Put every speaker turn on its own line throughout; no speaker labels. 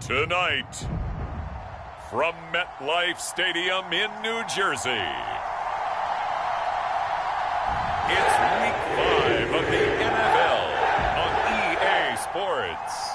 Tonight, from MetLife Stadium in New Jersey, it's Week 5 of the NFL on EA Sports.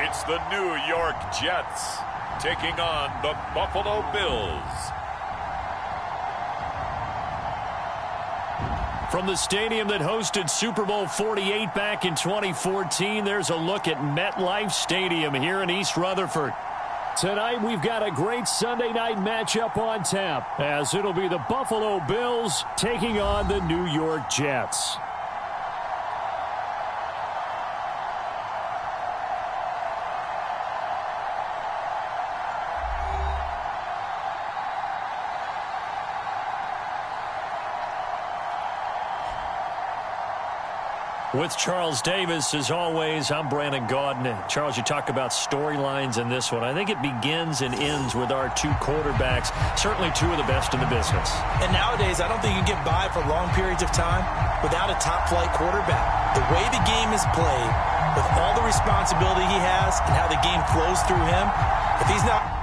It's the New York Jets taking on the Buffalo Bills.
From the stadium that hosted Super Bowl 48 back in 2014, there's a look at MetLife Stadium here in East Rutherford. Tonight, we've got a great Sunday night matchup on tap, as it'll be the Buffalo Bills taking on the New York Jets. With Charles Davis, as always, I'm Brandon Gaudin. Charles, you talk about storylines in this one. I think it begins and ends with our two quarterbacks, certainly two of the best in the business.
And nowadays, I don't think you get by for long periods of time without a top-flight quarterback. The way the game is played, with all the responsibility he has and how the game flows through him, if he's not...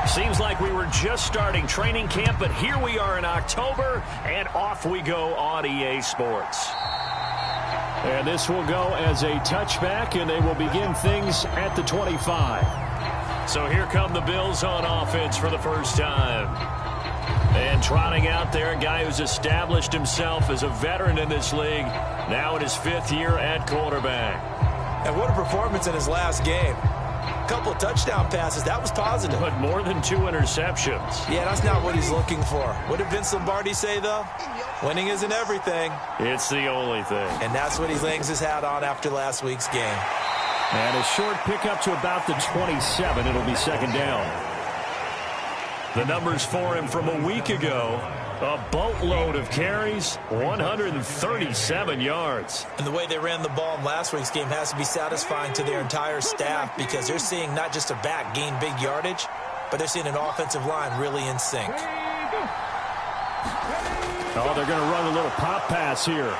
Seems like we were just starting training camp, but here we are in October, and off we go on EA Sports. And this will go as a touchback, and they will begin things at the 25. So here come the Bills on offense for the first time. And trotting out there, a guy who's established himself as a veteran in this league, now in his 5th year at quarterback.
And what a performance in his last game. Couple of touchdown passes. That was positive.
But more than 2 interceptions.
Yeah, that's not what he's looking for. What did Vince Lombardi say, though? Winning isn't everything.
It's the only thing.
And that's what he hangs his hat on after last week's game.
And a short pickup to about the 27. It'll be second down. The numbers for him from a week ago. A boatload of carries, 137 yards.
And the way they ran the ball in last week's game has to be satisfying to their entire staff, because they're seeing not just a back gain big yardage, but they're seeing an offensive line really in sync.
Oh, they're going to run a little pop pass here.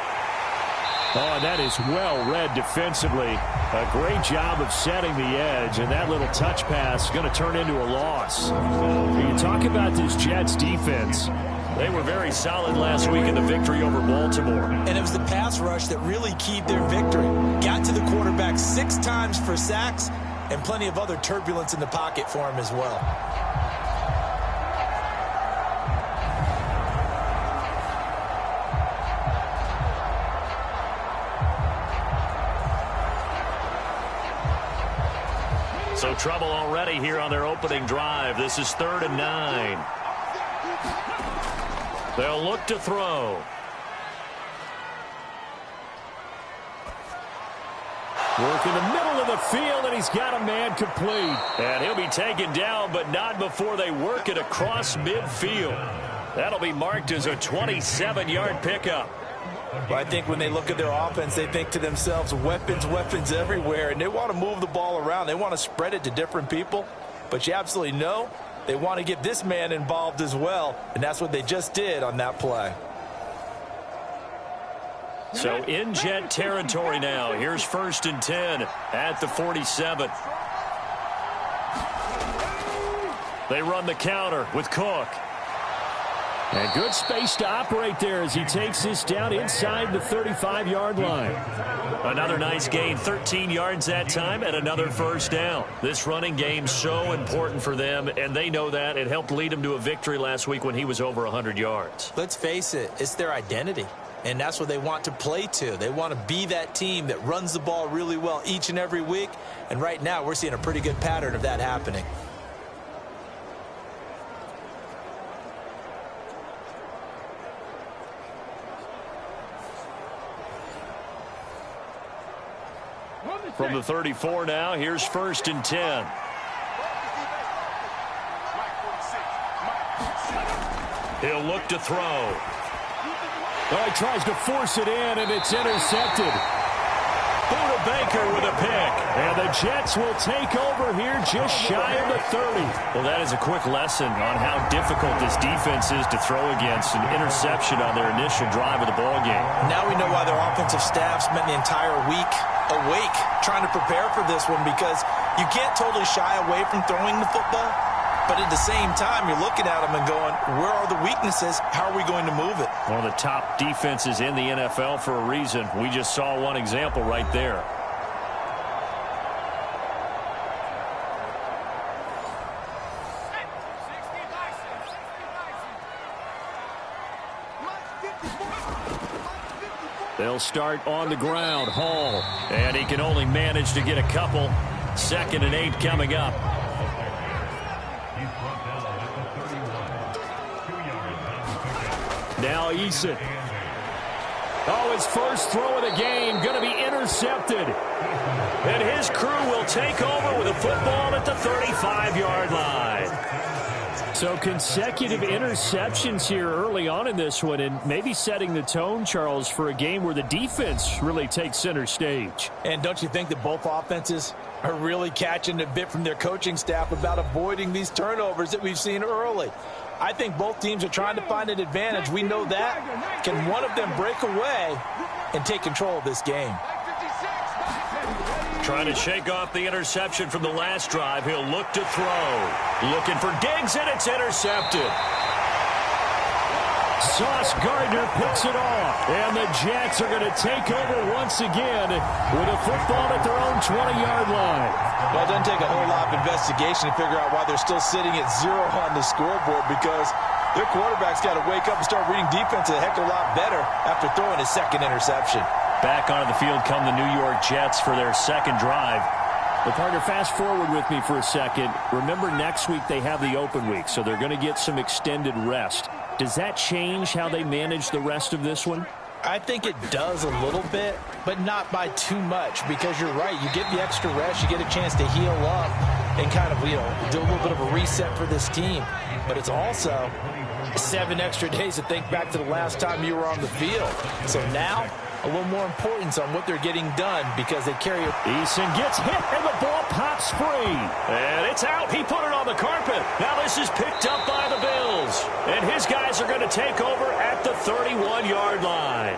Oh, that is well read defensively. A great job of setting the edge, and that little touch pass is going to turn into a loss. You talk about this Jets defense. They were very solid last week in the victory over Baltimore.
And it was the pass rush that really keyed their victory. Got to the quarterback 6 times for sacks, and plenty of other turbulence in the pocket for him as well.
So trouble already here on their opening drive. This is 3rd and 9. They'll look to throw. Work in the middle of the field, and he's got a man complete. And he'll be taken down, but not before they work it across midfield. That'll be marked as a 27-yard pickup.
Well, I think when they look at their offense, they think to themselves, weapons, weapons everywhere, and they want to move the ball around. They want to spread it to different people, but you absolutely know they want to get this man involved as well, and that's what they just did on that play.
So in Jet territory now. Here's 1st and 10 at the 47. They run the counter with Cook. And good space to operate there as he takes this down inside the 35-yard line. Another nice gain, 13 yards that time, and another first down. This running game so important for them, and they know that. It helped lead them to a victory last week when he was over 100 yards.
Let's face it, it's their identity, and that's what they want to play to. They want to be that team that runs the ball really well each and every week, and right now we're seeing a pretty good pattern of that happening.
From the 34 now, here's 1st and 10. He'll look to throw.
Well, he tries to force it in, and it's intercepted.
Buda Baker with a pick.
And the Jets will take over here just shy of the 30.
Well, that is a quick lesson on how difficult this defense is to throw against. An interception on their initial drive of the ball game.
Now we know why their offensive staff spent the entire week awake trying to prepare for this one, because you can't totally shy away from throwing the football. But at the same time, you're looking at them and going, where are the weaknesses? How are we going to move it?
One of the top defenses in the NFL for a reason. We just saw one example right there.
They'll start on the ground. Hall.
And he can only manage to get a couple. 2nd and 8 coming up.
Now Eason. Oh, his first throw of the game going to be intercepted.
And his crew will take over with a football at the 35-yard line.
So consecutive interceptions here early on in this one, and maybe setting the tone, Charles, for a game where the defense really takes center stage.
And don't you think that both offenses are really catching a bit from their coaching staff about avoiding these turnovers that we've seen early? I think both teams are trying to find an advantage. We know that. Can one of them break away and take control of this game?
Trying to shake off the interception from the last drive. He'll look to throw. Looking for Diggs, and it's intercepted.
Sauce Gardner picks it off. And the Jets are going to take over once again with a football at their own 20-yard line.
Well, it doesn't take a whole lot of investigation to figure out why they're still sitting at 0 on the scoreboard, because their quarterback's got to wake up and start reading defense a heck of a lot better after throwing his 2nd interception.
Back onto the field come the New York Jets for their 2nd drive.
Well, partner, fast forward with me for a second. Remember, next week they have the open week, so they're going to get some extended rest. Does that change how they manage the rest of this one?
I think it does a little bit, but not by too much, because you're right. You get the extra rest, you get a chance to heal up and kind of, do a little bit of a reset for this team. But it's also 7 extra days to think back to the last time you were on the field. So now, a little more importance on what they're getting done, because they carry it.
Eason gets hit, and the ball pops free.
And it's out. He put it on the carpet. Now this is picked up by the Bills. And his guys are going to take over at the 31-yard line.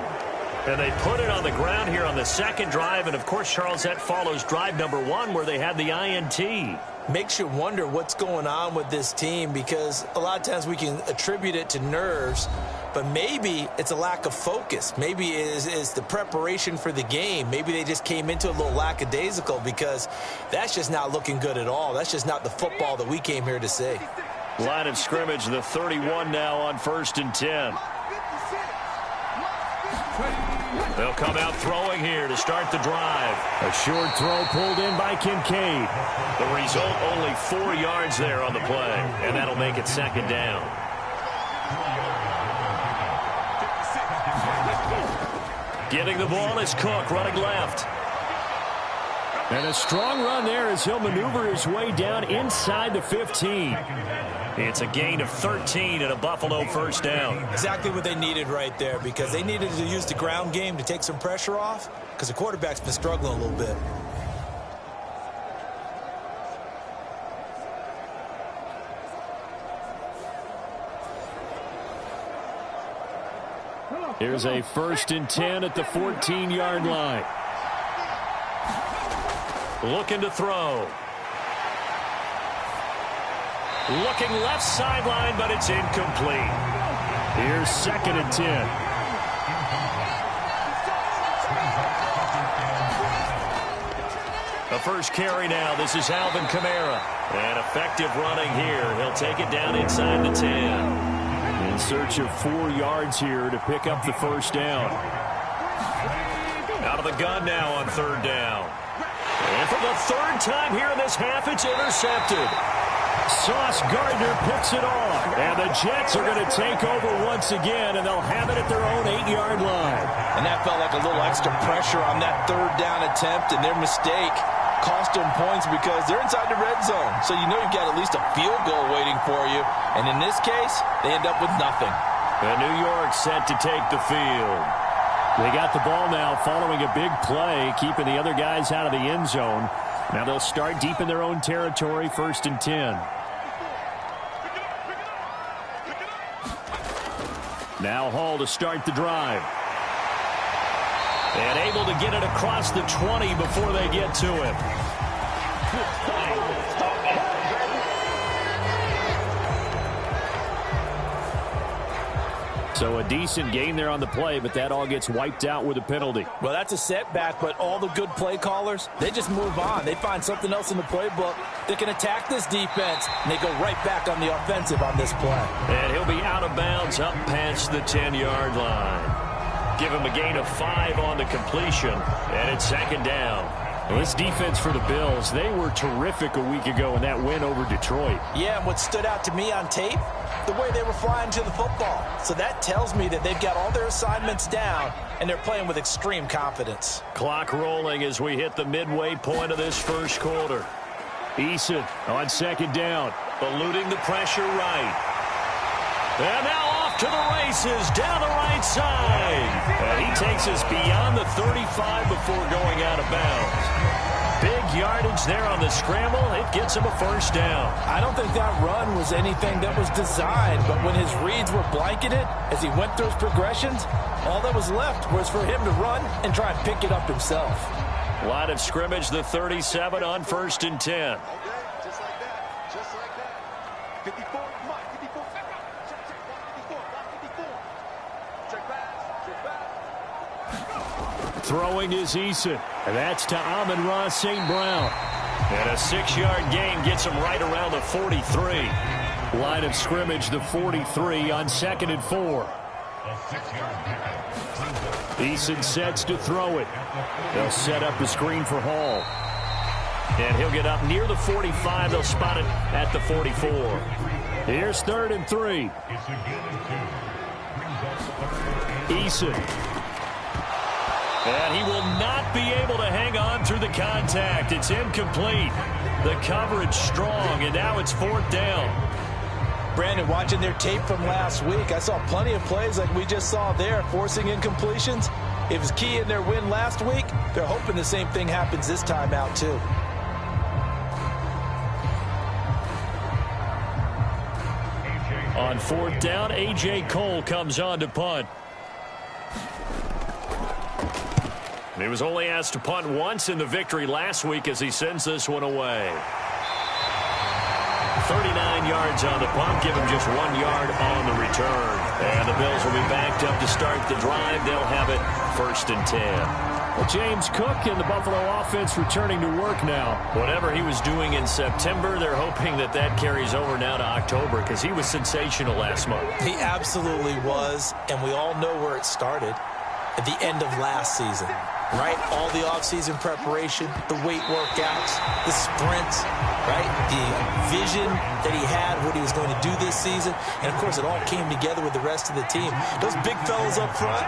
And they put it on the ground here on the 2nd drive. And, of course, Charles, that follows drive number 1 where they had the INT.
Makes you wonder what's going on with this team, because a lot of times we can attribute it to nerves, but maybe it's a lack of focus. Maybe it is the preparation for the game. Maybe they just came into a little lackadaisical, because that's just not looking good at all. That's just not the football that we came here to see.
Line of scrimmage, the 31 now on 1st and 10. They'll come out throwing here to start the drive.
A short throw pulled in by Kincaid.
The result, only 4 yards there on the play, and that'll make it 2nd down. Getting the ball is Cook, running left.
And a strong run there as he'll maneuver his way down inside the 15.
It's a gain of 13 and a Buffalo 1st down.
Exactly what they needed right there, because they needed to use the ground game to take some pressure off, because the quarterback's been struggling a little bit.
Here's a 1st and 10 at the 14-yard line.
Looking to throw. Looking left sideline, but it's incomplete.
Here's 2nd and 10.
The first carry now. This is Alvin Kamara. And effective running here. He'll take it down inside the 10.
In search of 4 yards here to pick up the 1st down.
Out of the gun now on 3rd down. And for the 3rd time here in this half, it's intercepted. Sauce Gardner picks it off. And the Jets are going to take over once again, and they'll have it at their own 8-yard line.
And that felt like a little extra pressure on that third down attempt, and their mistake cost them points because they're inside the red zone. So you know you've got at least a field goal waiting for you. And in this case, they end up with nothing.
And New York set to take the field. They got the ball now following a big play, keeping the other guys out of the end zone. Now they'll start deep in their own territory, 1st and 10. Now Hall to start the drive. And able to get it across the 20 before they get to him. So a decent gain there on the play, but that all gets wiped out with a penalty.
Well, that's a setback, but all the good play callers, they just move on. They find something else in the playbook that can attack this defense, and they go right back on the offensive on this play.
And he'll be out of bounds up past the 10-yard line. Give him a gain of 5 on the completion, and it's 2nd down. Well, this defense for the Bills, they were terrific a week ago in that win over Detroit.
Yeah, and what stood out to me on tape, the way they were flying to the football. So that tells me that they've got all their assignments down, and they're playing with extreme confidence.
Clock rolling as we hit the midway point of this first quarter. Eason on 2nd down, eluding the pressure right. And now off to the races down the right side. And he takes us beyond the 35 before going out of bounds. Big yardage there on the scramble. It gets him a 1st down.
I don't think that run was anything that was designed, but when his reads were blanketed as he went through his progressions, all that was left was for him to run and try and pick it up himself.
Line of scrimmage, the 37 on 1st and 10.
Just like that. Just like that. 54. Come on. 54. Check. 54. 54. Check back. Check back.
Throwing is Eason. And that's to Amon-Ra St. Brown. And a 6-yard gain gets him right around the 43. Line of scrimmage, the 43 on 2nd and 4. Eason sets to throw it. They'll set up the screen for Hall. And he'll get up near the 45. They'll spot it at the 44. Here's 3rd and 3. Eason. And he will not be able to hang on through the contact. It's incomplete. The coverage strong, and now it's 4th down.
Brandon, watching their tape from last week, I saw plenty of plays like we just saw there, forcing incompletions. It was key in their win last week. They're hoping the same thing happens this time out, too.
On 4th down, A.J. Cole comes on to punt. He was only asked to punt once in the victory last week as he sends this one away. 39 yards on the punt, give him just 1 yard on the return. And the Bills will be backed up to start the drive. They'll have it 1st and 10. Well, James Cook and the Buffalo offense returning to work now. Whatever he was doing in September, they're hoping that that carries over now to October because he was sensational last month.
He absolutely was, and we all know where it started at the end of last season. Right? All the offseason preparation, the weight workouts, the sprints, right? The vision that he had, what he was going to do this season. And, of course, it all came together with the rest of the team. Those big fellas up front,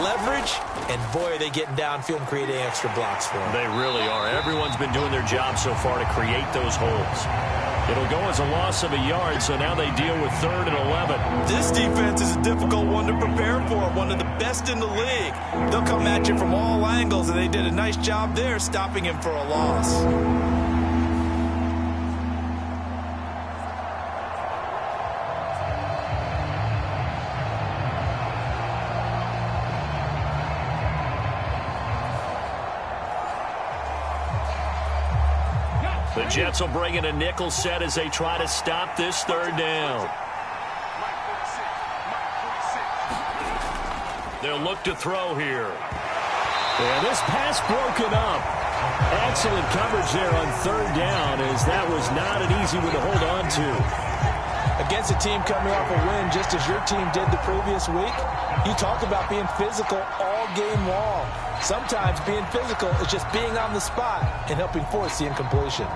leverage, and, boy, are they getting downfield and creating extra blocks for them.
They really are. Everyone's been doing their job so far to create those holes. It'll go as a loss of a yard, so now they deal with 3rd and 11.
This defense is a difficult one to prepare for, one of the best in the league. They'll come at you from all angles, and they did a nice job there stopping him for a loss.
The Jets will bring in a nickel set as they try to stop this 3rd down. They'll look to throw here. And this pass broken up. Excellent coverage there on 3rd down as that was not an easy one to hold on to.
Against a team coming off a win just as your team did the previous week, you talk about being physical all game long. Sometimes being physical is just being on the spot and helping force the incompletion.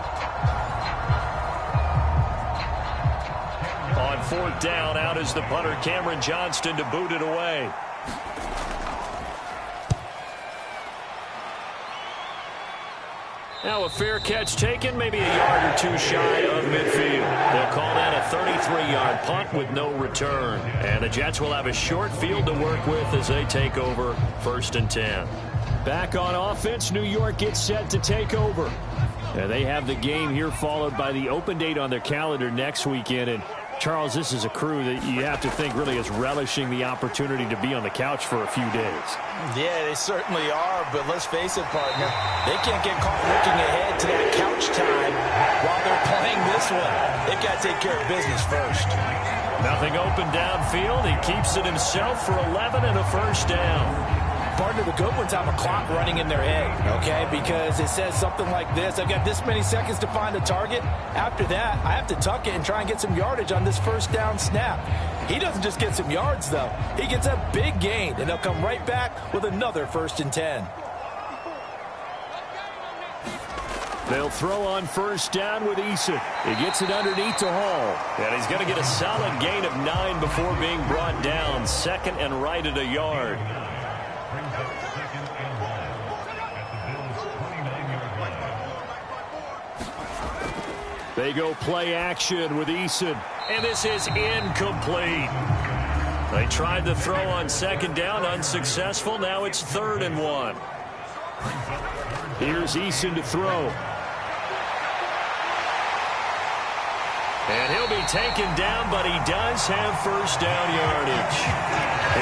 4th down. Out is the punter, Cameron Johnston, to boot it away. Now a fair catch taken, maybe a yard or two shy of midfield. They'll call that a 33-yard punt with no return. And the Jets will have a short field to work with as they take over 1st and 10.
Back on offense, New York gets set to take over. And they have the game here followed by the open date on their calendar next weekend. And Charles, this is a crew that you have to think really is relishing the opportunity to be on the couch for a few days.
Yeah, they certainly are, but let's face it, partner, they can't get caught looking ahead to that couch time while they're playing this one. They've got to take care of business first.
Nothing open downfield. He keeps it himself for 11 and a 1st down.
Partner, the good ones have a clock running in their head, okay, because it says something like this: I've got this many seconds to find a target. After that, I have to tuck it and try and get some yardage on this 1st down snap. He doesn't just get some yards, though. He gets a big gain, and they'll come right back with another 1st and 10.
They'll throw on 1st down with Eason. He gets it underneath to Hall.
And he's going to get a solid gain of 9 before being brought down. 2nd and right at a yard.
They go play action with Eason.
And this is incomplete. They tried to throw on 2nd down, unsuccessful. Now it's 3rd and 1.
Here's Eason to throw.
And he'll be taken down, but he does have 1st down yardage.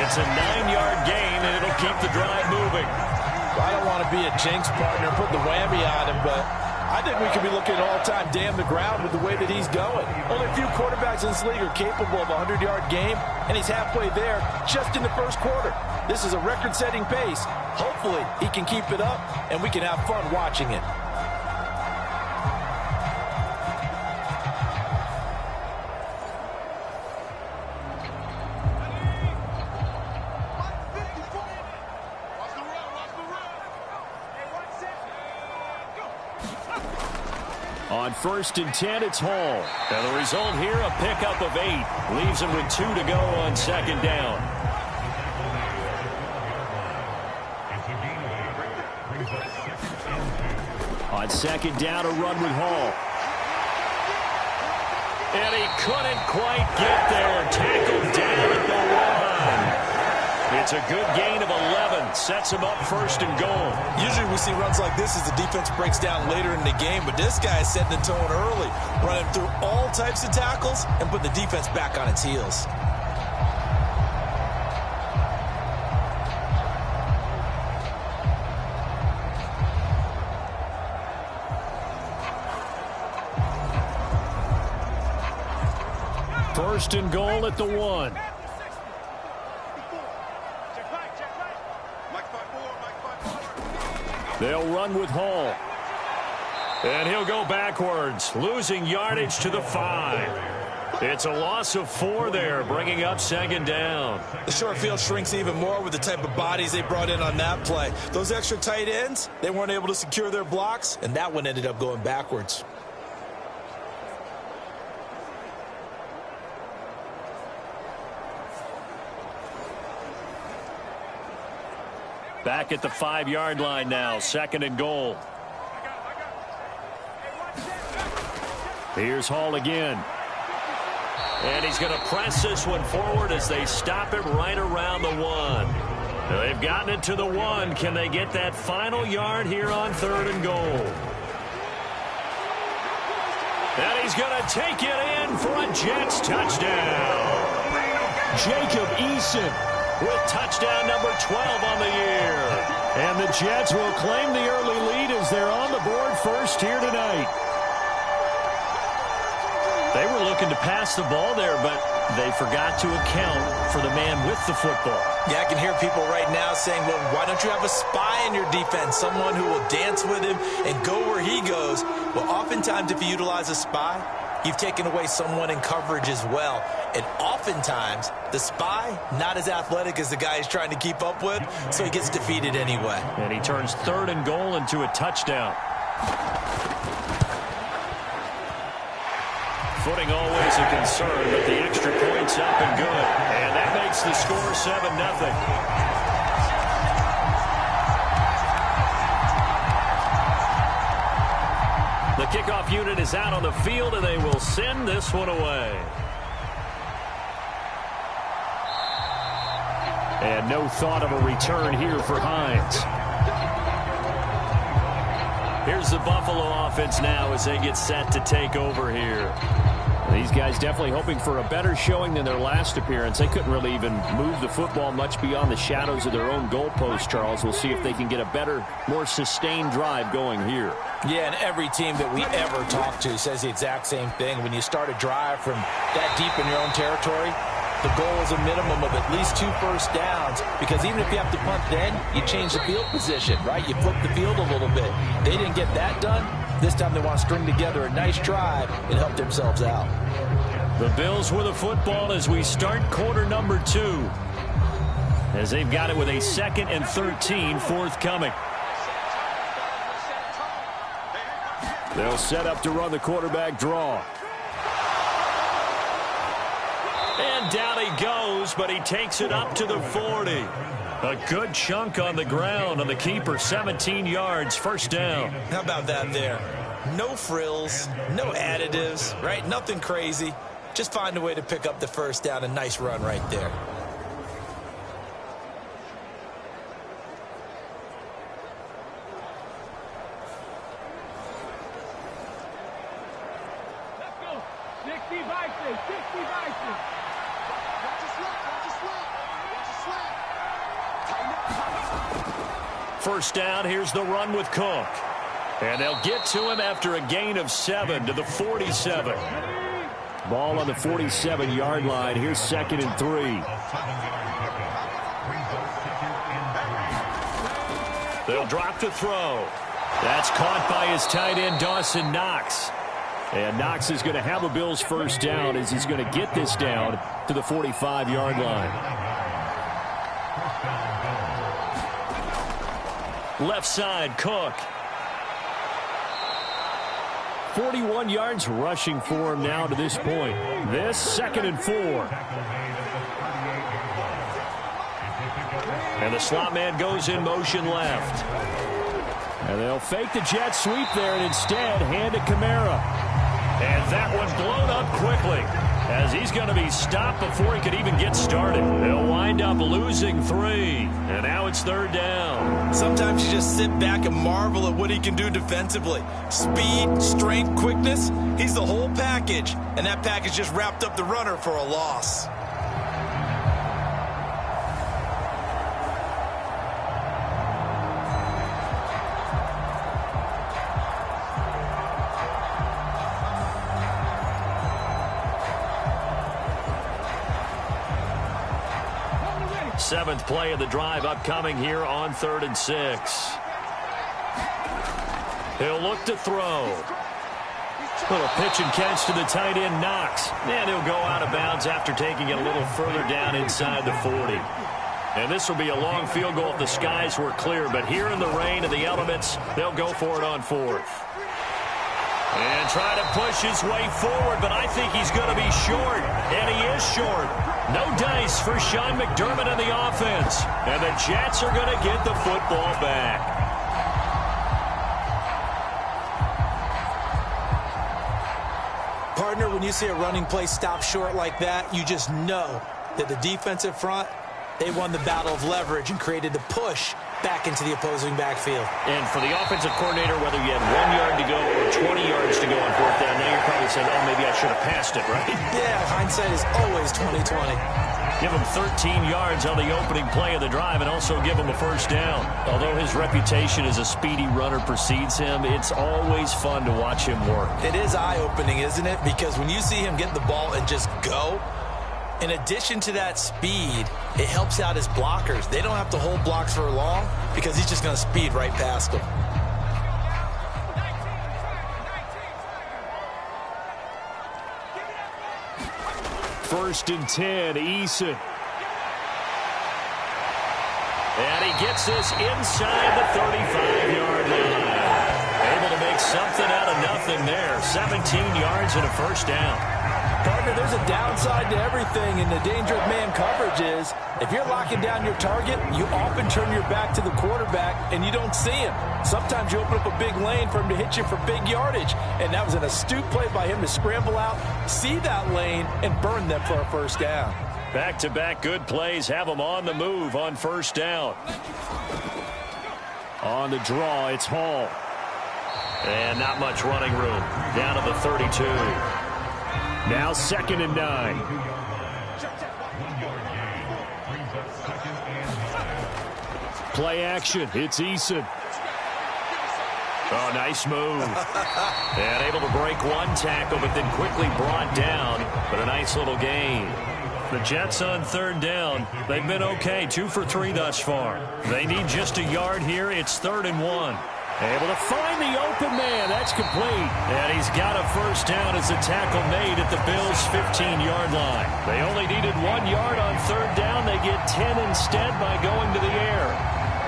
It's a 9-yard gain, and it'll keep the drive moving.
I don't want to be a jinx, partner, put the whammy on him, but I think we could be looking at all-time damn the ground with the way that he's going. Only a few quarterbacks in this league are capable of a 100-yard game, and he's halfway there just in the 1st quarter. This is a record-setting pace. Hopefully, he can keep it up, and we can have fun watching it.
On 1st and 10, it's Hall.
And the result here, a pickup of 8. Leaves him with 2 to go on 2nd down.
On 2nd down, a run with Hall.
And he couldn't quite get there. Tackled down at the 1. It's a good gain of 11. Sets him up 1st and goal.
Usually we see runs like this as the defense breaks down later in the game, but this guy is setting the tone early, running through all types of tackles and put the defense back on its heels.
First and goal at the 1. They'll run with Hall.
And he'll go backwards, losing yardage to the 5. It's a loss of 4 there, bringing up 2nd down.
The short field shrinks even more with the type of bodies they brought in on that play. Those extra tight ends, they weren't able to secure their blocks, and that one ended up going backwards.
Back at the 5-yard line now, 2nd and goal.
Here's Hall again.
And he's going to press this one forward as they stop him right around the 1. They've gotten it to the 1. Can they get that final yard here on 3rd and goal? And he's going to take it in for a Jets touchdown.
Jacob Eason
with touchdown number 12 on the year.
And the Jets will claim the early lead as they're on the board first here tonight.
They were looking to pass the ball there, but they forgot to account for the man with the football.
Yeah, I can hear people right now saying, well, why don't you have a spy in your defense, someone who will dance with him and go where he goes? Well, oftentimes if you utilize a spy, you've taken away someone in coverage as well. And oftentimes, the spy, not as athletic as the guy he's trying to keep up with, so he gets defeated anyway.
And he turns 3rd and goal into a touchdown. Footing always a concern, but the extra point's up and good. And that makes the score 7-0. The kickoff unit is out on the field, and they will send this one away. And no thought of a return here for Hines. Here's the Buffalo offense now as they get set to take over here. These guys definitely hoping for a better showing than their last appearance. They couldn't really even move the football much beyond the shadows of their own goalpost, Charles. We'll see if they can get a better, more sustained drive going here.
Yeah, and every team that we ever talk to says the exact same thing. When you start a drive from that deep in your own territory, the goal is a minimum of at least 2 first downs, because even if you have to punt then, you change the field position, right? You flip the field a little bit. They didn't get that done. This time they want to string together a nice drive and help themselves out.
The Bills with the football as we start quarter number 2. As they've got it with a 2nd and 13 forthcoming. They'll set up to run the quarterback draw. And down he goes, but he takes it up to the 40. A good chunk on the ground on the keeper, 17 yards, first down.
How about that there? No frills, no additives, right? Nothing crazy. Just find a way to pick up the first down. A nice run right there.
Let's go. 60 Vikings, 60 Vikings. Watch your slap, watch your slap, watch your slap. Tighten up.
First down, here's the run with Cook. And they'll get to him after a gain of 7 to the 47. Ball on the 47-yard line. Here's 2nd and 3. They'll drop to throw. That's caught by his tight end, Dawson Knox. And Knox is going to have a Bills first down as he's going to get this down to the 45-yard line. Left side, Cook. 41 yards rushing for him now to this point. This 2nd and 4. And the slot man goes in motion left. And they'll fake the jet sweep there and instead hand it Kamara. And that one blown up quickly as he's going to be stopped before he could even get started. They'll wind up losing 3. And now it's 3rd down.
Sometimes you just sit back and marvel at what he can do defensively. Speed, strength, quickness, he's the whole package. And that package just wrapped up the runner for a loss.
Seventh play of the drive upcoming here on 3rd and 6. He'll look to throw. Little pitch and catch to the tight end, Knox. And he'll go out of bounds after taking it a little further down inside the 40. And this will be a long field goal if the skies were clear. But here in the rain and the elements, they'll go for it on 4th. And try to push his way forward, but I think he's going to be short. And he is short. No dice for Sean McDermott and the offense. And the Jets are going to get the football back.
Partner, when you see a running play stop short like that, you just know that the defensive front, they won the battle of leverage and created the push back into the opposing backfield.
And for the offensive coordinator, whether you had 1 yard to go or 20 yards to go on 4th down, now you're probably saying, oh, maybe I should have passed it, right?
Yeah, hindsight is always 20/20.
Give him 13 yards on the opening play of the drive and also give him a first down. Although his reputation as a speedy runner precedes him, it's always fun to watch him work.
It is eye-opening, isn't it? Because when you see him get the ball and just go, in addition to that speed, it helps out his blockers. They don't have to hold blocks for long because he's just going to speed right past them.
First and 10, Eason. And he gets this inside the 35-yard line. Able to make something out of nothing there. 17 yards and a first down.
Partner, there's a downside to everything, and the danger of man coverage is if you're locking down your target, you often turn your back to the quarterback and you don't see him. Sometimes you open up a big lane for him to hit you for big yardage, and that was an astute play by him to scramble out, see that lane, and burn them for a first down.
Back-to-back good plays have them on the move on first down. On the draw, it's Hall. And not much running room. Down to the 32. Now 2nd and 9. Play action. It's Eason. Oh, nice move. And able to break one tackle, but then quickly brought down. But a nice little gain. The Jets on 3rd down. They've been okay. 2 for 3 thus far. They need just a yard here. It's 3rd and 1. Able to find the open man. That's complete. And he's got a first down as a tackle made at the Bills' 15-yard line. They only needed 1 yard on 3rd down. They get 10 instead by going to the air.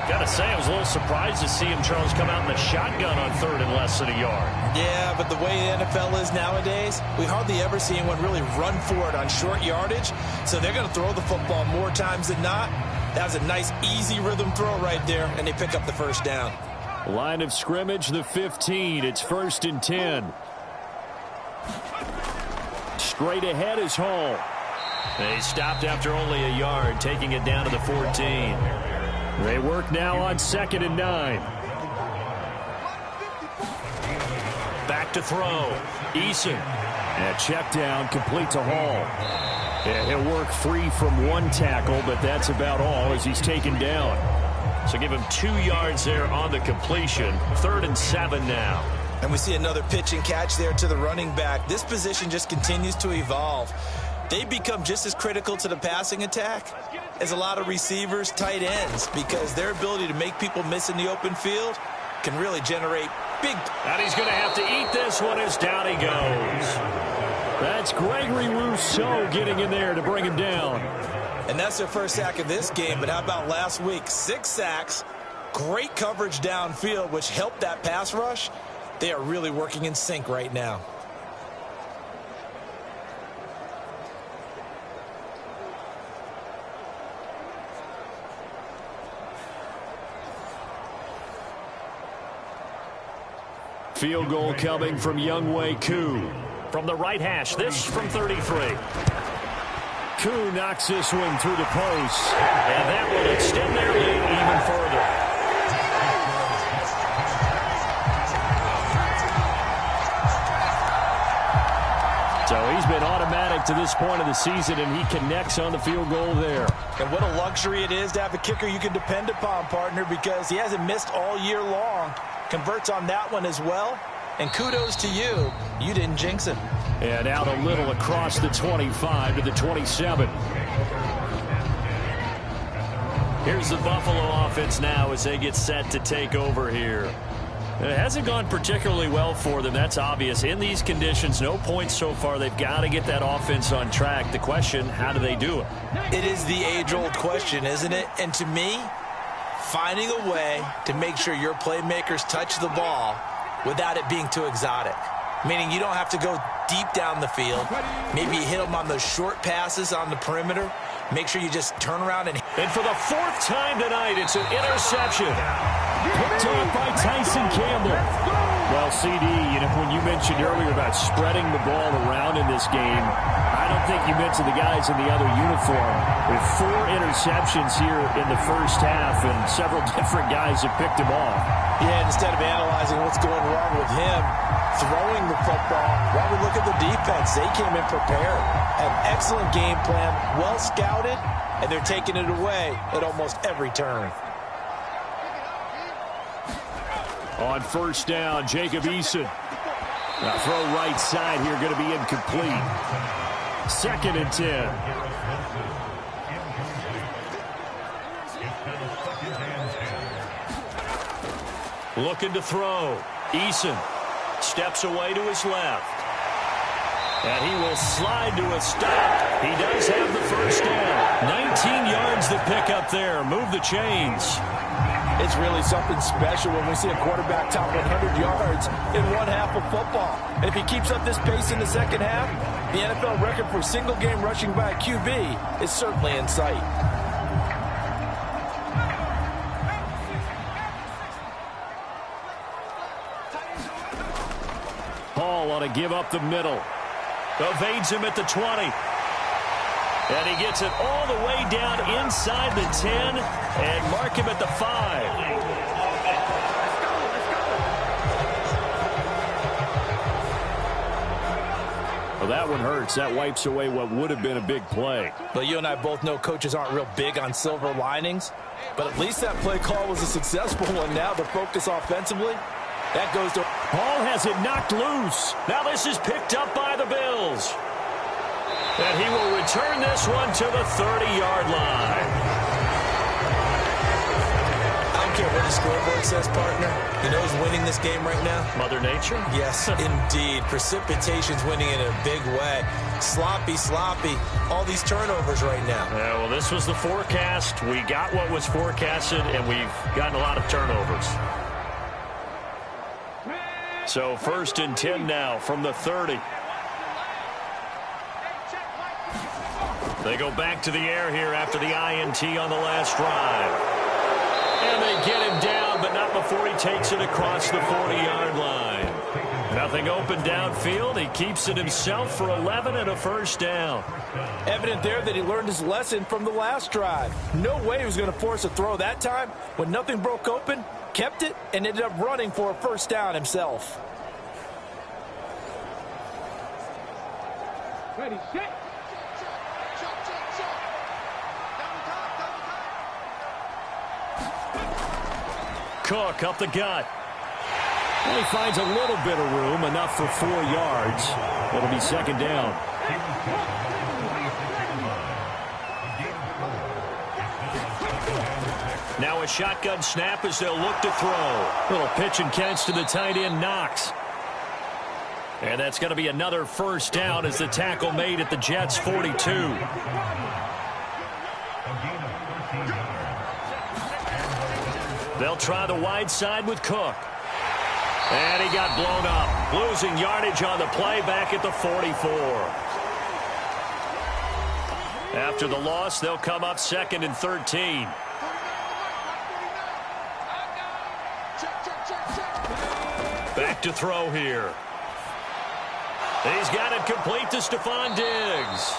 Got to say, I was a little surprised to see him, Charles, come out in the shotgun on 3rd and less than a yard.
Yeah, but the way the NFL is nowadays, we hardly ever see anyone really run for it on short yardage. So they're going to throw the football more times than not. That was a nice, easy rhythm throw right there, and they pick up the first down.
Line of scrimmage, the 15. It's 1st and 10. Straight ahead is Hall. They stopped after only a yard, taking it down to the 14. They work now on 2nd and 9. Back to throw. Eason. And check down, complete to Hall. And he'll work free from one tackle, but that's about all as he's taken down. So give him 2 yards there on the completion. 3rd and 7 now.
And we see another pitch and catch there to the running back. This position just continues to evolve. They become just as critical to the passing attack as a lot of receivers, tight ends, because their ability to make people miss in the open field can really generate big.
And he's going to have to eat this one as down he goes. That's Gregory Rousseau getting in there to bring him down.
And that's their first sack of this game, but how about last week? 6 sacks, great coverage downfield, which helped that pass rush. They are really working in sync right now.
Field goal coming from Younghoe Koo. From the right hash, this from 33. Koo knocks this one through the post. And that will extend their lead even further. So he's been automatic to this point of the season, and he connects on the field goal there.
And what a luxury it is to have a kicker you can depend upon, partner, because he hasn't missed all year long. Converts on that one as well. And kudos to you. You didn't jinx him.
And out a little across the 25 to the 27. Here's the Buffalo offense now as they get set to take over here. It hasn't gone particularly well for them. That's obvious. In these conditions, no points so far. They've got to get that offense on track. The question, how do they do it?
It is the age-old question, isn't it? And to me, finding a way to make sure your playmakers touch the ball without it being too exotic. Meaning you don't have to go deep down the field. Maybe you hit them on those short passes on the perimeter. Make sure you just turn around and...
And for the 4th time tonight, it's an interception. Picked off by Tyson Campbell. Well, CD, when you mentioned earlier about spreading the ball around in this game, I don't think you mentioned the guys in the other uniform. With 4 interceptions here in the first half, and several different guys have picked him off.
Yeah, instead of analyzing what's going wrong with him, throwing the football, while we look at the defense, they came in prepared. An excellent game plan, well scouted, and they're taking it away at almost every turn.
On first down, Jacob Eason. Now throw right side here, going to be incomplete. 2nd and 10. Looking to throw. Eason steps away to his left. And he will slide to a stop. He does have the first down. 19 yards to pick up there. Move the chains.
It's really something special when we see a quarterback top 100 yards in one half of football. And if he keeps up this pace in the second half, the NFL record for single-game rushing by a QB is certainly in sight.
Hall on a give up the middle. Evades him at the 20. And he gets it all the way down inside the 10 and mark him at the 5. Well, that one hurts. That wipes away what would have been a big play.
But you and I both know coaches aren't real big on silver linings. But at least that play call was a successful one. Now the focus offensively, that goes to...
Hall has it knocked loose. Now this is picked up by the Bills. And he will return this one to the 30-yard line.
I don't care what the scoreboard says, partner. You know who's winning this game right now?
Mother Nature?
Yes, indeed. Precipitation's winning in a big way. Sloppy, all these turnovers right now.
Yeah, well, this was the forecast. We got what was forecasted, and we've gotten a lot of turnovers. So 1st and 10 now from the 30. They go back to the air here after the INT on the last drive. And they get him down, but not before he takes it across the 40-yard line. Nothing open downfield. He keeps it himself for 11 and a first down.
Evident there that he learned his lesson from the last drive. No way he was going to force a throw that time. When nothing broke open, kept it, and ended up running for a first down himself.
Ready, set.
Cook up the gut. And he finds a little bit of room, enough for 4 yards. It'll be second down. Now a shotgun snap as they'll look to throw. Little pitch and catch to the tight end, Knox. And that's going to be another first down as the tackle made at the Jets' 42. They'll try the wide side with Cook. And he got blown up. Losing yardage on the play back at the 44. After the loss, they'll come up 2nd and 13. Back to throw here. He's got it complete to Stephon Diggs.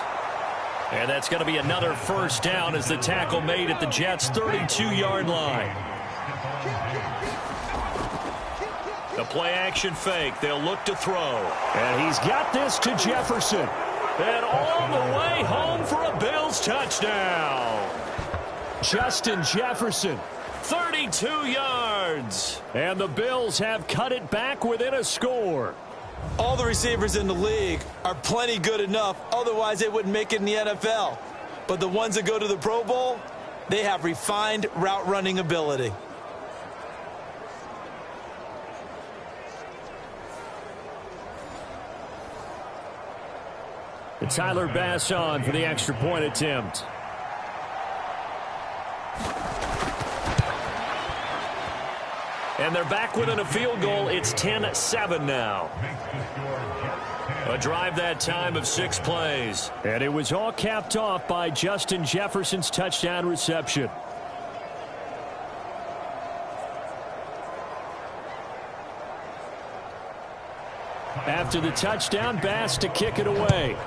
And that's going to be another first down as the tackle made at the Jets' 32-yard line. The play-action fake. They'll look to throw. And he's got this to Jefferson. And all the way home for a Bills touchdown. Justin Jefferson, 32 yards. And the Bills have cut it back within a score.
All the receivers in the league are plenty good enough. Otherwise, they wouldn't make it in the NFL. But the ones that go to the Pro Bowl, they have refined route running ability.
And Tyler Bass on for the extra point attempt. And they're back within a field goal. It's 10-7 now. A drive that time of 6 plays. And it was all capped off by Justin Jefferson's touchdown reception. After the touchdown, Bass to kick it away.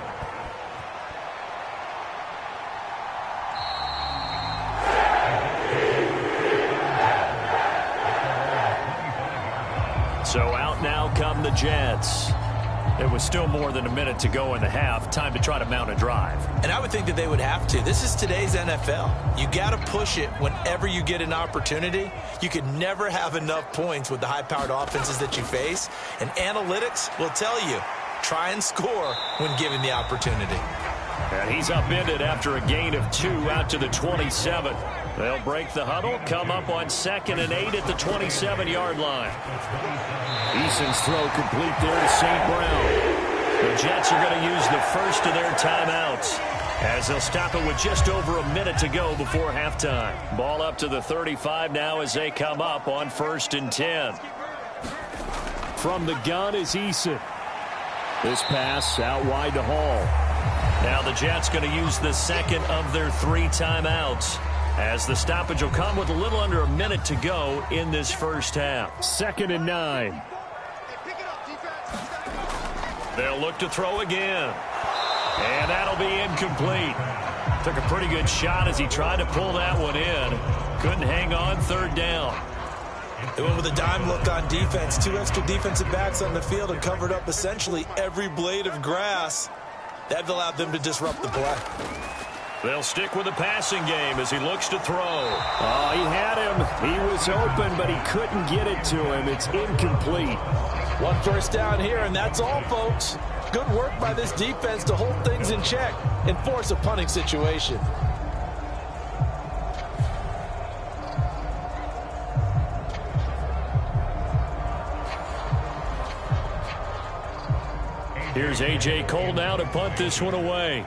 So out now come the Jets. There was still more than a minute to go in the half. Time to try to mount a drive.
And I would think that they would have to. This is today's NFL. You got to push it whenever you get an opportunity. You can never have enough points with the high-powered offenses that you face. And analytics will tell you, try and score when given the opportunity.
And he's upended after a gain of 2 out to the 27. They'll break the huddle, come up on 2nd and 8 at the 27-yard line. Eason's throw complete there to St. Brown. The Jets are going to use the first of their timeouts. as they'll stop it with just over a minute to go before halftime. Ball up to the 35 now as they come up on 1st and 10.
From the gun is Eason. This pass out wide to Hall.
Now the Jets going to use the second of their 3 timeouts, as the stoppage will come with a little under a minute to go in this first half.
2nd and 9.
They'll look to throw again. And that'll be incomplete. Took a pretty good shot as he tried to pull that one in. Couldn't hang on 3rd down.
They went with a dime look on defense. 2 extra defensive backs on the field and covered up essentially every blade of grass. That allowed them to disrupt the play.
They'll stick with the passing game as he looks to throw.
Oh, he had him. He was open, but he couldn't get it to him. It's incomplete.
1 first down here, and that's all, folks. Good work by this defense to hold things in check and force a punting situation.
Here's A.J. Cole now to punt this one away.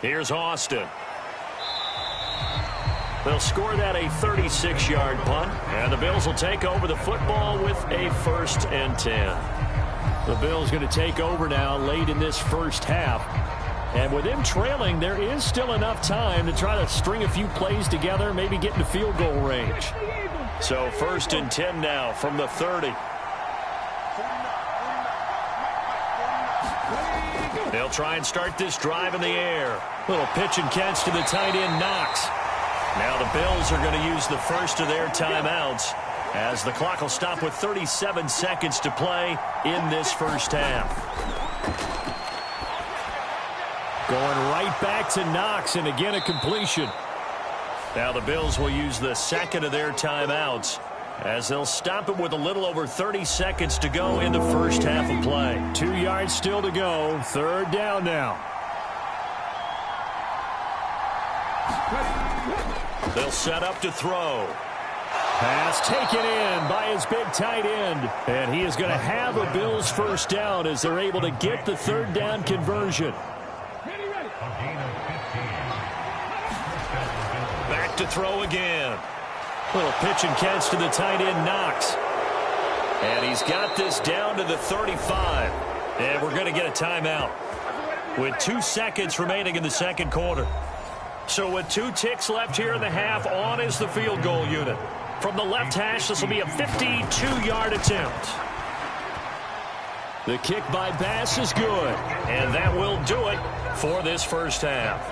Here's Austin. They'll score that a 36-yard punt, and the Bills will take over the football with a 1st and 10.
The Bills going to take over now late in this first half. And with them trailing, there is still enough time to try to string a few plays together, maybe get into field goal range.
So 1st and 10 now from the 30. They'll try and start this drive in the air. Little pitch and catch to the tight end, Knox. Now the Bills are going to use the first of their timeouts, as the clock will stop with 37 seconds to play in this first half.
Going right back to Knox, and again a completion.
Now the Bills will use the second of their timeouts, as they'll stop it with a little over 30 seconds to go in the first half of play.
2 yards still to go. 3rd down now.
They'll set up to throw.
Pass taken in by his big tight end. And he is going to have a Bills first down as they're able to get the 3rd down conversion.
Back to throw again. Little pitch and catch to the tight end, Knox. And he's got this down to the 35. And we're going to get a timeout with 2 seconds remaining in the second quarter. So with 2 ticks left here in the half, on is the field goal unit. From the left hash, this will be a 52-yard attempt.
The kick by Bass is good.
And that will do it for this first half.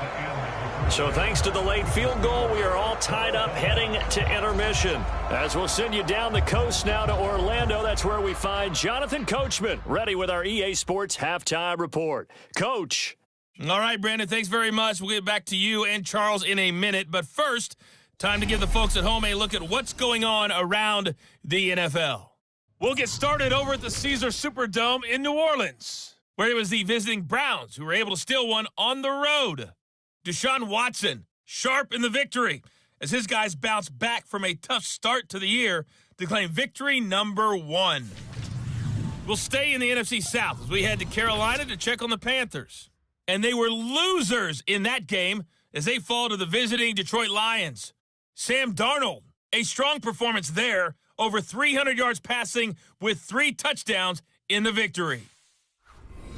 So thanks to the late field goal, we are all tied up heading to intermission. As we'll send you down the coast now to Orlando, that's where we find Jonathan Coachman, ready with our EA Sports Halftime Report. Coach.
All right, Brandon, thanks very much. We'll get back to you and Charles in a minute. But first, time to give the folks at home a look at what's going on around the NFL. We'll get started over at the Caesars Superdome in New Orleans, where it was the visiting Browns who were able to steal one on the road. Deshaun Watson, sharp in the victory, as his guys bounce back from a tough start to the year to claim victory number 1. We'll stay in the NFC South as we head to Carolina to check on the Panthers. And they were losers in that game as they fall to the visiting Detroit Lions. Sam Darnold, a strong performance there, over 300 yards passing with 3 touchdowns in the victory.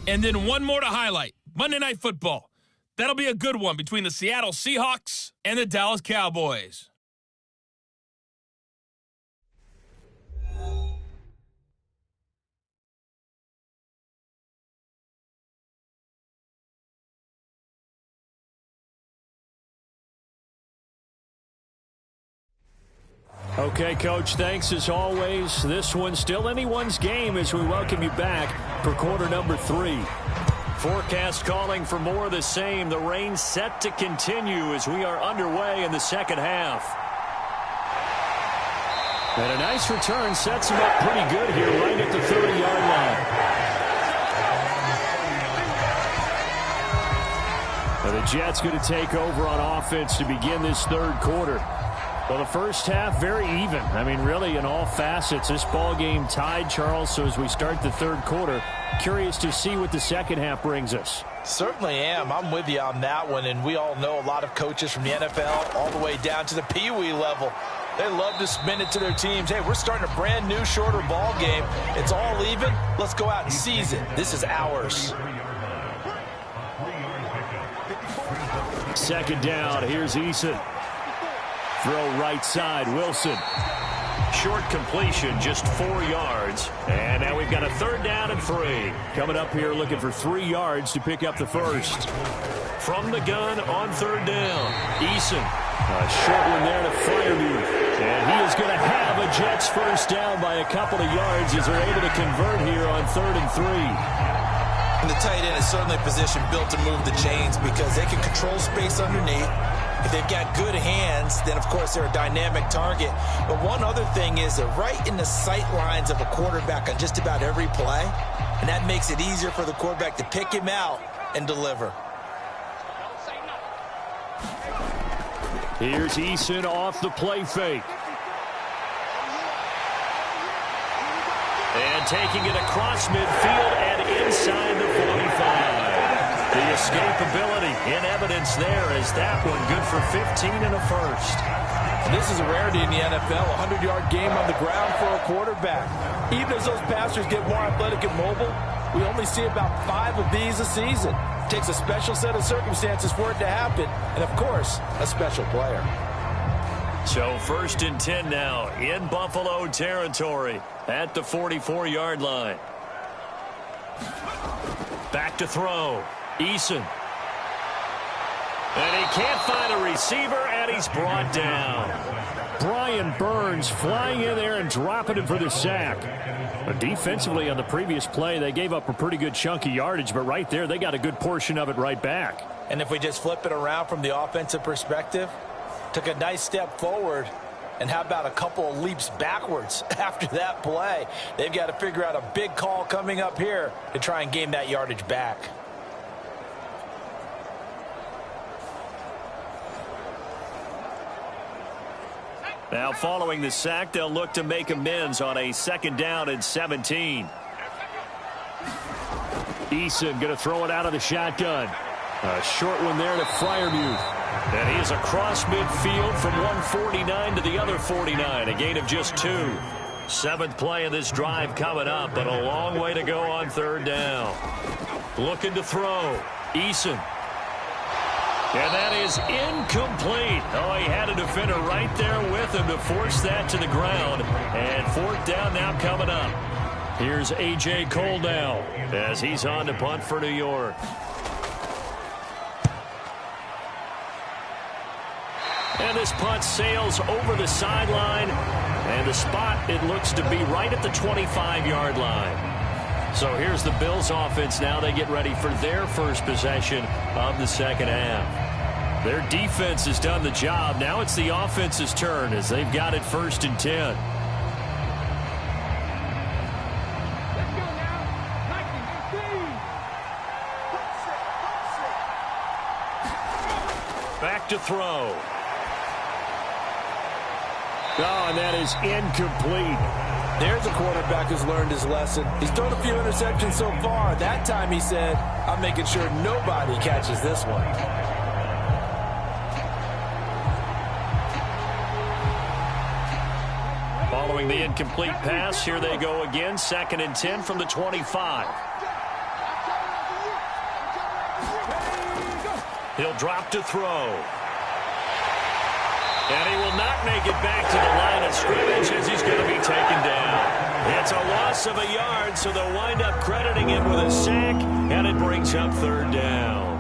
And then one more to highlight, Monday Night Football. That'll be a good one between the Seattle Seahawks and the Dallas Cowboys.
Okay, Coach, thanks as always. This one's still anyone's game as we welcome you back for quarter number 3.
Forecast calling for more of the same. The rain set to continue as we are underway in the second half.
And a nice return sets him up pretty good here right at the 30-yard line. And the Jets going to take over on offense to begin this third quarter. Well, the first half, very even. I mean, really, in all facets, this ball game tied, Charles. So as we start the third quarter, curious to see what the second half brings us.
Certainly am. I'm with you on that one. And we all know a lot of coaches from the NFL all the way down to the Pee Wee level. They love to spin it to their teams. Hey, we're starting a brand new, shorter ball game. It's all even. Let's go out and seize it. This is ours.
Second down. Here's Eason. Throw right side, Wilson.
Short completion, just 4 yards. And now we've got a third down and 3.
Coming up here looking for 3 yards to pick up the first.
From the gun on third down, Eason.
A short one there to Freiermuth. And he is going to have a Jets first down by a couple of yards as they're able to convert here on 3rd and 3.
And the tight end is certainly a position built to move the chains because they can control space underneath. If they've got good hands, then, of course, they're a dynamic target. But one other thing is they're right in the sight lines of a quarterback on just about every play, and that makes it easier for the quarterback to pick him out and deliver.
Here's Eason off the play fake.
And taking it across midfield and inside the 45. The escapability in evidence there as that one good for 15 and a first.
This is a rarity in the NFL, a 100-yard game on the ground for a quarterback. Even as those passers get more athletic and mobile, we only see about 5 of these a season. It takes a special set of circumstances for it to happen, and, of course, a special player.
So 1st and 10 now in Buffalo territory at the 44-yard line. Back to throw. Eason. And he can't find a receiver, and he's brought down.
Brian Burns flying in there and dropping him for the sack. But defensively on the previous play, they gave up a pretty good chunk of yardage, but right there, they got a good portion of it right back.
And if we just flip it around from the offensive perspective, took a nice step forward, and how about a couple of leaps backwards after that play? They've got to figure out a big call coming up here to try and gain that yardage back.
Now following the sack, they'll look to make amends on a 2nd down and 17.
Eason going to throw it out of the shotgun. A short one there to Freiermuth.
And he is across midfield from 149 to the other 49, a gain of just 2. 7th play of this drive coming up, but a long way to go on 3rd down. Looking to throw. Eason. And that is incomplete. Oh, he had a defender right there with him to force that to the ground. And 4th down now coming up.
Here's A.J. Cole now
as he's on to punt for New York. And this punt sails over the sideline. And the spot, it looks to be right at the 25-yard line. So here's the Bills offense now. They get ready for their first possession of the second half. Their defense has done the job. Now it's the offense's turn as they've got it 1st and 10. Back to throw.
Oh, and that is incomplete.
There's a quarterback who's learned his lesson. He's thrown a few interceptions so far. That time he said, I'm making sure nobody catches this one.
Following the incomplete pass, here they go again. 2nd and 10 from the 25. He'll drop to throw. And he will not make it back to the line of scrimmage as he's going to be taken down. It's a loss of a yard, so they'll wind up crediting him with a sack, and it brings up 3rd down.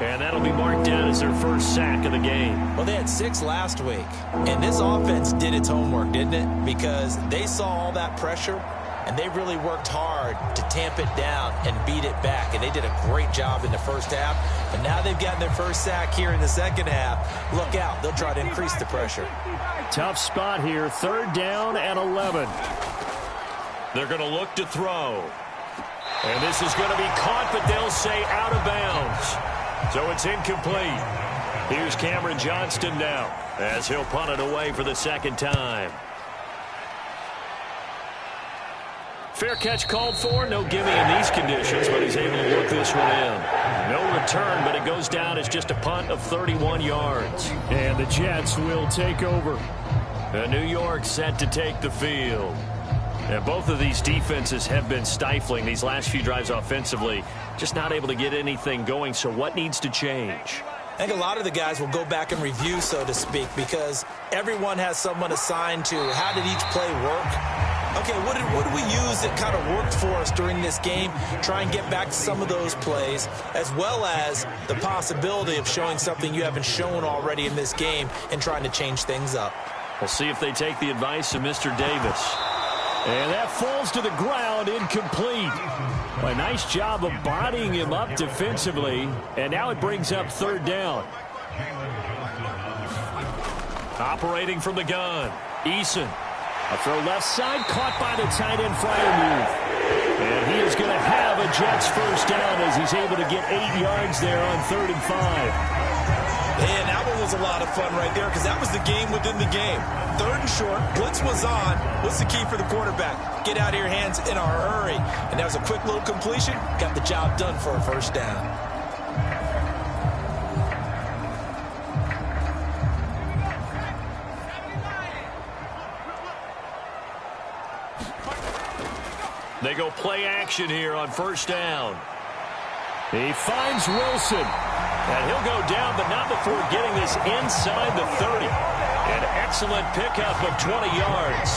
And that'll be marked down as their first sack of the game.
Well, they had 6 last week, and this offense did its homework, didn't it? Because they saw all that pressure, and they really worked hard to tamp it down and beat it back. And they did a great job in the first half. And now they've gotten their first sack here in the second half. Look out. They'll try to increase the pressure.
Tough spot here. 3rd down and 11.
They're going to look to throw. And this is going to be caught, but they'll say out of bounds. So it's incomplete. Here's Cameron Johnston now.
as he'll punt it away for the second time. Fair catch called for. No gimme in these conditions, but he's able to work this one in. No return, but it goes down as just a punt of 31 yards.
And the Jets will take over.
And New York set to take the field. And both of these defenses have been stifling these last few drives offensively. Just not able to get anything going, so what needs to change?
I think a lot of the guys will go back and review, so to speak, because everyone has someone assigned to how did each play work. Okay, what did we use that kind of worked for us during this game? Try and get back to some of those plays, as well as the possibility of showing something you haven't shown already in this game and trying to change things up.
We'll see if they take the advice of Mr. Davis.
And that falls to the ground, incomplete. A nice job of bodying him up defensively, and now it brings up third down.
Operating from the gun, Eason.
A throw left side, caught by the tight end, Freiermuth. And he is going to have a Jets first down as he's able to get 8 yards there on 3rd and 5.
Man, that one was a lot of fun right there because that was the game within the game. 3rd and short, blitz was on. What's the key for the quarterback? Get out of your hands in a hurry. And that was a quick little completion. Got the job done for a first down.
They go play action here on first down.
He finds Wilson.
And he'll go down, but not before getting this inside the 30. An excellent pickup of 20 yards.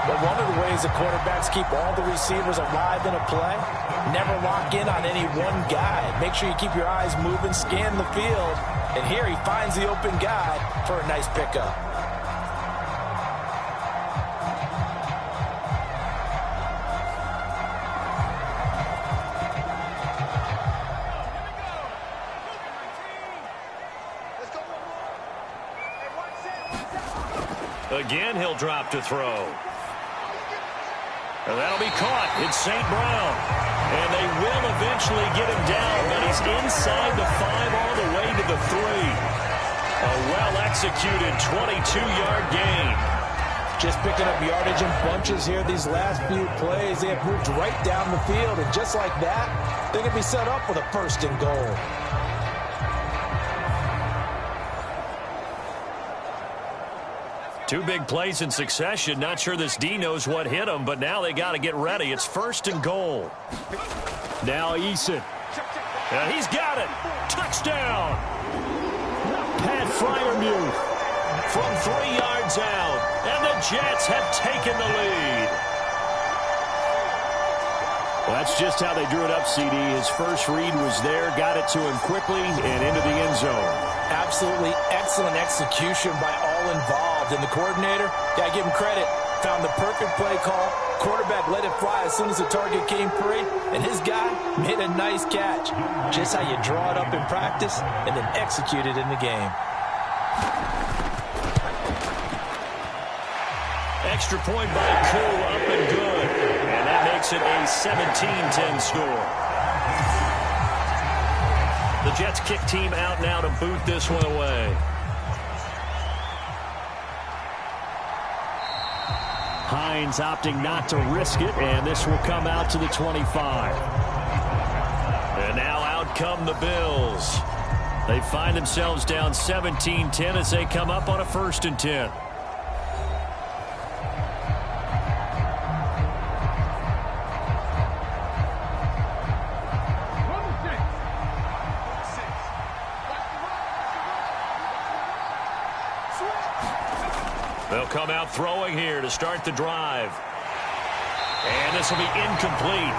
But one of the ways the quarterbacks keep all the receivers alive in a play, never lock in on any one guy. Make sure you keep your eyes moving, scan the field. And here he finds the open guy for a nice pickup.
Again, he'll drop to throw. And that'll be caught. It's St. Brown. And they will eventually get him down, but he's inside the 5 all the way to the 3. A well-executed 22-yard gain.
Just picking up yardage in bunches here these last few plays. They have moved right down the field, and just like that, they can be set up with a 1st and goal.
Two big plays in succession. Not sure this D knows what hit him, but now they got to get ready. It's 1st and goal.
Now Eason.
And he's got it. Touchdown.
Pat Freiermuth
from 3 yards out. And the Jets have taken the lead.
Well, that's just how they drew it up, CD. His first read was there, got it to him quickly, and into the end zone.
Absolutely excellent execution by all involved. And the coordinator, gotta give him credit, found the perfect play call. Quarterback let it fly as soon as the target came free, and his guy made a nice catch. Just how you draw it up in practice and then execute it in the game.
Extra point by Koo, up and good. And that makes it a 17-10 score. The Jets kick team out now to boot this one away.
Hines opting not to risk it, and this will come out to the 25.
And now out come the Bills. They find themselves down 17-10 as they come up on a 1st and 10. They'll come out throwing here to start the drive. And this will be incomplete.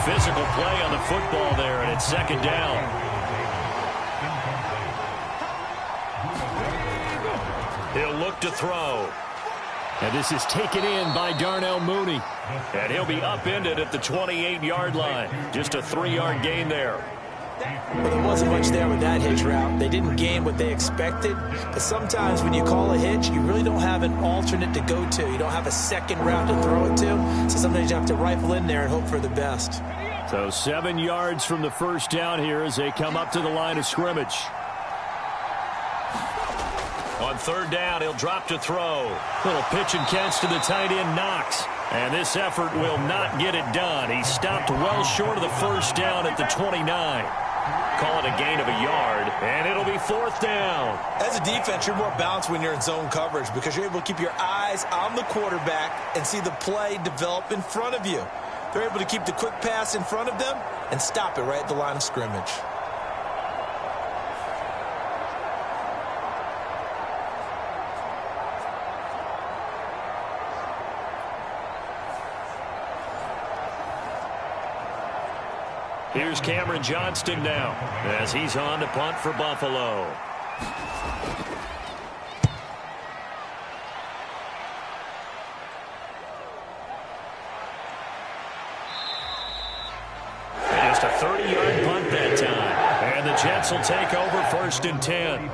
Physical play on the football there, and it's 2nd down. He'll look to throw.
And this is taken in by Darnell Mooney.
And he'll be upended at the 28-yard line. Just a 3-yard gain there.
Well, there wasn't much there with that hitch route. They didn't gain what they expected. But sometimes when you call a hitch, you really don't have an alternate to go to. You don't have a second route to throw it to. So sometimes you have to rifle in there and hope for the best.
So 7 yards from the first down here as they come up to the line of scrimmage.
On third down, he'll drop to throw. Little pitch and catch to the tight end, Knox. And this effort will not get it done. He stopped well short of the first down at the 29. Call it a gain of a yard, and it'll be fourth down.
As a defense, you're more balanced when you're in zone coverage because you're able to keep your eyes on the quarterback and see the play develop in front of you. They're able to keep the quick pass in front of them and stop it right at the line of scrimmage.
Here's Cameron Johnston now as he's on to punt for Buffalo. Just a 30-yard punt that time. And the Jets will take over first and 10.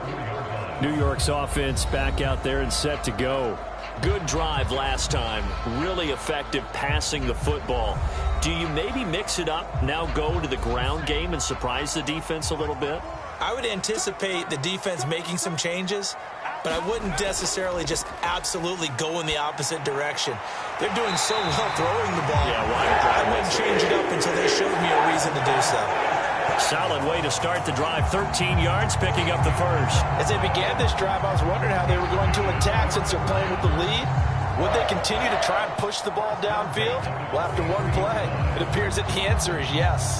New York's offense back out there and set to go. Good drive last time. Really effective passing the football. Do you maybe mix it up, now go to the ground game and surprise the defense a little bit?
I would anticipate the defense making some changes, but I wouldn't necessarily just absolutely go in the opposite direction. They're doing so well throwing the ball.
Yeah,
I wouldn't change it up until they showed me a reason to do so.
Solid way to start the drive. 13 yards, picking up the first.
As they began this drive, I was wondering how they were going to attack since they're playing with the lead. Would they continue to try and push the ball downfield? Well, after one play, it appears that the answer is yes.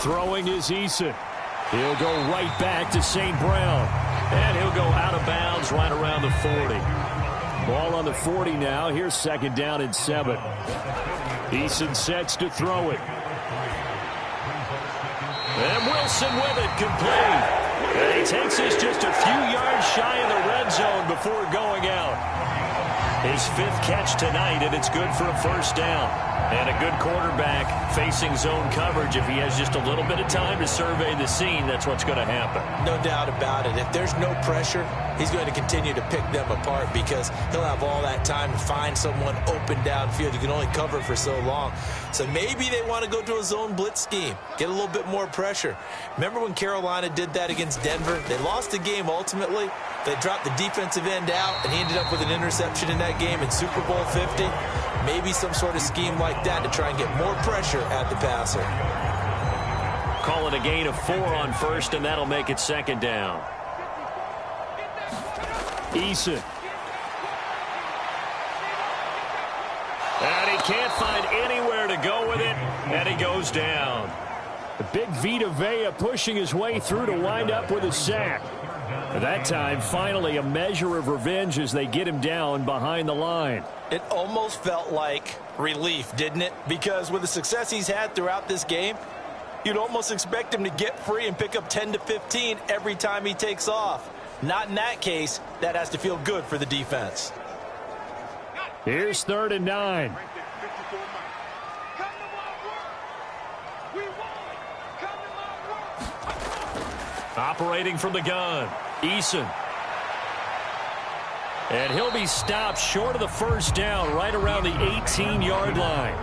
Throwing is Eason. He'll go right back to St. Brown. And he'll go out of bounds right around the 40. Ball on the 40 now. Here's second down and 7. Eason sets to throw it. And Wilson with it, complete. And he takes this just a few yards shy of the red zone before going out. His 5th catch tonight, and it's good for a first down. And a good quarterback facing zone coverage. If he has just a little bit of time to survey the scene, that's what's going to happen.
No doubt about it. If there's no pressure, he's going to continue to pick them apart because he'll have all that time to find someone open downfield. You can only cover for so long. So maybe they want to go to a zone blitz scheme, get a little bit more pressure. Remember when Carolina did that against Denver? They lost the game ultimately. They dropped the defensive end out, and he ended up with an interception in that game in Super Bowl 50. Maybe some sort of scheme like that to try and get more pressure at the passer.
Call it a gain of 4 on first, and that'll make it second down. Eason. And he can't find anywhere to go with it, and he goes down. The big Vita Vea pushing his way through to wind up with a sack. That time, finally, a measure of revenge as they get him down behind the line.
It almost felt like relief, didn't it? Because with the success he's had throughout this game, you'd almost expect him to get free and pick up 10 to 15 every time he takes off. Not in that case. That has to feel good for the defense.
Here's 3rd and 9. Operating from the gun, Eason. And he'll be stopped short of the first down right around the 18-yard line.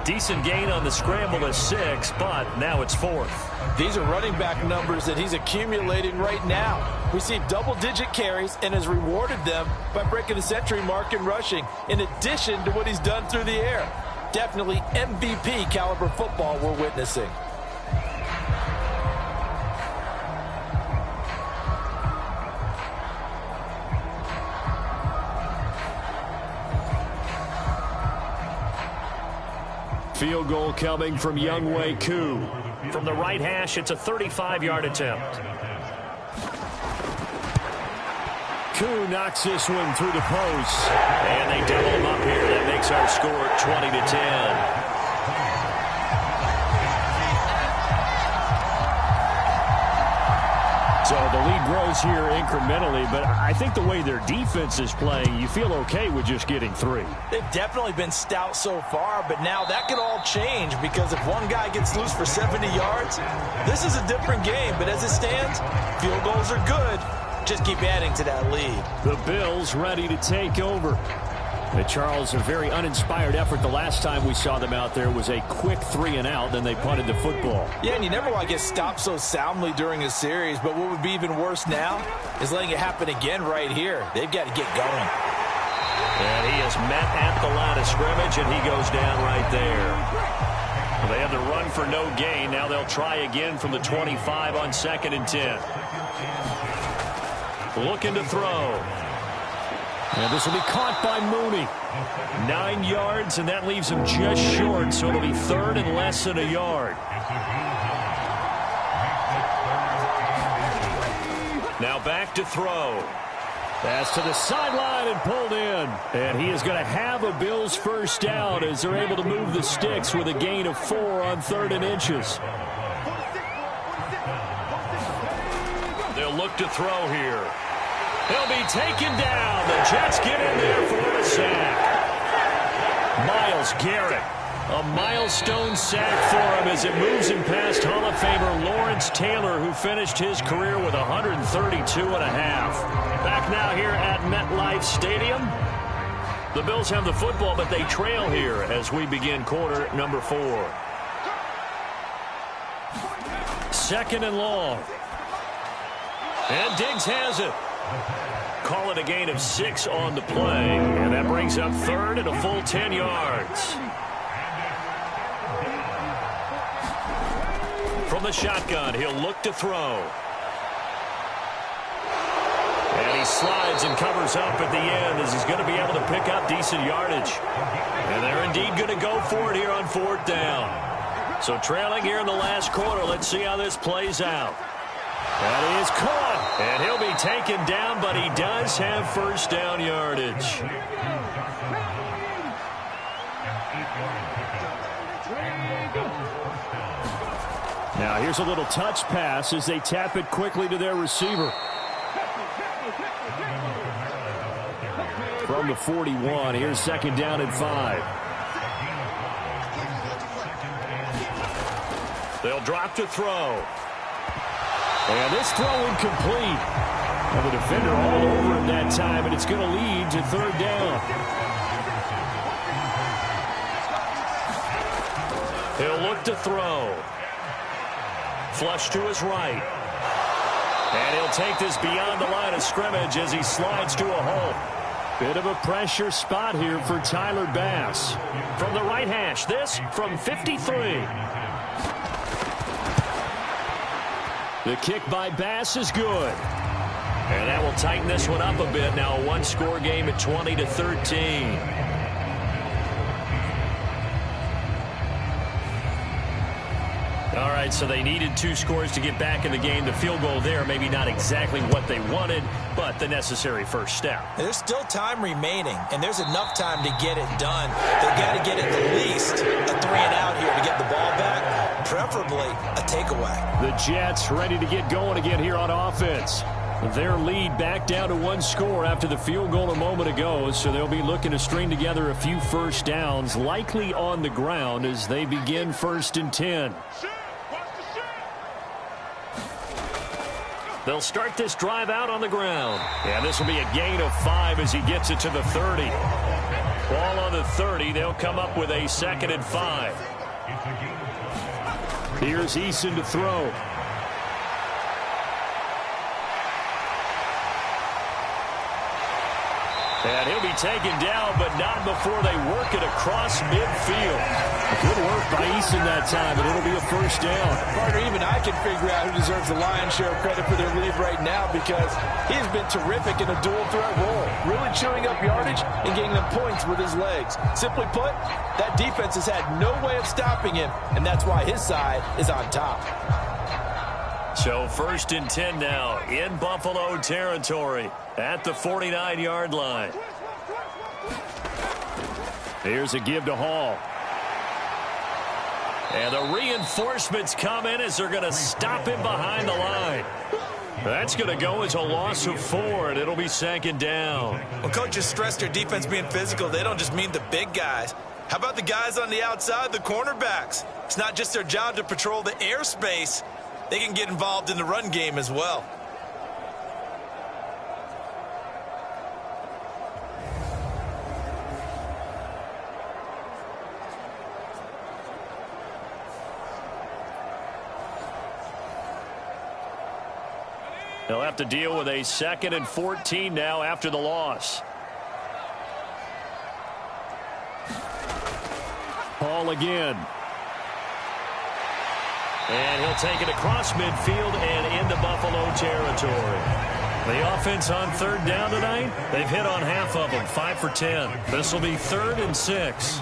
Decent gain on the scramble of 6, but now it's 4th.
These are running back numbers that he's accumulating right now. Received double-digit carries and has rewarded them by breaking the century mark in rushing, in addition to what he's done through the air. Definitely MVP caliber football we're witnessing.
Field goal coming from Younghoe Koo. From the right hash, it's a 35-yard attempt. Koo knocks this one through the post. And they double him up here. That makes our score 20-10. So the lead grows here incrementally, but I think the way their defense is playing, you feel okay with just getting 3.
They've definitely been stout so far, but now that could all change because if one guy gets loose for 70 yards, this is a different game. But as it stands, field goals are good. Just keep adding to that lead.
The Bills ready to take over. And Charles, a very uninspired effort. The last time we saw them out there was a quick 3-and-out, then they punted the football.
Yeah, and you never want to get stopped so soundly during a series, but what would be even worse now is letting it happen again right here. They've got to get going.
And he is met at the line of scrimmage, and he goes down right there. Well, they had the run for no gain. Now they'll try again from the 25 on 2nd and 10. Looking to throw.
And this will be caught by Mooney.
9 yards, and that leaves him just short, so it'll be 3rd and less than a yard. Now back to throw.
Pass to the sideline and pulled in. And he is going to have a Bills first down as they're able to move the sticks with a gain of 4 on 3rd and inches.
They'll look to throw here. He'll be taken down. The Jets get in there for the sack. Miles Garrett. A milestone sack for him as it moves him past Hall of Famer Lawrence Taylor, who finished his career with 132 and a half. Back now here at MetLife Stadium. The Bills have the football, but they trail here as we begin quarter number 4. 2nd and long. And Diggs has it. Call it a gain of 6 on the play, and that brings up 3rd and a full 10 yards. From the shotgun, he'll look to throw. And he slides and covers up at the end as he's going to be able to pick up decent yardage. And they're indeed going to go for it here on 4th down. So trailing here in the last quarter, let's see how this plays out. That is caught, and he'll be taken down, but he does have first down yardage.
Now here's a little touch pass as they tap it quickly to their receiver. From the 41, here's 2nd down and 5.
They'll drop to throw.
And this throw incomplete. And the defender all over him that time, and it's going to lead to 3rd down.
He'll look to throw. Flush to his right. And he'll take this beyond the line of scrimmage as he slides to a halt.
Bit of a pressure spot here for Tyler Bass.
From the right hash, this from 53.
The kick by Bass is good.
And that will tighten this one up a bit. Now a one-score game at 20-13. All right, so they needed 2 scores to get back in the game. The field goal there, maybe not exactly what they wanted, but the necessary first step.
There's still time remaining, and there's enough time to get it done. They've got to get at least a 3-and-out here to get the ball back, preferably a takeaway.
The Jets ready to get going again here on offense. Their lead back down to 1 score after the field goal a moment ago, so they'll be looking to string together a few first downs, likely on the ground as they begin 1st and 10.
They'll start this drive out on the ground. And this will be a gain of 5 as he gets it to the 30. Ball on the 30. They'll come up with a 2nd and 5.
Here's Eason to throw.
And he'll be taken down, but not before they work it across midfield.
Good work by Eason that time, and it'll be a first down.
Partner, even I can figure out who deserves the lion's share of credit for their lead right now because he has been terrific in a dual threat role, really chewing up yardage and getting them points with his legs. Simply put, that defense has had no way of stopping him, and that's why his side is on top.
So 1st and 10 now in Buffalo territory at the 49-yard line.
Here's a give to Hall.
And the reinforcements come in as they're going to stop him behind the line. That's going to go as a loss of 4, and it'll be 2nd down.
Well, coaches stress their defense being physical. They don't just mean the big guys. How about the guys on the outside, the cornerbacks? It's not just their job to patrol the airspace. They can get involved in the run game as well.
They'll have to deal with a 2nd and 14 now after the loss. Hall again. And he'll take it across midfield and into Buffalo territory. The offense on 3rd down tonight, they've hit on half of them, 5 for 10. This will be 3rd and 6.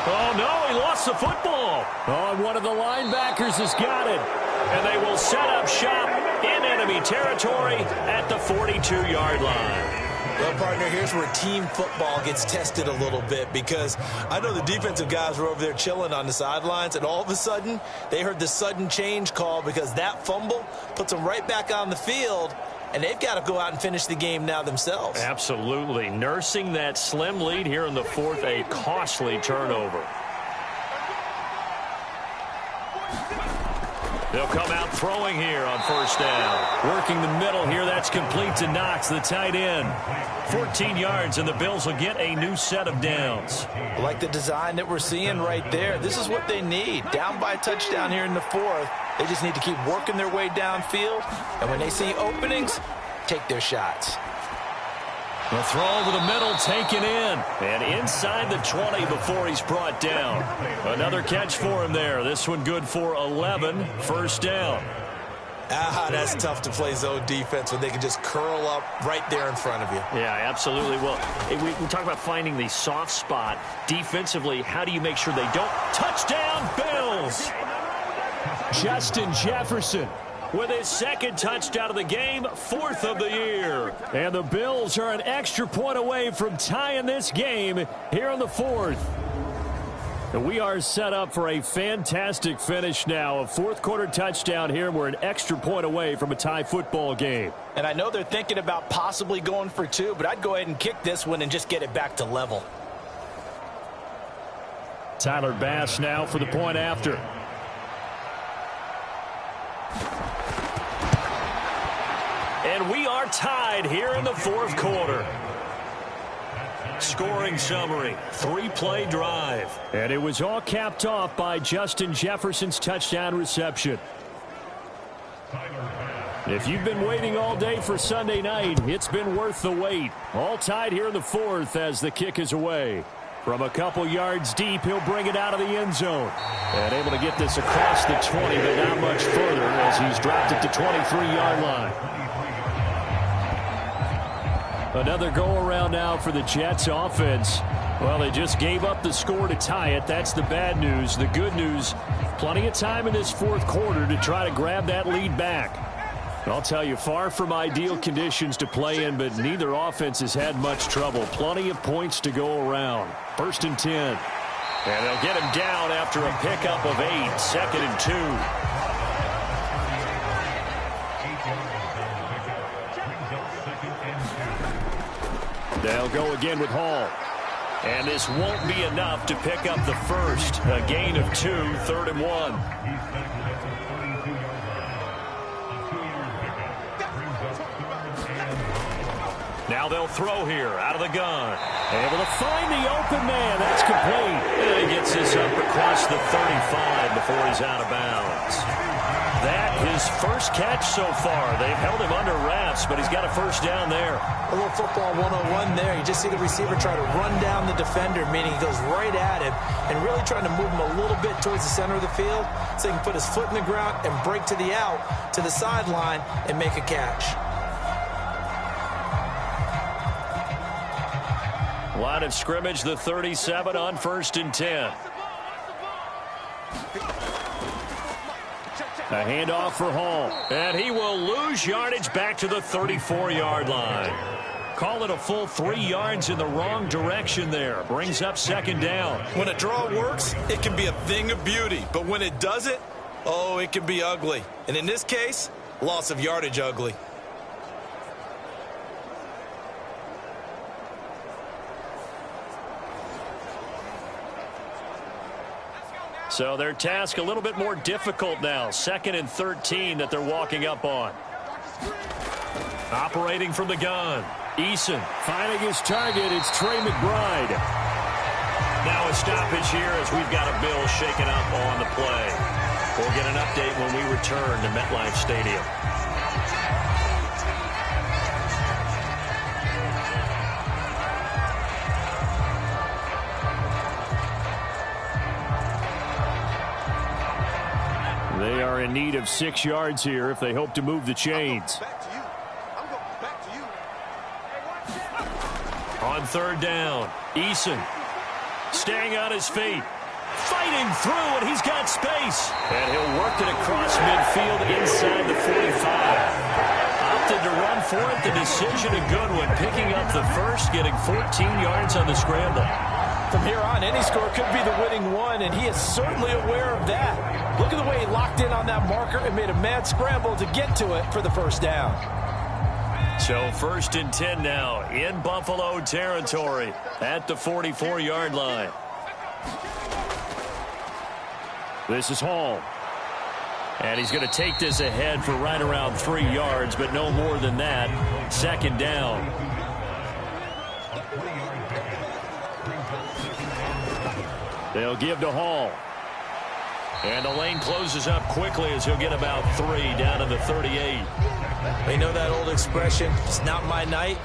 Oh, no, he lost the football. Oh, and one of the linebackers has got it. And they will set up shop in enemy territory at the 42-yard line.
Well, partner, here's where team football gets tested a little bit, because I know the defensive guys were over there chilling on the sidelines, and all of a sudden, they heard the sudden change call because that fumble puts them right back on the field, and they've got to go out and finish the game now themselves.
Absolutely. Nursing that slim lead here in the 4th, a costly turnover. They'll come out throwing here on 1st down. Working the middle here. That's complete to Knox, the tight end. 14 yards, and the Bills will get a new set of downs.
I like the design that we're seeing right there. This is what they need. Down by a touchdown here in the 4th. They just need to keep working their way downfield. And when they see openings, take their shots.
The throw over the middle, taken in. And inside the 20 before he's brought down. Another catch for him there. This one good for 11. 1st down.
That's tough to play zone defense when they can just curl up right there in front of you.
Yeah, absolutely. Well, we talk about finding the soft spot. Defensively, how do you make sure they don't? Touchdown, Bills! Justin Jefferson with his 2nd touchdown of the game, 4th of the year. And the Bills are an extra point away from tying this game here in the 4th. And we are set up for a fantastic finish now. A 4th quarter touchdown here. We're an extra point away from a tie football game.
And I know they're thinking about possibly going for 2, but I'd go ahead and kick this one and just get it back to level.
Tyler Bass now for the point after. And we are tied here in the 4th quarter. Scoring summary, 3-play drive. And it was all capped off by Justin Jefferson's touchdown reception. If you've been waiting all day for Sunday night, it's been worth the wait. All tied here in the 4th as the kick is away. From a couple yards deep, he'll bring it out of the end zone. And able to get this across the 20, but not much further as he's dropped it to 23-yard line. Another go-around now for the Jets offense. Well, they just gave up the score to tie it. That's the bad news. The good news, plenty of time in this 4th quarter to try to grab that lead back. I'll tell you, far from ideal conditions to play in, but neither offense has had much trouble. Plenty of points to go around. 1st and 10. And they'll get him down after a pickup of 8. 2nd and 2. They'll go again with Hall. And this won't be enough to pick up the 1st. A gain of 2, 3rd and 1. Now they'll throw here out of the gun. Able to find the open man. That's complete. And he gets this up across the 35 before he's out of bounds. That his 1st catch so far. They've held him under wraps, but he's got a 1st down there.
A little football 101 there. You just see the receiver try to run down the defender, meaning he goes right at him and really trying to move him a little bit towards the center of the field so he can put his foot in the ground and break to the out, to the sideline, and make a catch.
Line of scrimmage, the 37 on 1st and 10. A handoff for Hall. And he will lose yardage back to the 34-yard line. Call it a full 3 yards in the wrong direction there. Brings up 2nd down.
When a draw works, it can be a thing of beauty. But when it doesn't, oh, it can be ugly. And in this case, loss of yardage ugly.
So their task a little bit more difficult now. 2nd and 13 that they're walking up on. Operating from the gun. Eason finding his target. It's Trey McBride. Now a stoppage here as we've got a Bill shaken up on the play. We'll get an update when we return to MetLife Stadium. need of 6 yards here if they hope to move the chains.
I'm going back to you.
On third down, Eason staying on his feet, fighting through, and he's got space. And he'll work it across midfield inside the 45. Opted to run for it. The decision a good one, picking up the first, getting 14 yards on the scramble.
From here on, any score could be the winning one, and he is certainly aware of that. Look at the way he locked in on that marker and made a mad scramble to get to it for the first down.
So 1st and 10 now in Buffalo territory at the 44-yard line.
This is Hall. And he's going to take this ahead for right around 3 yards, but no more than that. 2nd down. They'll give to Hall. And the lane closes up quickly as he'll get about 3 down to the 38.
They know that old expression, it's not my night.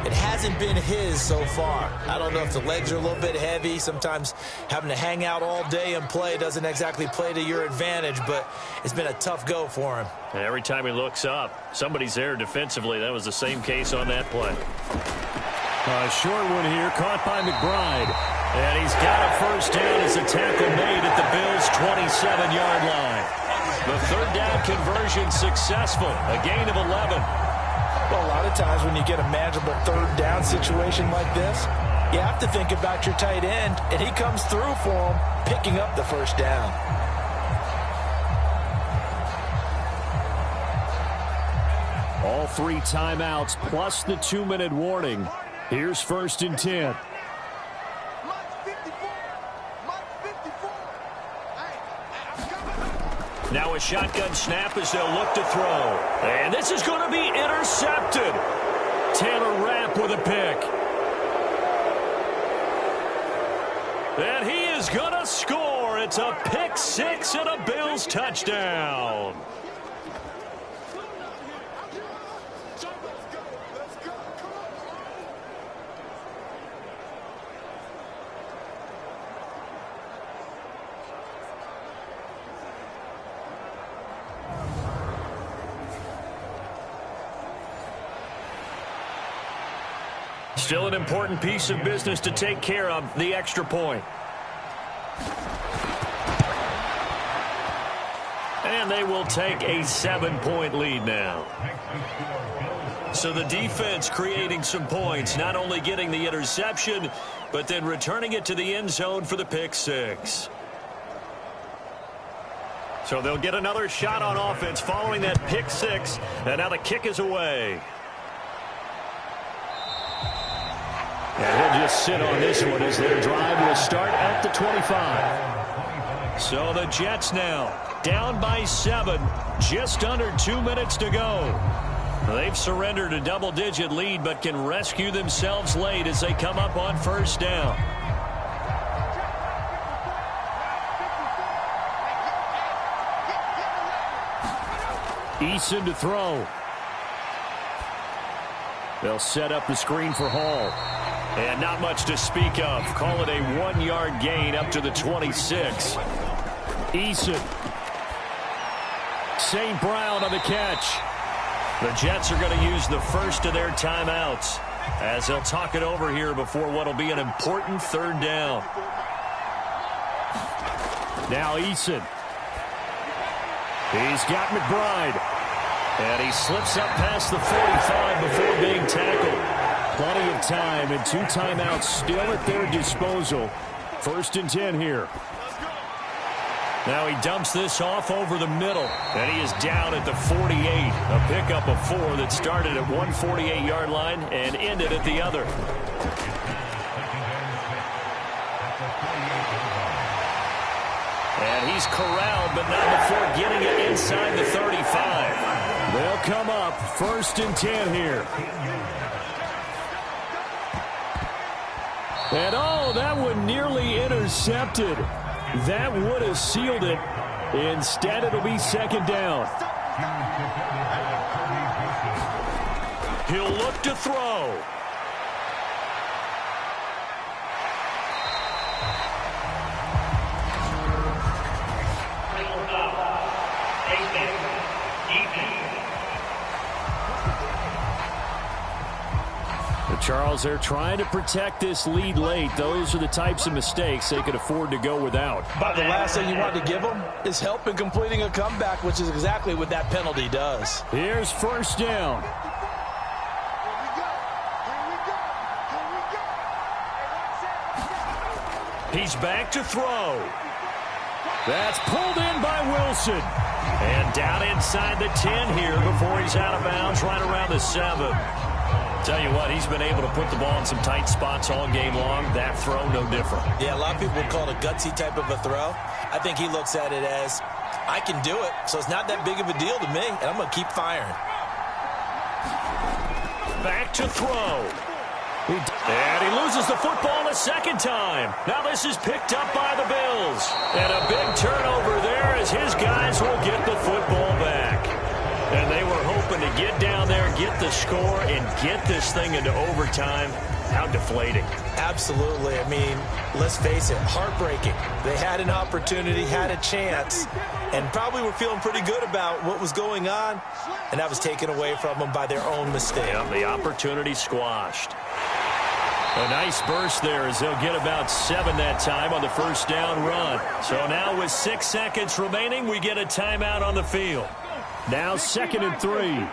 It hasn't been his so far. I don't know if the legs are a little bit heavy. Sometimes having to hang out all day and play doesn't exactly play to your advantage, but it's been a tough go for him.
And every time he looks up, somebody's there defensively. That was the same case on that play.
A short one here, caught by McBride. And he's got a first down as a tackle made at the Bills' 27-yard line. The third down conversion successful, a gain of 11.
Well, a lot of times when you get a manageable third down situation like this, you have to think about your tight end, and he comes through for him, picking up the first down.
All 3 timeouts plus the 2-minute warning. Here's 1st and 10.
Now a shotgun snap as they'll look to throw. And this is going to be intercepted. Taylor Rapp with a pick. And he is going to score. It's a pick 6 and a Bills touchdown. Still an important piece of business to take care of, the extra point. And they will take a 7-point lead now. So the defense creating some points, not only getting the interception, but then returning it to the end zone for the pick 6. So they'll get another shot on offense following that pick 6, and now the kick is away.
And he'll just sit on this one as their drive will start at the 25.
So the Jets now down by 7, just under 2 minutes to go. They've surrendered a double-digit lead, but can rescue themselves late as they come up on first down.
Eason to throw. They'll set up the screen for Hall.
And not much to speak of. Call it a 1-yard gain up to the 26.
Eason. St. Brown on the catch.
The Jets are going to use the first of their timeouts as they'll talk it over here before what will be an important third down.
Now Eason. He's got McBride.
And he slips up past the 45 before being tackled.
Plenty of time and 2 timeouts still at their disposal. 1st and 10 here.
Now he dumps this off over the middle, and he is down at the 48. A pickup of 4 that started at one 48-yard line and ended at the other. And he's corralled, but not before getting it inside the 35.
They'll come up 1st and 10 here. And oh, that one nearly intercepted. That would have sealed it. Instead, it'll be 2nd down.
He'll look to throw.
Charles, they're trying to protect this lead late. Those are the types of mistakes they could afford to go without.
But the last thing you want to give them is help in completing a comeback, which is exactly what that penalty does.
Here's first down. He's back to throw. That's pulled in by Wilson. And down inside the 10 here before he's out of bounds, right around the 7. Tell you what, he's been able to put the ball in some tight spots all game long. That throw, no different.
Yeah, a lot of people would call it a gutsy type of a throw. I think he looks at it as, I can do it, so it's not that big of a deal to me, and I'm going to keep firing.
Back to throw. And he loses the football a second time. Now this is picked up by the Bills. And a big turnover there as his guys will get the football back. And they were hoping to get down there, get the score, and get this thing into overtime. How deflating.
Absolutely. I mean, let's face it, heartbreaking. They had an opportunity, had a chance, and probably were feeling pretty good about what was going on, and that was taken away from them by their own mistake.
Yep, the opportunity squashed. A nice burst there as they'll get about 7 that time on the first down run. So now with 6 seconds remaining, we get a timeout on the field. Now 2nd and 3.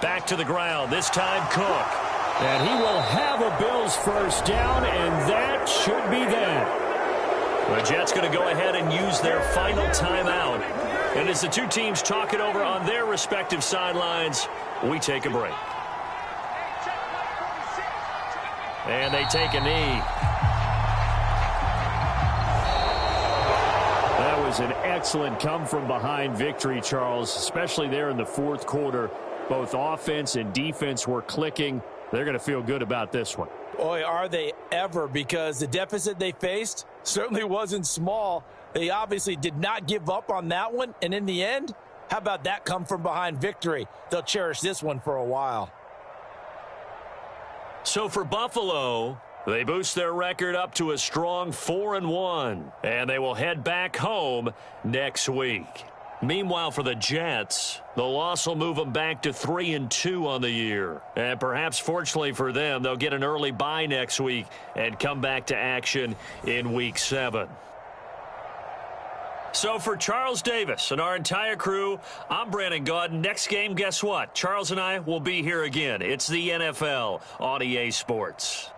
Back to the ground, this time Cook. And he will have a Bills first down, and that should be that. The Jets going to go ahead and use their final timeout. And as the two teams talk it over on their respective sidelines, we take a break. And they take a knee. That was an excellent come-from-behind victory, Charles, especially there in the fourth quarter. Both offense and defense were clicking. They're going to feel good about this one.
Boy, are they ever, because the deficit they faced certainly wasn't small. They obviously did not give up on that one, and in the end, how about that come-from-behind victory? They'll cherish this one for a while.
So for Buffalo, they boost their record up to a strong 4-1, and they will head back home next week. Meanwhile, for the Jets, the loss will move them back to 3-2 on the year. And perhaps fortunately for them, they'll get an early bye next week and come back to action in Week 7. So for Charles Davis and our entire crew, I'm Brandon Gaudin. Next game, guess what? Charles and I will be here again. It's the NFL on EA Sports.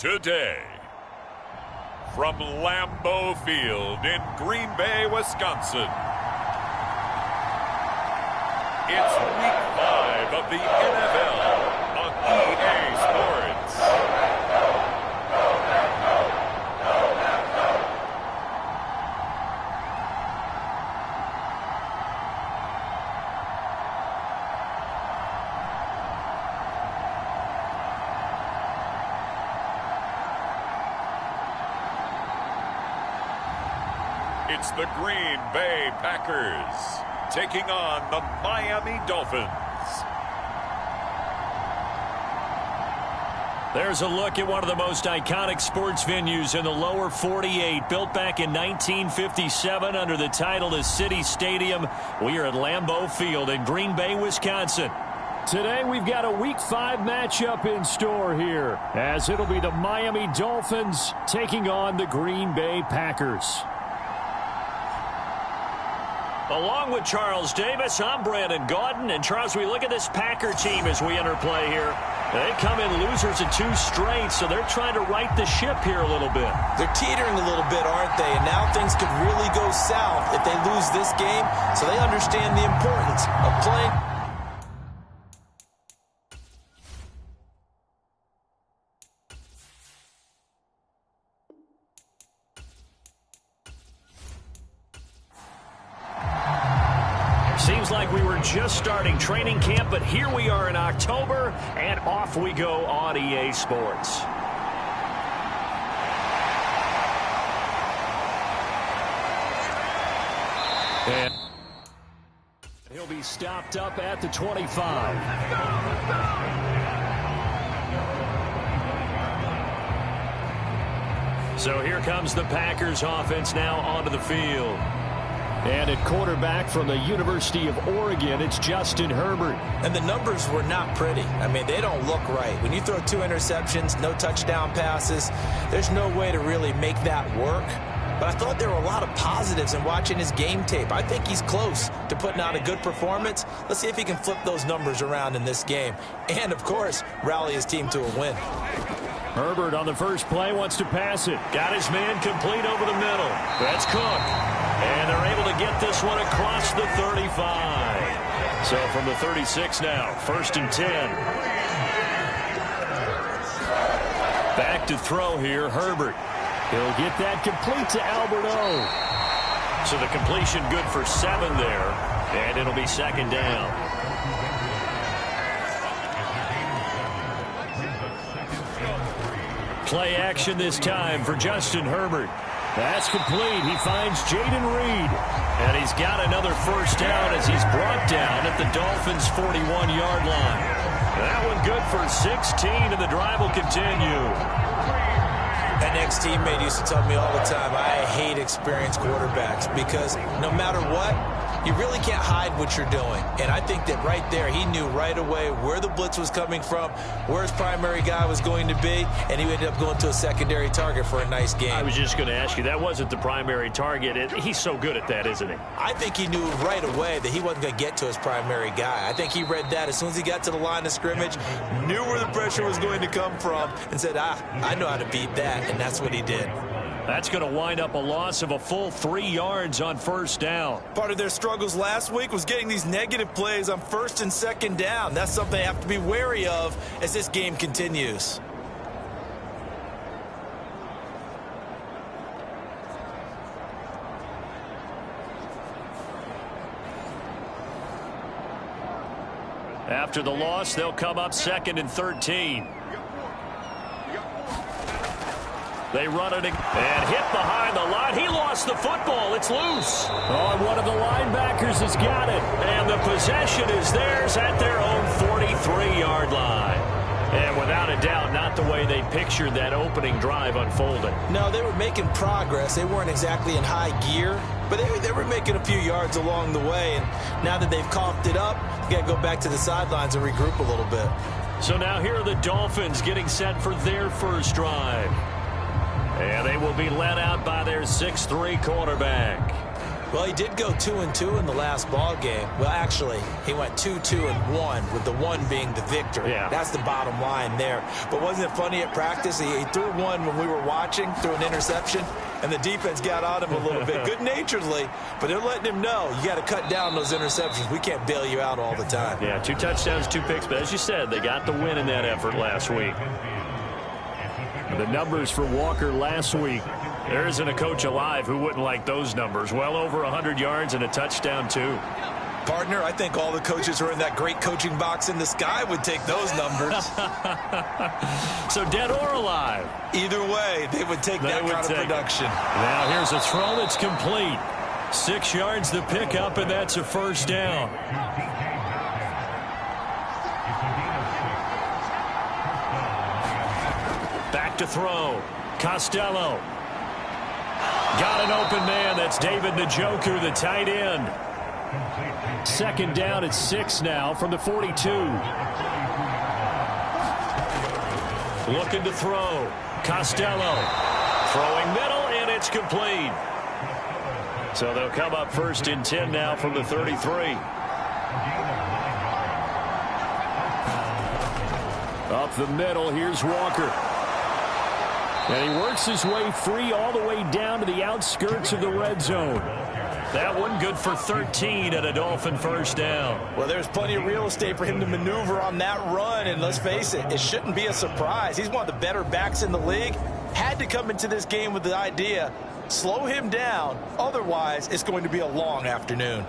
today. From Lambeau Field in Green Bay, Wisconsin, it's Week 5 of the NFL on EA Sports. It's the Green Bay Packers taking on the Miami Dolphins.
There's a look at one of the most iconic sports venues in the lower 48, built back in 1957 under the title of City Stadium. We are at Lambeau Field in Green Bay, Wisconsin.
Today we've got a Week 5 matchup in store here, as it'll be the Miami Dolphins taking on the Green Bay Packers.
Along with Charles Davis, I'm Brandon Gaudin. And, Charles, we look at this Packer team as we enter play here. They come in losers of 2 straight, so they're trying to right the ship here a little bit.
They're teetering a little bit, aren't they? And now things could really go south if they lose this game, so they understand the importance of playing.
Seems like we were just starting training camp, but here we are in October, and off we go on EA Sports. And he'll be stopped up at the 25. So here comes the Packers offense now onto the field.
And at quarterback from the University of Oregon, it's Justin Herbert.
And the numbers were not pretty. I mean, they don't look right. When you throw 2 interceptions, no touchdown passes, there's no way to really make that work. But I thought there were a lot of positives in watching his game tape. I think he's close to putting out a good performance. Let's see if he can flip those numbers around in this game. And, of course, rally his team to a win.
Herbert on the first play wants to pass it.
Got his man complete over the middle. That's Cook. And they're able to get this one across the 35. So from the 36 now, 1st and 10. Back to throw here, Herbert.
He'll get that complete to Albert O.
So the completion good for 7 there. And it'll be 2nd down. Play action this time for Justin Herbert.
That's complete. He finds Jaden Reed.
And he's got another 1st down as he's brought down at the Dolphins' 41-yard line. That one good for 16, and the drive will continue.
An ex-teammate used to tell me all the time, I hate experienced quarterbacks because no matter what, you really can't hide what you're doing. And I think that right there, he knew right away where the blitz was coming from, where his primary guy was going to be, and he ended up going to a secondary target for a nice game.
I was just going to ask you, that wasn't the primary target. He's so good at that, isn't he?
I think he knew right away that he wasn't going to get to his primary guy. I think he read that as soon as he got to the line of scrimmage, knew where the pressure was going to come from, and said, I know how to beat that, and that's what he did.
That's going to wind up a loss of a full 3 yards on 1st down.
Part of their struggles last week was getting these negative plays on 1st and 2nd down. That's something they have to be wary of as this game continues.
After the loss, they'll come up 2nd and 13. They run it and hit behind the line. He lost the football. It's loose.
Oh, and one of the linebackers has got it.
And the possession is theirs at their own 43-yard line. And without a doubt, not the way they pictured that opening drive unfolding.
No, they were making progress. They weren't exactly in high gear, but they were making a few yards along the way. And now that they've coughed it up, you got to go back to the sidelines and regroup a little bit.
So now here are the Dolphins getting set for their first drive. And they will be led out by their 6'3" quarterback.
Well, he did go 2-2 in the last ball game. Well, actually, he went 2-2-1, with the one being the victory.
Yeah.
That's the bottom line there. But wasn't it funny at practice? He threw one when we were watching, threw an interception, and the defense got on him a little bit, good-naturedly, but they're letting him know, you got to cut down those interceptions. We can't bail you out all the time.
Yeah, 2 touchdowns, 2 picks, but as you said, they got the win in that effort last week. The numbers for Walker last week. There isn't a coach alive who wouldn't like those numbers. Well over 100 yards and a touchdown, too.
Partner, I think all the coaches who are in that great coaching box in the sky would take those numbers.
So dead or alive?
Either way, they would take that kind of production.
Now here's a throw that's complete. 6 yards the pickup, and that's a first down. Back to throw. Costello. Got an open man. That's David Njoku, the tight end. Second down at 6 now from the 42. Looking to throw. Costello. Throwing middle, and it's complete. So they'll come up first and 10 now from the 33. Up the middle, here's Walker. And he works his way free all the way down to the outskirts of the red zone. That one good for 13 at a Dolphin first down.
Well, there's plenty of real estate for him to maneuver on that run, and let's face it, it shouldn't be a surprise. He's one of the better backs in the league. Had to come into this game with the idea, slow him down, otherwise it's going to be a long afternoon.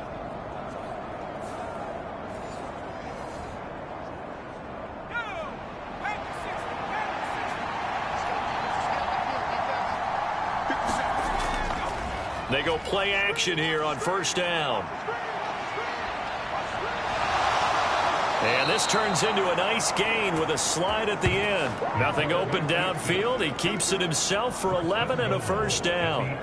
They go play action here on first down. And this turns into a nice gain with a slide at the end. Nothing open downfield. He keeps it himself for 11 and a first down.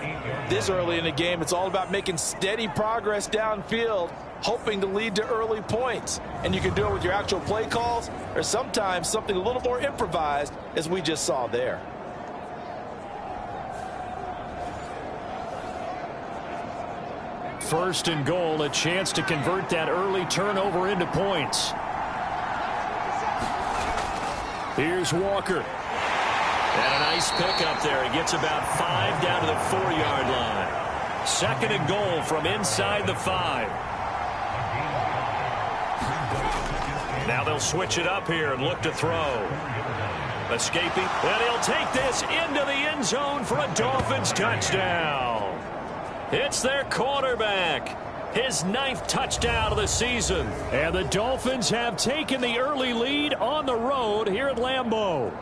This early in the game, it's all about making steady progress downfield, hoping to lead to early points. And you can do it with your actual play calls or sometimes something a little more improvised, as we just saw there.
First and goal, a chance to convert that early turnover into points. Here's Walker. And a nice pickup there. He gets about 5 down to the 4-yard line. Second and goal from inside the 5. Now they'll switch it up here and look to throw. Escaping. And he'll take this into the end zone for a Dolphins touchdown. It's their quarterback. His 9th touchdown of the season. And the Dolphins have taken the early lead on the road here at Lambeau.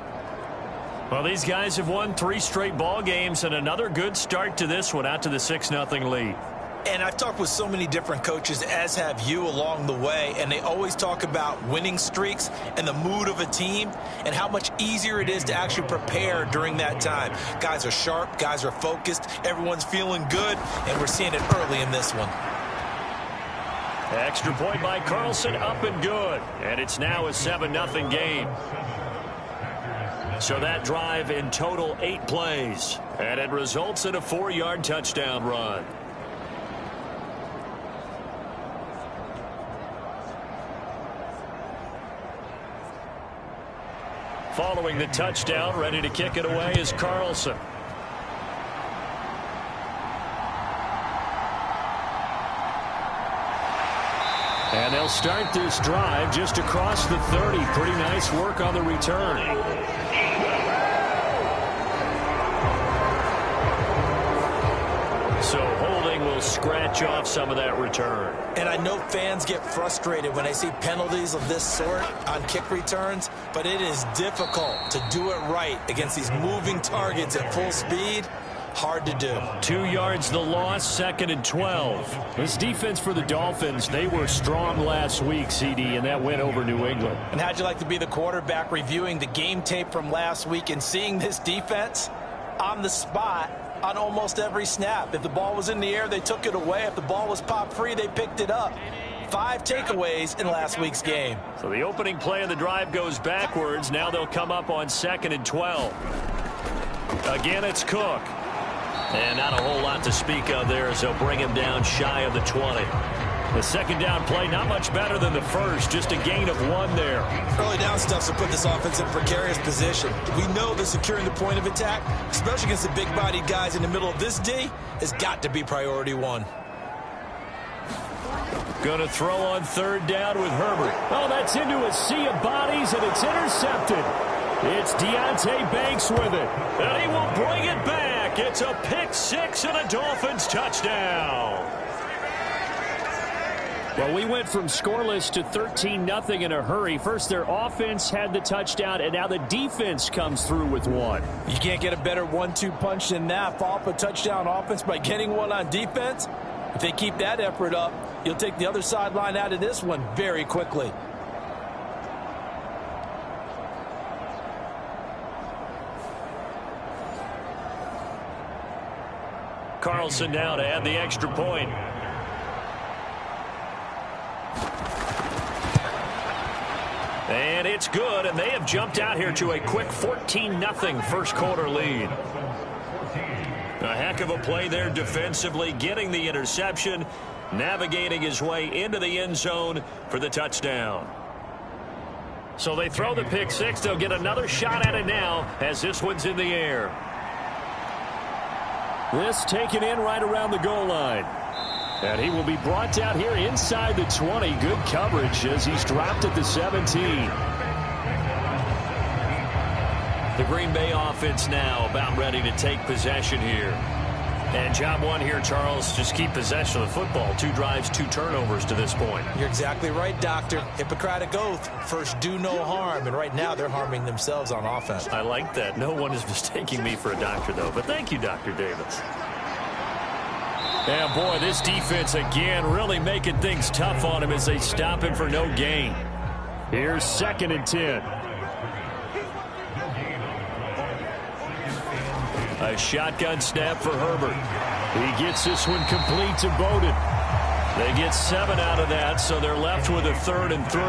Well, these guys have won 3 straight ball games and another good start to this one out to the 6-0 lead.
And I've talked with so many different coaches, as have you, along the way, and they always talk about winning streaks and the mood of a team and how much easier it is to actually prepare during that time. Guys are sharp, guys are focused, everyone's feeling good, and we're seeing it early in this one.
Extra point by Carlson, up and good. And it's now a 7-0 game. So that drive in total 8 plays. And it results in a 4-yard touchdown run. Following the touchdown, ready to kick it away is Carlson. And they'll start this drive just across the 30. Pretty nice work on the return. So holding will scratch off some of that return.
And I know fans get frustrated when they see penalties of this sort on kick returns, but it is difficult to do it right against these moving targets at full speed. Hard to do.
2 yards the loss, 2nd and 12. This defense for the Dolphins, they were strong last week, CD, and that went over New England.
And how'd you like to be the quarterback reviewing the game tape from last week and seeing this defense on the spot on almost every snap? If the ball was in the air, they took it away. If the ball was popped free, they picked it up. 5 takeaways in last week's game.
So the opening play of the drive goes backwards. Now they'll come up on 2nd and 12. Again, it's Cook.
And not a whole lot to speak of there as they'll bring him down shy of the 20. The second down play, not much better than the first, just a gain of 1 there.
Early down stuff to put this offense in a precarious position. We know that securing the point of attack, especially against the big-bodied guys in the middle of this D, has got to be priority 1.
Going to throw on third down with Herbert.
Oh, that's into a sea of bodies, and it's intercepted. It's Deonte Banks with it.
And he will bring it back. It's a pick 6 and a Dolphins touchdown.
Well, we went from scoreless to 13-0 in a hurry. First, their offense had the touchdown, and now the defense comes through with 1.
You can't get a better 1-2 punch than that. Follow up a touchdown offense by getting 1 on defense. If they keep that effort up, you'll take the other sideline out of this one very quickly.
Carlson now to add the extra point. And it's good, and they have jumped out here to a quick 14-0 first quarter lead. A heck of a play there defensively, getting the interception, navigating his way into the end zone for the touchdown. So they throw the pick 6. They'll get another shot at it now as this one's in the air.
This taken in right around the goal line. And he will be brought down here inside the 20. Good coverage as he's dropped at the 17.
The Green Bay offense now about ready to take possession here. And job 1 here, Charles, just keep possession of the football. 2 drives, 2 turnovers to this point.
You're exactly right, Doctor. Hippocratic oath. First, do no harm. And right now, they're harming themselves on offense.
I like that. No one is mistaking me for a doctor, though. But thank you, Dr. Davis.
And, boy, this defense, again, really making things tough on him as they stop him for no gain. Here's 2nd and 10.
A shotgun snap for Herbert.
He gets this one complete to Bowden.
They get 7 out of that, so they're left with a 3rd and 3.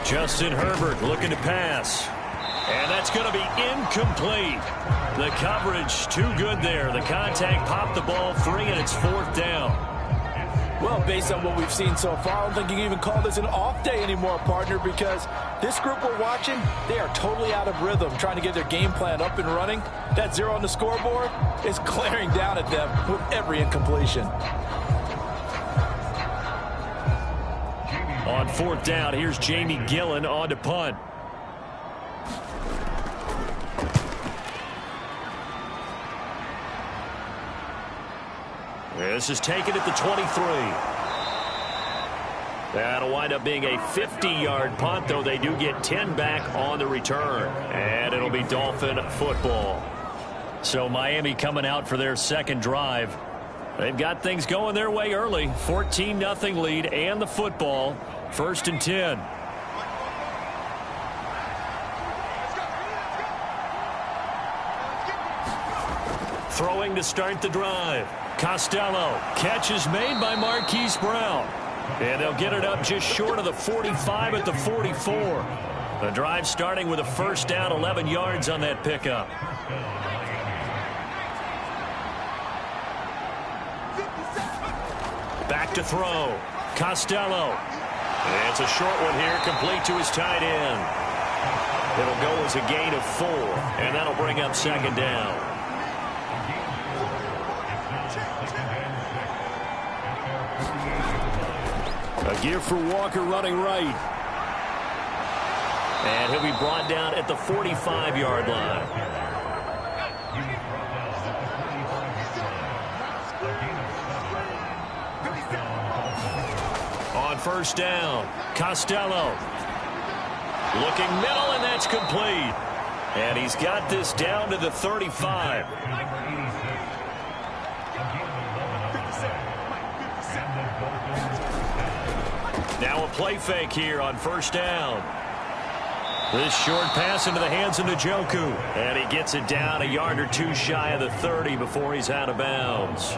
Justin Herbert looking to pass. And that's going to be incomplete. The coverage too good there. The contact popped the ball free, and it's 4th down.
Well, based on what we've seen so far, I don't think you can even call this an off day anymore, partner, because this group we're watching, they are totally out of rhythm, trying to get their game plan up and running. That 0 on the scoreboard is glaring down at them with every incompletion.
On 4th down, here's Jamie Gillen on to punt. This is taken at the 23. That'll wind up being a 50-yard punt, though they do get 10 back on the return. And it'll be Dolphin football. So Miami coming out for their 2nd drive. They've got things going their way early. 14-0 lead and the football. 1st and 10. Throwing to start the drive. Costello. Catch is made by Marquise Brown. And they'll get it up just short of the 45 at the 44. The drive starting with a 1st down, 11 yards on that pickup. Back to throw. Costello. It's a short one here, complete to his tight end. It'll go as a gain of 4, and that'll bring up 2nd down.
A gear for Walker running right.
And he'll be brought down at the 45-yard line. On 1st down, Costello. Looking middle, and that's complete. And he's got this down to the 35. Now a play fake here on 1st down. This short pass into the hands of Njoku. And he gets it down a yard or 2 shy of the 30 before he's out of bounds.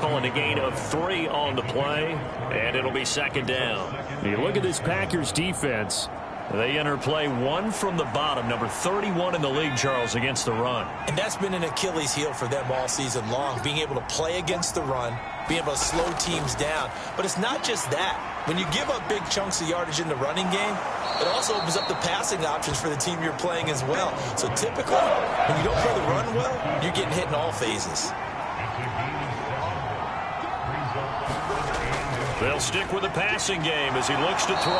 Calling a gain of 3 on the play, and it'll be 2nd down.
You look at this Packers defense. They enter play one from the bottom, number 31 in the league, Charles, against the run.
And that's been an Achilles heel for them all season long, being able to play against the run, being able to slow teams down. But it's not just that. When you give up big chunks of yardage in the running game, it also opens up the passing options for the team you're playing as well. So typically, when you don't play the run well, you're getting hit in all phases.
They'll stick with the passing game as he looks to throw.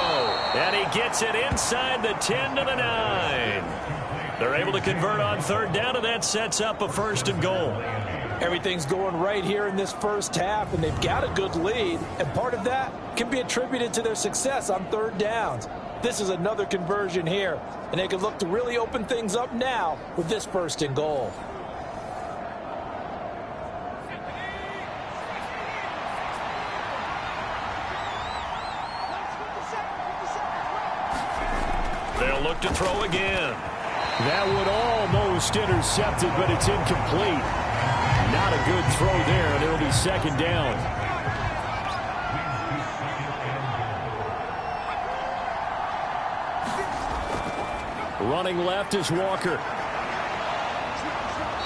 And he gets it inside the 10 to the 9. They're able to convert on third down, and that sets up a 1st and goal.
Everything's going right here in this first half, and they've got a good lead. And part of that can be attributed to their success on third downs. This is another conversion here, and they can look to really open things up now with this 1st and goal.
They'll look to throw again.
That would almost intercepted, but it's incomplete. Not a good throw there, and it'll be 2nd down. Running left is Walker.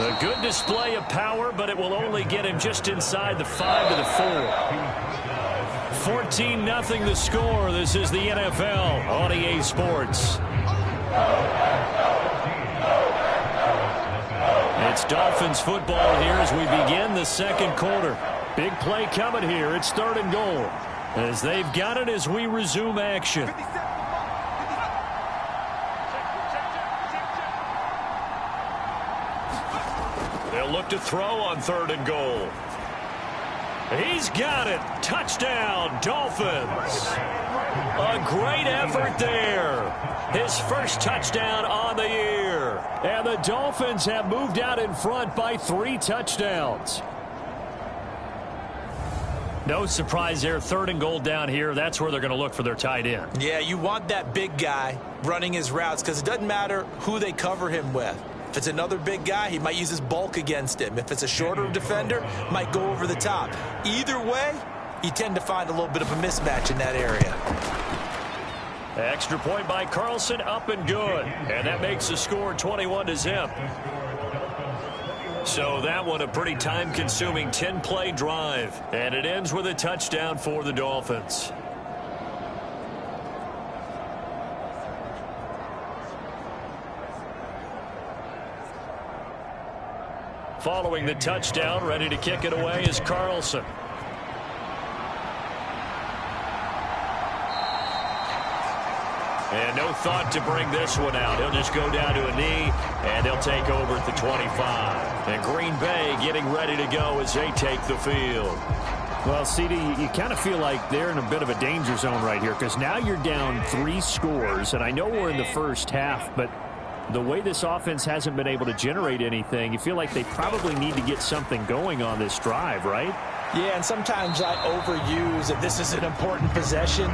A good display of power, but it will only get him just inside the 5 to the 4. 14-0 the score. This is the NFL on EA Sports. It's Dolphins football here as we begin the 2nd quarter. Big play coming here. It's 3rd and goal as they've got it as we resume action. They'll look to throw on 3rd and goal. He's got it. Touchdown, Dolphins. A great effort there. His first touchdown on the year.
And the Dolphins have moved out in front by 3 touchdowns.
No surprise there. 3rd and goal down here. That's where they're going to look for their tight end.
Yeah, you want that big guy running his routes because it doesn't matter who they cover him with. If it's another big guy, he might use his bulk against him. If it's a shorter defender, might go over the top. Either way, you tend to find a little bit of a mismatch in that area.
Extra point by Carlson, up and good. And that makes the score 21-0. So that one a pretty time-consuming 10-play drive. And it ends with a touchdown for the Dolphins. Following the touchdown, ready to kick it away is Carlson. And no thought to bring this one out. He'll just go down to a knee, and they'll take over at the 25. And Green Bay getting ready to go as they take the field.
Well, CD, you kind of feel like they're in a bit of a danger zone right here because now you're down 3 scores, and I know we're in the first half, but the way this offense hasn't been able to generate anything, you feel like they probably need to get something going on this drive, right?
Yeah, and sometimes I overuse that this is an important possession.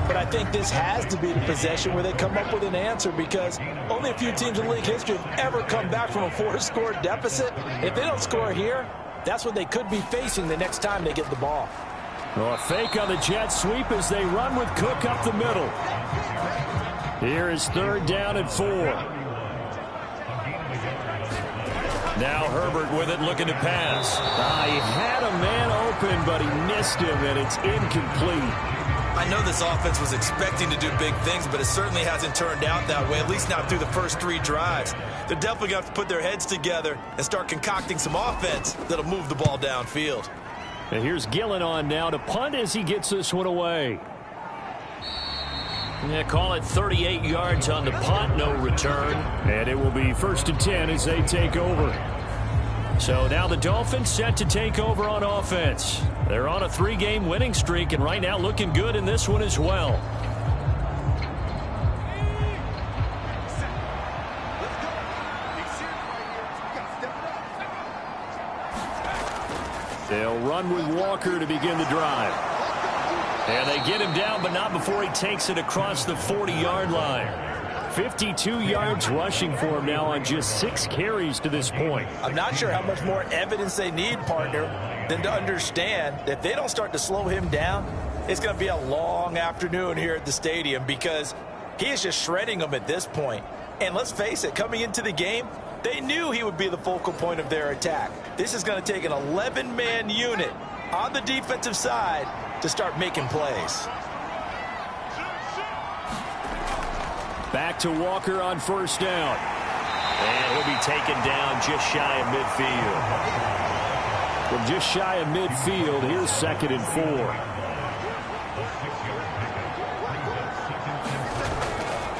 But I think this has to be the possession where they come up with an answer because only a few teams in league history have ever come back from a 4-score deficit. If they don't score here, that's what they could be facing the next time they get the ball.
Well, a fake on the jet sweep as they run with Cook up the middle. Here is 3rd down and 4.
Now Herbert with it, looking to pass.
He had a man open, but he missed him, and it's incomplete.
I know this offense was expecting to do big things, but it certainly hasn't turned out that way, at least not through the first 3 drives. They're definitely going to have to put their heads together and start concocting some offense that'll move the ball downfield.
And here's Gillen on now to punt as he gets this one away.
Yeah, call it 38 yards on the punt, no return.
And it will be 1st and 10 as they take over.
So now the Dolphins set to take over on offense. They're on a 3-game winning streak, and right now looking good in this one as well.
They'll run with Walker to begin the drive.
And they get him down, but not before he takes it across the 40-yard line.
52 yards rushing for him now on just 6 carries to this point.
I'm not sure how much more evidence they need, partner, than to understand that if they don't start to slow him down, it's going to be a long afternoon here at the stadium because He is just shredding them at this point. And let's face it, coming into the game, they knew he would be the focal point of their attack. This is going to take an 11-man unit on the defensive side to start making plays.
Back to Walker on first down.
And he'll be taken down just shy of midfield.
From just shy of midfield, here's 2nd and 4.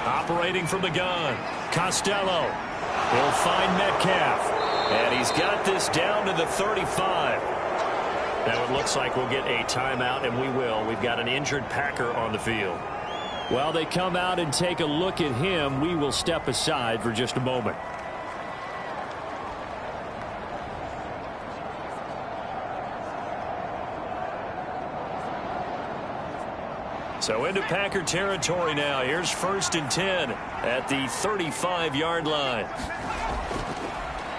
Operating from the gun, Costello. He'll find Metcalf.
And he's got this down to the 35. Now it looks like we'll get a timeout, and we will. We've got an injured Packer on the field.
While they come out and take a look at him, we will step aside for just a moment. So into Packer territory now. Here's 1st and 10 at the 35-yard line.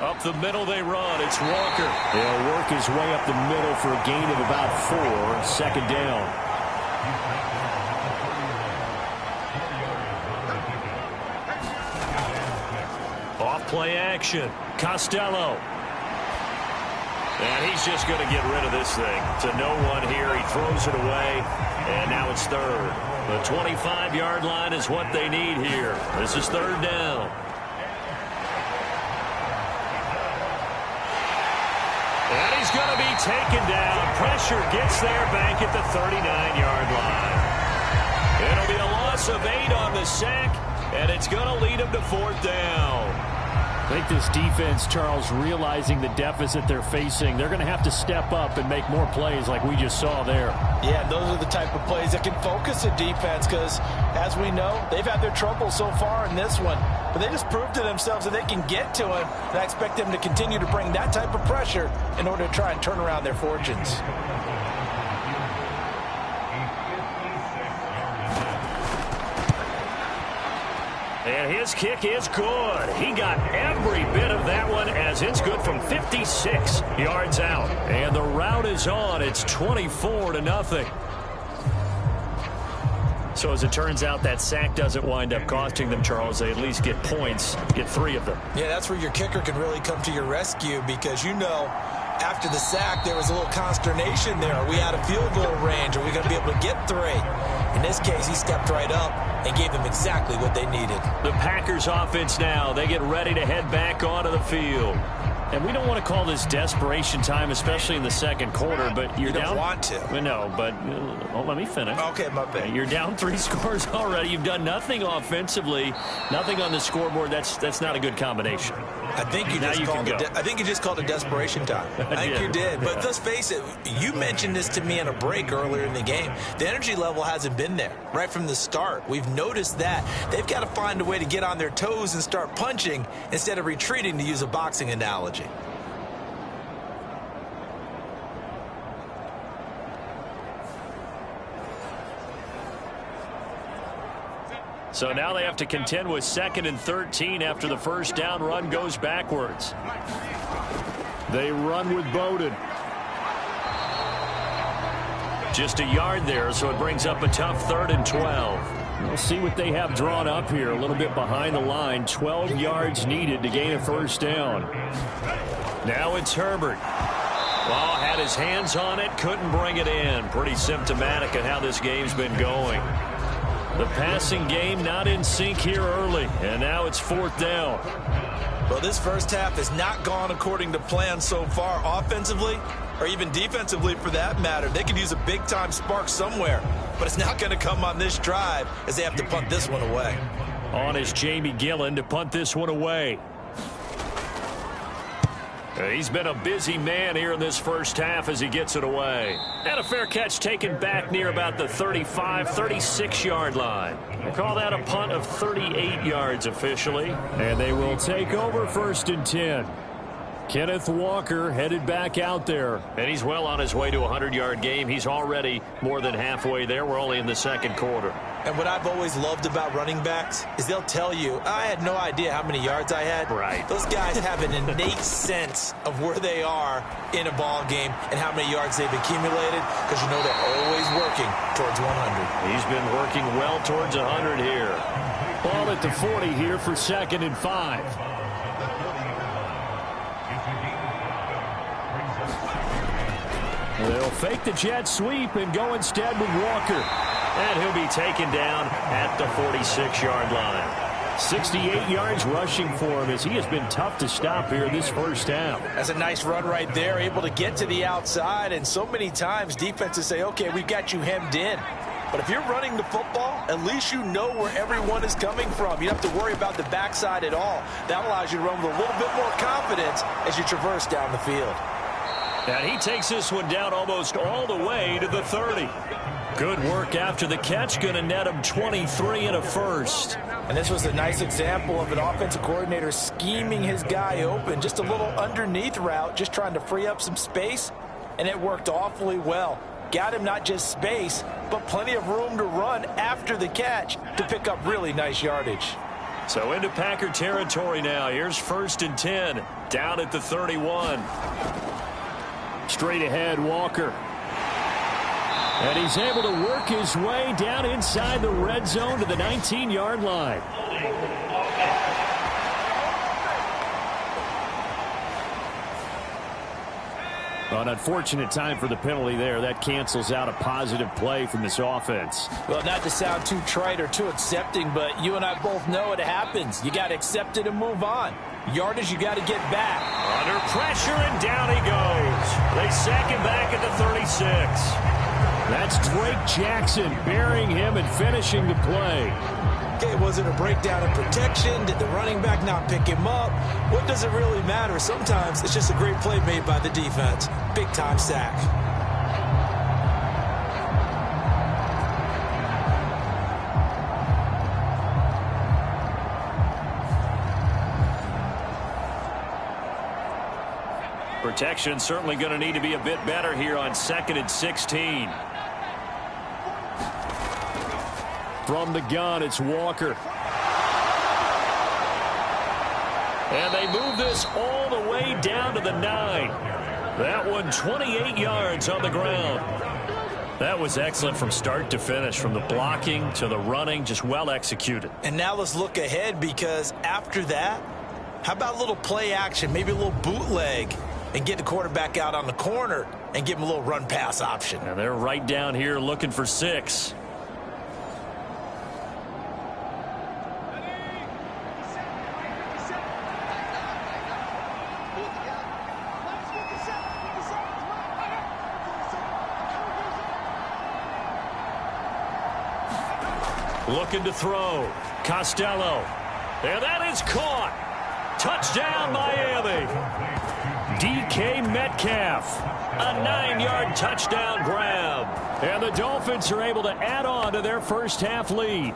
Up the middle they run. It's Walker. He'll work his way up the middle for a gain of about 4. 2nd down. Off play action. Costello.
And he's just going to get rid of this thing. To no one here. He throws it away. And now it's 3rd. The 25-yard line is what they need here. This is 3rd down. And he's going to be taken down. Pressure gets there back at the 39-yard line. It'll be a loss of 8 on the sack, and it's going to lead him to 4th down.
I think this defense, Charles, realizing the deficit they're facing, they're going to have to step up and make more plays like we just saw there.
Yeah, those are the type of plays that can focus a defense because, as we know, they've had their trouble so far in this one. But they just proved to themselves that they can get to him, and I expect them to continue to bring that type of pressure in order to try and turn around their fortunes.
And his kick is good. He got every bit of that one as it's good from 56 yards out.
And the route is on. It's 24-0.
So as it turns out, that sack doesn't wind up costing them, Charles. They at least get points, get 3 of them.
Yeah, that's where your kicker can really come to your rescue because, you know, after the sack, there was a little consternation there. Are we out of field goal range? Are we going to be able to get 3? In this case, he stepped right up and gave them exactly what they needed.
The Packers offense now, they get ready to head back onto the field.
And we don't want to call this desperation time, especially in the 2nd quarter, but you're
you don't
down.
Want to.
Well, no, but let me finish.
Okay, my bad.
You're down 3 scores already. You've done nothing offensively, nothing on the scoreboard. That's not a good combination.
I think you just called it desperation time. I think you did. But let's face it, you mentioned this to me in a break earlier in the game. The energy level hasn't been there right from the start. We've noticed that. They've got to find a way to get on their toes and start punching instead of retreating, to use a boxing analogy.
So now they have to contend with 2nd and 13 after the first down run goes backwards. They run with Bowden. Just a yard there, so it brings up a tough 3rd and 12. We'll see what they have drawn up here. A little bit behind the line. 12 yards needed to gain a first down. Now it's Herbert. Well, had his hands on it, couldn't bring it in. Pretty symptomatic of how this game's been going. The passing game not in sync here early, and now it's 4th down.
Well, this first half has not gone according to plan so far offensively, or even defensively for that matter. They could use a big-time spark somewhere, but it's not going to come on this drive as they have to punt this one away.
On is Jamie Gillen to punt this one away. He's been a busy man here in this first half as he gets it away. And a fair catch taken back near about the 35, 36-yard line. We'll call that a punt of 38 yards officially. And they will take over 1st and 10. Kenneth Walker headed back out there.
And he's well on his way to a 100-yard game. He's already more than halfway there. We're only in the 2nd quarter.
And what I've always loved about running backs is they'll tell you, I had no idea how many yards I had.
Right.
Those guys have an innate sense of where they are in a ball game and how many yards they've accumulated, because you know they're always working towards 100.
He's been working well towards 100 here. Ball at the 40 here for 2nd and 5. They'll fake the jet sweep and go instead with Walker. And he'll be taken down at the 46-yard line. 68 yards rushing for him, as he has been tough to stop here this first half.
That's a nice run right there, able to get to the outside. And so many times defenses say, okay, we've got you hemmed in. But if you're running the football, at least you know where everyone is coming from. You don't have to worry about the backside at all. That allows you to run with a little bit more confidence as you traverse down the field.
And he takes this one down almost all the way to the 30. Good work after the catch. Going to net him 23 and a first.
And this was a nice example of an offensive coordinator scheming his guy open. Just a little underneath route, just trying to free up some space. And it worked awfully well. Got him not just space, but plenty of room to run after the catch to pick up really nice yardage.
So into Packer territory now. Here's 1st and 10. Down at the 31. Straight ahead, Walker. And he's able to work his way down inside the red zone to the 19-yard line. An unfortunate time for the penalty there. That cancels out a positive play from this offense.
Well, not to sound too trite or too accepting, but you and I both know it happens. You got to accept it and move on. Yardage, you got to get back.
Under pressure, and down he goes. They sack him back at the 36. That's Drake Jackson burying him and finishing the play.
Okay, was it a breakdown in protection? Did the running back not pick him up? What does it really matter? Sometimes it's just a great play made by the defense. Big-time sack.
Protection certainly going to need to be a bit better here on 2nd and 16. From the gun, it's Walker. And they move this all the way down to the 9. That one 28 yards on the ground. That was excellent from start to finish, from the blocking to the running, just well executed.
And now let's look ahead, because after that, how about a little play action, maybe a little bootleg, and get the quarterback out on the corner and give him a little run-pass option.
And they're right down here looking for 6. Looking to throw. Costello. And that is caught. Touchdown, Miami. DK Metcalf. A 9-yard touchdown grab. And the Dolphins are able to add on to their first half lead.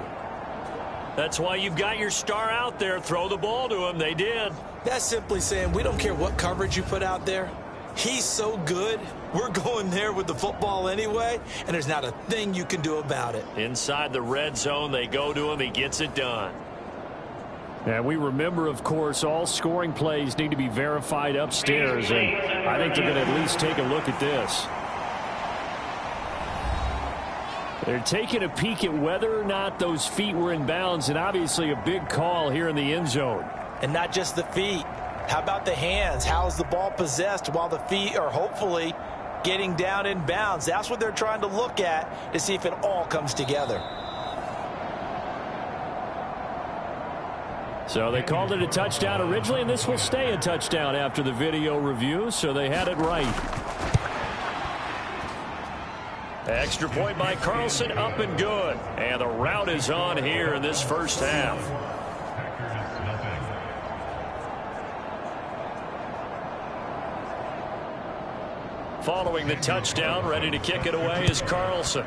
That's why you've got your star out there. Throw the ball to him. They did.
That's simply saying we don't care what coverage you put out there. He's so good, we're going there with the football anyway, and there's not a thing you can do about it.
Inside the red zone, they go to him. He gets it done. And we remember, of course, all scoring plays need to be verified upstairs, and I think they're going to at least take a look at this. They're taking a peek at whether or not those feet were in bounds, and obviously a big call here in the end zone.
And not just the feet. How about the hands? How's the ball possessed while the feet are hopefully getting down in bounds? That's what they're trying to look at to see if it all comes together.
So they called it a touchdown originally, and this will stay a touchdown after the video review, so they had it right. Extra point by Carlson, up and good. And the route is on here in this first half. Following the touchdown, ready to kick it away is Carlson.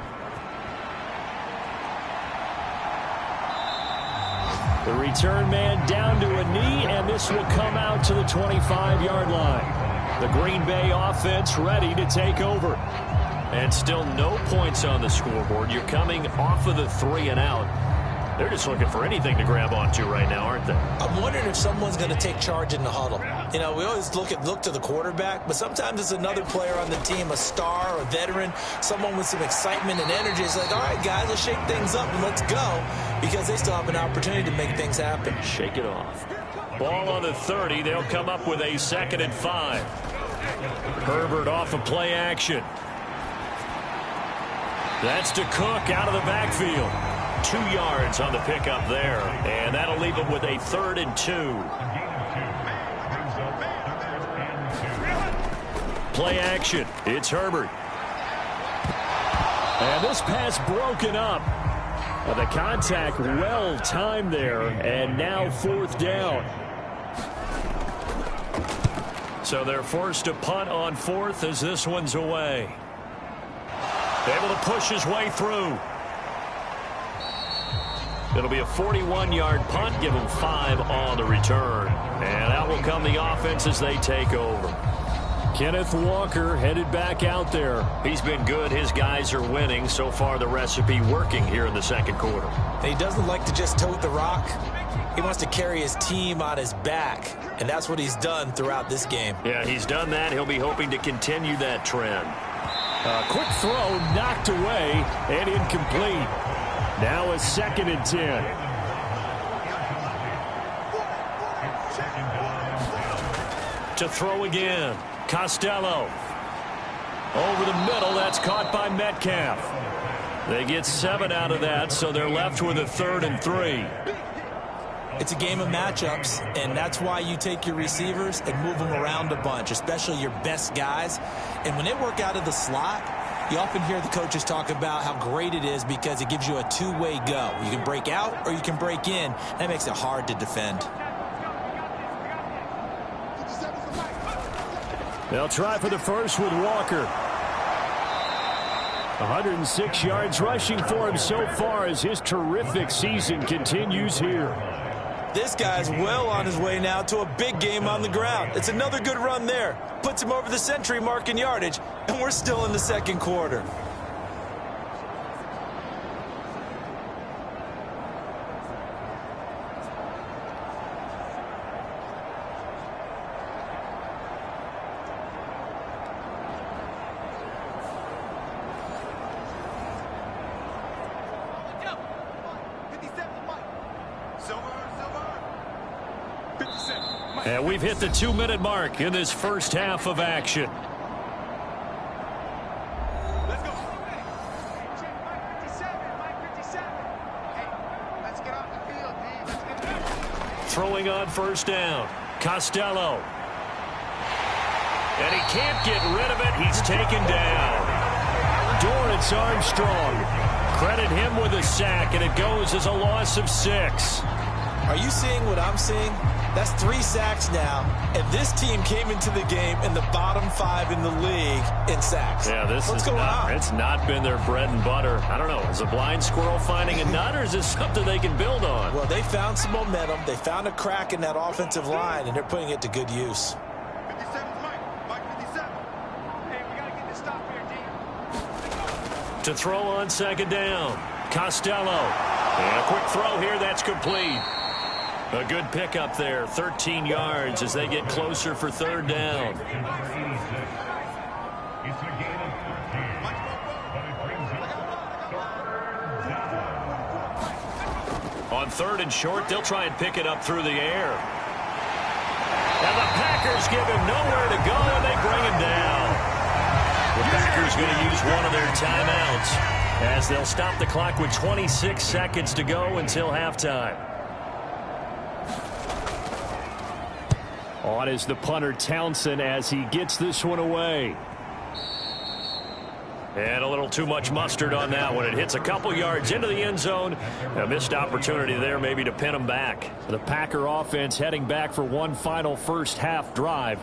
The return man down to a knee, and this will come out to the 25-yard line. The Green Bay offense ready to take over.
And still no points on the scoreboard. You're coming off of the 3 and out. They're just looking for anything to grab onto right now, aren't they?
I'm wondering if someone's going to take charge in the huddle. You know, we always look to the quarterback, but sometimes it's another player on the team, a star, a veteran, someone with some excitement and energy. It's like, all right, guys, let's shake things up and let's go, because they still have an opportunity to make things happen.
Shake it off. Ball on the 30. They'll come up with a 2nd and 5. Herbert off of play action. That's to Cook out of the backfield. 2 yards on the pickup there, and that'll leave him with a 3rd and 2. Play action. It's Herbert.
And this pass broken up. The contact well timed there, and now 4th down.
So they're forced to punt on 4th as this one's away. Able to push his way through. It'll be a 41-yard punt. Give them 5 on the return. And out will come the offense as they take over.
Kenneth Walker headed back out there.
He's been good. His guys are winning. So far, the recipe working here in the 2nd quarter.
He doesn't like to just tote the rock. He wants to carry his team on his back, and that's what he's done throughout this game.
Yeah, he's done that. He'll be hoping to continue that trend.
A quick throw knocked away and incomplete. Now a 2nd and 10.
To throw again. Costello. Over the middle. That's caught by Metcalf. They get 7 out of that, so they're left with a 3rd and 3.
It's a game of matchups, and that's why you take your receivers and move them around a bunch, especially your best guys. And when they work out of the slot, you often hear the coaches talk about how great it is because it gives you a two-way go. You can break out or you can break in. That makes it hard to defend.
They'll try for the first with Walker. 106 yards rushing for him so far as his terrific season continues here.
This guy's well on his way now to a big game on the ground. It's another good run there. Puts him over the century mark in yardage, and we're still in the 2nd quarter.
And we've hit the 2-minute mark in this first half of action.
Let's go. Mike 57. Hey, let's get off the field, man. Let's get it.
Throwing on 1st down. Costello. And he can't get rid of it. He's taken down.
Dorrance Armstrong.
Credit him with a sack, and it goes as a loss of 6.
Are you seeing what I'm seeing? That's 3 sacks now, and this team came into the game in the bottom 5 in the league in sacks.
Yeah,
What's going on?
It's not been their bread and butter. I don't know. Is a blind squirrel finding a nut, or is this something they can build on?
Well, they found some momentum. They found a crack in that offensive line, and they're putting it to good use.
57's Mike. Mike 57. Hey, we got to get this stop here, D.
To throw on 2nd down. Costello. And a quick throw here. That's complete. A good pickup there, 13 yards as they get closer for 3rd down. On 3rd and short, they'll try and pick it up through the air. And the Packers give him nowhere to go, and they bring him down. The Packers going to use one of their timeouts as they'll stop the clock with 26 seconds to go until halftime.
On is the punter Townsend as he gets this one away.
And a little too much mustard on that one. It hits a couple yards into the end zone. A missed opportunity there maybe to pin them back.
The Packer offense heading back for one final first half drive.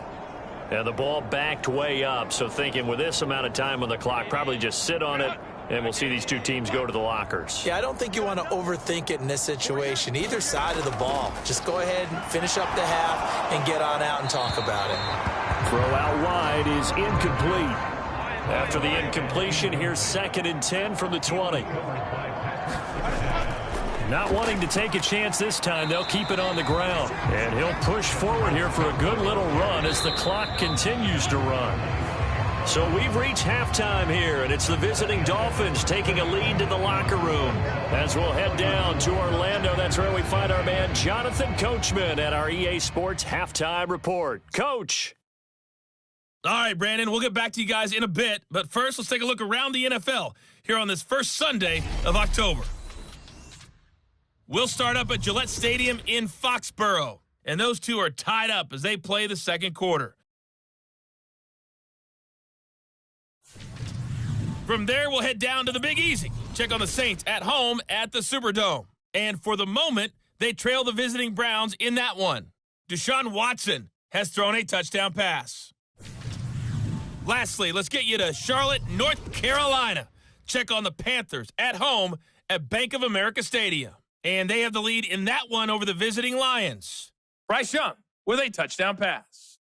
And the ball backed way up. So thinking with this amount of time on the clock, probably just sit on it. And we'll see these two teams go to the lockers.
Yeah, I don't think you want to overthink it in this situation. Either side of the ball. Just go ahead and finish up the half and get on out and talk about it.
Throw out wide is incomplete.
After the incompletion, here's 2nd and 10 from the 20. Not wanting to take a chance this time, they'll keep it on the ground. And he'll push forward here for a good little run as the clock continues to run. So we've reached halftime here, and it's the visiting Dolphins taking a lead to the locker room. As we'll head down to Orlando, that's where we find our man Jonathan Coachman at our EA Sports Halftime Report. Coach.
All right, Brandon, we'll get back to you guys in a bit. But first, let's take a look around the NFL here on this first Sunday of October. We'll start up at Gillette Stadium in Foxborough. And those two are tied up as they play the second quarter. From there, we'll head down to the Big Easy. Check on the Saints at home at the Superdome. And for the moment, they trail the visiting Browns in that one. Deshaun Watson has thrown a touchdown pass. Lastly, let's get you to Charlotte, North Carolina. Check on the Panthers at home at Bank of America Stadium. And they have the lead in that one over the visiting Lions. Bryce Young with a touchdown pass.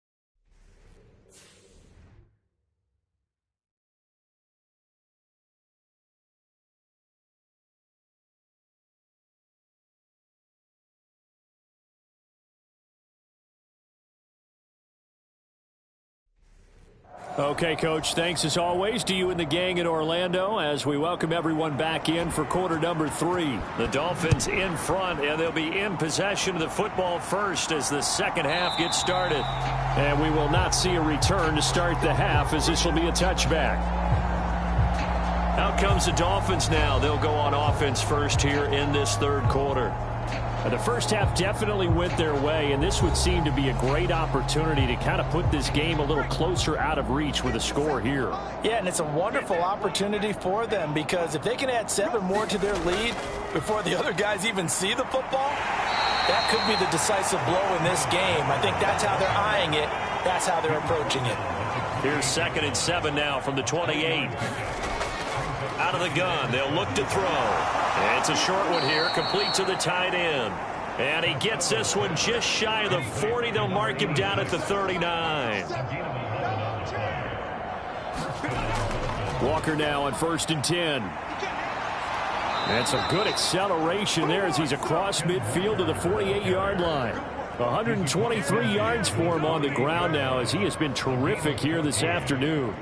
Okay, Coach, thanks as always to you and the gang in Orlando as we welcome everyone back in for quarter number 3. The Dolphins in front, and they'll be in possession of the football first as the second half gets started. And we will not see a return to start the half as this will be a touchback. Out comes the Dolphins now. They'll go on offense first here in this third quarter. The first half definitely went their way, and this would seem to be a great opportunity to kind of put this game a little closer out of reach with a score here.
Yeah, and it's a wonderful opportunity for them because if they can add 7 more to their lead before the other guys even see the football, that could be the decisive blow in this game. I think that's how they're eyeing it. That's how they're approaching it.
Here's 2nd and 7 now from the 28. Out of the gun, they'll look to throw. It's a short one here, complete to the tight end. And he gets this one just shy of the 40. They'll mark him down at the 39. Walker now on 1st and 10. And some good acceleration there as he's across midfield to the 48-yard line. 123 yards for him on the ground now as he has been terrific here this afternoon.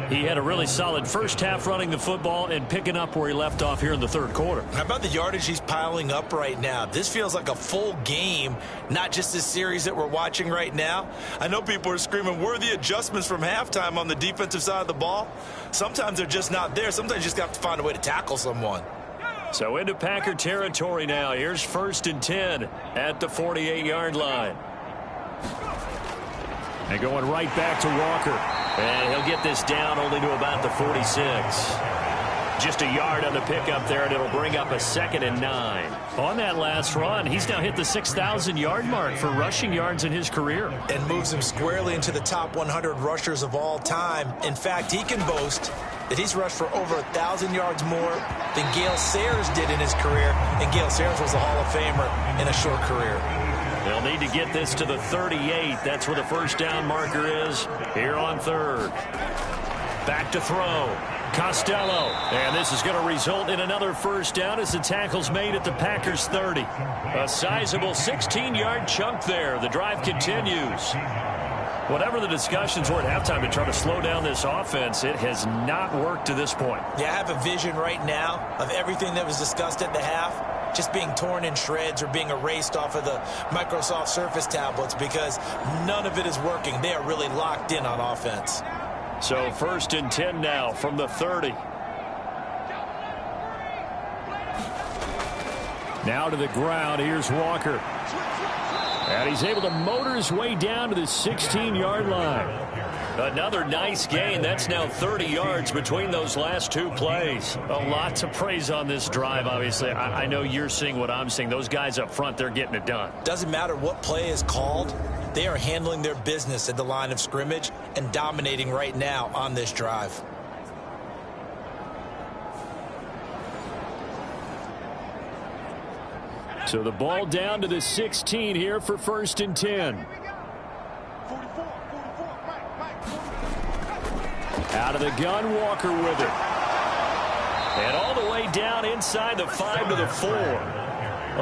He had a really solid first half running the football and picking up where he left off here in the third quarter.
How about the yardage he's piling up right now? This feels like a full game, not just this series that we're watching right now. I know people are screaming, where are the adjustments from halftime on the defensive side of the ball? Sometimes they're just not there. Sometimes you just have to find a way to tackle someone.
So into Packer territory now. Here's 1st and 10 at the 48-yard line. And going right back to Walker. And he'll get this down only to about the 46. Just a yard on the pickup there, and it'll bring up a 2nd and 9. On that last run, he's now hit the 6,000-yard mark for rushing yards in his career.
And moves him squarely into the top 100 rushers of all time. In fact, he can boast that he's rushed for over 1,000 yards more than Gale Sayers did in his career. And Gale Sayers was a Hall of Famer in a short career.
They'll need to get this to the 38. That's where the first down marker is here on 3rd. Back to throw. Costello. And this is going to result in another first down as the tackle's made at the Packers 30. A sizable 16-yard chunk there. The drive continues. Whatever the discussions were at halftime to try to slow down this offense, it has not worked to this point.
Yeah, I have a vision right now of everything that was discussed at the half just being torn in shreds or being erased off of the Microsoft Surface tablets because none of it is working. They are really locked in on offense.
So 1st and 10 now from the 30. Now to the ground. Here's Walker. And he's able to motor his way down to the 16-yard line. Another nice gain. That's now 30 yards between those last 2 plays. A lot to praise on this drive, obviously. I know you're seeing what I'm seeing. Those guys up front, they're getting it done.
Doesn't matter what play is called. They are handling their business at the line of scrimmage and dominating right now on this drive.
So the ball down to the 16 here for 1st and 10. Out of the gun, Walker with it. And all the way down inside the 5 to the 4.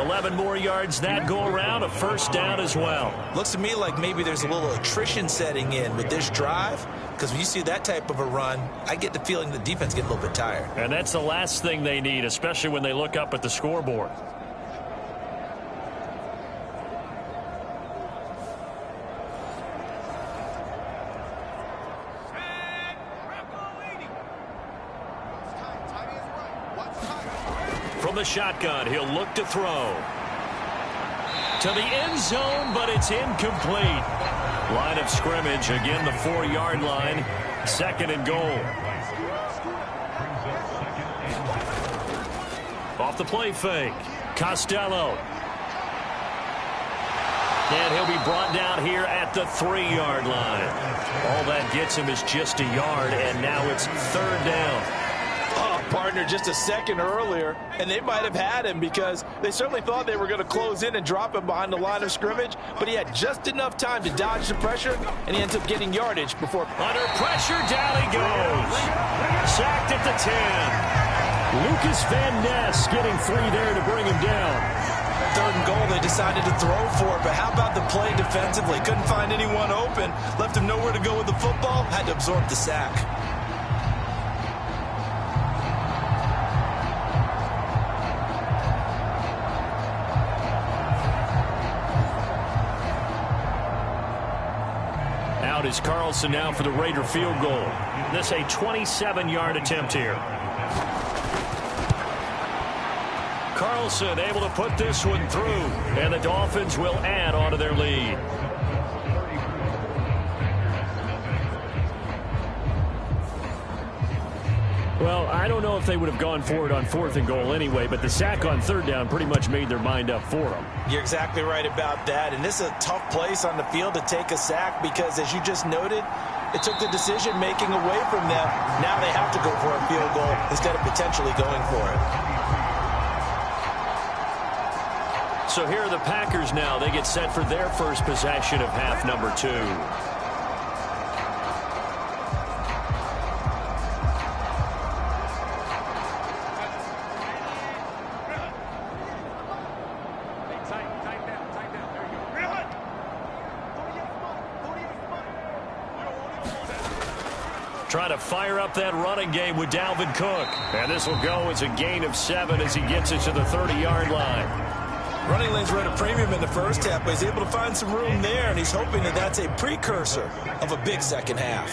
11 more yards that go around, a first down as well.
Looks to me like maybe there's a little attrition setting in with this drive, because when you see that type of a run, I get the feeling the defense gets a little bit tired.
And that's the last thing they need, especially when they look up at the scoreboard. From the shotgun, he'll look to throw. To the end zone, but it's incomplete. Line of scrimmage, again the 4-yard line. Second and goal. Off the play fake. Costello. And he'll be brought down here at the 3-yard line. All that gets him is just a yard, and now it's third down.
Oh, partner, just a second earlier, and they might have had him because they certainly thought they were going to close in and drop him behind the line of scrimmage, but he had just enough time to dodge the pressure, and he ends up getting yardage before.
Under pressure, down he goes. Sacked at the 10. Lucas Van Ness getting 3 there to bring him down.
Third and goal, they decided to throw for it, but how about the play defensively? Couldn't find anyone open, left him nowhere to go with the football, had to absorb the sack.
Out is Carlson now for the Raider field goal. This a 27-yard attempt here. Carlson able to put this one through, and the Dolphins will add on to their lead. Well, I don't know if they would have gone for it on 4th and goal anyway, but the sack on 3rd down pretty much made their mind up for them.
You're exactly right about that, and this is a tough place on the field to take a sack because, as you just noted, it took the decision-making away from them. Now they have to go for a field goal instead of potentially going for it.
So here are the Packers now. They get set for their first possession of half number 2. Trying to fire up that running game with Dalvin Cook. And this will go as a gain of 7 as he gets it to the 30-yard line.
Running lanes were at a premium in the first half, but he's able to find some room there, and he's hoping that that's a precursor of a big second half.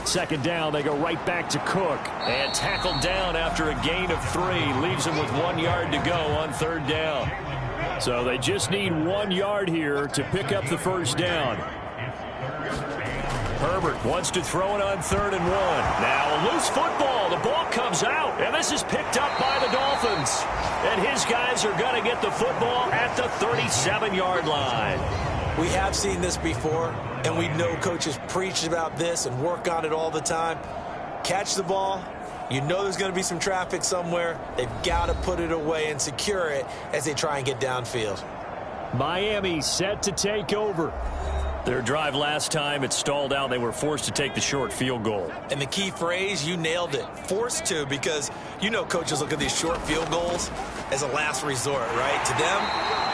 Second down, they go right back to Cook. And tackled down after a gain of 3. Leaves him with 1 yard to go on 3rd down. So they just need 1 yard here to pick up the first down. Herbert wants to throw it on 3rd and 1. Now a loose football. The ball comes out, and this is picked up by the Dolphins. And his guys are going to get the football at the 37-yard line.
We have seen this before, and we know coaches preach about this and work on it all the time. Catch the ball. You know there's going to be some traffic somewhere. They've got to put it away and secure it as they try and get downfield.
Miami set to take over. Their drive last time, it stalled out. They were forced to take the short field goal.
And the key phrase, you nailed it, forced to, because you know coaches look at these short field goals as a last resort, right? To them,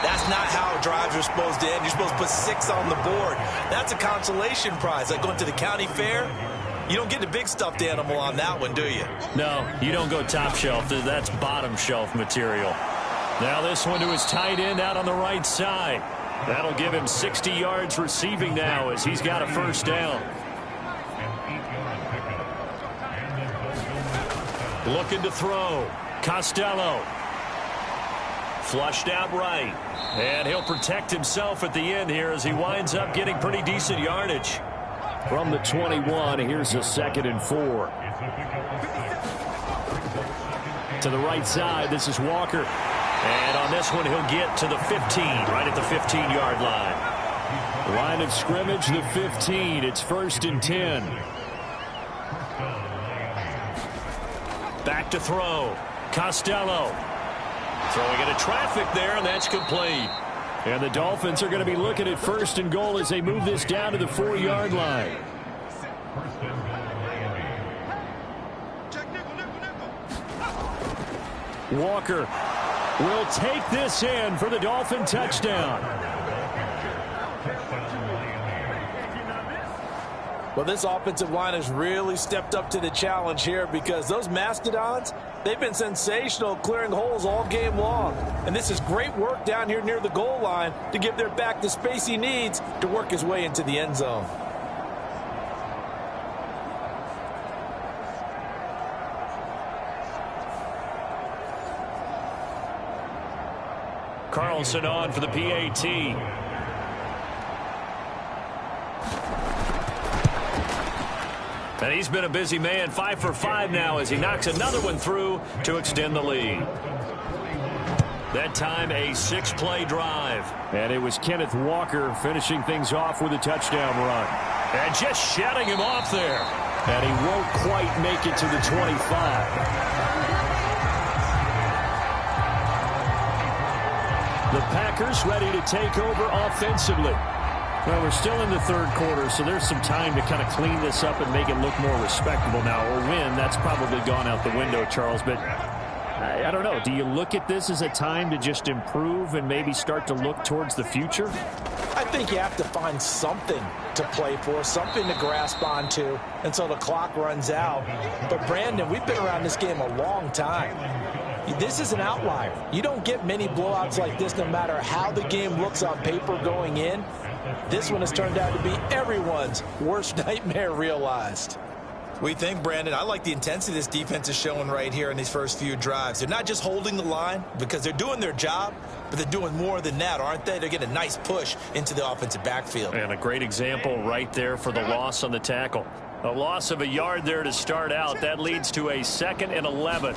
that's not how drives are supposed to end. You're supposed to put 6 on the board. That's a consolation prize. Like going to the county fair, you don't get the big stuffed animal on that one, do you?
No, you don't go top shelf. That's bottom shelf material. Now this one to his tight end out on the right side. That'll give him 60 yards receiving now as he's got a first down. Looking to throw. Costello. Flushed out right. And he'll protect himself at the end here as he winds up getting pretty decent yardage. From the 21, here's a 2nd and 4. To the right side, this is Walker. And on this one, he'll get to the 15, right at the 15-yard line. Line of scrimmage, the 15. It's 1st and 10. Back to throw. Costello. Throwing into traffic there, and that's complete. And the Dolphins are going to be looking at 1st and goal as they move this down to the 4-yard line.
Check nickel, nickel, nickel.
Walker will take this in for the Dolphin touchdown.
Well, this offensive line has really stepped up to the challenge here because those Mastodons, they've been sensational clearing holes all game long. And this is great work down here near the goal line to give their back the space he needs to work his way into the end zone.
Carlson on for the PAT. And he's been a busy man, 5 for 5 now as he knocks another one through to extend the lead. That time a 6-play drive. And it was Kenneth Walker finishing things off with a touchdown run. And just shutting him off there. And he won't quite make it to the 25. The Packers ready to take over offensively. Well, we're still in the third quarter, so there's some time to kind of clean this up and make it look more respectable now. Or win, that's probably gone out the window, Charles. But I don't know. Do you look at this as a time to just improve and maybe start to look towards the future?
I think you have to find something to play for, something to grasp onto until the clock runs out. But, Brandon, we've been around this game a long time. This is an outlier. You don't get many blowouts like this no matter how the game looks on paper going in. This one has turned out to be everyone's worst nightmare realized.
We think, Brandon, I like the intensity this defense is showing right here in these first few drives. They're not just holding the line because they're doing their job, but they're doing more than that, aren't they? They're getting a nice push into the offensive backfield.
And a great example right there for the loss on the tackle. A loss of a yard there to start out. That leads to a 2nd and 11.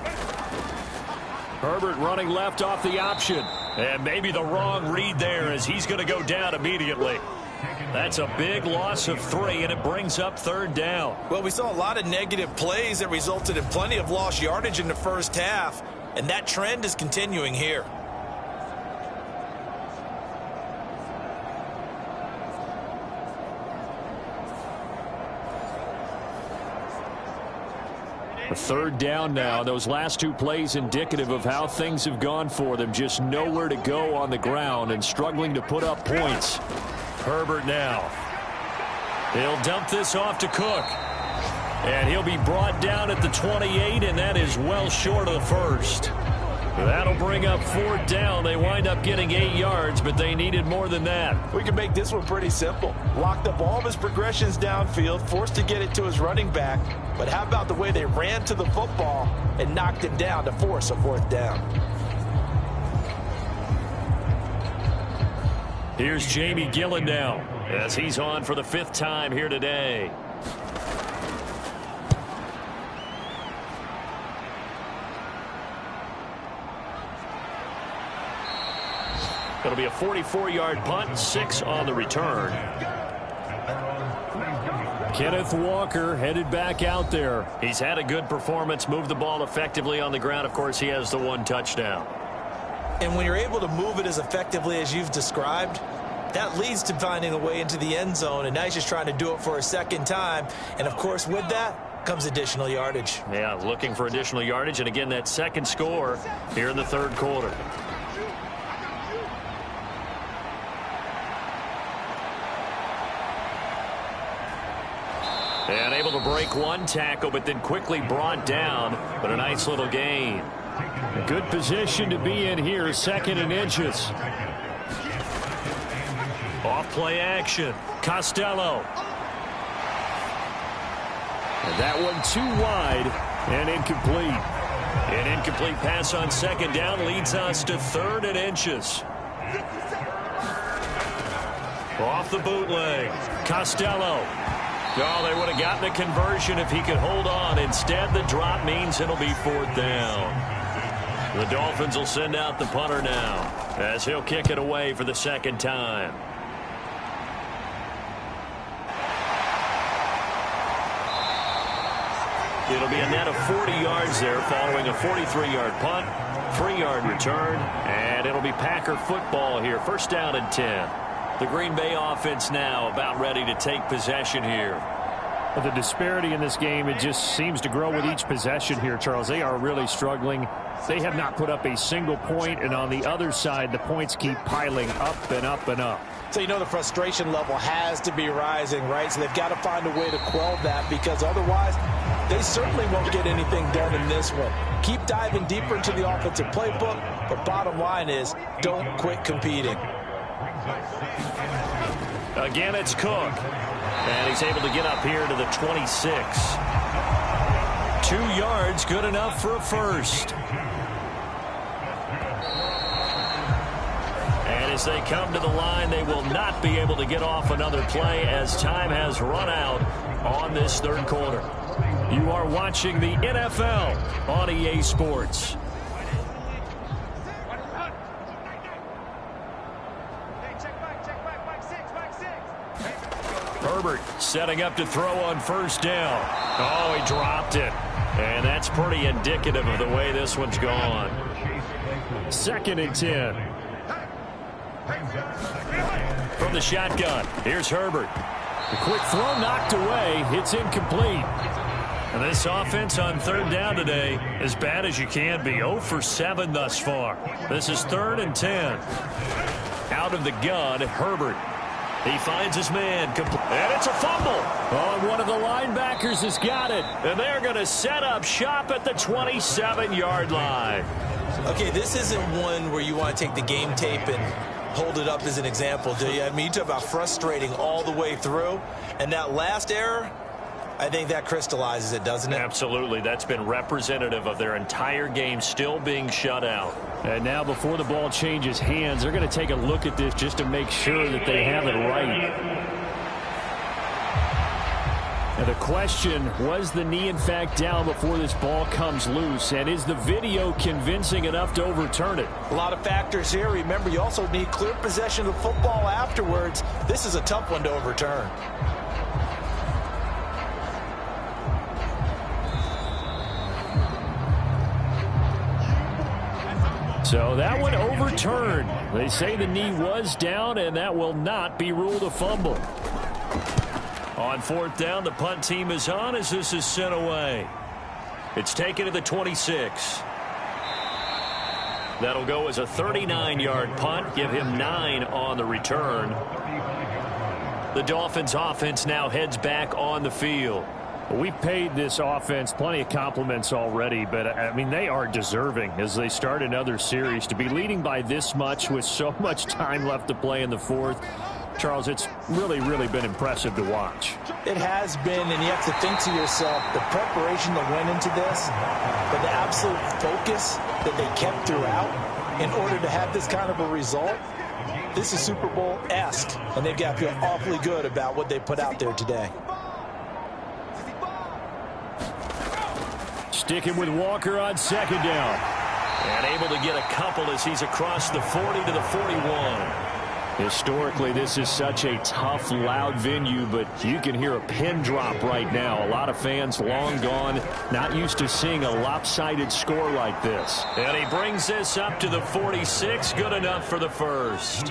Herbert running left off the option. And maybe the wrong read there as he's going to go down immediately. That's a big loss of 3, and it brings up 3rd down.
Well, we saw a lot of negative plays that resulted in plenty of lost yardage in the first half, and that trend is continuing here.
A 3rd down now. Those last 2 plays indicative of how things have gone for them. Just nowhere to go on the ground and struggling to put up points. Herbert now. He'll dump this off to Cook. And he'll be brought down at the 28, and that is well short of the first. That'll bring up 4th down. They wind up getting 8 yards, but they needed more than that.
We can make this one pretty simple. Locked up all of his progressions downfield, forced to get it to his running back. But how about the way they ran to the football and knocked him down to force a 4th down?
Here's Jamie Gillen now as he's on for the 5th time here today. It'll be a 44-yard punt, 6 on the return. Kenneth Walker headed back out there. He's had a good performance, moved the ball effectively on the ground. Of course, he has the 1 touchdown.
And when you're able to move it as effectively as you've described, that leads to finding a way into the end zone, and now he's just trying to do it for a 2nd time. And, of course, with that comes additional yardage.
Yeah, looking for additional yardage, and again, that 2nd score here in the 3rd quarter. And able to break 1 tackle, but then quickly brought down. But a nice little gain. A good position to be in here, 2nd and inches. Off play action. Costello. And that one too wide and incomplete. An incomplete pass on 2nd down leads us to 3rd and inches. Off the bootleg. Costello. Oh, they would have gotten a conversion if he could hold on. Instead, the drop means it'll be 4th down. The Dolphins will send out the punter now as he'll kick it away for the 2nd time. It'll be a net of 40 yards there following a 43-yard punt, 3-yard return, and it'll be Packer football here. 1st down and 10. The Green Bay offense now about ready to take possession here. But the disparity in this game, it just seems to grow with each possession here, Charles. They are really struggling. They have not put up a single point, and on the other side, the points keep piling up and up and up.
So you know the frustration level has to be rising, right? So they've got to find a way to quell that, because otherwise they certainly won't get anything done in this one. Keep diving deeper into the offensive playbook, but bottom line is don't quit competing.
Again, it's Cook. And he's able to get up here to the 26. 2 yards, good enough for a first. And as they come to the line, they will not be able to get off another play as time has run out on this third quarter. You are watching the NFL on EA Sports. Herbert setting up to throw on first down. Oh, he dropped it. And that's pretty indicative of the way this one's gone. 2nd and 10. From the shotgun, here's Herbert. The quick throw knocked away. It's incomplete. And this offense on 3rd down today, as bad as you can be. 0 for 7 thus far. This is 3rd and 10. Out of the gun, Herbert. He finds his man, and it's a fumble. Oh, one of the linebackers has got it, and they're going to set up shop at the 27-yard line.
Okay, this isn't one where you want to take the game tape and hold it up as an example, do you? I mean, you talk about frustrating all the way through, and that last error, I think that crystallizes it, doesn't it?
Absolutely. That's been representative of their entire game still being shut out.
And now before the ball changes hands, they're going to take a look at this just to make sure that they have it right. And the question, was the knee in fact down before this ball comes loose? And is the video convincing enough to overturn it?
A lot of factors here. Remember, you also need clear possession of the football afterwards. This is a tough one to overturn.
So that one overturned. They say the knee was down, and that will not be ruled a fumble.
On 4th down, the punt team is on as this is sent away. It's taken to the 26. That'll go as a 39-yard punt. Give him 9 on the return. The Dolphins offense now heads back on the field.
We've paid this offense plenty of compliments already, but, I mean, they are deserving as they start another series. To be leading by this much with so much time left to play in the 4th, Charles, it's really, really been impressive to watch.
It has been, and you have to think to yourself, the preparation that went into this, but the absolute focus that they kept throughout in order to have this kind of a result, this is Super Bowl-esque, and they've got to feel awfully good about what they put out there today.
Sticking with Walker on 2nd down.
And able to get a couple as he's across the 40 to the 41.
Historically, this is such a tough, loud venue, but you can hear a pin drop right now. A lot of fans long gone, not used to seeing a lopsided score like this.
And he brings this up to the 46, good enough for the first.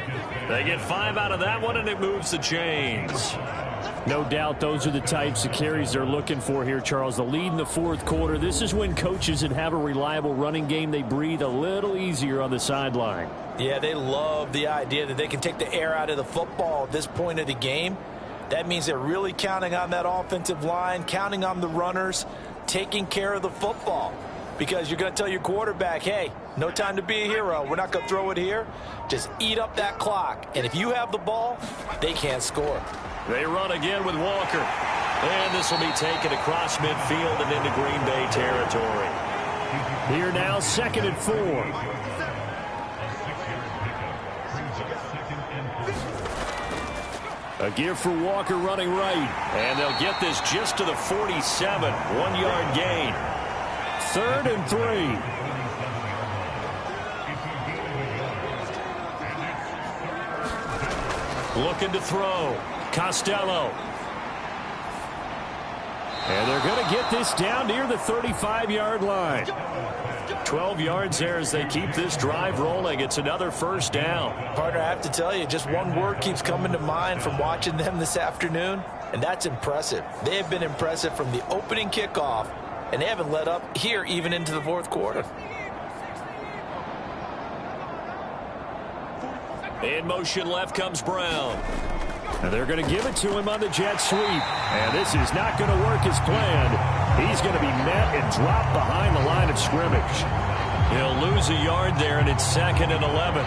They get 5 out of that one, and it moves the chains.
No doubt those are the types of carries they're looking for here, Charles. The lead in the 4th quarter. This is when coaches that have a reliable running game, they breathe a little easier on the sideline.
Yeah, they love the idea that they can take the air out of the football at this point of the game. That means they're really counting on that offensive line, counting on the runners, taking care of the football. Because you're going to tell your quarterback, hey, no time to be a hero. We're not going to throw it here. Just eat up that clock. And if you have the ball, they can't score.
They run again with Walker. And this will be taken across midfield and into Green Bay territory.
Here now, 2nd and 4. A give for Walker running right.
And they'll get this just to the 47. 1-yard gain.
3rd and 3.
Looking to throw. Costello.
And they're going to get this down near the 35-yard line. 12 yards there as they keep this drive rolling. It's another first down.
Partner, I have to tell you, just one word keeps coming to mind from watching them this afternoon, and that's impressive. They have been impressive from the opening kickoff, and they haven't let up here even into the fourth quarter.
In motion left comes Brown. And they're going to give it to him on the jet sweep. And this is not going to work as planned. He's going to be met and dropped behind the line of scrimmage. He'll lose a yard there, and it's 2nd and 11.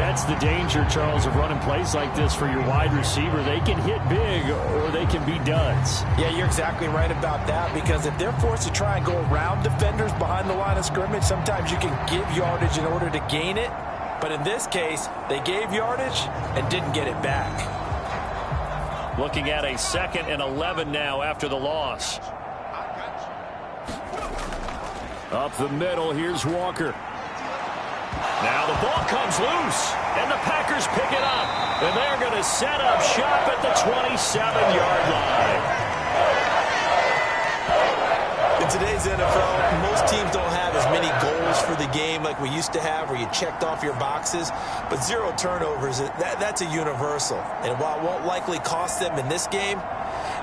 That's the danger, Charles, of running plays like this for your wide receiver. They can hit big or they can be duds.
Yeah, you're exactly right about that, because if they're forced to try and go around defenders behind the line of scrimmage, sometimes you can give yardage in order to gain it. But in this case, they gave yardage and didn't get it back.
Looking at a 2nd and 11 now after the loss. Up the middle, here's Walker. Now the ball comes loose, and the Packers pick it up. And they're going to set up shop at the 27-yard line.
In today's NFL, most teams don't have as many goals for the game like we used to have, where you checked off your boxes. But 0 turnovers, that's a universal. And while it won't likely cost them in this game,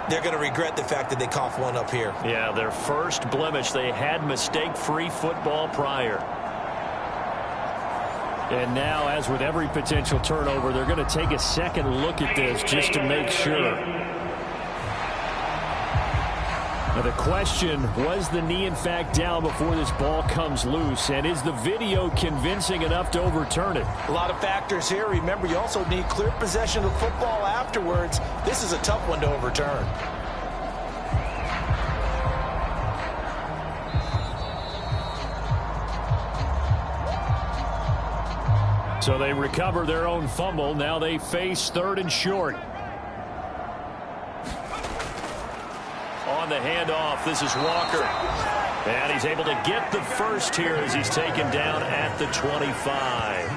they're going to regret the fact that they coughed one up here.
Yeah, their first blemish. They had mistake-free football prior. And now, as with every potential turnover, they're going to take a second look at this just to make sure. Now the question, was the knee in fact down before this ball comes loose? And is the video convincing enough to overturn it?
A lot of factors here. Remember, you also need clear possession of football afterwards. This is a tough one to overturn.
So they recover their own fumble. Now they face 3rd and short. On the handoff, this is Walker. And he's able to get the first here as he's taken down at the 25.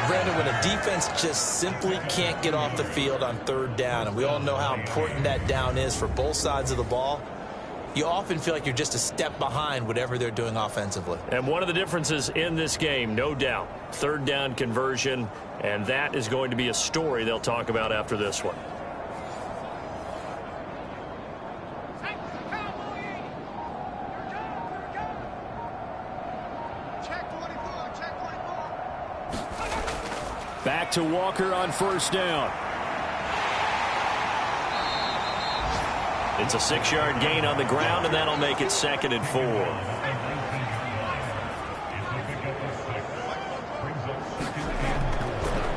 Brandon, when a defense just simply can't get off the field on 3rd down, and we all know how important that down is for both sides of the ball, you often feel like you're just a step behind whatever they're doing offensively.
And one of the differences in this game, no doubt, 3rd down conversion, and that is going to be a story they'll talk about after this one. Back to Walker on 1st down. It's a 6-yard gain on the ground, and that'll make it 2nd and 4.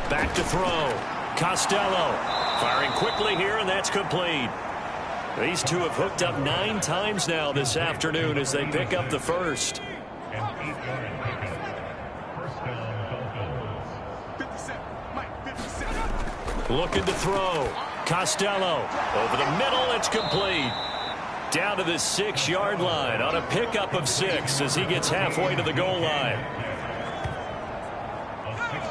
Back to throw. Costello firing quickly here, and that's complete. These two have hooked up 9 times now this afternoon as they pick up the first. Looking to throw. Costello over the middle. It's complete. Down to the 6-yard line on a pickup of 6 as he gets halfway to the goal line.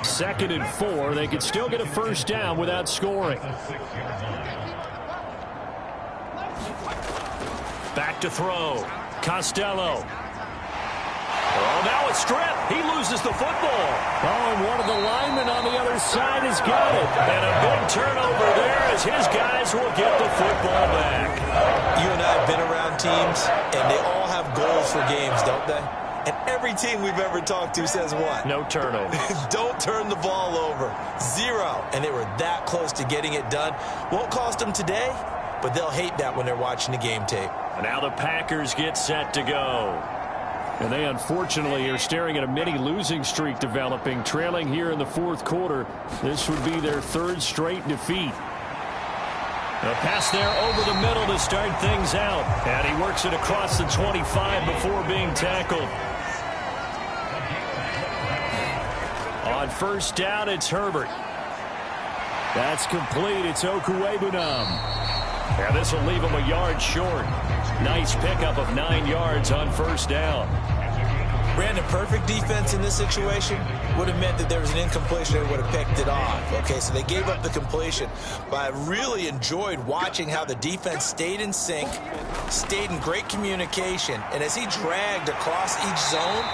2nd and 4. They could still get a first down without scoring. Back to throw. Costello. Oh, now a strip. He loses the football. Oh, and one of the linemen on the other side has got it. And a big turnover there as his guys will get the football back.
You and I have been around teams, and they all have goals for games, don't they? And every team we've ever talked to says what?
No turnovers.
Don't turn the ball over. 0. And they were that close to getting it done. Won't cost them today, but they'll hate that when they're watching the game tape.
Now the Packers get set to go. And they unfortunately are staring at a mini losing streak developing, trailing here in the 4th quarter. This would be their 3rd straight defeat. A pass there over the middle to start things out. And he works it across the 25 before being tackled. On 1st down, it's Herbert. That's complete. It's Okuwebunam. And this will leave him a yard short. Nice pickup of 9 yards on 1st down.
Brandon, perfect defense in this situation would have meant that there was an incompletion. They would have picked it off. Okay, so they gave up the completion. But I really enjoyed watching how the defense stayed in sync, stayed in great communication. And as he dragged across each zone,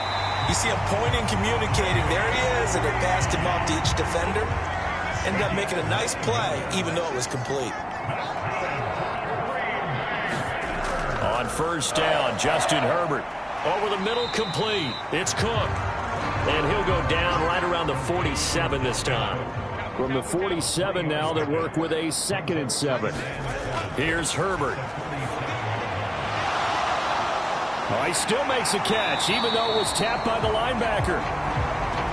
you see him pointing, communicating. There he is, and they passed him off to each defender. Ended up making a nice play, even though it was complete.
On first down, Justin Herbert. Over the middle, complete. It's Cook. And he'll go down right around the 47 this time. From the 47 now, they work with a 2nd and 7. Here's Herbert. Oh, he still makes a catch, even though it was tapped by the linebacker.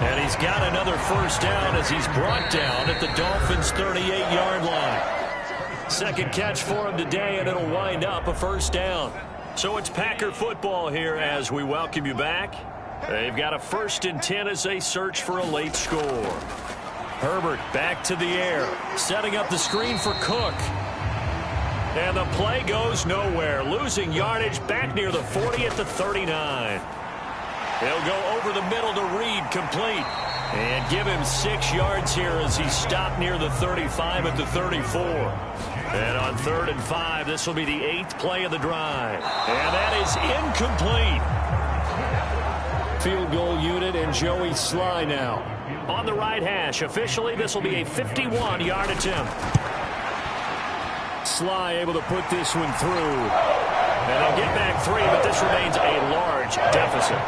And he's got another first down as he's brought down at the Dolphins' 38-yard line. Second catch for him today, and it'll wind up a first down. So it's Packer football here as we welcome you back. They've got a 1st and 10 as they search for a late score. Herbert back to the air, setting up the screen for Cook. And the play goes nowhere, losing yardage back near the 40 at the 39. He'll go over the middle to Reed, complete. And give him 6 yards here as he stopped near the 35 at the 34. And on 3rd and 5, this will be the 8th play of the drive. And that is incomplete. Field goal unit and Joey Sly now. On the right hash, officially this will be a 51-yard attempt. Sly able to put this one through. And they'll get back 3, but this remains a large deficit.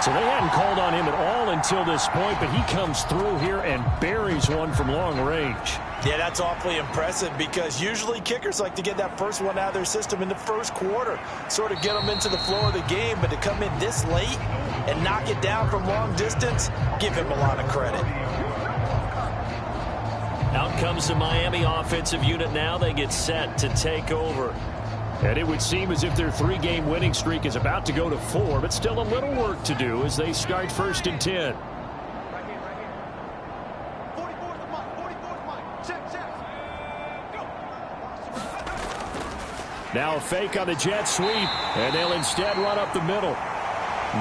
So they hadn't called on him at all until this point, but he comes through here and buries one from long range.
Yeah, that's awfully impressive because usually kickers like to get that first one out of their system in the first quarter, sort of get them into the flow of the game, but to come in this late and knock it down from long distance, give him a lot of credit.
Out comes the Miami offensive unit now. They get set to take over. And it would seem as if their 3-game winning streak is about to go to 4, but still a little work to do as they start 1st and 10. Now a fake on the jet sweep, and they'll instead run up the middle.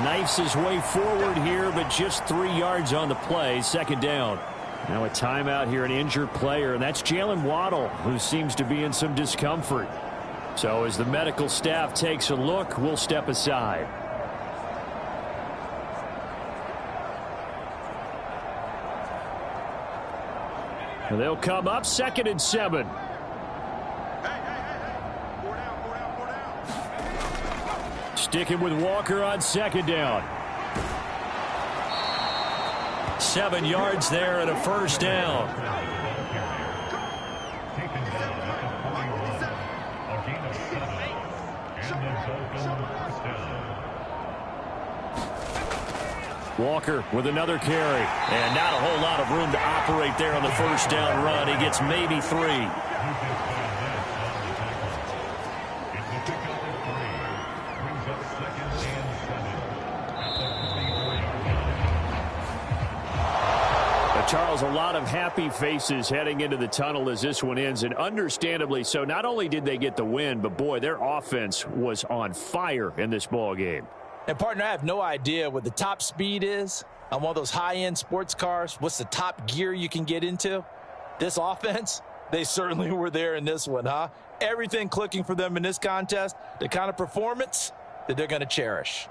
Knifes his way forward here, but just 3 yards on the play, 2nd down. Now a timeout here, an injured player, and that's Jalen Waddle, who seems to be in some discomfort. So as the medical staff takes a look, we'll step aside. And they'll come up 2nd and 7. Sticking with Walker on 2nd down. 7 yards there and a first down. Walker with another carry. And not a whole lot of room to operate there on the first down run. He gets maybe 3. Charles, a lot of happy faces heading into the tunnel as this one ends, and understandably so. Not only did they get the win, but boy, their offense was on fire in this ball game.
And partner, I have no idea what the top speed is on one of those high-end sports cars. What's the top gear you can get into? This offense, they certainly were there in this one, huh? Everything clicking for them in this contest, the kind of performance that they're going to cherish.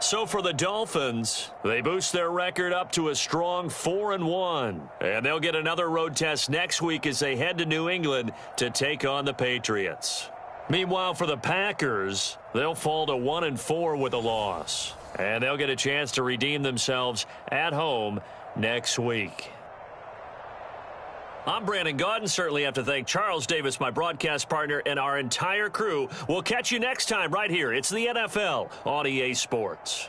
So for the Dolphins, they boost their record up to a strong 4-1. And they'll get another road test next week as they head to New England to take on the Patriots. Meanwhile, for the Packers, they'll fall to 1-4 with a loss. And they'll get a chance to redeem themselves at home next week. I'm Brandon Gaudin. Certainly have to thank Charles Davis, my broadcast partner, and our entire crew. We'll catch you next time right here. It's the NFL on EA Sports.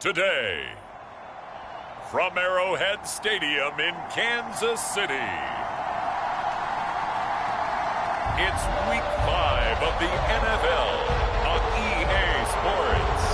today. From Arrowhead Stadium in Kansas City, it's Week 5 of the NFL on EA Sports.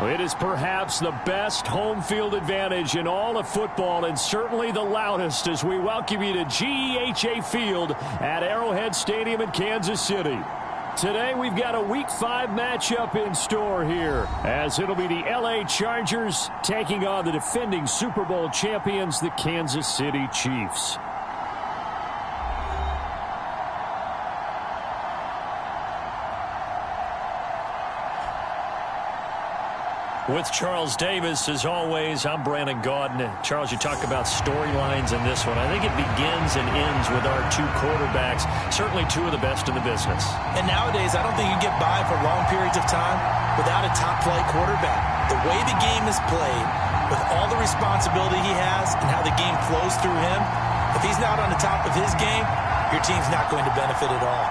It is perhaps the best home field advantage in all of football, and certainly the loudest, as we welcome you to GEHA Field at Arrowhead Stadium in Kansas City. Today we've got a Week 5 matchup in store here, as it'll be the LA Chargers taking on the defending Super Bowl champions, the Kansas City Chiefs. With Charles Davis, as always, I'm Brandon Gaudin. Charles, you talk about storylines in this one. I think it begins and ends with our two quarterbacks, certainly two of the best in the business.
And nowadays, I don't think you get by for long periods of time without a top-flight quarterback. The way the game is played, with all the responsibility he has and how the game flows through him, if he's not on the top of his game, your team's not going to benefit at all.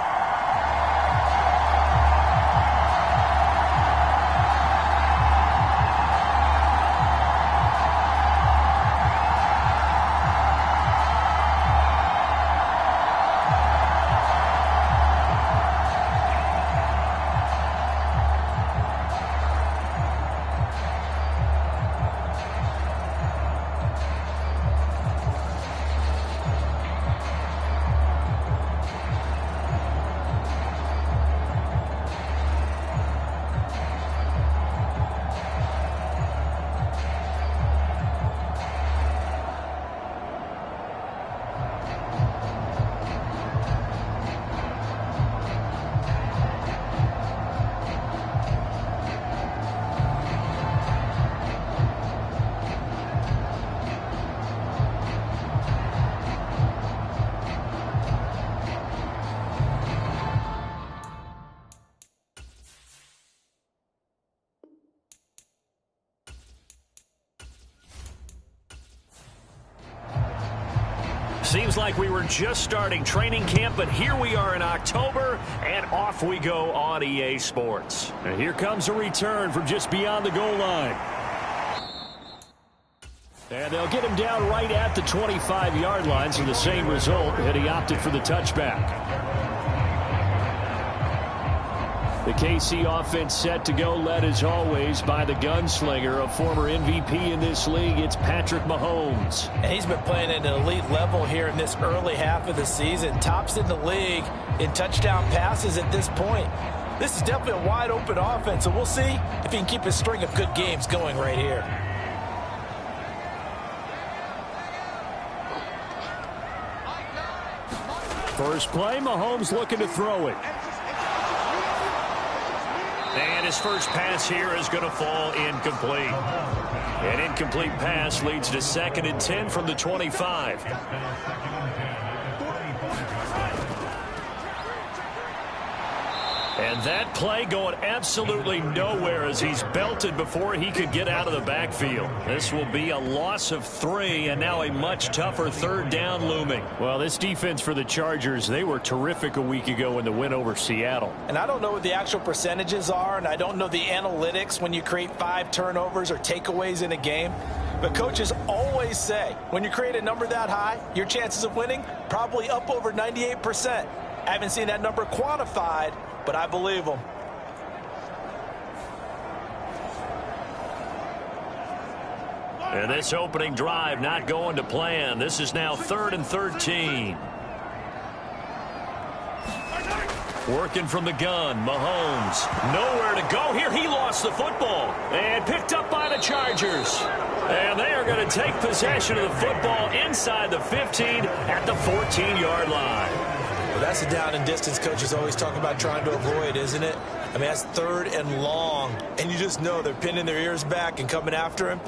Seems like we were just starting training camp, but here we are in October, and off we go on EA Sports.
And here comes a return from just beyond the goal line. And they'll get him down right at the 25-yard line, so the same result, and he opted for the touchback. The KC offense set to go, led as always by the gunslinger, a former MVP in this league. It's Patrick Mahomes.
And he's been playing at an elite level here in this early half of the season. Tops in the league in touchdown passes at this point. This is definitely a wide-open offense, so we'll see if he can keep his string of good games going right here.
First play, Mahomes looking to throw it.
And his first pass here is going to fall incomplete. An incomplete pass leads to 2nd and 10 from the 25. And that play going absolutely nowhere as he's belted before he could get out of the backfield. This will be a loss of 3, and now a much tougher 3rd down looming.
Well, this defense for the Chargers, they were terrific a week ago in the win over Seattle.
And I don't know what the actual percentages are, and I don't know the analytics when you create 5 turnovers or takeaways in a game. But coaches always say, when you create a number that high, your chances of winning probably up over 98%. I haven't seen that number quantified, but I believe them.
And this opening drive not going to plan. This is now 3rd and 13. Working from the gun, Mahomes. Nowhere to go here. He lost the football. And picked up by the Chargers. And they are going to take possession of the football inside the 15 at the 14-yard line.
That's a down and distance coaches always talk about trying to avoid, isn't it? I mean, that's 3rd and long, and you just know they're pinning their ears back and coming after him,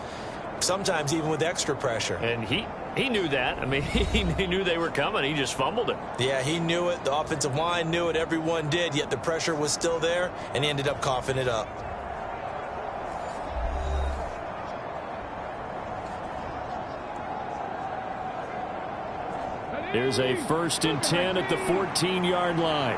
sometimes even with extra pressure.
And he knew that. I mean, he knew they were coming. He just fumbled it.
Yeah, he knew it. The offensive line knew it. Everyone did, yet the pressure was still there, and he ended up coughing it up.
There's a 1st and 10 at the 14-yard line.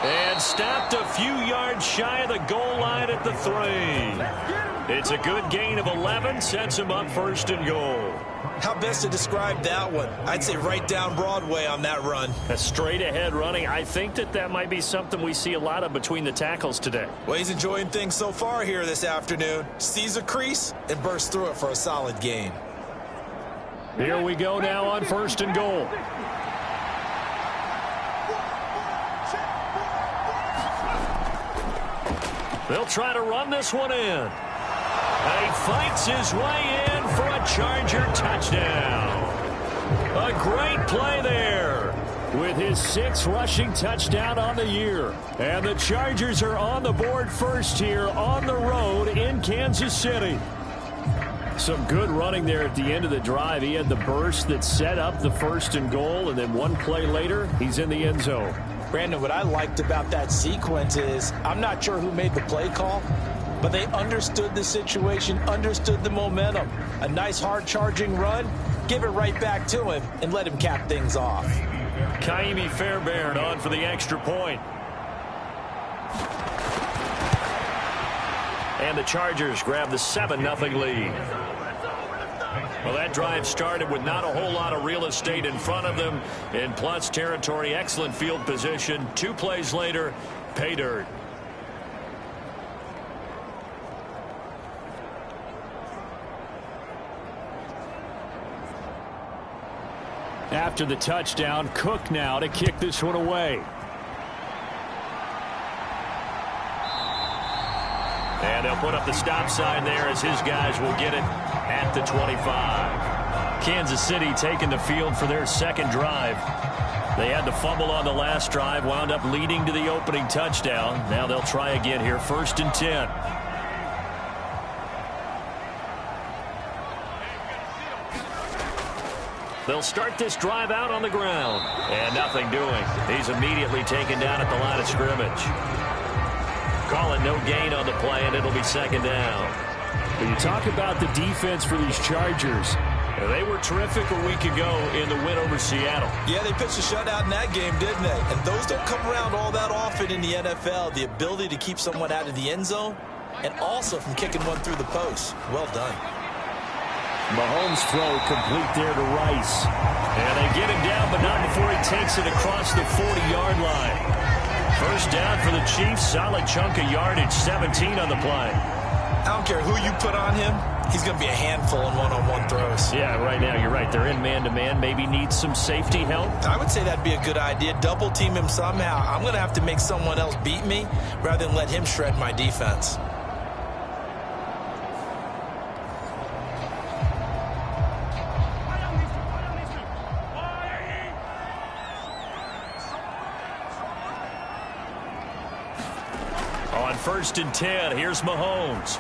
And stopped a few yards shy of the goal line at the 3. It's a good gain of 11, sets him up 1st and goal.
How best to describe that one? I'd say right down Broadway on that run.
A straight-ahead running. I think that might be something we see a lot of between the tackles today.
Well, he's enjoying things so far here this afternoon. Sees a crease and bursts through it for a solid gain.
Here we go now on 1st and goal. They'll try to run this one in. He fights his way in for a Charger touchdown. A great play there with his 6th rushing touchdown on the year. And the Chargers are on the board first here on the road in Kansas City. Some good running there at the end of the drive. He had the burst that set up the 1st and goal, and then one play later, he's in the end zone.
Brandon, what I liked about that sequence is I'm not sure who made the play call, but they understood the situation, understood the momentum. A nice hard-charging run, give it right back to him, and let him cap things off.
Kaimi Fairbairn on for the extra point. And the Chargers grab the 7-0 lead. Well, that drive started with not a whole lot of real estate in front of them. In plus territory, excellent field position. 2 plays later, pay dirt. After the touchdown, Cook now to kick this one away. And they'll put up the stop sign there as his guys will get it at the 25. Kansas City taking the field for their 2nd drive. They had the fumble on the last drive, wound up leading to the opening touchdown. Now they'll try again here, 1st and 10. They'll start this drive out on the ground. And nothing doing. He's immediately taken down at the line of scrimmage. Calling no gain on the play, and it'll be 2nd down. When you talk about the defense for these Chargers, they were terrific a week ago in the win over Seattle.
Yeah, they pitched a shutout in that game, didn't they? And those don't come around all that often in the NFL. The ability to keep someone out of the end zone and also from kicking one through the post. Well done.
Mahomes' throw complete there to Rice. And they get him down, but not before he takes it across the 40-yard line. 1st down for the Chiefs. Solid chunk of yardage, 17 on the play.
I don't care who you put on him. He's going to be a handful in one-on-one throws.
Yeah, right now you're right. They're in man-to-man. Maybe needs some safety help.
I would say that'd be a good idea. Double team him somehow. I'm going to have to make someone else beat me rather than let him shred my defense.
On 1st and 10, here's Mahomes.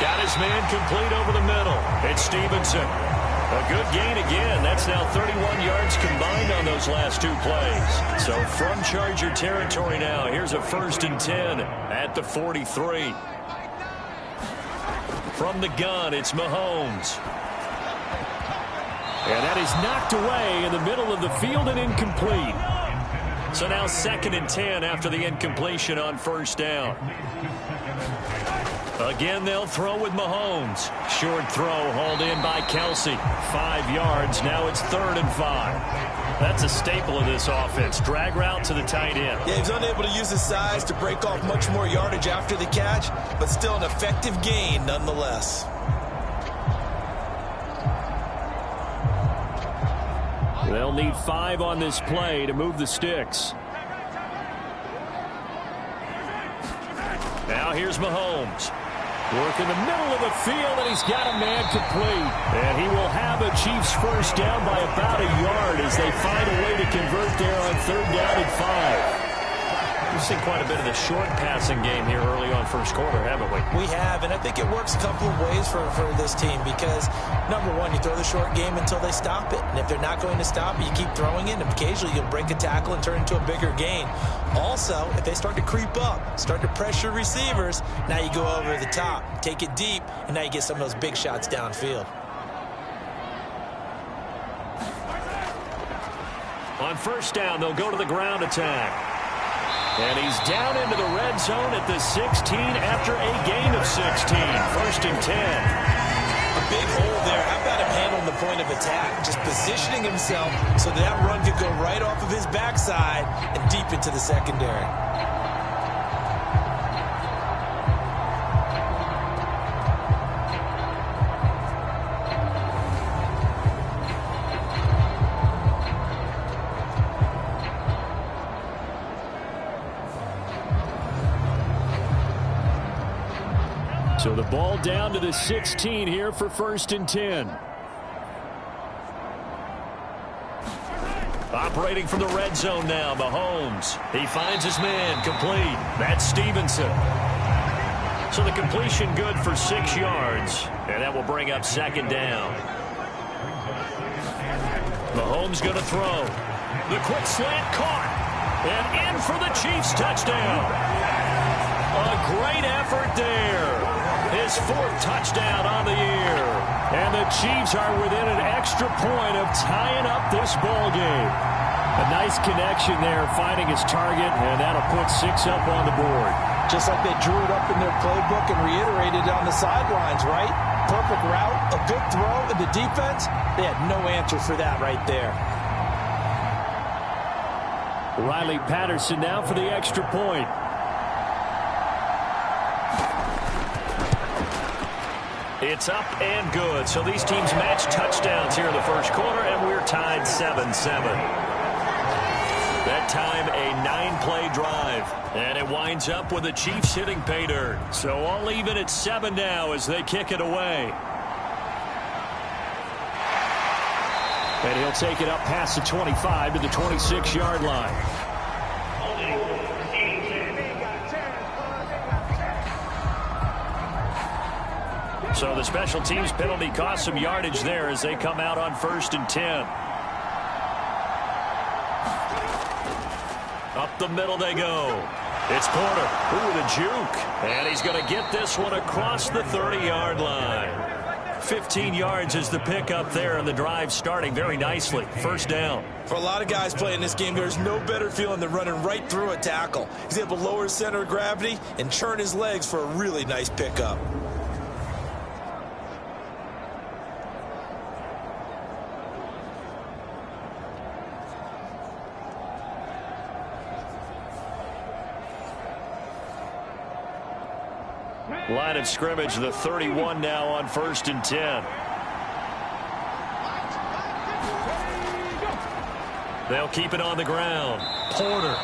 Got his man complete over the middle. It's Stevenson. A good gain again. That's now 31 yards combined on those last 2 plays. So from Charger territory now, here's a 1st and 10 at the 43. From the gun, it's Mahomes. And that is knocked away in the middle of the field and incomplete. So now 2nd and 10 after the incompletion on 1st down. Again, they'll throw with Mahomes. Short throw hauled in by Kelsey. 5 yards. Now it's 3rd and 5. That's a staple of this offense. Drag route to the tight end.
Yeah, he's unable to use his size to break off much more yardage after the catch, but still an effective gain nonetheless.
They'll need 5 on this play to move the sticks. Now here's Mahomes. Work in the middle of the field, and he's got a man complete. And he will have a Chiefs first down by about a yard as they find a way to convert there on 3rd down and 5.
We've seen quite a bit of the short passing game here early on first quarter, haven't we?
We have, and I think it works a couple of ways for this team because, number one, you throw the short game until they stop it. And if they're not going to stop it, you keep throwing it, and occasionally you'll break a tackle and turn it into a bigger gain. Also, if they start to creep up, start to pressure receivers, now you go over the top, take it deep, and now you get some of those big shots downfield.
On first down, they'll go to the ground attack. And he's down into the red zone at the 16 after a gain of 16. 1st and 10.
A big hole there. How about him handling the point of attack? Just positioning himself so that run could go right off of his backside and deep into the secondary.
So the ball down to the 16 here for 1st and 10.
Operating from the red zone now, Mahomes. He finds his man, complete. That's Stevenson. So the completion good for 6 yards, and that will bring up 2nd down. Mahomes going to throw. The quick slant caught, and in for the Chiefs touchdown. A great effort there. His 4th touchdown on the year. And the Chiefs are within an extra point of tying up this ball game.
A nice connection there, finding his target, and that'll put 6 up on the board.
Just like they drew it up in their playbook and reiterated it on the sidelines, right? Perfect route, a good throw, and the defense, they had no answer for that right there.
Riley Patterson now for the extra point.
It's up and good. So these teams match touchdowns here in the first quarter, and we're tied 7-7. That time, a 9-play drive. And it winds up with the Chiefs hitting pay dirt. So all even at 7 now as they kick it away.
And he'll take it up past the 25 to the 26-yard line.
So the special teams penalty cost some yardage there as they come out on 1st and 10. Up the middle they go. It's Porter. Ooh, the juke. And he's going to get this one across the 30-yard line. 15 yards is the pickup there, and the drive starting very nicely. 1st down.
For a lot of guys playing this game, there's no better feeling than running right through a tackle. He's able to lower his center of gravity and churn his legs for a really nice pickup.
Line of scrimmage, the 31 now on 1st and 10. They'll keep it on the ground. Porter.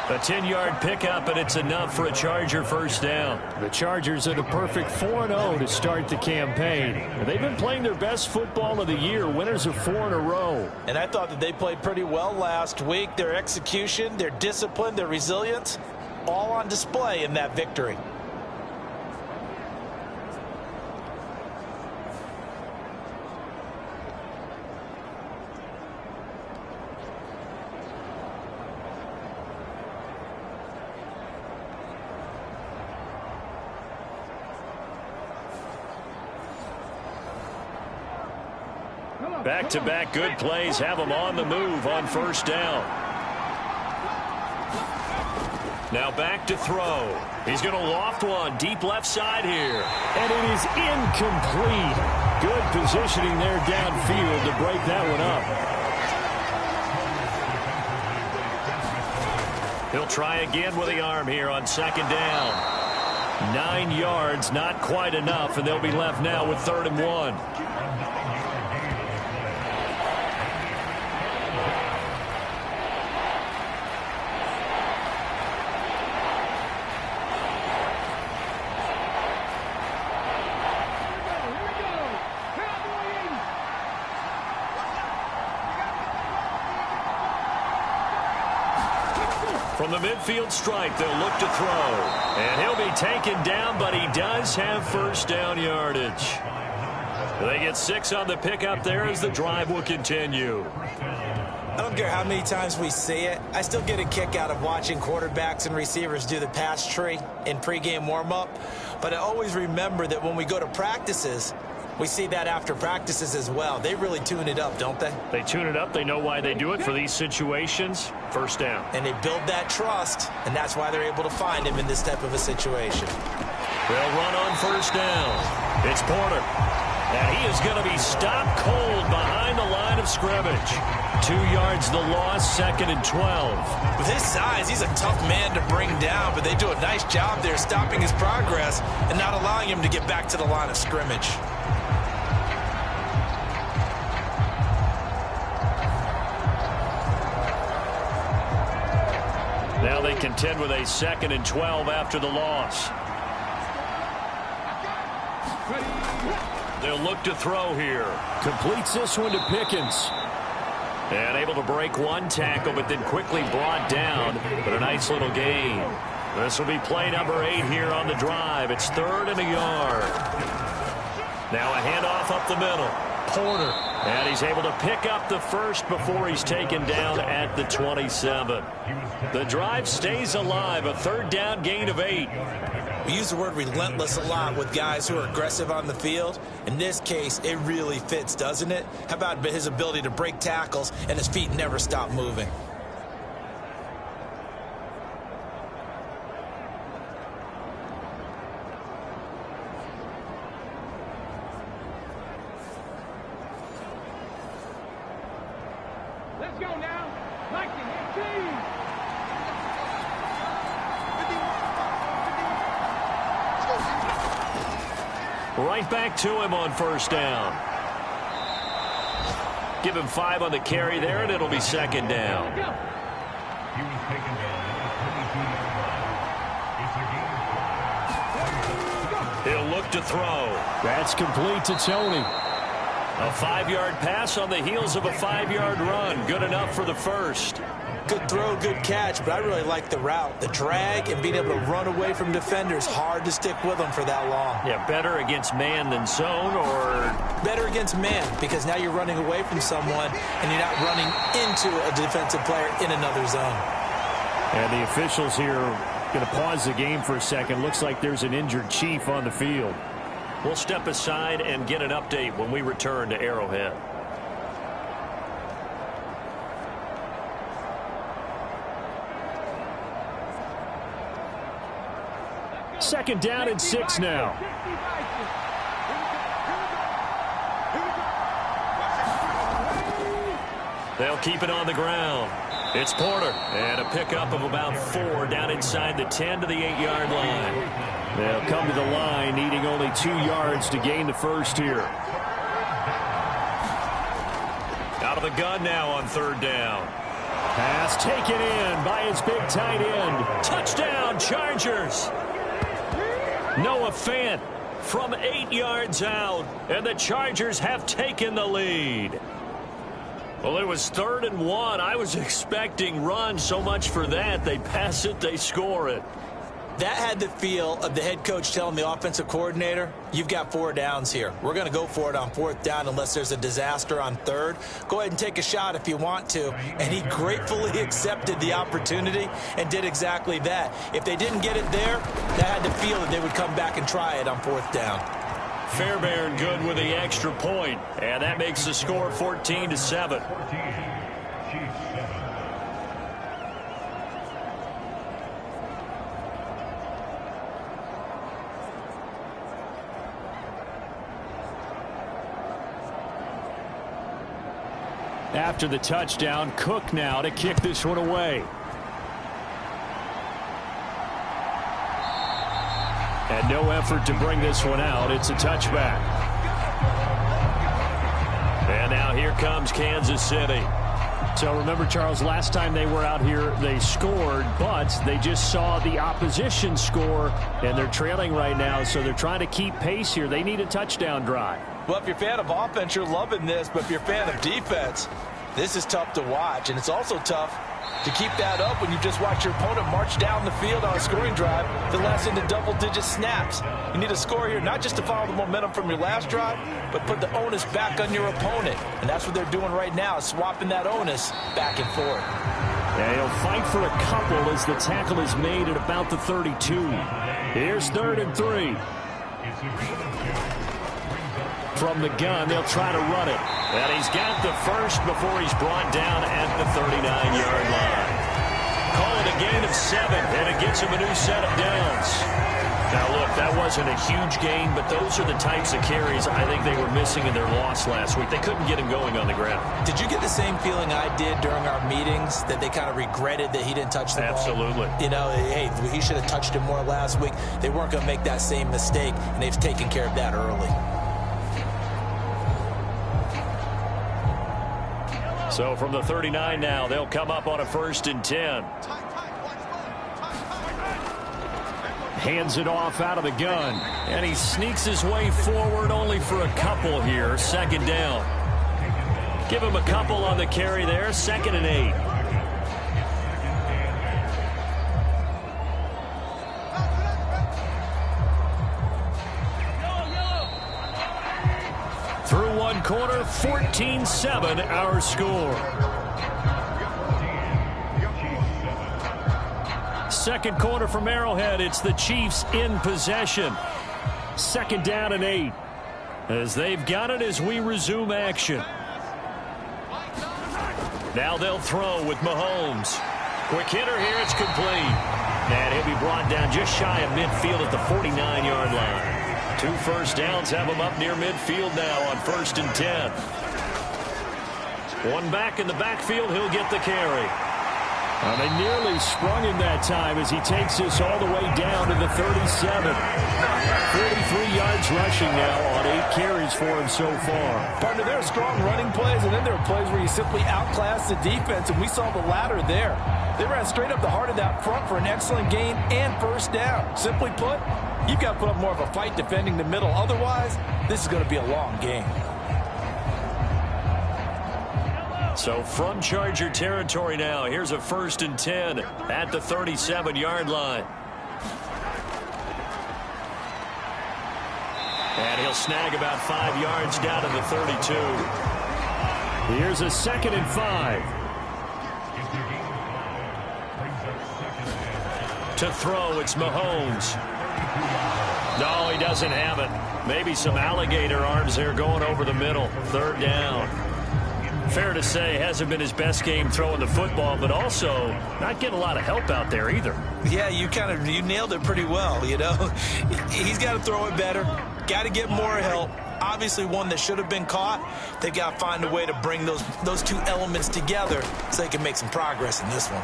A 10-yard pickup, and it's enough for a Charger 1st down.
The Chargers at a perfect 4-0 to start the campaign. They've been playing their best football of the year, winners of 4 in a row.
And I thought that they played pretty well last week. Their execution, their discipline, their resilience, all on display in that victory.
Back-to-back good plays have them on the move on 1st down. Now back to throw. He's going to loft one deep left side here.
And it is incomplete. Good positioning there downfield to break that one up.
He'll try again with the arm here on 2nd down. 9 yards, not quite enough, and they'll be left now with 3rd and 1.
From the midfield stripe, they'll look to throw. And he'll be taken down, but he does have first down yardage. They get 6 on the pickup there as the drive will continue.
I don't care how many times we see it. I still get a kick out of watching quarterbacks and receivers do the pass tree in pregame warm-up. But I always remember that when we go to practices, we see that after practices as well. They really tune it up, don't they?
They tune it up. They know why they do it for these situations. First down.
And they build that trust, and that's why they're able to find him in this type of a situation.
They'll run on first down. It's Porter. And he is going to be stopped cold behind the line of scrimmage. 2 yards the loss, 2nd and 12.
With his size, he's a tough man to bring down, but they do a nice job there stopping his progress and not allowing him to get back to the line of scrimmage.
Now they contend with a 2nd and 12 after the loss. They'll look to throw here.
Completes this one to Pickens.
And able to break one tackle, but then quickly brought down. But a nice little gain. This will be play number 8 here on the drive. It's 3rd and a yard. Now a handoff up the middle. Porter. And he's able to pick up the first before he's taken down at the 27. The drive stays alive. A 3rd down gain of 8.
We use the word relentless a lot with guys who are aggressive on the field. In this case, it really fits, doesn't it? How about his ability to break tackles and his feet never stop moving?
Let's go now. Like it, team.
Right back to him on first down. Give him 5 on the carry there, and it'll be 2nd down. He'll look to throw.
That's complete to Tony.
A 5-yard pass on the heels of a 5-yard run. Good enough for the first.
Good throw, good catch, but I really like the route. The drag and being able to run away from defenders, hard to stick with them for that long.
Yeah, better against man than zone, or
better against man, because now you're running away from someone and you're not running into a defensive player in another zone.
And the officials here are going to pause the game for a second. Looks like there's an injured Chief on the field.
We'll step aside and get an update when we return to Arrowhead.
Second down and 6 now.
They'll keep it on the ground. It's Porter. And a pickup of about 4 down inside the 10 to the 8-yard line.
They'll come to the line, needing only 2 yards to gain the first here.
Out of the gun now on 3rd down.
Pass taken in by his big tight end.
Touchdown, Chargers. Noah Fant from 8 yards out, and the Chargers have taken the lead. Well, it was 3rd and 1. I was expecting run, so much for that. They pass it, they score it.
That had the feel of the head coach telling the offensive coordinator, you've got 4 downs here. We're going to go for it on 4th down unless there's a disaster on 3rd. Go ahead and take a shot if you want to. And he gratefully accepted the opportunity and did exactly that. If they didn't get it there, that had the feel that they would come back and try it on 4th down.
Fairbairn good with the extra point, and that makes the score 14-7.
After the touchdown, Cook now to kick this one away. And no effort to bring this one out. It's a touchback.
And now here comes Kansas City.
So remember, Charles, last time they were out here, they scored, but they just saw the opposition score, and they're trailing right now, so they're trying to keep pace here. They need a touchdown drive.
Well, if you're a fan of offense, you're loving this, but if you're a fan of defense, this is tough to watch, and it's also tough
To keep that up when you just watch your opponent march down the field on a scoring drive that lasts into double-digit snaps. You need a score here, not just to follow the momentum from your last drive, but put the onus back on your opponent. And that's what they're doing right now, swapping that onus back and forth.
Yeah, he'll fight for a couple as the tackle is made at about the 32. Here's 3rd and 3. From the gun, they'll try to run it. And he's got the first before he's brought down at the 39-yard line. Call it a gain of 7, and it gets him a new set of downs. Now, look, that wasn't a huge gain, but those are the types of carries I think they were missing in their loss last week. They couldn't get him going on the ground.
Did you get the same feeling I did during our meetings, that they kind of regretted that he didn't touch the ball?
Absolutely.
You know, hey, he should have touched it more last week. They weren't going to make that same mistake, and they've taken care of that early.
So from the 39 now, they'll come up on a 1st and 10. Hands it off out of the gun. And he sneaks his way forward only for a couple here. 2nd down. Give him a couple on the carry there. 2nd and 8. Through one quarter, 14-7 our score. 2nd quarter from Arrowhead. It's the Chiefs in possession. 2nd down and 8. As they've got it as we resume action. Now they'll throw with Mahomes. Quick hitter here. It's complete. And he'll be brought down just shy of midfield at the 49-yard line. 2 first downs have him up near midfield now on 1st and 10. One back in the backfield. He'll get the carry. They nearly sprung him that time as he takes this all the way down to the 37. 43 yards rushing now on 8 carries for him so far.
Partner, there are strong running plays, and then there are plays where you simply outclass the defense, and we saw the latter there. They ran straight up the heart of that front for an excellent gain and 1st down. Simply put, you've got to put up more of a fight defending the middle. Otherwise, this is going to be a long game.
So from Charger territory now, here's a 1st and 10 at the 37-yard line. And he'll snag about 5 yards down to the 32. Here's a 2nd and 5. To throw, it's Mahomes. No, he doesn't have it. Maybe some alligator arms there going over the middle. 3rd down. Fair to say, hasn't been his best game throwing the football, but also not getting a lot of help out there either.
Yeah, you nailed it pretty well, you know. He's got to throw it better, got to get more help. Obviously one that should have been caught. They got to find a way to bring those 2 elements together so they can make some progress in this one.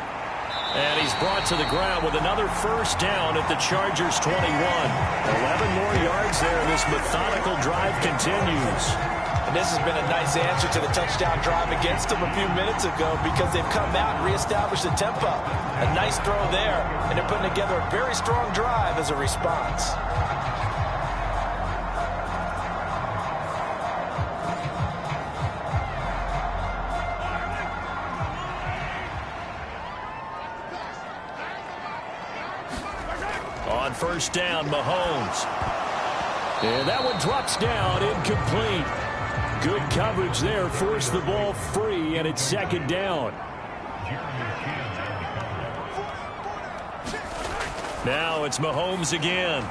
And he's brought to the ground with another 1st down at the Chargers 21. 11 more yards there. This methodical drive continues.
And this has been a nice answer to the touchdown drive against them a few minutes ago because they've come out and reestablished the tempo. A nice throw there, and they're putting together a very strong drive as a response.
On 1st down, Mahomes. And that one drops down, incomplete. Good coverage there, forced the ball free, and it's 2nd down. Now it's Mahomes again.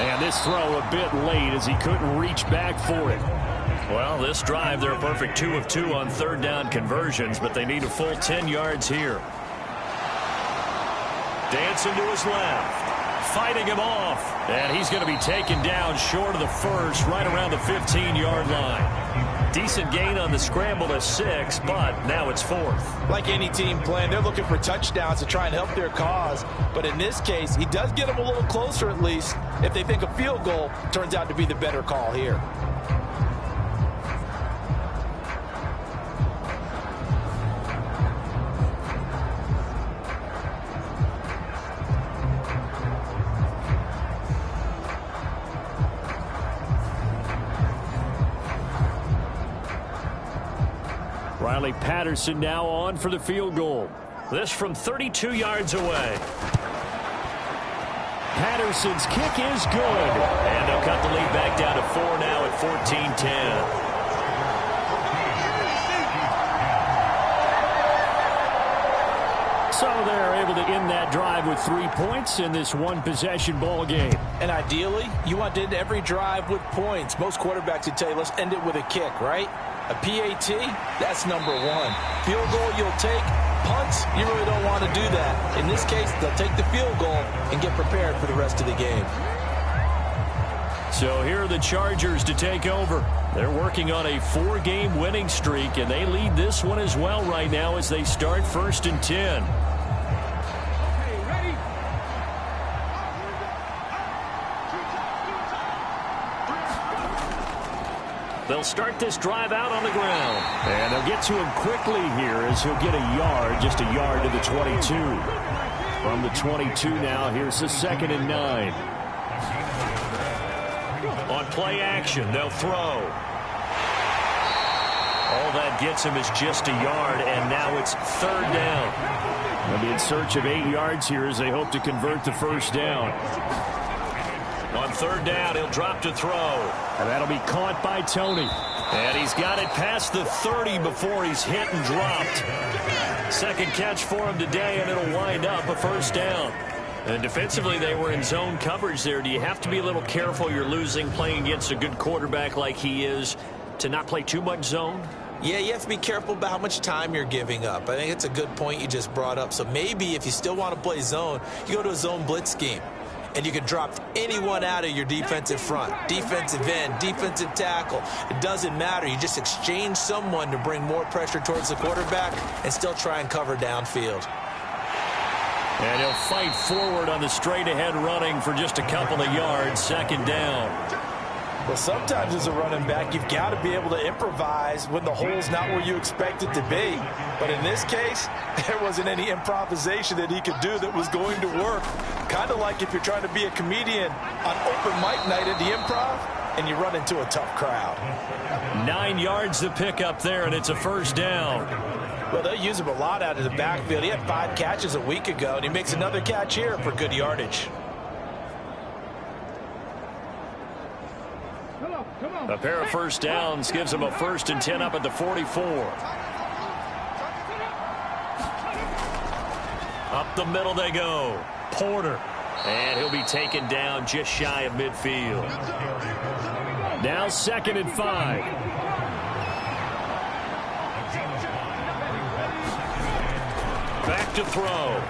And this throw a bit late as he couldn't reach back for it. Well, this drive, they're a perfect 2 of 2 on 3rd down conversions, but they need a full 10 yards here. Dancing to his left. Fighting him off. And he's going to be taken down short of the 1st, right around the 15-yard line. Decent gain on the scramble to 6, but now it's 4th.
Like any team playing, they're looking for touchdowns to try and help their cause. But in this case, he does get them a little closer at least if they think a field goal turns out to be the better call here.
Riley Patterson now on for the field goal. This from 32 yards away. Patterson's kick is good. And they'll cut the lead back down to 4 now at 14-10. So they're able to end that drive with 3 points in this one-possession ball game.
And ideally, you want to end every drive with points. Most quarterbacks would tell you, let's end it with a kick, right? A PAT, that's number one. Field goal you'll take. Punts, you really don't want to do that. In this case, they'll take the field goal and get prepared for the rest of the game.
So here are the Chargers to take over. They're working on a 4-game winning streak, and they lead this one as well right now as they start 1st and 10. They'll start this drive out on the ground. And they'll get to him quickly here as he'll get a yard, just a yard to the 22. From the 22 now, here's the 2nd and 9. On play action, they'll throw. All that gets him is just a yard, and now it's 3rd down. They'll be in search of 8 yards here as they hope to convert the 1st down. On 3rd down, he'll drop to throw. And that'll be caught by Tony. And he's got it past the 30 before he's hit and dropped. 2nd catch for him today, and it'll wind up a 1st down. And defensively, they were in zone coverage there. Do you have to be a little careful? You're losing playing against a good quarterback like he is to not play too much zone?
Yeah, you have to be careful about how much time you're giving up. I think it's a good point you just brought up. So maybe if you still want to play zone, you go to a zone blitz scheme. And you can drop anyone out of your defensive front. Defensive end, defensive tackle. It doesn't matter. You just exchange someone to bring more pressure towards the quarterback and still try and cover downfield.
And he'll fight forward on the straight-ahead running for just a couple of yards. 2nd down.
Well, sometimes as a running back, you've got to be able to improvise when the hole's not where you expect it to be. But in this case, there wasn't any improvisation that he could do that was going to work. Kind of like if you're trying to be a comedian on open mic night at the Improv and you run into a tough crowd.
9 yards to pick up there, and it's a 1st down.
Well, they use him a lot out of the backfield. He had 5 catches a week ago, and he makes another catch here for good yardage.
A pair of 1st downs gives him a 1st and 10 up at the 44. Up the middle they go. Porter. And he'll be taken down just shy of midfield. Now 2nd and 5. Back to throw.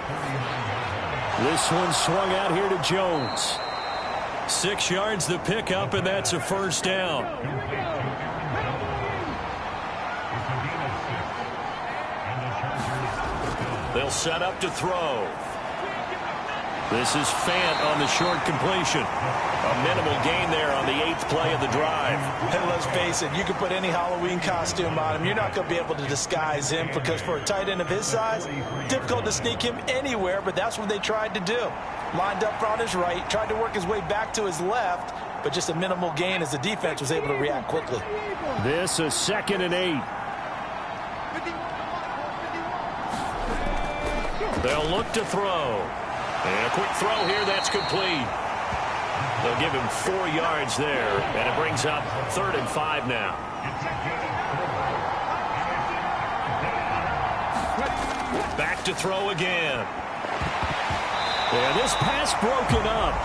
This one swung out here to Jones. 6 yards to pick up, and that's a 1st down. They'll set up to throw. This is Fant on the short completion. A minimal gain there on the 8th play of the drive.
And let's face it, you can put any Halloween costume on him. You're not going to be able to disguise him because for a tight end of his size, difficult to sneak him anywhere, but that's what they tried to do. Lined up on his right, tried to work his way back to his left, but just a minimal gain as the defense was able to react quickly.
This is 2nd and 8. They'll look to throw. And a quick throw here, that's complete. They'll give him 4 yards there, and it brings up 3rd and 5 now. Back to throw again. And this pass broken up.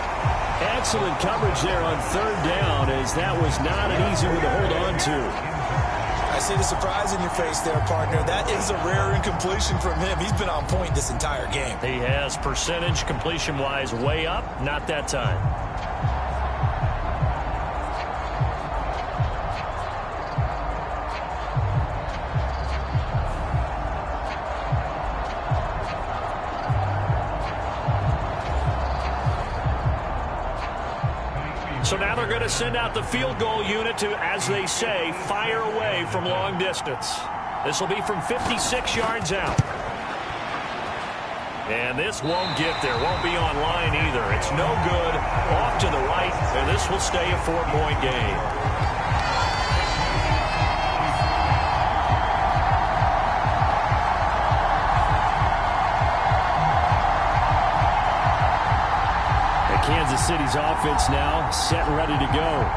Excellent coverage there on 3rd down, as that was not an easy one to hold on to.
I see the surprise in your face there, partner. That is a rare incompletion from him. He's been on point this entire game.
He has percentage completion-wise way up, not that time. So now they're going to send out the field goal unit to, as they say, fire away from long distance. This will be from 56 yards out. And this won't get there, won't be on line either. It's no good, off to the right, and this will stay a 4-point game. Kansas City's offense now set and ready to go.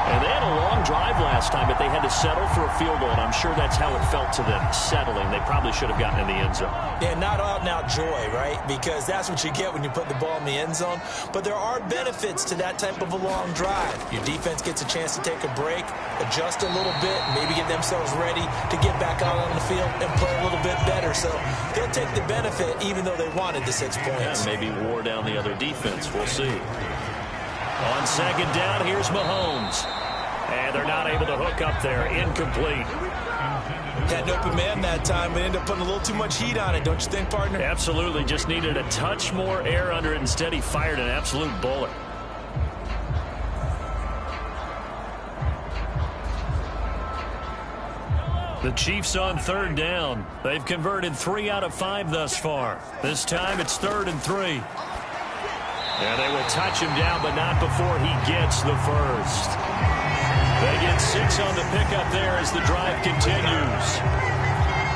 And they had a long drive last time, but they had to settle for a field goal, and I'm sure that's how it felt to them, settling. They probably should have gotten in the end zone.
Yeah, not out-and-out joy, right? Because that's what you get when you put the ball in the end zone. But there are benefits to that type of a long drive. Your defense gets a chance to take a break, adjust a little bit, maybe get themselves ready to get back out on the field and play a little bit better. So they'll take the benefit even though they wanted the 6 points.
Yeah, maybe wore down the other defense. We'll see. On second down, here's Mahomes. And they're not able to hook up there. Incomplete.
Had an open man that time, but ended up putting a little too much heat on it, don't you think, partner?
Absolutely. Just needed a touch more air under it. Instead, he fired an absolute bullet. The Chiefs on third down. They've converted 3 out of 5 thus far. This time it's 3rd and 3. And they will touch him down, but not before he gets the first. They get 6 on the pickup there as the drive continues.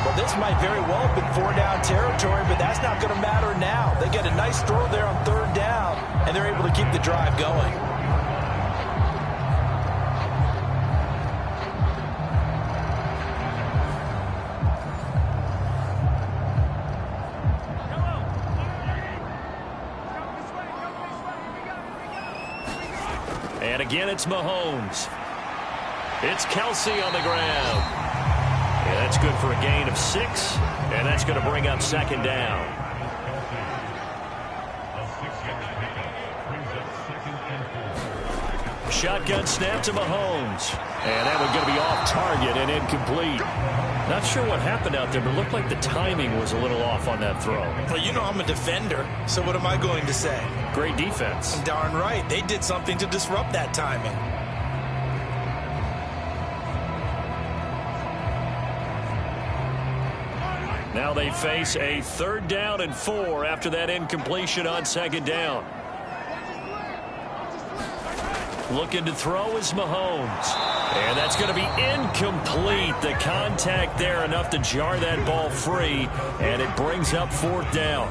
Well, this might very well have been 4-down territory, but that's not going to matter now. They get a nice throw there on 3rd down, and they're able to keep the drive going.
And again, it's Mahomes. It's Kelsey on the ground. Yeah, that's good for a gain of 6, and that's going to bring up 2nd down. Shotgun snap to Mahomes. And that one's going to be off target and incomplete. Not sure what happened out there, but it looked like the timing was a little off on that throw.
Well, you know I'm a defender, so what am I going to say?
Great defense.
Darn right. They did something to disrupt that timing.
Now they face a 3rd down and 4 after that incompletion on 2nd down. Looking to throw is Mahomes. And that's going to be incomplete. The contact there enough to jar that ball free, and it brings up 4th down.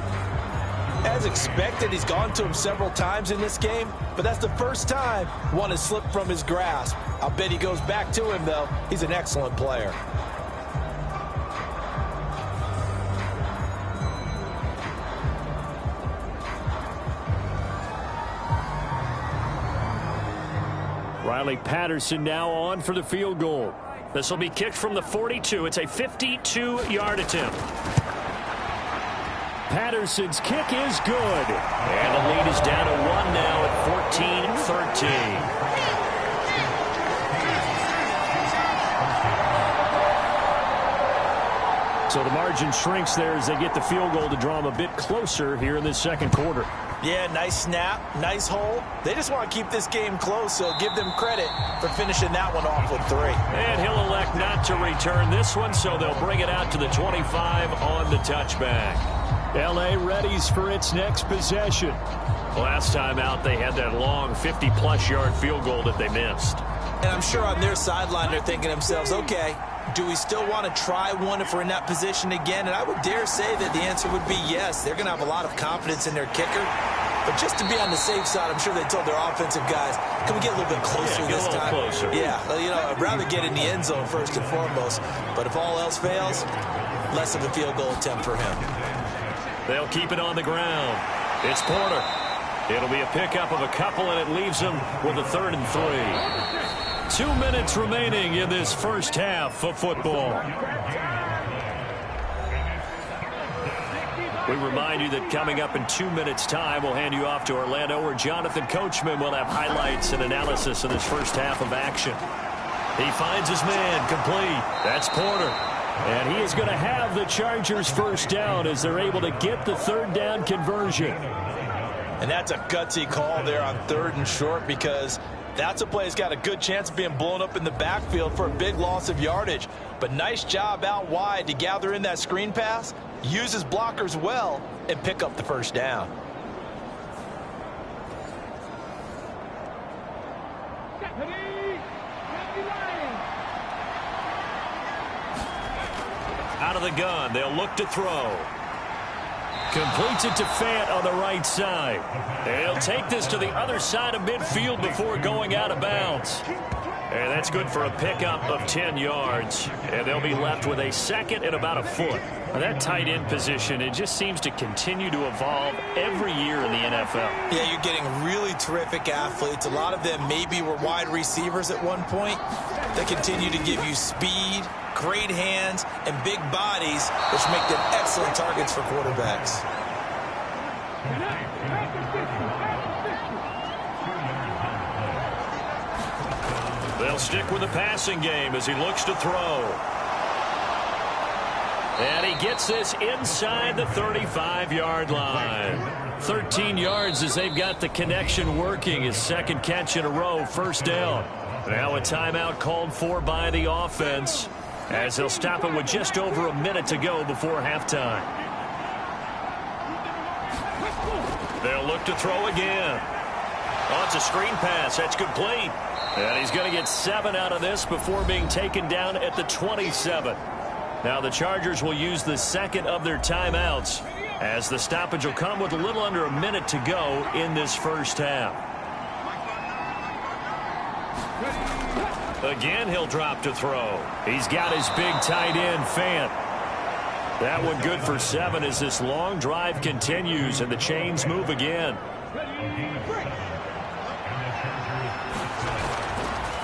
As expected, he's gone to him several times in this game, but that's the first time one has slipped from his grasp. I'll bet he goes back to him, though. He's an excellent player.
Riley Patterson now on for the field goal.
This will be kicked from the 42. It's a 52-yard attempt.
Patterson's kick is good.
And the lead is down to 1 now at 14-13.
So the margin shrinks there as they get the field goal to draw them a bit closer here in this 2nd quarter.
Yeah, nice snap, nice hole. They just want to keep this game close, so give them credit for finishing that one off with 3.
And he'll elect not to return this one, so they'll bring it out to the 25 on the touchback.
L.A. readies for its next possession.
Last time out, they had that long 50-plus yard field goal that they missed.
And I'm sure on their sideline they're thinking to themselves, okay, do we still want to try one if we're in that position again? And I would dare say that the answer would be yes. They're going to have a lot of confidence in their kicker. But just to be on the safe side, I'm sure they told their offensive guys, can we get a little bit closer this time?
Closer.
Yeah, you know, I'd rather get in the end zone first and foremost. But if all else fails, less of a field goal attempt for him.
They'll keep it on the ground. It's Porter. It'll be a pickup of a couple, and it leaves them with a 3rd and 3.
2 minutes remaining in this first half of football.
We remind you that coming up in 2 minutes' time, we'll hand you off to Orlando, where Jonathan Coachman will have highlights and analysis of this first half of action. He finds his man complete. That's Porter.
And he is going to have the Chargers first down as they're able to get the 3rd down conversion.
And that's a gutsy call there on 3rd and short, because that's a play that's got a good chance of being blown up in the backfield for a big loss of yardage. But nice job out wide to gather in that screen pass, use his blockers well, and pick up the first down.
Out of the gun, they'll look to throw.
Completes it to Fant on the right side. And he'll take this to the other side of midfield before going out of bounds. And that's good for a pickup of 10 yards. And they'll be left with a second and about a foot. Now that tight end position, it just seems to continue to evolve every year in the NFL.
Yeah, you're getting really terrific athletes. A lot of them maybe were wide receivers at one point. They continue to give you speed, great hands, and big bodies, which make them excellent targets for quarterbacks.
They'll stick with the passing game as he looks to throw. And he gets this inside the 35-yard line. 13 yards as they've got the connection working. His second catch in a row, first down. Now a timeout called for by the offense as they'll stop it with just over a minute to go before halftime. They'll look to throw again. Oh, it's a screen pass. That's complete. And he's going to get 7 out of this before being taken down at the 27. Now the Chargers will use the second of their timeouts as the stoppage will come with a little under a minute to go in this first half. Again, he'll drop to throw. He's got his big tight end, Fant. That one good for 7 as this long drive continues and the chains move again.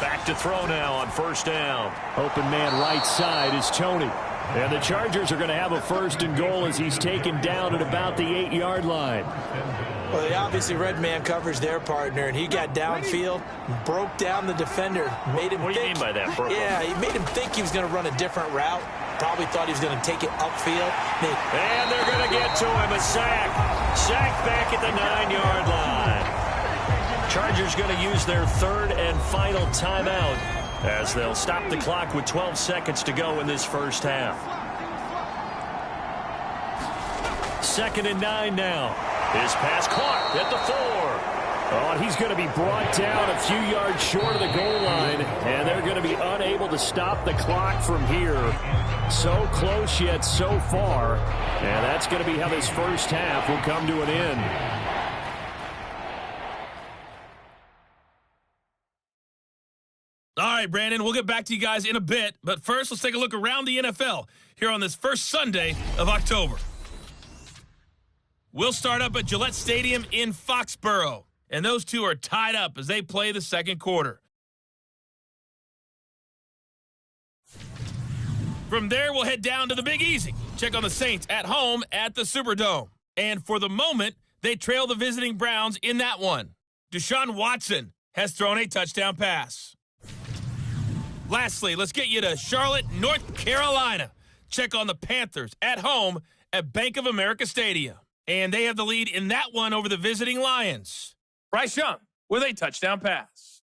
Back to throw now on first down. Open man right side is Tony. And the Chargers are going to have a first and goal as he's taken down at about the 8-yard line.
Well, they obviously red man covers their partner, and he got downfield, broke down the defender, made him
What do you mean by that, Brooklyn?
Yeah, he made him think he was going to run a different route. Probably thought he was going to take it upfield.
And they're going to get to him. A sack. Sack back at the 9-yard line. Chargers going to use their third and final timeout as they'll stop the clock with 12 seconds to go in this first half. 2nd and 9 now. His pass caught at the 4. Oh, and he's going to be brought down a few yards short of the goal line, and they're going to be unable to stop the clock from here. So close yet so far, and that's going to be how this first half will come to an end.
All right, Brandon, we'll get back to you guys in a bit, but first let's take a look around the NFL here on this first Sunday of October. We'll start up at Gillette Stadium in Foxborough, and those two are tied up as they play the second quarter. From there, we'll head down to the Big Easy. Check on the Saints at home at the Superdome. And for the moment, they trail the visiting Browns in that one. Deshaun Watson has thrown a touchdown pass. Lastly, let's get you to Charlotte, North Carolina. Check on the Panthers at home at Bank of America Stadium. And they have the lead in that one over the visiting Lions. Bryce Young with a touchdown pass.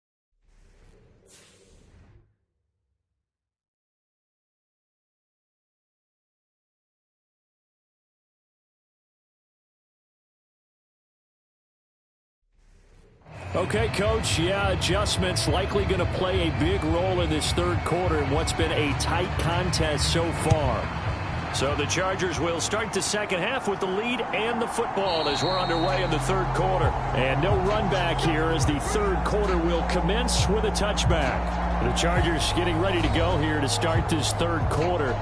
Okay, Coach, adjustments likely going to play a big role in this third quarter in what's been a tight contest so far. So the Chargers will start the second half with the lead and the football as we're underway in the third quarter. And no run back here as the third quarter will commence with a touchback. The Chargers getting ready to go here to start this third quarter.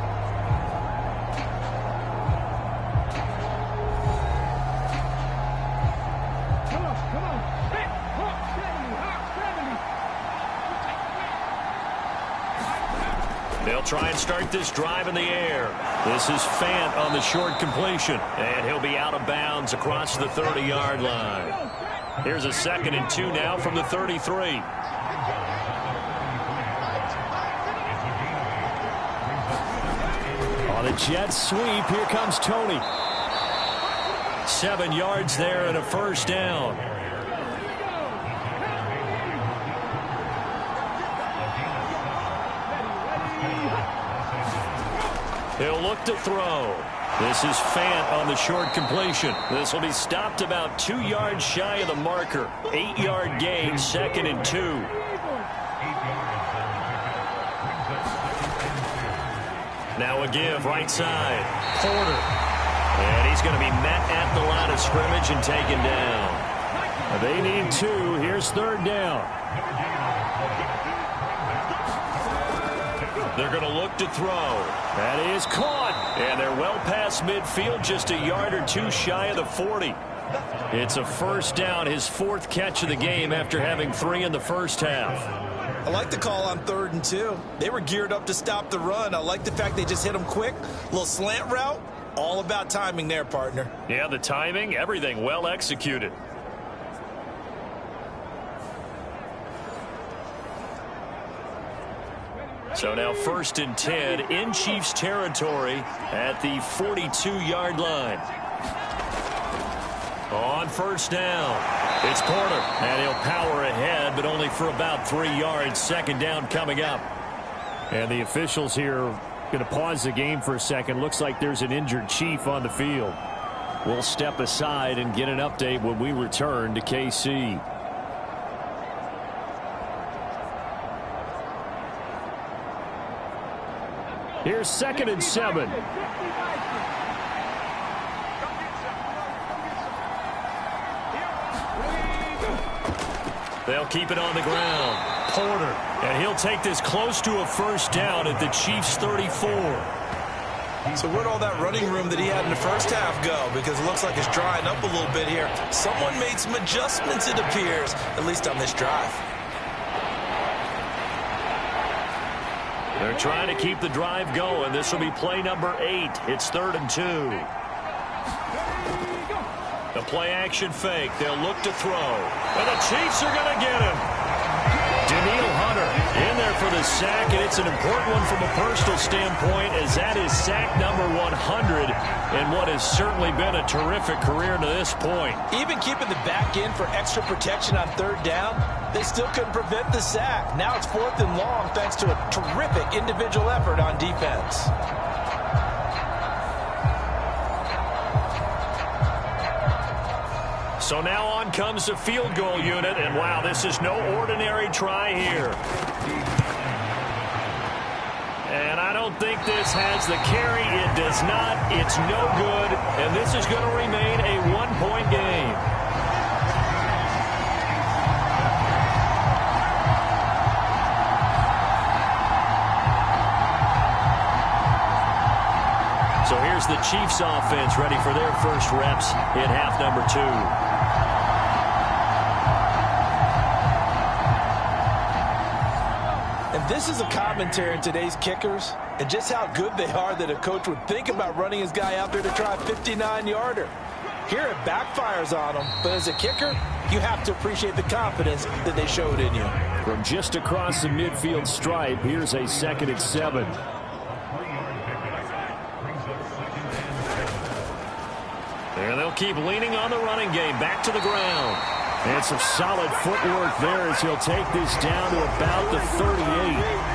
They'll try and start this drive in the air. This is Fant on the short completion. And he'll be out of bounds across the 30-yard line. Here's a 2nd and 2 now from the 33. On a jet sweep, here comes Tony. 7 yards there and a first down. He'll look to throw. This is Fant on the short completion. This will be stopped about 2 yards shy of the marker. 8-yard gain, 2nd and 2. Now a give right side. Porter. And he's going to be met at the line of scrimmage and taken down. They need 2. Here's 3rd down. They're going to look to throw. That is caught. And they're well past midfield, just a yard or 2 shy of the 40. It's a 1st down, his 4th catch of the game after having 3 in the first half.
I like the call on 3rd and 2. They were geared up to stop the run. I like the fact they just hit them quick. Little slant route. All about timing there, partner.
Yeah, the timing, everything well executed. So now 1st and 10 in Chiefs territory at the 42-yard line. On 1st down, it's Porter, and he'll power ahead, but only for about 3 yards. 2nd down coming up. And the officials here going to pause the game for a second. Looks like there's an injured Chief on the field. We'll step aside and get an update when we return to KC. Here's 2nd and 7. They'll keep it on the ground. Porter. And he'll take this close to a 1st down at the Chiefs' 34.
So where'd all that running room that he had in the first half go? Because it looks like it's drying up a little bit here. Someone made some adjustments, it appears, at least on this drive.
They're trying to keep the drive going. This will be play number 8. It's 3rd and 2. The play action fake. They'll look to throw. And the Chiefs are going to get him. Daniil Hunter in there for the sack, and it's an important one from a personal standpoint, as that is sack number 100 in what has certainly been a terrific career to this point.
Even keeping the back in for extra protection on 3rd down, they still couldn't prevent the sack. Now it's 4th and long thanks to a terrific individual effort on defense.
So now on comes the field goal unit, and wow, this is no ordinary try here. And I don't think this has the carry. It does not. It's no good, and this is going to remain a 1-point game. So here's the Chiefs offense ready for their first reps in half number 2.
And this is a commentary on today's kickers and just how good they are that a coach would think about running his guy out there to try a 59-yarder. Here it backfires on him, but as a kicker, you have to appreciate the confidence that they showed in you.
From just across the midfield stripe, here's a 2nd and 7. And they'll keep leaning on the running game. Back to the ground. And some solid footwork there as he'll take this down to about the 38.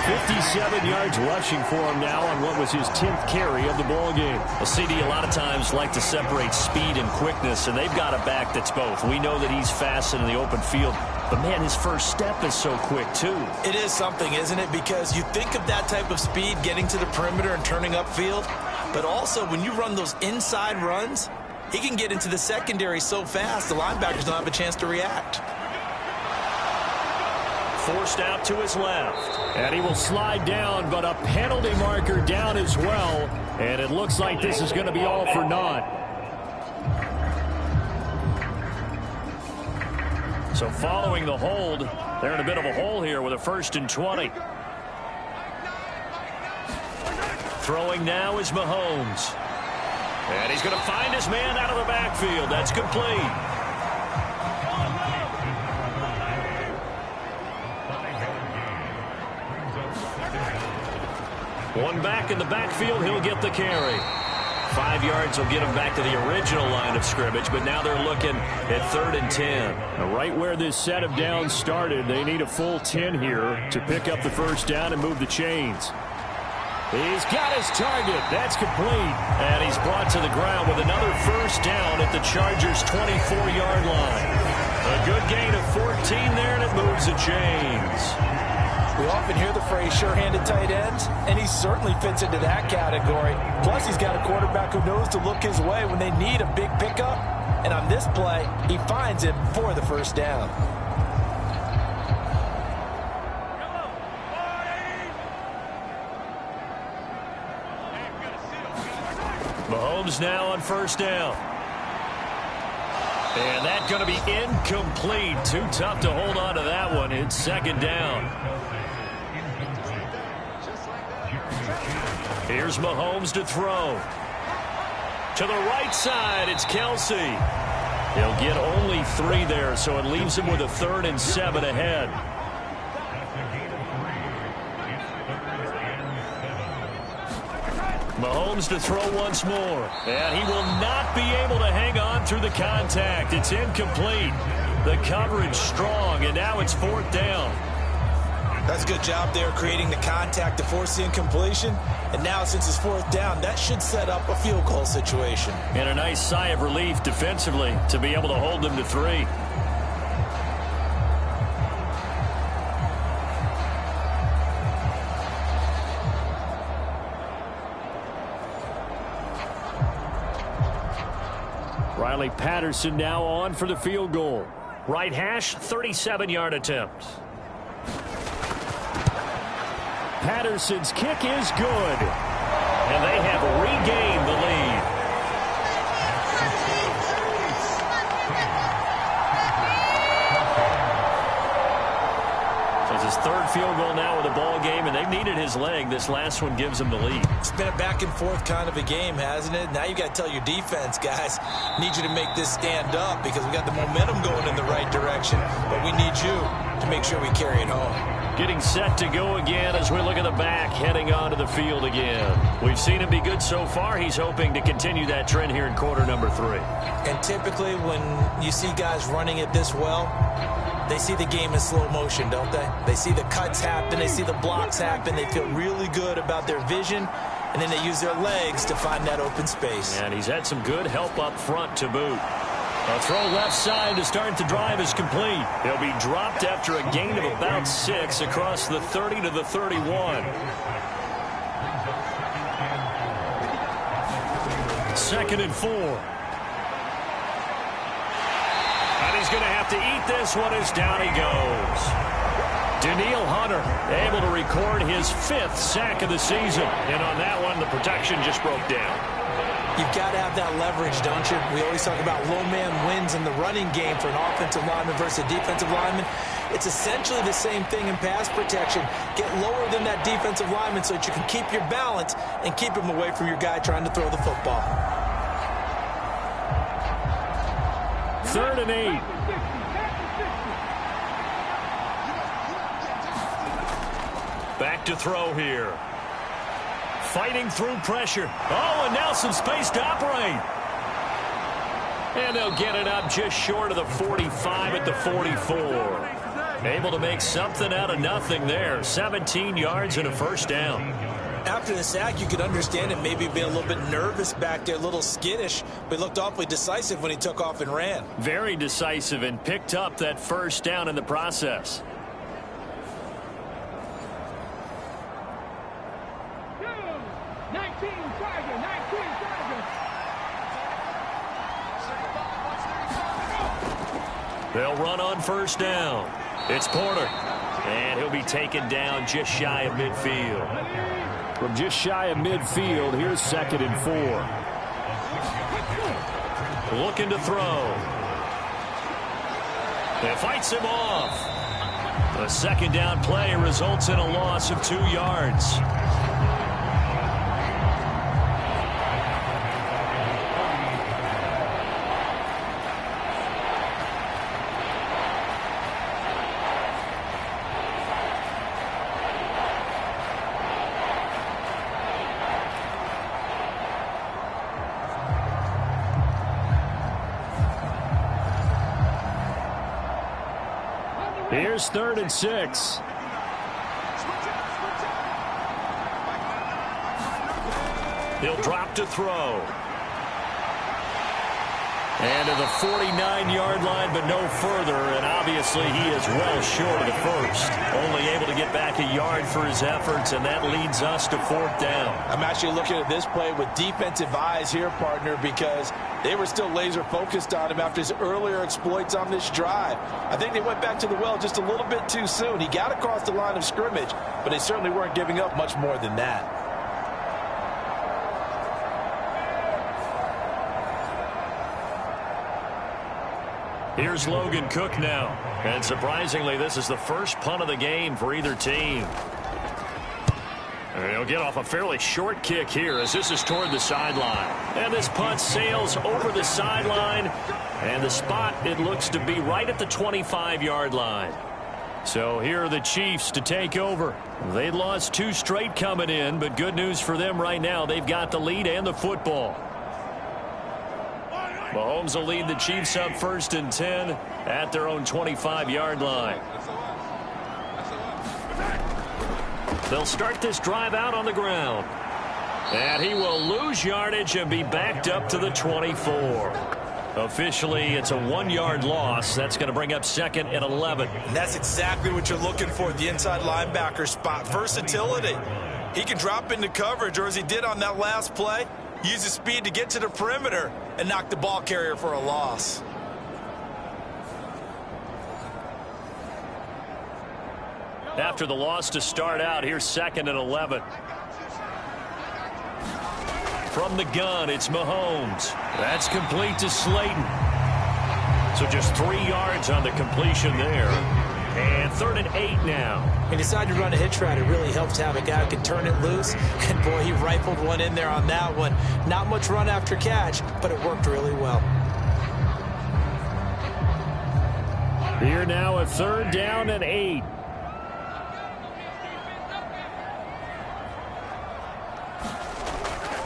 57 yards rushing for him now on what was his 10th carry of the ball game.
Well, CD, a lot of times like to separate speed and quickness, and they've got a back that's both. We know that he's fast in the open field, but, man, his first step is so quick, too.
It is something, isn't it? Because you think of that type of speed getting to the perimeter and turning upfield, but also when you run those inside runs, he can get into the secondary so fast, the linebackers don't have a chance to react.
Forced out to his left. And he will slide down, but a penalty marker down as well. And it looks like this is going to be all for naught. So following the hold, they're in a bit of a hole here with a 1st and 20. Throwing now is Mahomes. And he's going to find his man out of the backfield. That's complete. One back in the backfield, he'll get the carry. 5 yards will get him back to the original line of scrimmage, but now they're looking at 3rd and 10. Right where this set of downs started, they need a full 10 here to pick up the 1st down and move the chains. He's got his target. That's complete. And he's brought to the ground with another 1st down at the Chargers' 24-yard line. A good gain of 14 there, and it moves the chains.
We often hear the phrase sure-handed tight ends, and he certainly fits into that category. Plus, he's got a quarterback who knows to look his way when they need a big pickup. And on this play, he finds him for the first down.
Mahomes now on first down. And that's going to be incomplete. Too tough to hold on to that one. It's second down. Here's Mahomes to throw. To the right side, it's Kelsey. He'll get only 3 there, so it leaves him with a 3rd and 7 ahead. Mahomes to throw once more. And he will not be able to hang on through the contact. It's incomplete. The coverage strong, and now it's 4th down.
That's a good job there creating the contact to force the incompletion. And now since it's 4th down, that should set up a field goal situation.
And a nice sigh of relief defensively to be able to hold them to 3. Riley Patterson now on for the field goal. Right hash, 37-yard attempt. Patterson's kick is good. And they have regained the lead. So it's his 3rd field goal now with the ball game, and they've needed his leg. This last one gives them the lead.
It's been a back and forth kind of a game, hasn't it? Now you got to tell your defense, guys, need you to make this stand up because we got the momentum going in the right direction, but we need you to make sure we carry it home.
Getting set to go again as we look at the back, heading onto the field again. We've seen him be good so far. He's hoping to continue that trend here in quarter number 3.
And typically when you see guys running it this well, they see the game in slow motion, don't they? They see the cuts happen. They see the blocks happen. They feel really good about their vision, and then they use their legs to find that open space.
And he's had some good help up front to boot. A throw left side to start the drive is complete. He'll be dropped after a gain of about 6 across the 30 to the 31. 2nd and 4. And he's going to have to eat this one as down he goes. Danielle Hunter able to record his 5th sack of the season. And on that one, the protection just broke down.
You've got to have that leverage, don't you? We always talk about low man wins in the running game for an offensive lineman versus a defensive lineman. It's essentially the same thing in pass protection. Get lower than that defensive lineman so that you can keep your balance and keep him away from your guy trying to throw the football.
3rd and 8. Back to throw here. Fighting through pressure. Oh, and now some space to operate. And they'll get it up just short of the 45 at the 44. Able to make something out of nothing there. 17 yards and a 1st down.
After the sack, you could understand it maybe being a little bit nervous back there, a little skittish, but he looked awfully decisive when he took off and ran.
Very decisive and picked up that 1st down in the process. They'll run on 1st down. It's Porter. And he'll be taken down just shy of midfield. From just shy of midfield, here's 2nd and 4. Looking to throw. It fights him off. The 2nd down play results in a loss of 2 yards. Here's 3rd and 6. He'll drop to throw. And to the 49-yard line, but no further. And obviously he is well short of the first. Only able to get back a yard for his efforts, and that leads us to 4th down.
I'm actually looking at this play with defensive eyes here, partner, because they were still laser focused on him after his earlier exploits on this drive. I think they went back to the well just a little bit too soon. He got across the line of scrimmage, but they certainly weren't giving up much more than that.
Here's Logan Cook now. And surprisingly, this is the first punt of the game for either team. And he'll get off a fairly short kick here as this is toward the sideline. And this punt sails over the sideline. And the spot, it looks to be right at the 25-yard line. So here are the Chiefs to take over. They lost 2 straight coming in, but good news for them right now. They've got the lead and the football. Mahomes will lead the Chiefs up 1st and 10 at their own 25-yard line. They'll start this drive out on the ground. And he will lose yardage and be backed up to the 24. Officially, it's a 1-yard loss. That's going to bring up 2nd and 11.
And that's exactly what you're looking for, the inside linebacker spot. Versatility. He can drop into coverage, or as he did on that last play, use his speed to get to the perimeter and knock the ball carrier for a loss.
After the loss to start out, here's 2nd and 11. From the gun, it's Mahomes. That's complete to Slayton. So just 3 yards on the completion there. And 3rd and 8 now.
He decided to run a hitch route. It really helps to have a guy who can turn it loose. And, boy, he rifled one in there on that one. Not much run after catch, but it worked really well.
Here now a 3rd down and 8.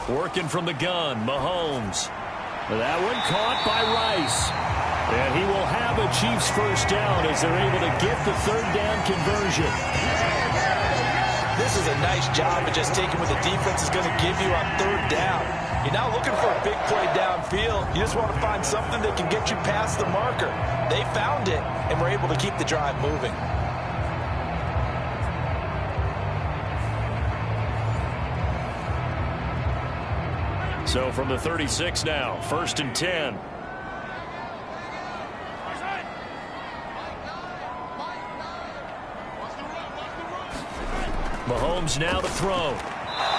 Working from the gun, Mahomes. That one caught by Rice. And he will have a Chiefs first down as they're able to get the 3rd down conversion.
This is a nice job of just taking what the defense is going to give you on 3rd down. You're not looking for a big play downfield. You just want to find something that can get you past the marker. They found it and were able to keep the drive moving.
So from the 36 now, 1st and 10. Mahomes now to throw.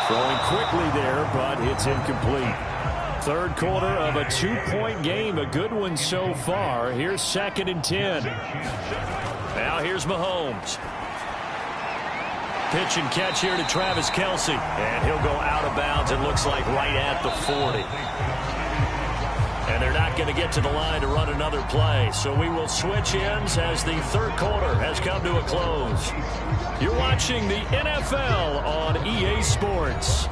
Throwing quickly there, but it's incomplete. 3rd quarter of a 2-point game. A good one so far. Here's 2nd and 10. Now here's Mahomes. Pitch and catch here to Travis Kelce. And he'll go out of bounds, it looks like, right at the 40. And they're not going to get to the line to run another play. So we will switch ends as the 3rd quarter has come to a close. You're watching the NFL on EA Sports.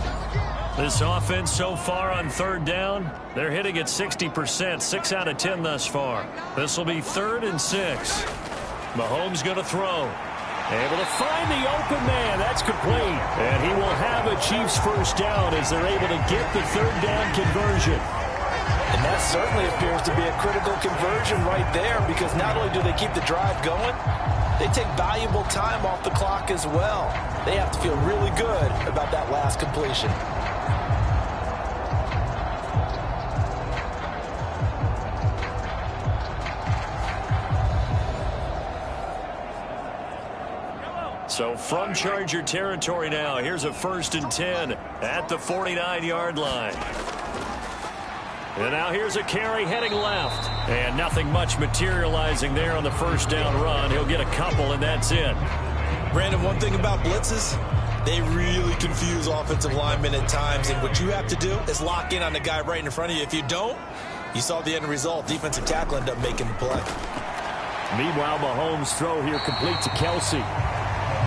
This offense so far on 3rd down, they're hitting at 60%, 6 out of 10 thus far. This will be 3rd and 6. Mahomes going to throw. Able to find the open man. That's complete. And he will have a Chiefs first down as they're able to get the 3rd down conversion.
And that certainly appears to be a critical conversion right there, because not only do they keep the drive going, they take valuable time off the clock as well. They have to feel really good about that last completion.
So from Charger territory now, here's a 1st and 10 at the 49-yard line. And now here's a carry heading left. And nothing much materializing there on the 1st down run. He'll get a couple, and that's it.
Brandon, one thing about blitzes, they really confuse offensive linemen at times. And what you have to do is lock in on the guy right in front of you. If you don't, you saw the end result. Defensive tackle ended up making the play.
Meanwhile, Mahomes' throw here complete to Kelce.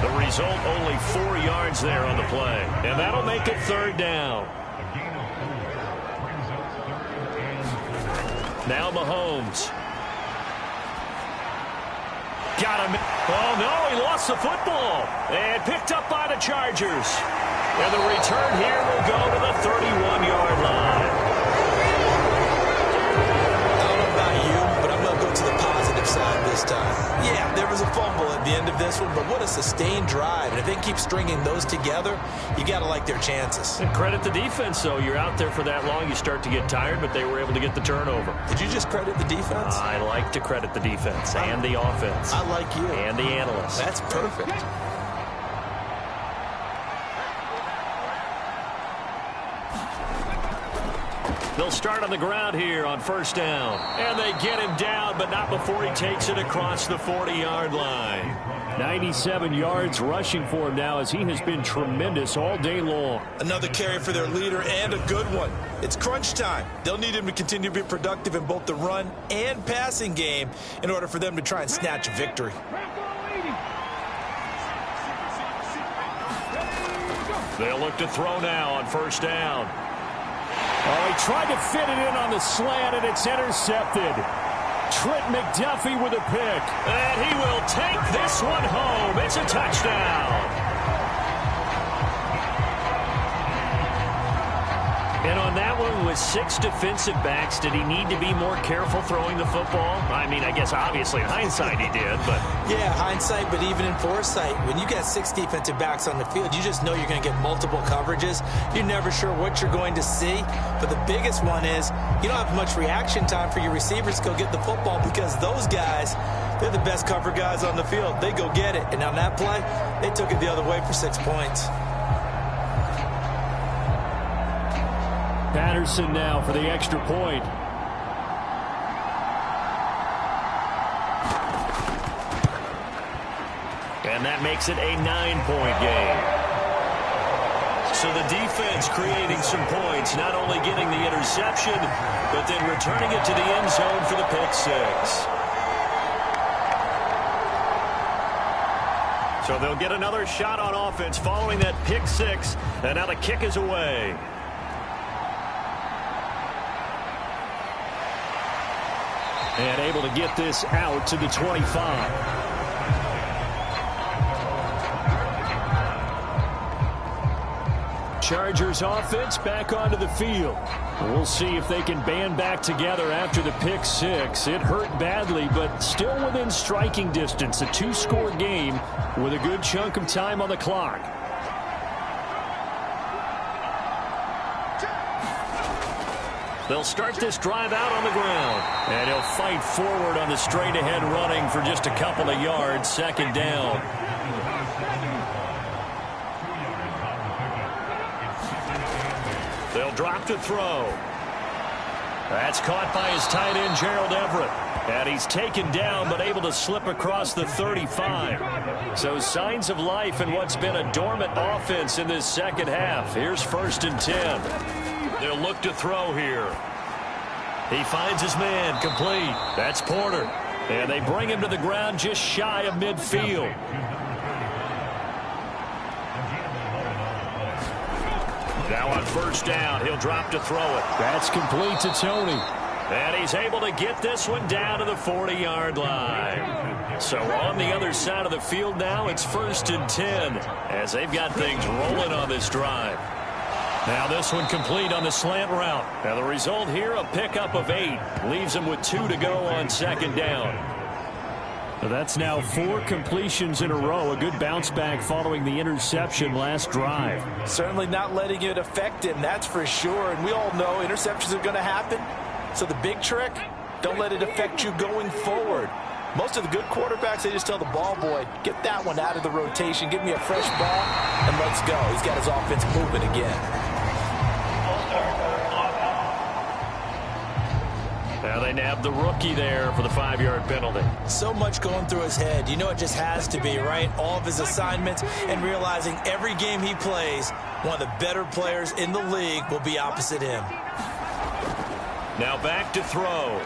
The result, only 4 yards there on the play. And that'll make it 3rd down. Now Mahomes. Got him. Oh, no, he lost the football. And picked up by the Chargers. And the return here will go to the 31-yard line.
sustained drive. And if they keep stringing those together, you got to like their chances.
And credit the defense, though. You're out there for that long, you start to get tired, but they were able to get the turnover.
Did you just credit the defense?
I like to credit the defense and the offense.
I like you.
And the analysts.
That's perfect.
They'll start on the ground here on first down. And they get him down, but not before he takes it across the 40-yard line. 97 yards rushing for him now as he has been tremendous all day long.
Another carry for their leader and a good one. It's crunch time. They'll need him to continue to be productive in both the run and passing game in order for them to try and snatch a victory.
They'll look to throw now on first down.
Oh, he tried to fit it in on the slant, and it's intercepted. Trent McDuffie with a pick.
And he will take this one home. It's a touchdown. And on that one, with 6 defensive backs, did he need to be more careful throwing the football? I mean, I guess obviously in hindsight he did, but...
Yeah, hindsight, but even in foresight, when you got 6 defensive backs on the field, you just know you're going to get multiple coverages. You're never sure what you're going to see. But the biggest one is you don't have much reaction time for your receivers to go get the football because those guys, they're the best cover guys on the field. They go get it. And on that play, they took it the other way for 6 points.
Patterson now for the extra point.
And that makes it a 9-point game. So the defense creating some points, not only getting the interception, but then returning it to the end zone for the pick six. So they'll get another shot on offense following that pick six, and now the kick is away.
And able to get this out to the 25. Chargers offense back onto the field. We'll see if they can band back together after the pick six. It hurt badly, but still within striking distance. A 2-score game with a good chunk of time on the clock.
They'll start this drive out on the ground.
And he'll fight forward on the straight-ahead running for just a couple of yards. Second down.
They'll drop to throw. That's caught by his tight end, Gerald Everett. And he's taken down, but able to slip across the 35. So signs of life in what's been a dormant offense in this second half. Here's 1st and 10. They'll look to throw here. He finds his man, complete. That's Porter. And they bring him to the ground just shy of midfield. Now on first down, he'll drop to throw it.
That's complete to Tony.
And he's able to get this one down to the 40-yard line. So on the other side of the field now, it's 1st and 10 as they've got things rolling on this drive. Now this one complete on the slant route. Now the result here, a pickup of 8. Leaves them with 2 to go on second down.
So that's now 4 completions in a row. A good bounce back following the interception last drive.
Certainly not letting it affect him, that's for sure. And we all know interceptions are going to happen. So the big trick, don't let it affect you going forward. Most of the good quarterbacks, they just tell the ball boy, get that one out of the rotation, give me a fresh ball, and let's go. He's got his offense moving again.
Now they nab the rookie there for the 5-yard penalty.
So much going through his head. You know it just has to be, right? All of his assignments and realizing every game he plays, one of the better players in the league will be opposite him.
Now back to throw.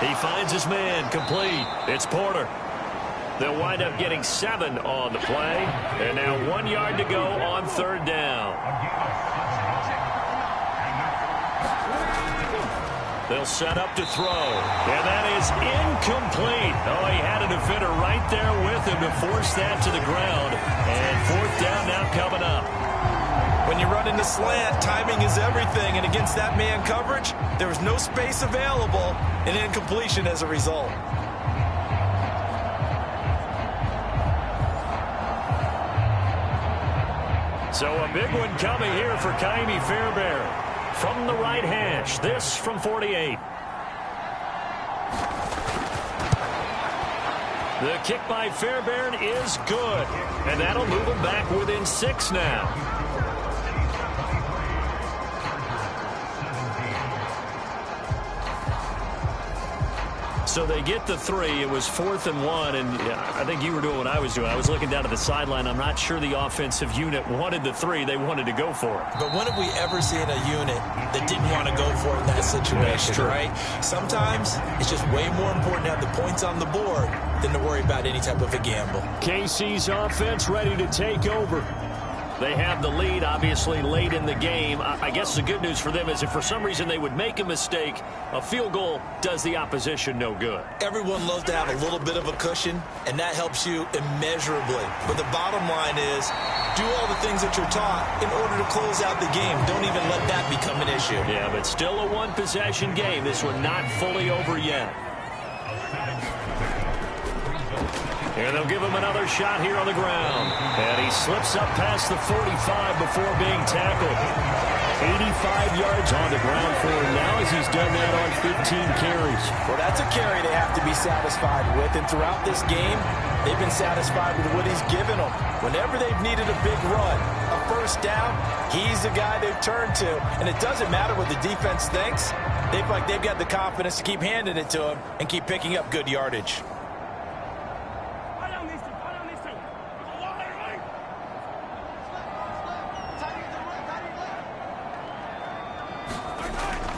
He finds his man, complete. It's Porter. They'll wind up getting 7 on the play. And now 1 yard to go on 3rd down. They'll set up to throw. And that is incomplete. Oh, he had a defender right there with him to force that to the ground. And 4th down now coming up.
When you run into slant, timing is everything. And against that man coverage, there was no space available. And incompletion as a result.
So a big one coming here for Kaimi Fairbairn. From the right hash, this from 48. The kick by Fairbairn is good, and that'll move him back within 6 now. So they get the 3. It was 4th and 1, and I think you were doing what I was doing. I was looking down at the sideline. I'm not sure the offensive unit wanted the 3. They wanted to go for it.
But when have we ever seen a unit that didn't want to go for it in that situation, right? Sometimes it's just way more important to have the points on the board than to worry about any type of a gamble.
KC's offense ready to take over. They have the lead, obviously, late in the game. I guess the good news for them is if for some reason they would make a mistake, a field goal does the opposition no good.
Everyone loves to have a little bit of a cushion, and that helps you immeasurably. But the bottom line is, do all the things that you're taught in order to close out the game. Don't even let that become an issue.
Yeah, but still a one-possession game. This one not fully over yet. And they'll give him another shot here on the ground. And he slips up past the 45 before being tackled. 85 yards on the ground for him now as he's done that on 15 carries.
Well, that's a carry they have to be satisfied with. And throughout this game, they've been satisfied with what he's given them. Whenever they've needed a big run, a first down, he's the guy they've turned to. And it doesn't matter what the defense thinks. They feel like they've got the confidence to keep handing it to him and keep picking up good yardage.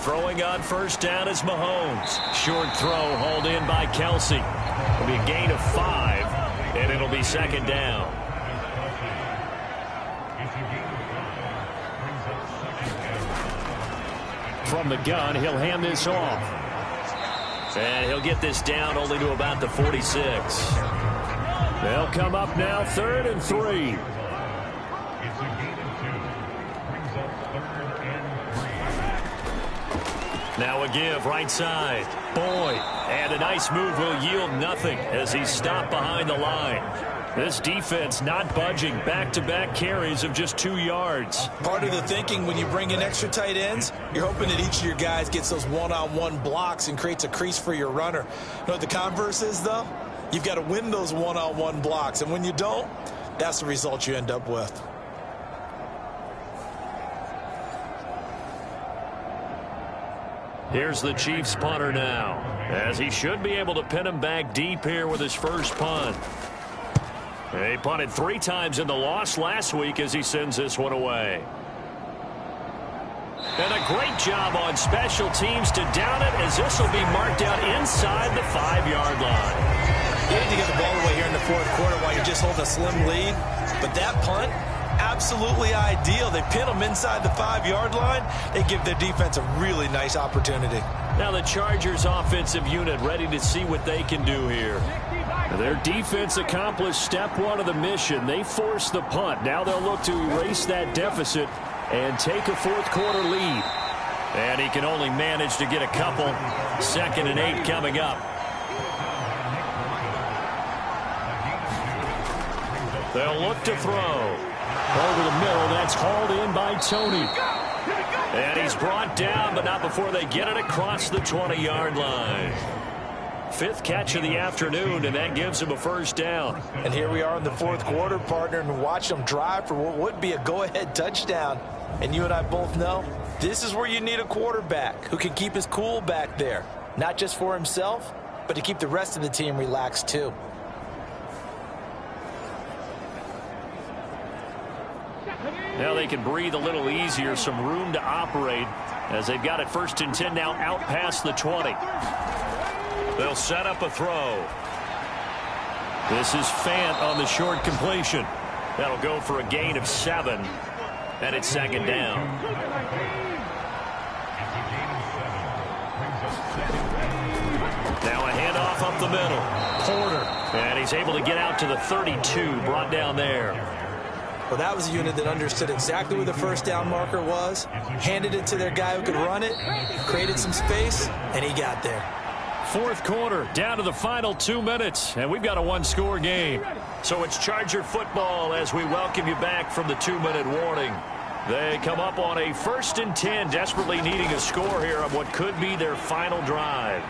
Throwing on first down is Mahomes. Short throw hauled in by Kelsey. It'll be a gain of 5, and it'll be second down. From the gun, he'll hand this off. And he'll get this down only to about the 46. They'll come up now 3rd and 3. Now a give right side. Boyd. And a nice move will yield nothing as he's stopped behind the line. This defense not budging. Back-to-back carries of just 2 yards.
Part of the thinking when you bring in extra tight ends, you're hoping that each of your guys gets those one-on-one blocks and creates a crease for your runner. You know what the converse is, though? You've got to win those one-on-one blocks. And when you don't, that's the result you end up with.
Here's the Chiefs punter now, as he should be able to pin him back deep here with his first punt. He punted 3 times in the loss last week as he sends this one away. And a great job on special teams to down it as this will be marked out inside the 5-yard line.
You need to get the ball away here in the 4th quarter while you're just holding a slim lead. But that punt, absolutely ideal. They pin them inside the 5-yard line. They give their defense a really nice opportunity.
Now the Chargers offensive unit ready to see what they can do here. Their defense accomplished step 1 of the mission. They forced the punt. Now they'll look to erase that deficit and take a 4th quarter lead. And he can only manage to get a couple. 2nd and 8 coming up. They'll look to throw. Over the middle, that's hauled in by Tony. And he's brought down, but not before they get it across the 20-yard line. 5th catch of the afternoon, and that gives him a first down.
And here we are in the 4th quarter, partner, and watch them drive for what would be a go-ahead touchdown. And you and I both know this is where you need a quarterback who can keep his cool back there. Not just for himself, but to keep the rest of the team relaxed too.
Now they can breathe a little easier, some room to operate as they've got it 1st and 10 now out past the 20. They'll set up a throw. This is Fant on the short completion. That'll go for a gain of 7, and it's 2nd down. Now a handoff up the middle. Porter, and he's able to get out to the 32, brought down there.
Well, that was a unit that understood exactly where the first down marker was, handed it to their guy who could run it, created some space, and he got there.
Fourth quarter, down to the final 2 minutes, and we've got a one-score game. So it's Charger football as we welcome you back from the 2-minute warning. They come up on a 1st and 10, desperately needing a score here on what could be their final drive.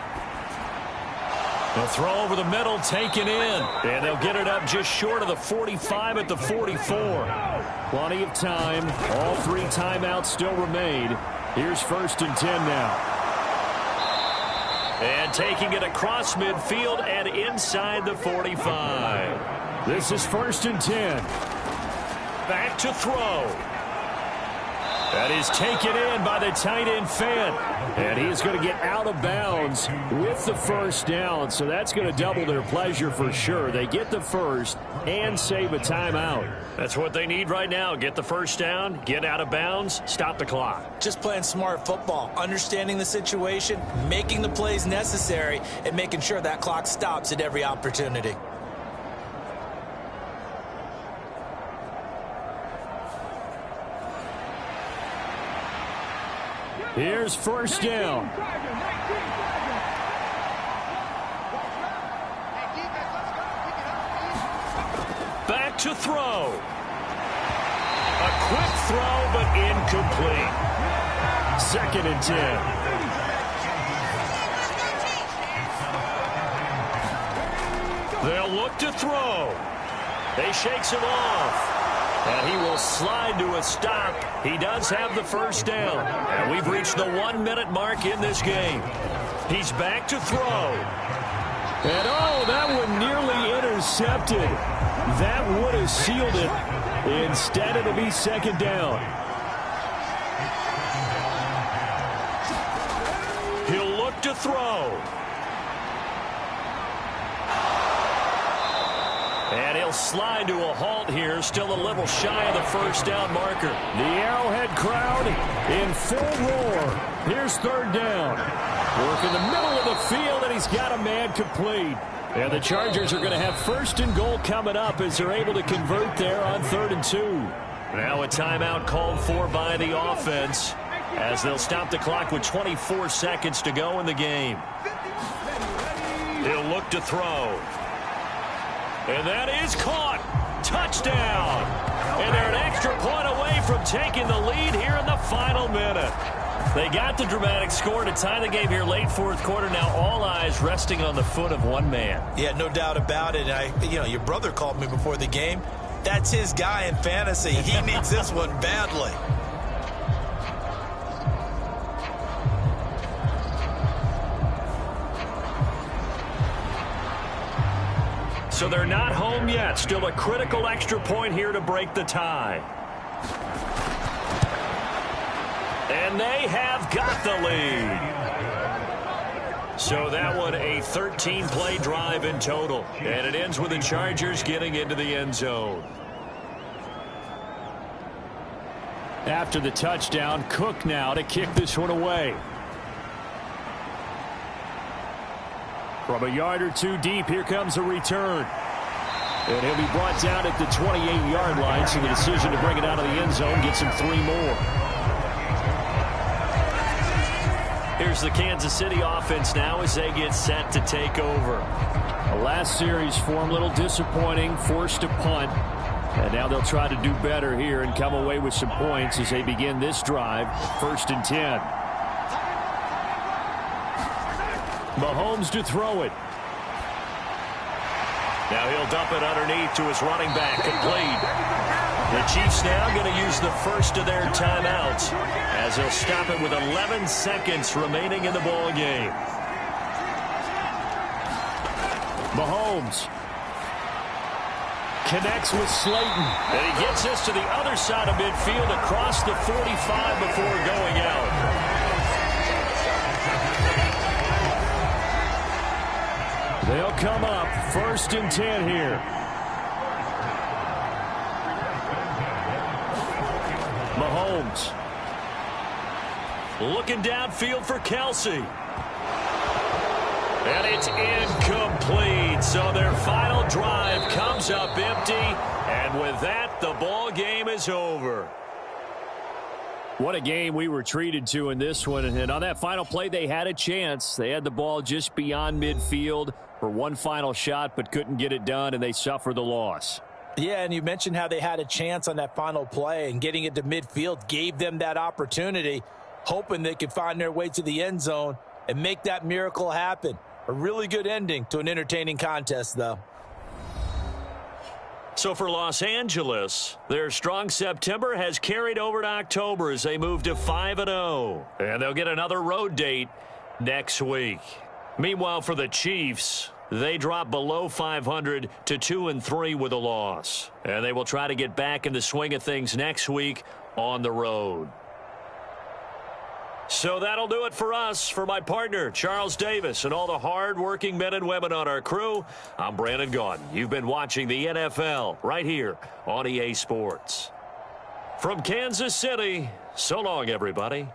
The throw over the middle taken in, and they'll get it up just short of the 45 at the 44. Plenty of time. All 3 timeouts still remain. Here's 1st and 10 now. And taking it across midfield and inside the 45. This is 1st and 10. Back to throw. That is taken in by the tight end Fant. And he's going to get out of bounds with the first down. So that's going to double their pleasure for sure. They get the first and save a timeout. That's what they need right now. Get the first down, get out of bounds, stop the clock.
Just playing smart football, understanding the situation, making the plays necessary, and making sure that clock stops at every opportunity.
Here's 1st down. Back to throw. A quick throw, but incomplete. 2nd and 10. They'll look to throw. They shakes him off. And he will slide to a stop. He does have the first down. And we've reached the 1-minute mark in this game. He's back to throw. And oh, that one nearly intercepted. That would have sealed it. Instead, it'll be 2nd down. He'll look to throw. And he'll slide to a halt here, still a little shy of the first down marker. The Arrowhead crowd in full roar. Here's 3rd down. Work in the middle of the field, and he's got a man complete. And the Chargers are going to have 1st and goal coming up as they're able to convert there on 3rd and 2. Now a timeout called for by the offense as they'll stop the clock with 24 seconds to go in the game. He'll look to throw. And that is caught. Touchdown. And they're an extra point away from taking the lead here in the final minute. They got the dramatic score to tie the game here late 4th quarter. Now all eyes resting on the foot of one man.
Yeah, no doubt about it. Your brother called me before the game. That's his guy in fantasy. He needs this one badly.
So they're not home yet. Still a critical extra point here to break the tie. And they have got the lead. So that one a 13-play drive in total. And it ends with the Chargers getting into the end zone. After the touchdown, Cook now to kick this one away. From a yard or two deep, here comes a return. And he'll be brought down at the 28-yard line, so the decision to bring it out of the end zone gets him 3 more. Here's the Kansas City offense now as they get set to take over. The last series for him, a little disappointing, forced to punt. And now they'll try to do better here and come away with some points as they begin this drive, 1st and 10. Mahomes to throw it. Now he'll dump it underneath to his running back, complete. The Chiefs now going to use the first of their timeouts as they'll stop it with 11 seconds remaining in the ball game. Mahomes connects with Slayton. And he gets this to the other side of midfield across the 45 before going out. They'll come up 1st and 10 here. Mahomes looking downfield for Kelsey. And it's incomplete. So their final drive comes up empty. And with that, the ball game is over. What a game we were treated to in this one. And on that final play, they had a chance. They had the ball just beyond midfield for one final shot, but couldn't get it done, and they suffered the loss.
Yeah, and you mentioned how they had a chance on that final play, and getting it to midfield gave them that opportunity, hoping they could find their way to the end zone and make that miracle happen. A really good ending to an entertaining contest, though.
So for Los Angeles, their strong September has carried over to October as they move to 5-0. And they'll get another road date next week. Meanwhile, for the Chiefs, they drop below 500 to 2-3 with a loss. And they will try to get back in the swing of things next week on the road. So that'll do it for us. For my partner, Charles Davis, and all the hard-working men and women on our crew, I'm Brandon Gaudin. You've been watching the NFL right here on EA Sports. From Kansas City, so long, everybody.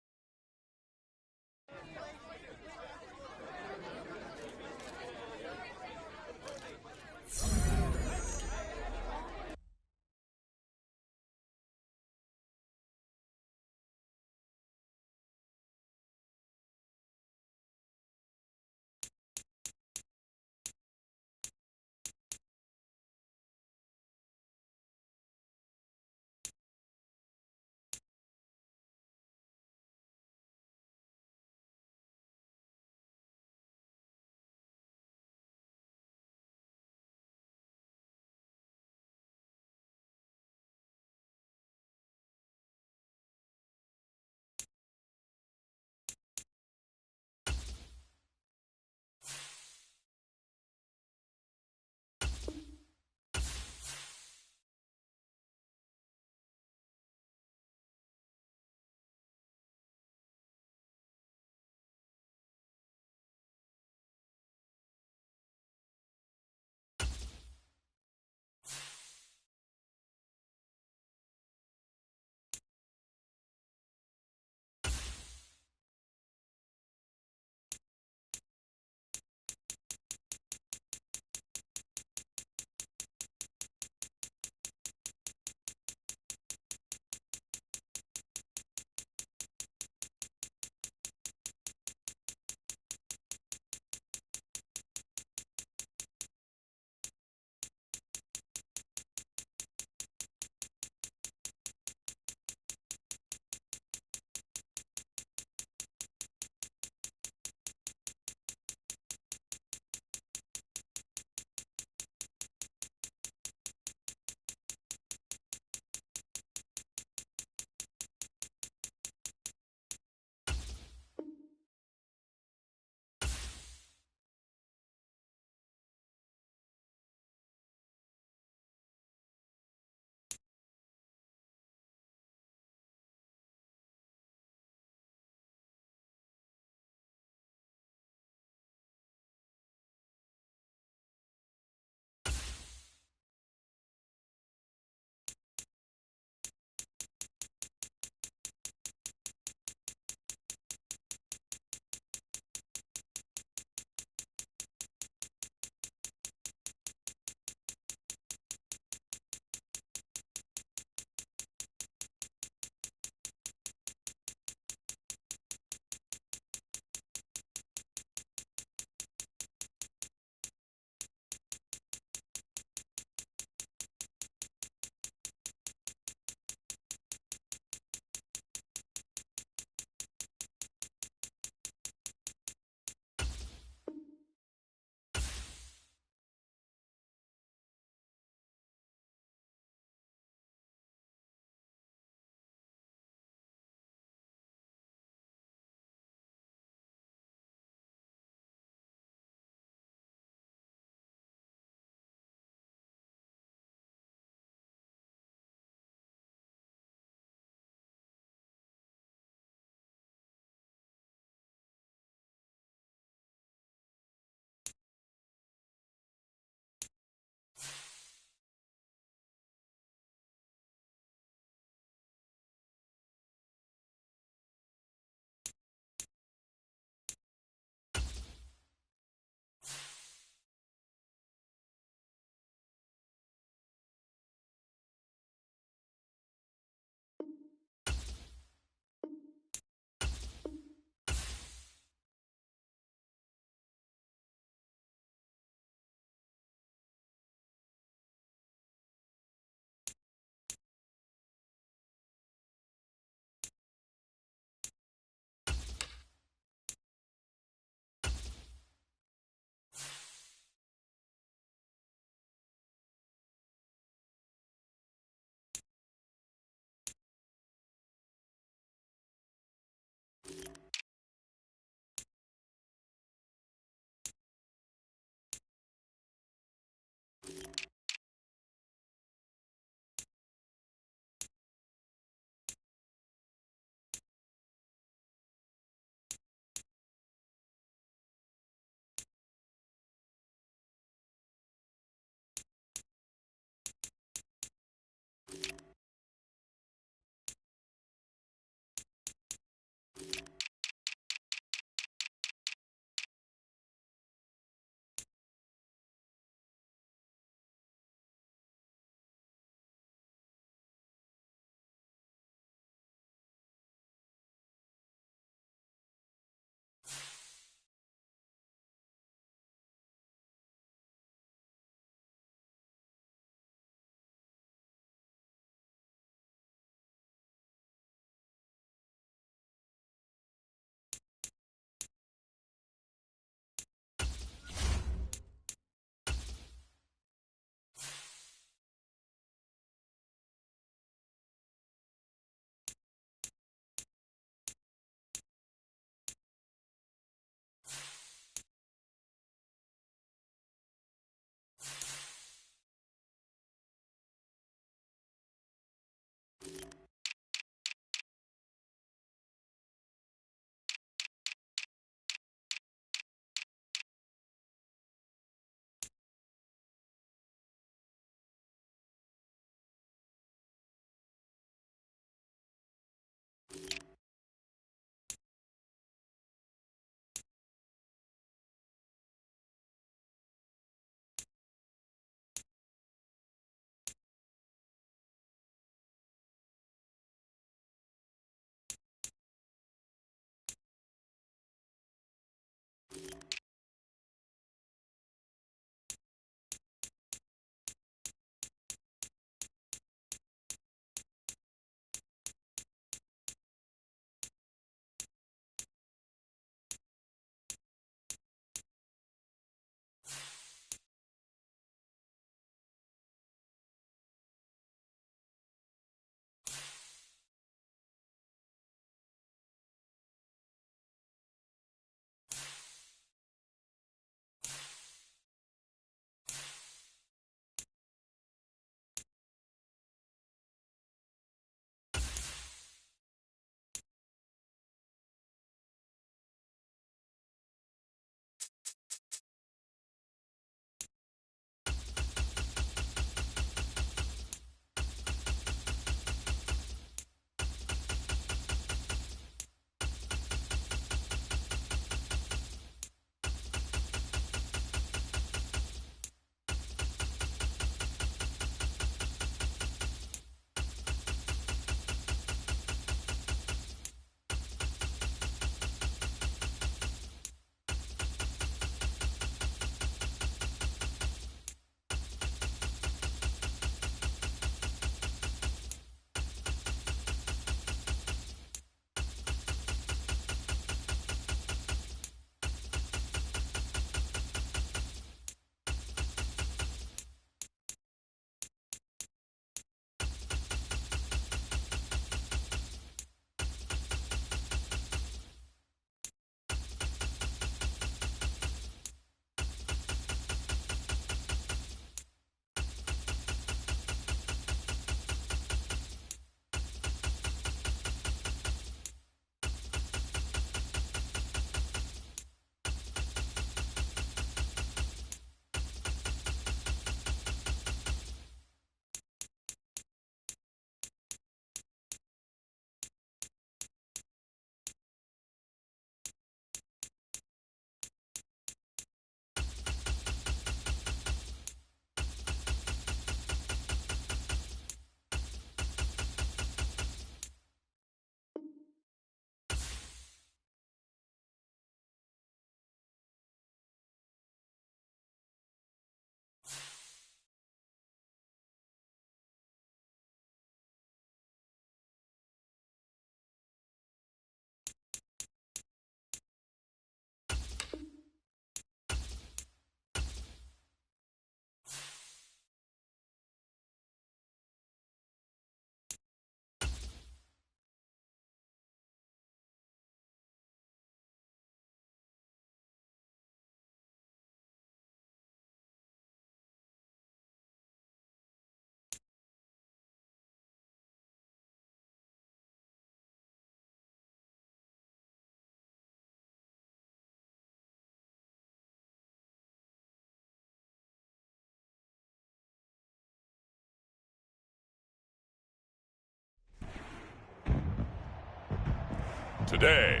Today,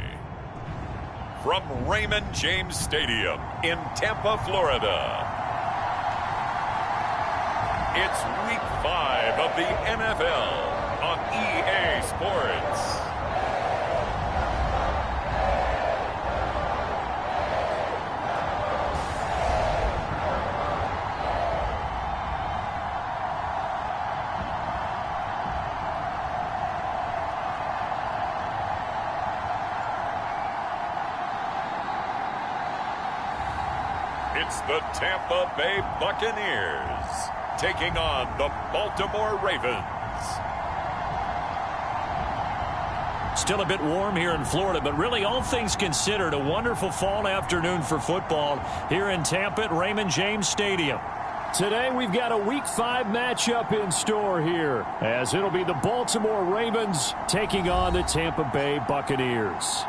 from Raymond James Stadium in Tampa, Florida, it's Week 5 of the NFL on EA Sports. It's the Tampa Bay Buccaneers taking on the Baltimore Ravens.
Still a bit warm here in Florida, but really all things considered, a wonderful fall afternoon for football here in Tampa at Raymond James Stadium. Today we've got a Week 5 matchup in store here, as it'll be the Baltimore Ravens taking on the Tampa Bay Buccaneers.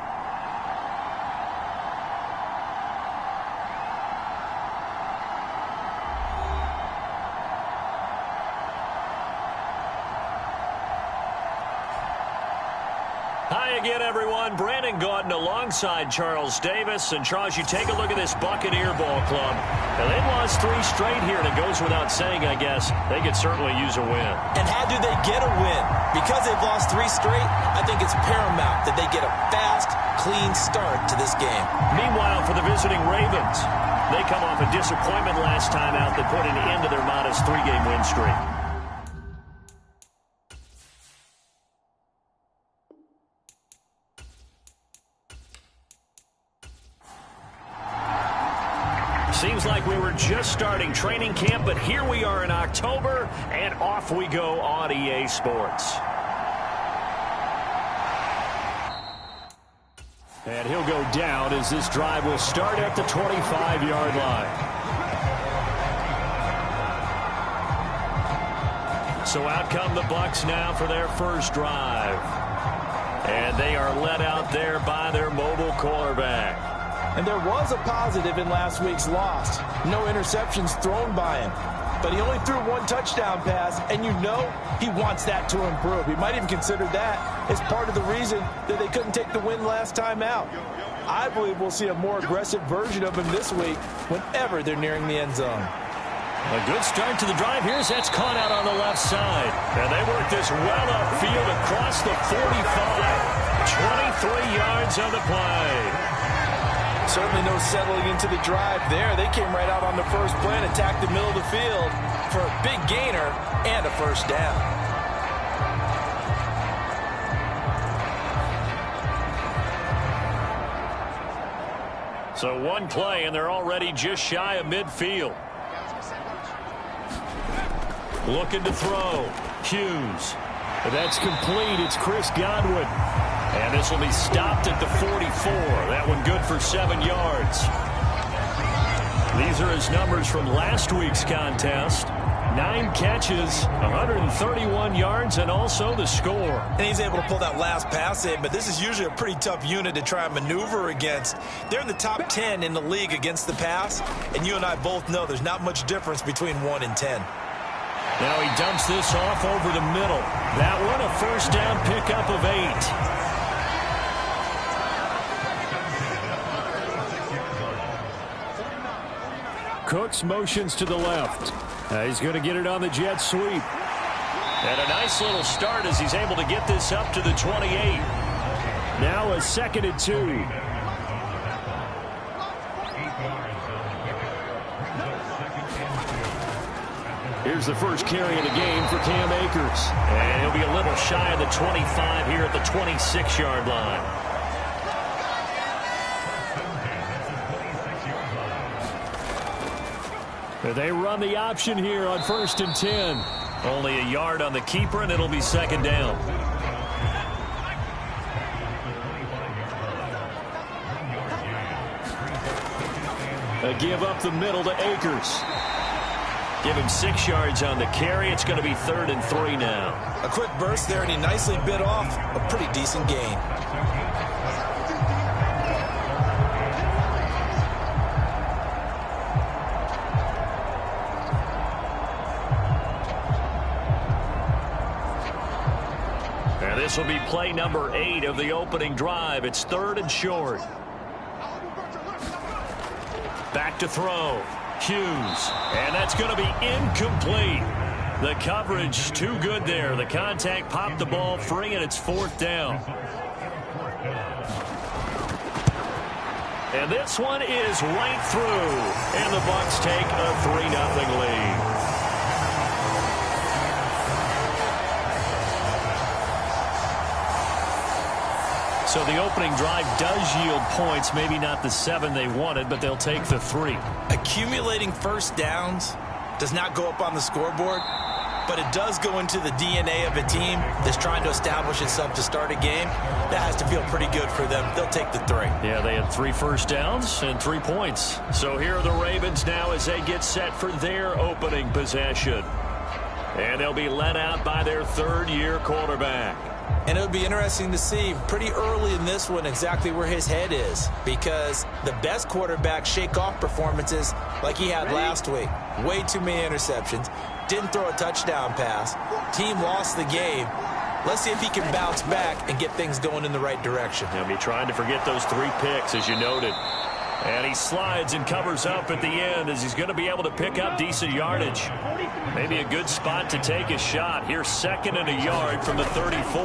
Hi again, everyone. Brandon Gaudin alongside Charles Davis. And, Charles, you take a look at this Buccaneer ball club. Now, they've lost 3 straight here, and it goes without saying, I guess, they could certainly use a win.
And how do they get a win? Because they've lost 3 straight, I think it's paramount that they get a fast, clean start to this game.
Meanwhile, for the visiting Ravens, they come off a disappointment last time out that put an end to their modest 3-game win streak. Seems like we were just starting training camp, but here we are in October, and off we go on EA Sports. And he'll go down as this drive will start at the 25-yard line. So out come the Bucs now for their first drive. And they are led out there by their mobile quarterback.
And there was a positive in last week's loss. No interceptions thrown by him. But he only threw 1 touchdown pass, and you know he wants that to improve. He might even consider that as part of the reason that they couldn't take the win last time out. I believe we'll see a more aggressive version of him this week whenever they're nearing the end zone.
A good start to the drive here as that's caught out on the left side. And they work this well upfield across the 45. 23 yards on the play.
Certainly no settling into the drive there. They came right out on the first play and attacked the middle of the field for a big gainer and a first down.
So 1 play, and they're already just shy of midfield. Looking to throw. Hughes. That's complete. It's Chris Godwin. And this will be stopped at the 44. That one good for 7 yards. These are his numbers from last week's contest. 9 catches, 131 yards, and also the score.
And he's able to pull that last pass in, but this is usually a pretty tough unit to try and maneuver against. They're in the top 10 in the league against the pass, and you and I both know there's not much difference between 1 and 10.
Now he dumps this off over the middle. That one a first down pickup of 8. Cooks motions to the left. He's going to get it on the jet sweep. And a nice little start as he's able to get this up to the 28. Now a 2nd and 2. Here's the first carry of the game for Cam Akers. And he'll be a little shy of the 25 here at the 26-yard line. They run the option here on 1st and 10. Only a yard on the keeper, and it'll be 2nd down. A give up the middle to Akers. Give him 6 yards on the carry. It's going to be 3rd and 3 now.
A quick burst there, and he nicely bit off a pretty decent gain.
This will be play number 8 of the opening drive. It's 3rd and short. Back to throw. Hughes. And that's going to be incomplete. The coverage too good there. The contact popped the ball free, and it's 4th down. And this one is right through. And the Bucs take a 3-0 lead. So the opening drive does yield points, maybe not the 7 they wanted, but they'll take the 3.
Accumulating first downs does not go up on the scoreboard, but it does go into the DNA of a team that's trying to establish itself to start a game. That has to feel pretty good for them. They'll take the 3.
Yeah, they had 3 first downs and 3 points. So here are the Ravens now as they get set for their opening possession. And they'll be led out by their 3rd-year quarterback.
And it'll be interesting to see pretty early in this one exactly where his head is, because the best quarterbacks shake off performances like he had last week. Way too many interceptions. Didn't throw a touchdown pass. Team lost the game. Let's see if he can bounce back and get things going in the right direction.
He'll be trying to forget those 3 picks, as you noted. And he slides and covers up at the end as he's going to be able to pick up decent yardage. Maybe a good spot to take a shot. Here's 2nd and a yard from the 34.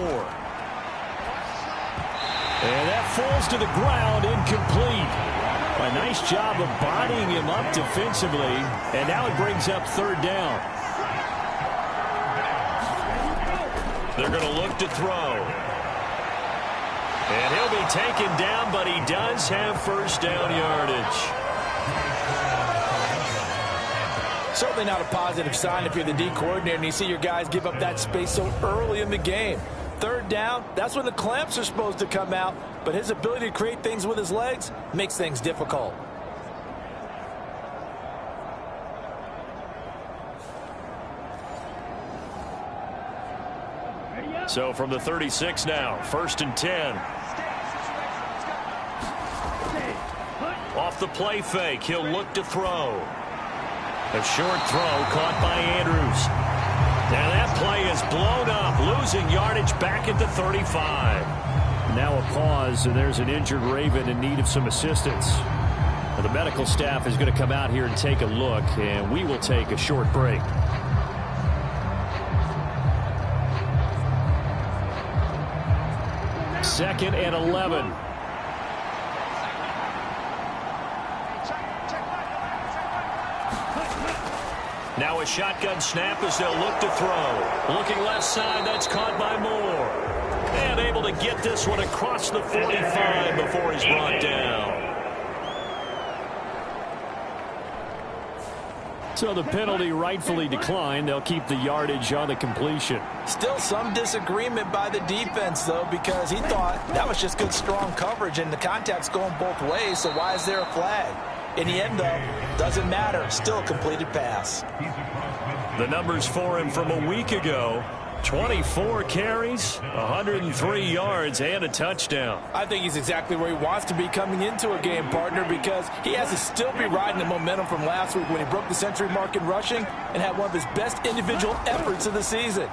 And that falls to the ground, incomplete. A nice job of bodying him up defensively. And now it brings up 3rd down.
They're going to look to throw. And he'll be taken down, but he does have first down yardage.
Certainly not a positive sign if you're the D coordinator and you see your guys give up that space so early in the game. 3rd down, that's when the clamps are supposed to come out, but his ability to create things with his legs makes things difficult.
So from the 36 now, 1st and 10. Off the play fake, he'll look to throw. A short throw caught by Andrews. Now that play is blown up, losing yardage back at the 35.
Now a pause, and there's an injured Raven in need of some assistance. Now the medical staff is going to come out here and take a look, and we will take a short break. Second and 11.
Now a shotgun snap as they'll look to throw. Looking left side, that's caught by Moore. And able to get this one across the 45 before he's brought down.
So the penalty rightfully declined. They'll keep the yardage on the completion.
Still some disagreement by the defense, though, because he thought that was just good, strong coverage, and the contact's going both ways, so why is there a flag? In the end, though, doesn't matter. Still a completed pass.
The numbers for him from a week ago: 24 carries, 103 yards, and a touchdown.
I think he's exactly where he wants to be coming into a game, partner, because he has to still be riding the momentum from last week when he broke the century mark in rushing and had one of his best individual efforts of the season.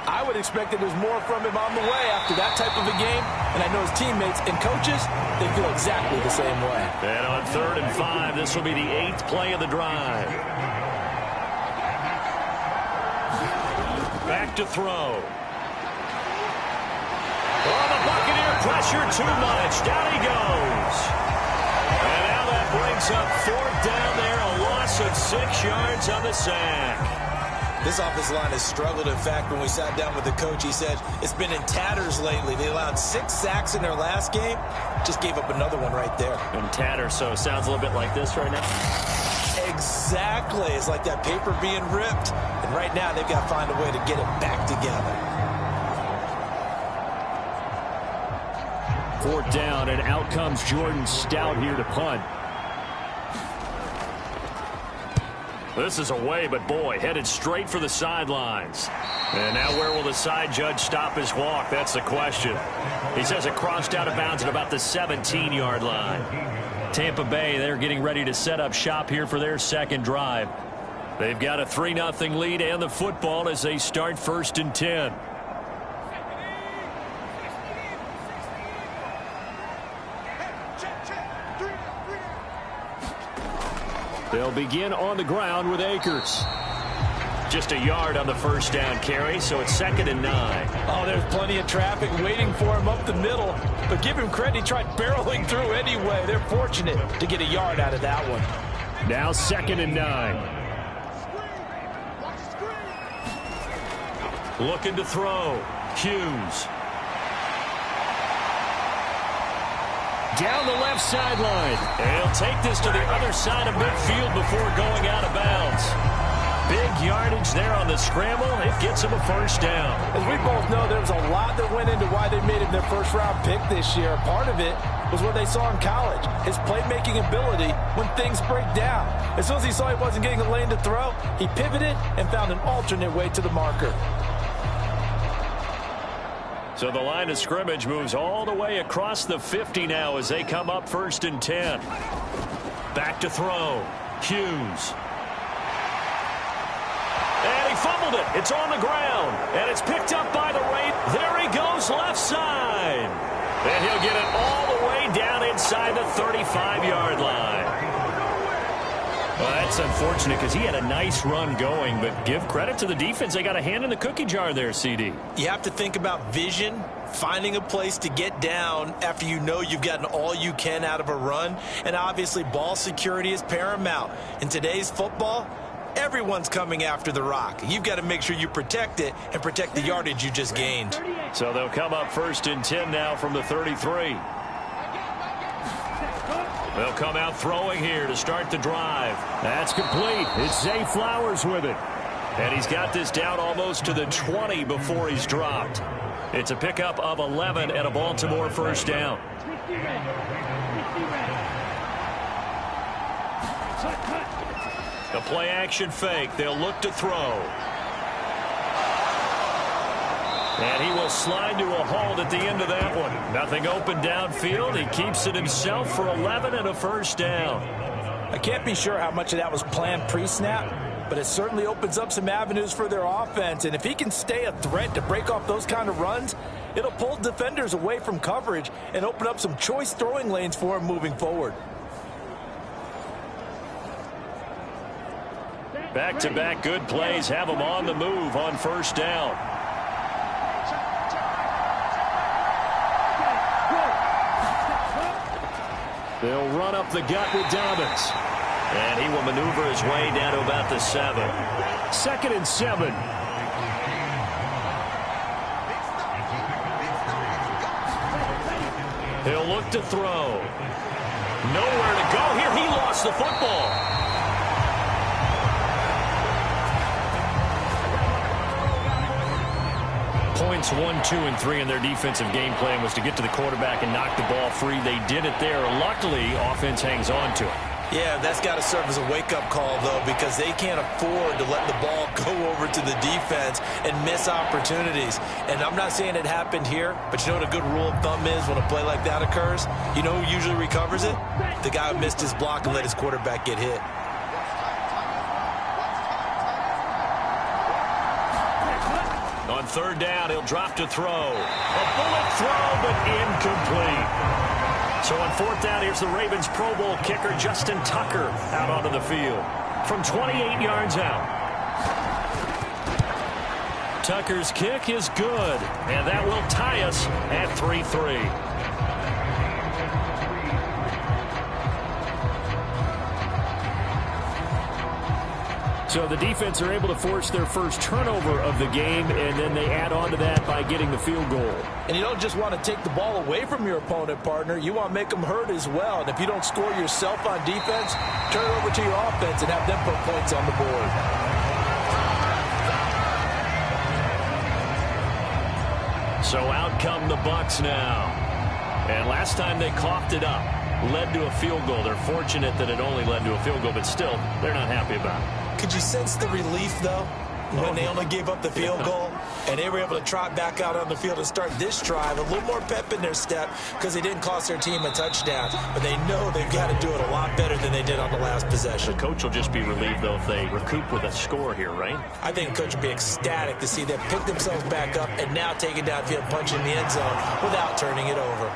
I would expect that there's more from him on the way after that type of a game, and I know his teammates and coaches, they feel exactly the same way.
And on 3rd and 5, this will be the 8th play of the drive. Back to throw. Oh, the Buccaneer pressure too much. Down he goes. And now that brings up 4th down there, a loss of 6 yards on the sack.
This offensive line has struggled. In fact, when we sat down with the coach, he said it's been in tatters lately. They allowed 6 sacks in their last game. Just gave up another one right there.
In tatters, so it sounds a little bit like this right now.
Exactly. It's like that paper being ripped. And right now, they've got to find a way to get it back together.
4th down, and out comes Jordan Stout here to punt.
This is away, but boy, headed straight for the sidelines. And now where will the side judge stop his walk? That's the question. He says it crossed out of bounds at about the 17-yard line. Tampa Bay, they're getting ready to set up shop here for their 2nd drive. They've got a 3-0 lead and the football as they start 1st and 10. They'll begin on the ground with Akers. Just a yard on the first down carry, so it's 2nd and 9.
Oh, there's plenty of traffic waiting for him up the middle. But give him credit, he tried barreling through anyway. They're fortunate to get a yard out of that one.
Now 2nd and 9. Looking to throw. Hughes. Down the left sideline. And he'll take this to the other side of midfield before going out of bounds. Big yardage there on the scramble. It gets him a first down.
As we both know, there was a lot that went into why they made him their first-round pick this year. Part of it was what they saw in college, his playmaking ability when things break down. As soon as he saw he wasn't getting a lane to throw, he pivoted and found an alternate way to the marker.
So the line of scrimmage moves all the way across the 50 now as they come up 1st and 10. Back to throw. Hughes. And he fumbled it. It's on the ground. And it's picked up by the Ravens. There he goes, left side. And he'll get it all the way down inside the 35-yard line. Well, that's unfortunate because he had a nice run going, but give credit to the defense. They got a hand in the cookie jar there, CD.
You have to think about vision, finding a place to get down after you know you've gotten all you can out of a run. And obviously, ball security is paramount. In today's football, everyone's coming after the rock. You've got to make sure you protect it and protect the yardage you just gained.
So they'll come up 1st and 10 now from the 33. They'll come out throwing here to start the drive. That's complete. It's Zay Flowers with it. And he's got this down almost to the 20 before he's dropped. It's a pickup of 11 and a Baltimore first down. The play action fake. They'll look to throw. And he will slide to a halt at the end of that one. Nothing open downfield. He keeps it himself for 11 and a first down.
I can't be sure how much of that was planned pre-snap, but it certainly opens up some avenues for their offense. And if he can stay a threat to break off those kind of runs, it'll pull defenders away from coverage and open up some choice throwing lanes for him moving forward.
Back-to-back good plays have him on the move on first down. They'll run up the gut with Dobbins. And he will maneuver his way down to about the 7. 2nd and 7. He'll look to throw. Nowhere to go here. He lost the football. Points 1, 2, and 3 in their defensive game plan was to get to the quarterback and knock the ball free. They did it there. Luckily, offense hangs on to it.
Yeah, that's got to serve as a wake-up call, though, because they can't afford to let the ball go over to the defense and miss opportunities. And I'm not saying it happened here, but you know what a good rule of thumb is when a play like that occurs? You know who usually recovers it? The guy who missed his block and let his quarterback get hit.
On 3rd down, he'll drop to throw. A bullet throw, but incomplete. So on 4th down, here's the Ravens Pro Bowl kicker, Justin Tucker, out onto the field from 28 yards out. Tucker's kick is good, and that will tie us at 3-3. So the defense are able to force their first turnover of the game, and then they add on to that by getting the field goal.
And you don't just want to take the ball away from your opponent, partner. You want to make them hurt as well. And if you don't score yourself on defense, turn it over to your offense and have them put points on the board.
So out come the Bucs now. And last time they coughed it up, led to a field goal. They're fortunate that it only led to a field goal, but still, they're not happy about it.
Could you sense the relief, though, when they only gave up the field goal and they were able to trot back out on the field and start this drive, a little more pep in their step because they didn't cost their team a touchdown, but they know they've got to do it a lot better than they did on the last possession.
The coach will just be relieved, though, if they recoup with a score here, right?
I think the coach will be ecstatic to see them pick themselves back up and now take it downfield, punch in the end zone without turning it over.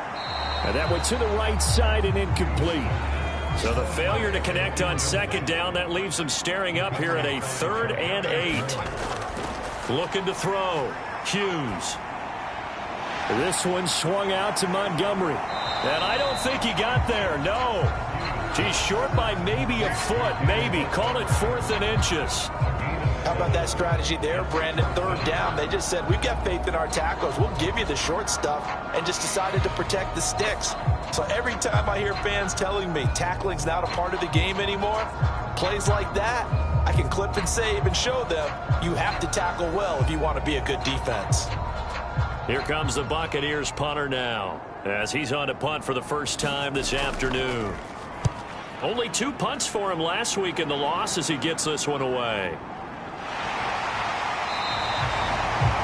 And that went to the right side and incomplete. So the failure to connect on second down, that leaves them staring up here at a 3rd and 8. Looking to throw. Hughes. This one swung out to Montgomery. And I don't think he got there. No. He's short by maybe a foot. Maybe. Call it 4th and inches.
How about that strategy there, Brandon? 3rd down. They just said, we've got faith in our tackles. We'll give you the short stuff, and just decided to protect the sticks. So every time I hear fans telling me tackling's not a part of the game anymore, plays like that, I can clip and save and show them you have to tackle well if you want to be a good defense.
Here comes the Buccaneers punter now, as he's on to punt for the first time this afternoon. Only 2 punts for him last week in the loss as he gets this one away.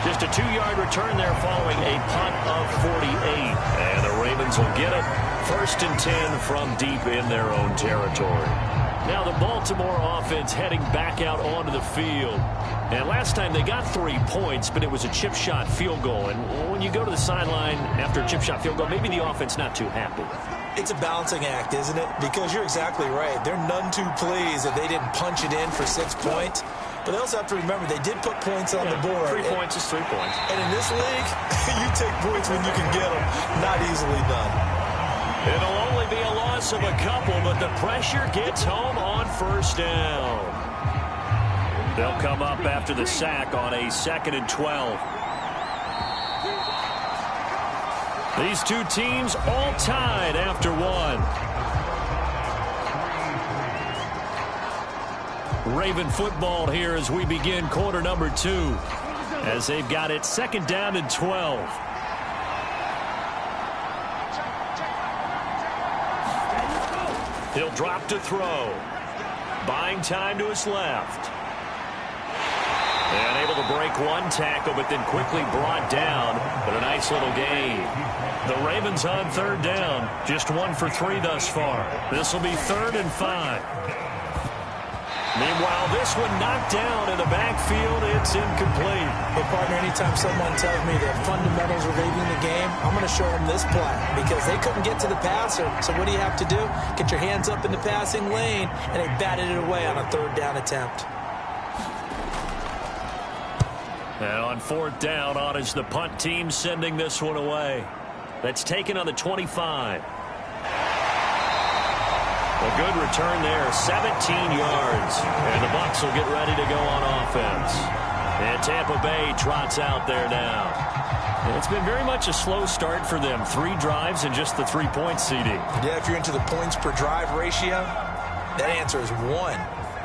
Just a 2-yard return there following a punt of 48. And the Ravens will get it. 1st and 10 from deep in their own territory. Now the Baltimore offense heading back out onto the field. And last time they got 3 points, but it was a chip shot field goal. And when you go to the sideline after a chip shot field goal, maybe the offense not too happy.
It's a balancing act, isn't it? Because you're exactly right. They're none too pleased that they didn't punch it in for 6 points. But they also have to remember they did put points on the board.
3 points is 3 points.
And in this league, you take points when you can get them. Not easily done.
It'll only be a loss of a couple, but the pressure gets home on 1st down. They'll come up after the sack on a 2nd and 12. These 2 teams all tied after 1. Raven football here as we begin quarter number 2, as they've got it 2nd down and 12. He'll drop to throw. Buying time to his left. And able to break 1 tackle, but then quickly brought down. But a nice little gain. The Ravens on 3rd down. Just 1 for 3 thus far. This will be 3rd and 5. Meanwhile, this one knocked down in the backfield. It's incomplete.
Hey, partner, anytime someone tells me the fundamentals are leaving the game, I'm going to show them this play because they couldn't get to the passer. So what do you have to do? Get your hands up in the passing lane, and they batted it away on a 3rd down attempt.
And on 4th down, on is the punt team sending this one away. That's taken on the 25. A good return there, 17 yards. And the Bucs will get ready to go on offense. And Tampa Bay trots out there now. And it's been very much a slow start for them. 3 drives and just the 3 points, CD.
Yeah, if you're into the points per drive ratio, that answer is 1.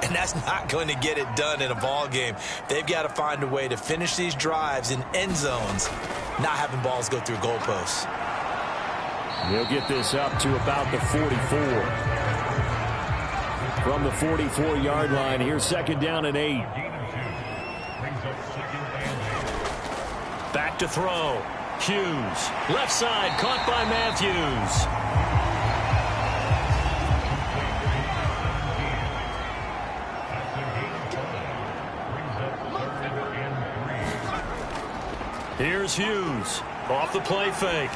And that's not going to get it done in a ball game. They've got to find a way to finish these drives in end zones, not having balls go through goalposts.
They'll get this up to about the 44. From the 44-yard line, here's 2nd down and 8. Back to throw. Hughes. Left side, caught by Matthews. Here's Hughes. Off the play fake.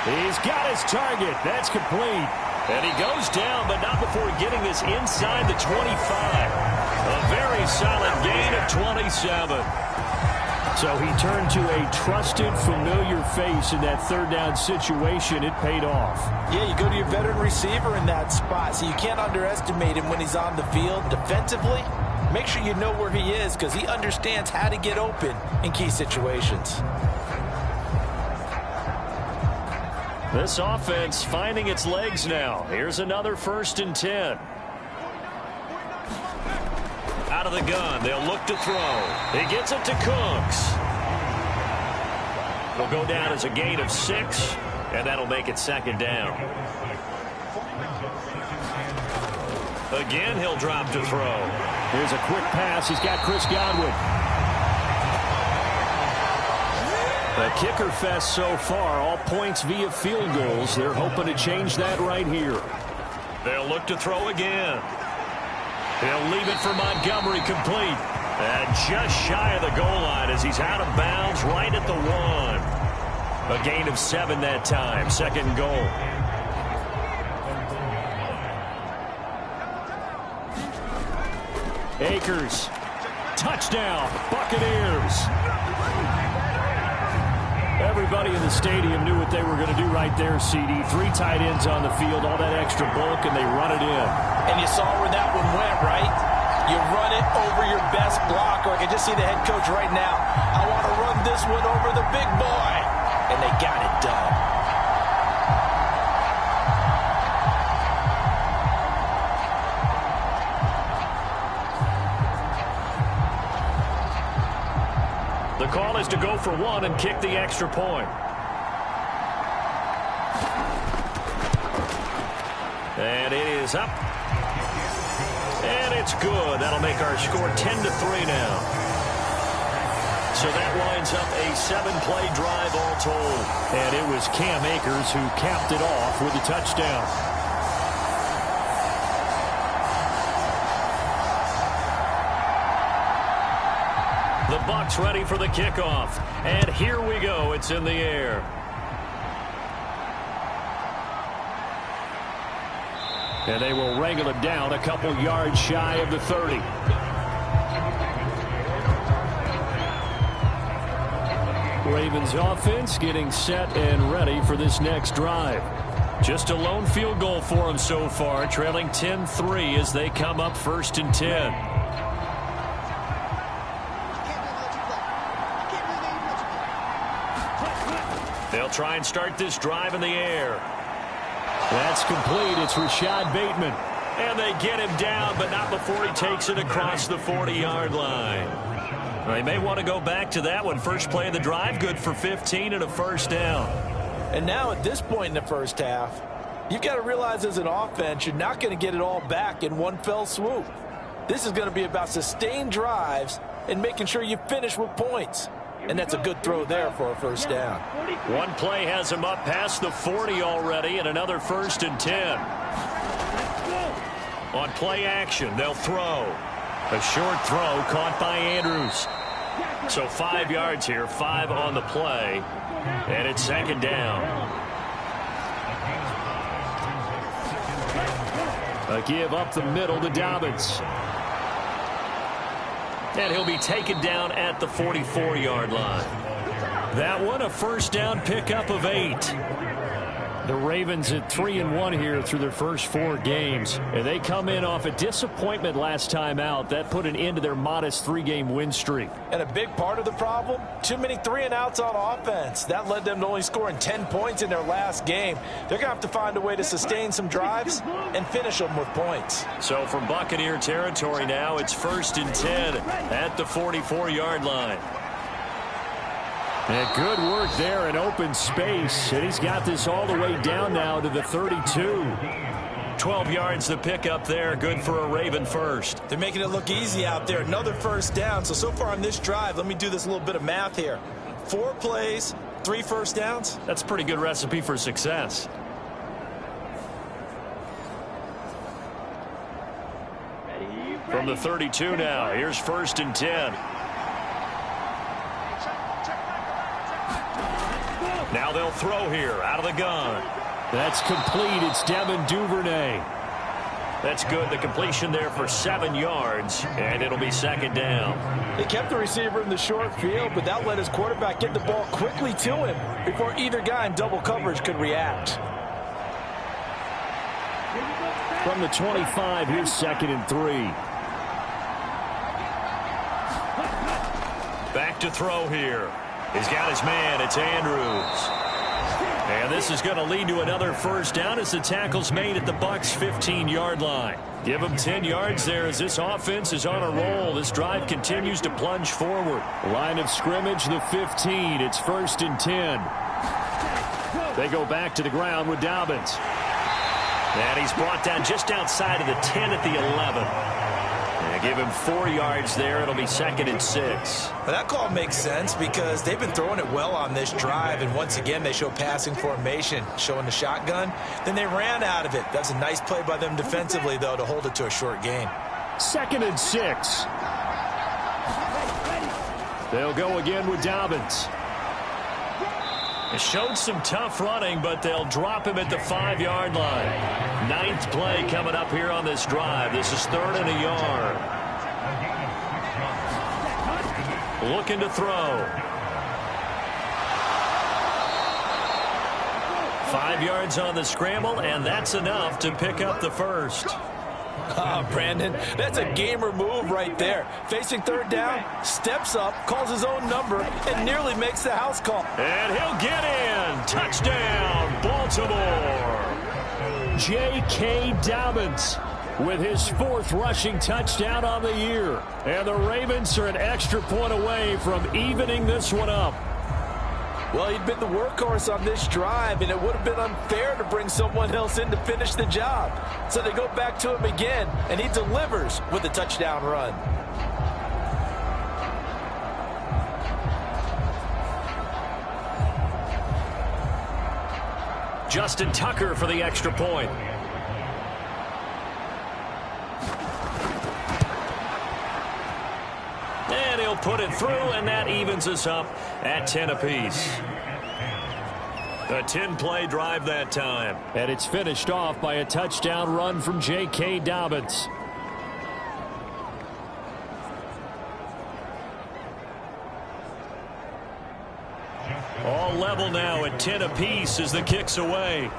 He's got his target. That's complete. And he goes down, but not before getting this inside the 25. A very solid gain of 27. So he turned to a trusted, familiar face in that 3rd down situation. It paid off.
Yeah, you go to your veteran receiver in that spot, so you can't underestimate him when he's on the field defensively. Make sure you know where he is because he understands how to get open in key situations.
This offense finding its legs now. Here's another 1st and 10. Out of the gun. They'll look to throw. He gets it to Cooks. Will go down as a gain of 6, and that'll make it 2nd down. Again, he'll drop to throw.
Here's a quick pass. He's got Chris Godwin. A kicker fest so far, all points via field goals. They're hoping to change that right here.
They'll look to throw again. He'll leave it for Montgomery, complete. And just shy of the goal line as he's out of bounds right at the 1. A gain of 7 that time, 2nd goal. Akers. Touchdown, Buccaneers. Everybody in the stadium knew what they were going to do right there, CD. 3 tight ends on the field, all that extra bulk, and they run it in.
And you saw where that one went, right? You run it over your best blocker. I can just see the head coach right now. I want to run this one over the big boy. And they got it done.
The call is to go for 1 and kick the extra point. And it is up. And it's good. That'll make our score 10-3 now. So that winds up a 7-play drive all told. And it was Cam Akers who capped it off with a touchdown. The Bucs ready for the kickoff. And here we go. It's in the air. And they will wrangle it down a couple yards shy of the 30. Ravens offense getting set and ready for this next drive. Just a lone field goal for them so far, trailing 10-3 as they come up 1st and 10. They'll try and start this drive in the air. That's complete. It's Rashad Bateman. And they get him down, but not before he takes it across the 40-yard line. They may want to go back to that one. First play of the drive, good for 15 and a first down.
And now at this point in the first half, you've got to realize as an offense, you're not going to get it all back in one fell swoop. This is going to be about sustained drives and making sure you finish with points. And that's a good throw there for a first down.
One play has him up past the 40 already, and another 1st and 10. On play action, they'll throw. A short throw caught by Andrews. So 5 yards here, 5 on the play, and it's 2nd down. A give up the middle to Dobbins. And he'll be taken down at the 44-yard line. That one a first down pickup of 8. The Ravens at 3-1 here through their first 4 games. And they come in off a disappointment last time out. That put an end to their modest 3-game win streak.
And a big part of the problem, too many 3-and-outs on offense. That led them to only scoring 10 points in their last game. They're going to have to find a way to sustain some drives and finish them with points.
So from Buccaneer territory now, it's 1st and 10 at the 44-yard line. And good work there in open space. And he's got this all the way down now to the 32. 12 yards to pick up there. Good for a Raven first.
They're making it look easy out there. Another first down. So far on this drive, let me do this little bit of math here. 4 plays, 3 first downs.
That's a pretty good recipe for success. From the 32 now, here's 1st and 10. Now they'll throw here out of the gun. That's complete. It's Devin Duvernay. That's good. The completion there for 7 yards, and it'll be 2nd down.
They kept the receiver in the short field, but that let his quarterback get the ball quickly to him before either guy in double coverage could react.
From the 25, here's 2nd and 3. Back to throw here. He's got his man. It's Andrews. And this is going to lead to another first down as the tackle's made at the Bucs' 15-yard line. Give them 10 yards there as this offense is on a roll. This drive continues to plunge forward. Line of scrimmage, the 15. It's 1st and 10. They go back to the ground with Dobbins. And he's brought down just outside of the 10 at the 11. Give him 4 yards there. It'll be 2nd and 6.
But that call makes sense because they've been throwing it well on this drive. And once again, they show passing formation, showing the shotgun. Then they ran out of it. That's a nice play by them defensively, though, to hold it to a short gain.
2nd and 6. They'll go again with Dobbins. It showed some tough running, but they'll drop him at the 5-yard line. 9th play coming up here on this drive. This is 3rd and a yard. Looking to throw. 5 yards on the scramble, and that's enough to pick up the first.
Brandon, that's a gamer move right there. Facing third down, steps up, calls his own number, and nearly makes the house call.
And he'll get in. Touchdown, Baltimore. J.K. Dobbins with his 4th rushing touchdown on the year. And the Ravens are an extra point away from evening this one up.
Well, he'd been the workhorse on this drive, and it would have been unfair to bring someone else in to finish the job. So they go back to him again, and he delivers with a touchdown run.
Justin Tucker for the extra point. And he'll put it through, and that evens us up at 10 apiece. A 10-play drive that time.
And it's finished off by a touchdown run from J.K. Dobbins.
All level now at 10 apiece as the kick's away.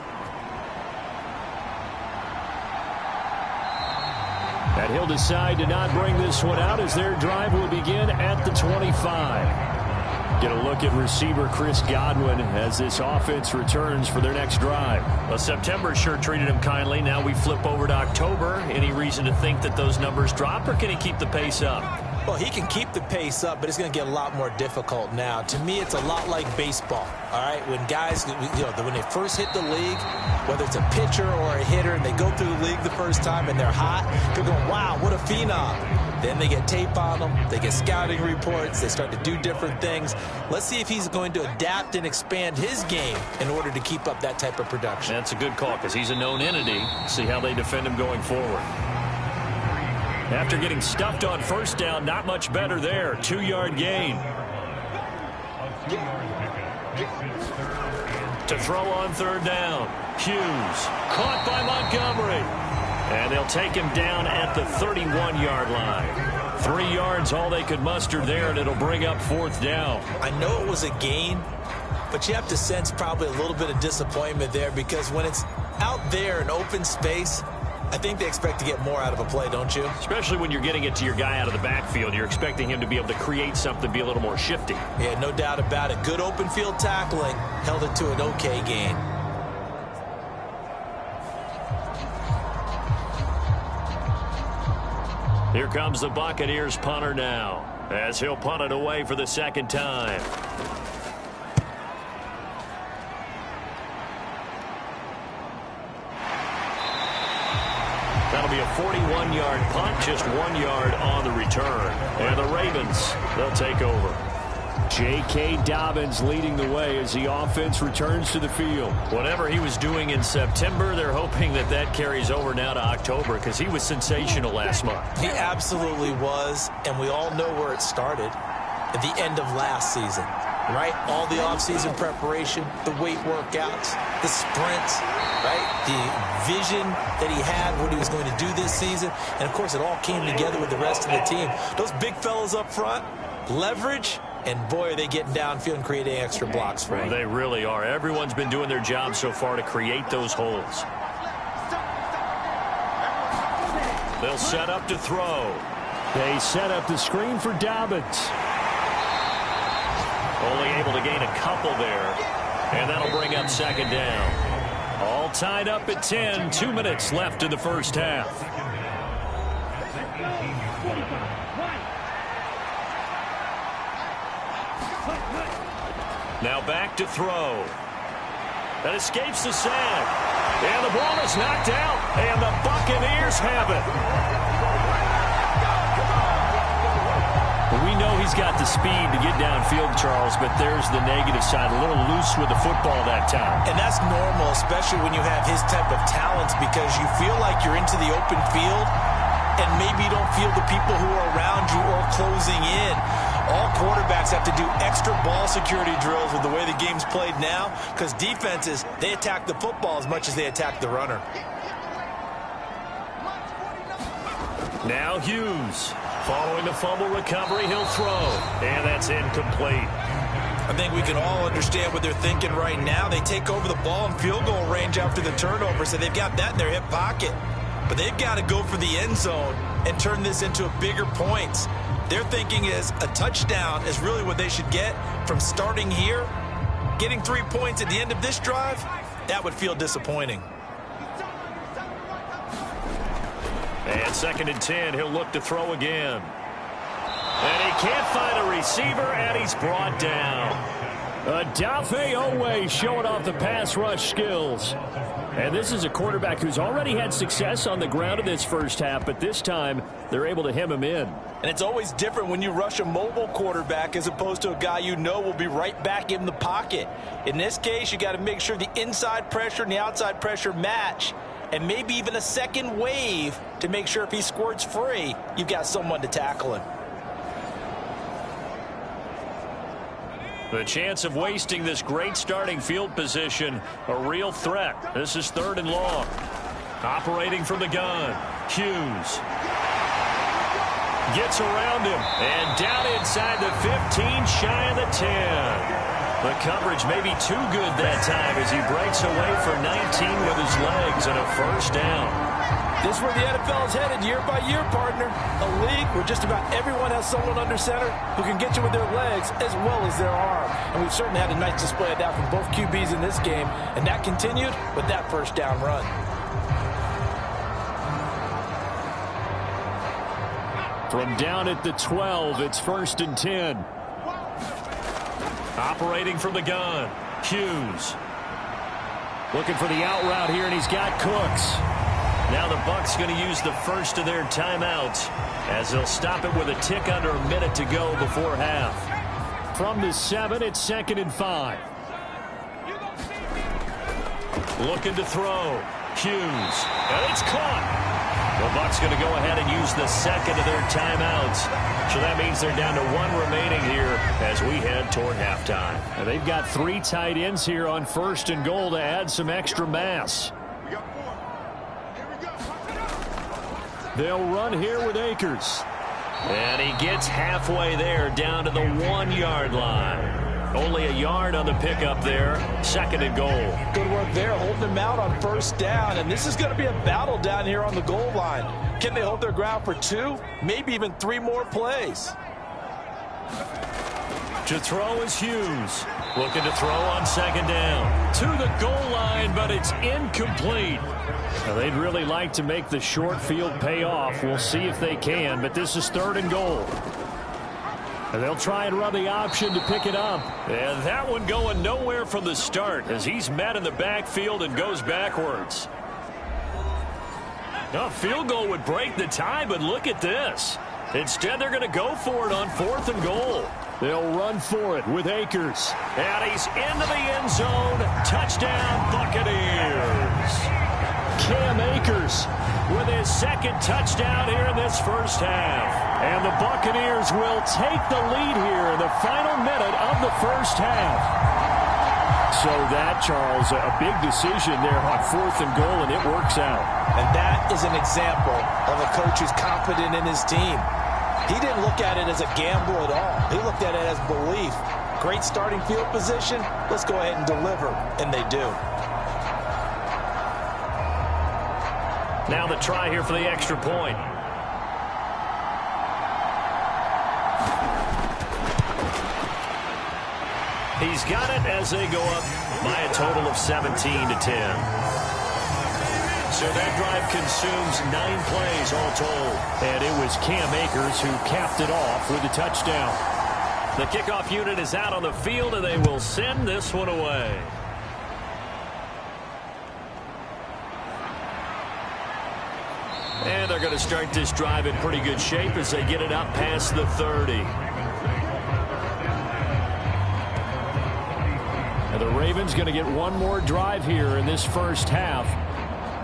And he'll decide to not bring this one out as their drive will begin at the 25. Get a look at receiver Chris Godwin as this offense returns for their next drive.
Well, September sure treated him kindly. Now we flip over to October. Any reason to think that those numbers drop, or can he keep the pace up?
Well, he can keep the pace up, but it's going to get a lot more difficult now. To me, it's a lot like baseball, all right? When guys, when they first hit the league, whether it's a pitcher or a hitter, and they go through the league the first time and they're hot, they're going, wow, what a phenom. Then they get tape on them, they get scouting reports, they start to do different things. Let's see if he's going to adapt and expand his game in order to keep up that type of production.
That's a good call because he's a known entity. See how they defend him going forward. After getting stuffed on first down, not much better there. 2-yard gain. To throw on third down. Hughes caught by Montgomery. And they'll take him down at the 31-yard line. 3 yards, all they could muster there, and it'll bring up 4th down.
I know it was a gain, but you have to sense probably a little bit of disappointment there because when it's out there in open space, I think they expect to get more out of a play, don't you?
Especially when you're getting it to your guy out of the backfield. You're expecting him to be able to create something, be a little more shifty.
Yeah, no doubt about it. Good open field tackling held it to an okay gain.
Here comes the Buccaneers punter now, as he'll punt it away for the 2nd time. That'll be a 41-yard punt, just 1 yard on the return. And the Ravens, they'll take over.
J.K. Dobbins leading the way as the offense returns to the field.
Whatever he was doing in September, they're hoping that that carries over now to October because he was sensational last month.
He absolutely was, and we all know where it started at the end of last season, right? All the offseason preparation, the weight workouts, the sprints, right? The vision that he had, what he was going to do this season, and of course it all came together with the rest of the team. Those big fellas up front, leverage, and boy, are they getting downfield and creating extra blocks for him.
They really are. Everyone's been doing their job so far to create those holes. They'll set up to throw.
They set up the screen for Dobbins.
Only able to gain a couple there. And that'll bring up 2nd down. All tied up at 10. 2 minutes left in the first half. Now back to throw. That escapes the sack. And the ball is knocked out. And the Buccaneers have it.
We know he's got the speed to get downfield, Charles, but there's the negative side. A little loose with the football that time.
And that's normal, especially when you have his type of talents, because you feel like you're into the open field and maybe you don't feel the people who are around you or closing in. All quarterbacks have to do extra ball security drills with the way the game's played now because defenses, they attack the football as much as they attack the runner.
Now Hughes
Following the fumble recovery, he'll throw. And that's incomplete.
I think we can all understand what they're thinking right now. They take over the ball in field goal range after the turnover, so they've got that in their hip pocket. But they've got to go for the end zone and turn this into a bigger points. Their thinking is a touchdown is really what they should get from starting here. Getting 3 points at the end of this drive, that would feel disappointing.
And 2nd and 10, he'll look to throw again. And he can't find a receiver, and he's brought down. Odafe Owe showing off the pass rush skills. And this is a quarterback who's already had success on the ground in this first half, but this time they're able to hem him in.
And it's always different when you rush a mobile quarterback as opposed to a guy you know will be right back in the pocket. In this case, you got to make sure the inside pressure and the outside pressure match, and maybe even a second wave to make sure if he squirts free, you've got someone to tackle him.
The chance of wasting this great starting field position, a real threat. This is 3rd and long. Operating from the gun, Hughes. Gets around him, and down inside the 15, shy of the 10. The coverage may be too good that time as he breaks away for 19 with his legs and a first down.
This is where the NFL is headed year by year, partner. A league where just about everyone has someone under center who can get you with their legs as well as their arm. And we've certainly had a nice display of that from both QBs in this game. And that continued with that first down run.
From down at the 12, it's 1st and 10. Operating from the gun, Hughes. Looking for the out route here, and he's got Cooks. Now the Bucs going to use the first of their timeouts as they'll stop it with a tick under a minute to go before half. From the 7, it's 2nd and 5. Looking to throw. Hughes. And it's caught. The Bucs going to go ahead and use the second of their timeouts. So that means they're down to 1 remaining here as we head toward halftime. And they've got 3 tight ends here on 1st and goal to add some extra mass. They'll run here with Akers. And he gets halfway there down to the 1-yard line. Only a yard on the pickup there. 2nd and goal.
Good work there, holding them out on 1st down. And this is going to be a battle down here on the goal line. Can they hold their ground for 2, maybe even 3 more plays?
To throw is Hughes. Looking to throw on 2nd down. To the goal line, but it's incomplete. Now, they'd really like to make the short field pay off. We'll see if they can, but this is 3rd and goal. And they'll try and run the option to pick it up. And that one going nowhere from the start as he's met in the backfield and goes backwards. Now, a field goal would break the tie, but look at this. Instead, they're going to go for it on 4th and goal. They'll run for it with Akers. And he's into the end zone. Touchdown, Buccaneers. Cam Akers with his 2nd touchdown here in this first half. And the Buccaneers will take the lead here in the final minute of the first half. So that, Charles, a big decision there on 4th and goal, and it works out.
And that is an example of a coach who's confident in his team. He didn't look at it as a gamble at all. He looked at it as belief. Great starting field position. Let's go ahead and deliver. And they do.
Now the try here for the extra point. He's got it as they go up by a total of 17-10. So that drive consumes 9 plays all told. And it was Cam Akers who capped it off with a touchdown. The kickoff unit is out on the field, and they will send this one away. And they're going to start this drive in pretty good shape as they get it up past the 30. And the Ravens going to get one more drive here in this first half.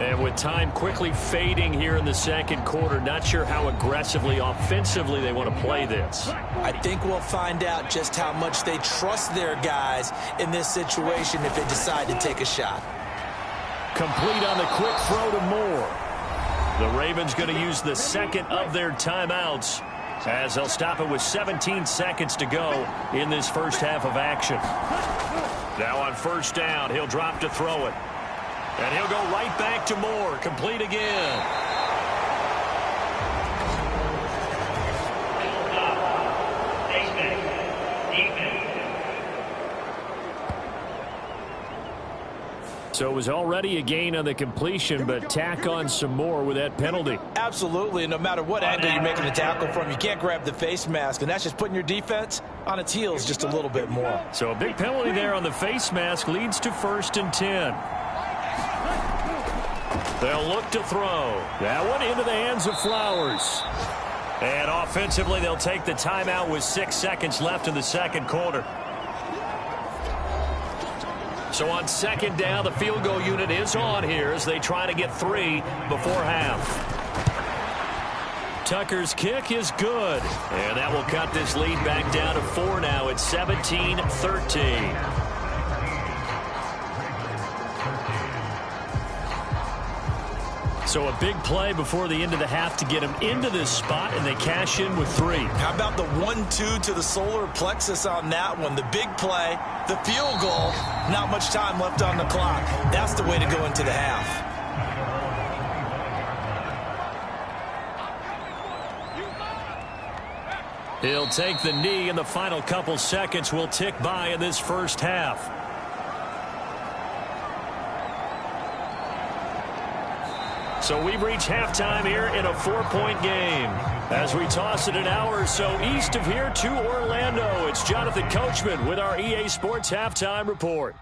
And with time quickly fading here in the second quarter, not sure how aggressively, offensively they want to play this.
I think we'll find out just how much they trust their guys in this situation if they decide to take a shot.
Complete on the quick throw to Moore. The Ravens going to use the second of their timeouts as they'll stop it with 17 seconds to go in this first half of action. Now on first down, he'll drop to throw it. And he'll go right back to Moore, complete again. So it was already a gain on the completion, but tack on some more with that penalty.
Absolutely. No matter what angle you're making the tackle from, you can't grab the face mask, and that's just putting your defense on its heels just a little bit more.
So a big penalty there on the face mask leads to 1st and 10. They'll look to throw. That one into the hands of Flowers. And offensively, they'll take the timeout with 6 seconds left in the second quarter. So on second down, the field goal unit is on here as they try to get 3 before half. Tucker's kick is good. And that will cut this lead back down to 4 now. It's 17-13. So a big play before the end of the half to get them into this spot, and they cash in with 3.
How about the 1-2 to the solar plexus on that one? The big play, the field goal, not much time left on the clock. That's the way to go into the half.
He'll take the knee, and the final couple seconds will tick by in this first half. So we've reached halftime here in a 4-point game. As we toss it an hour or so east of here to Orlando, it's Jonathan Coachman with our EA Sports Halftime Report.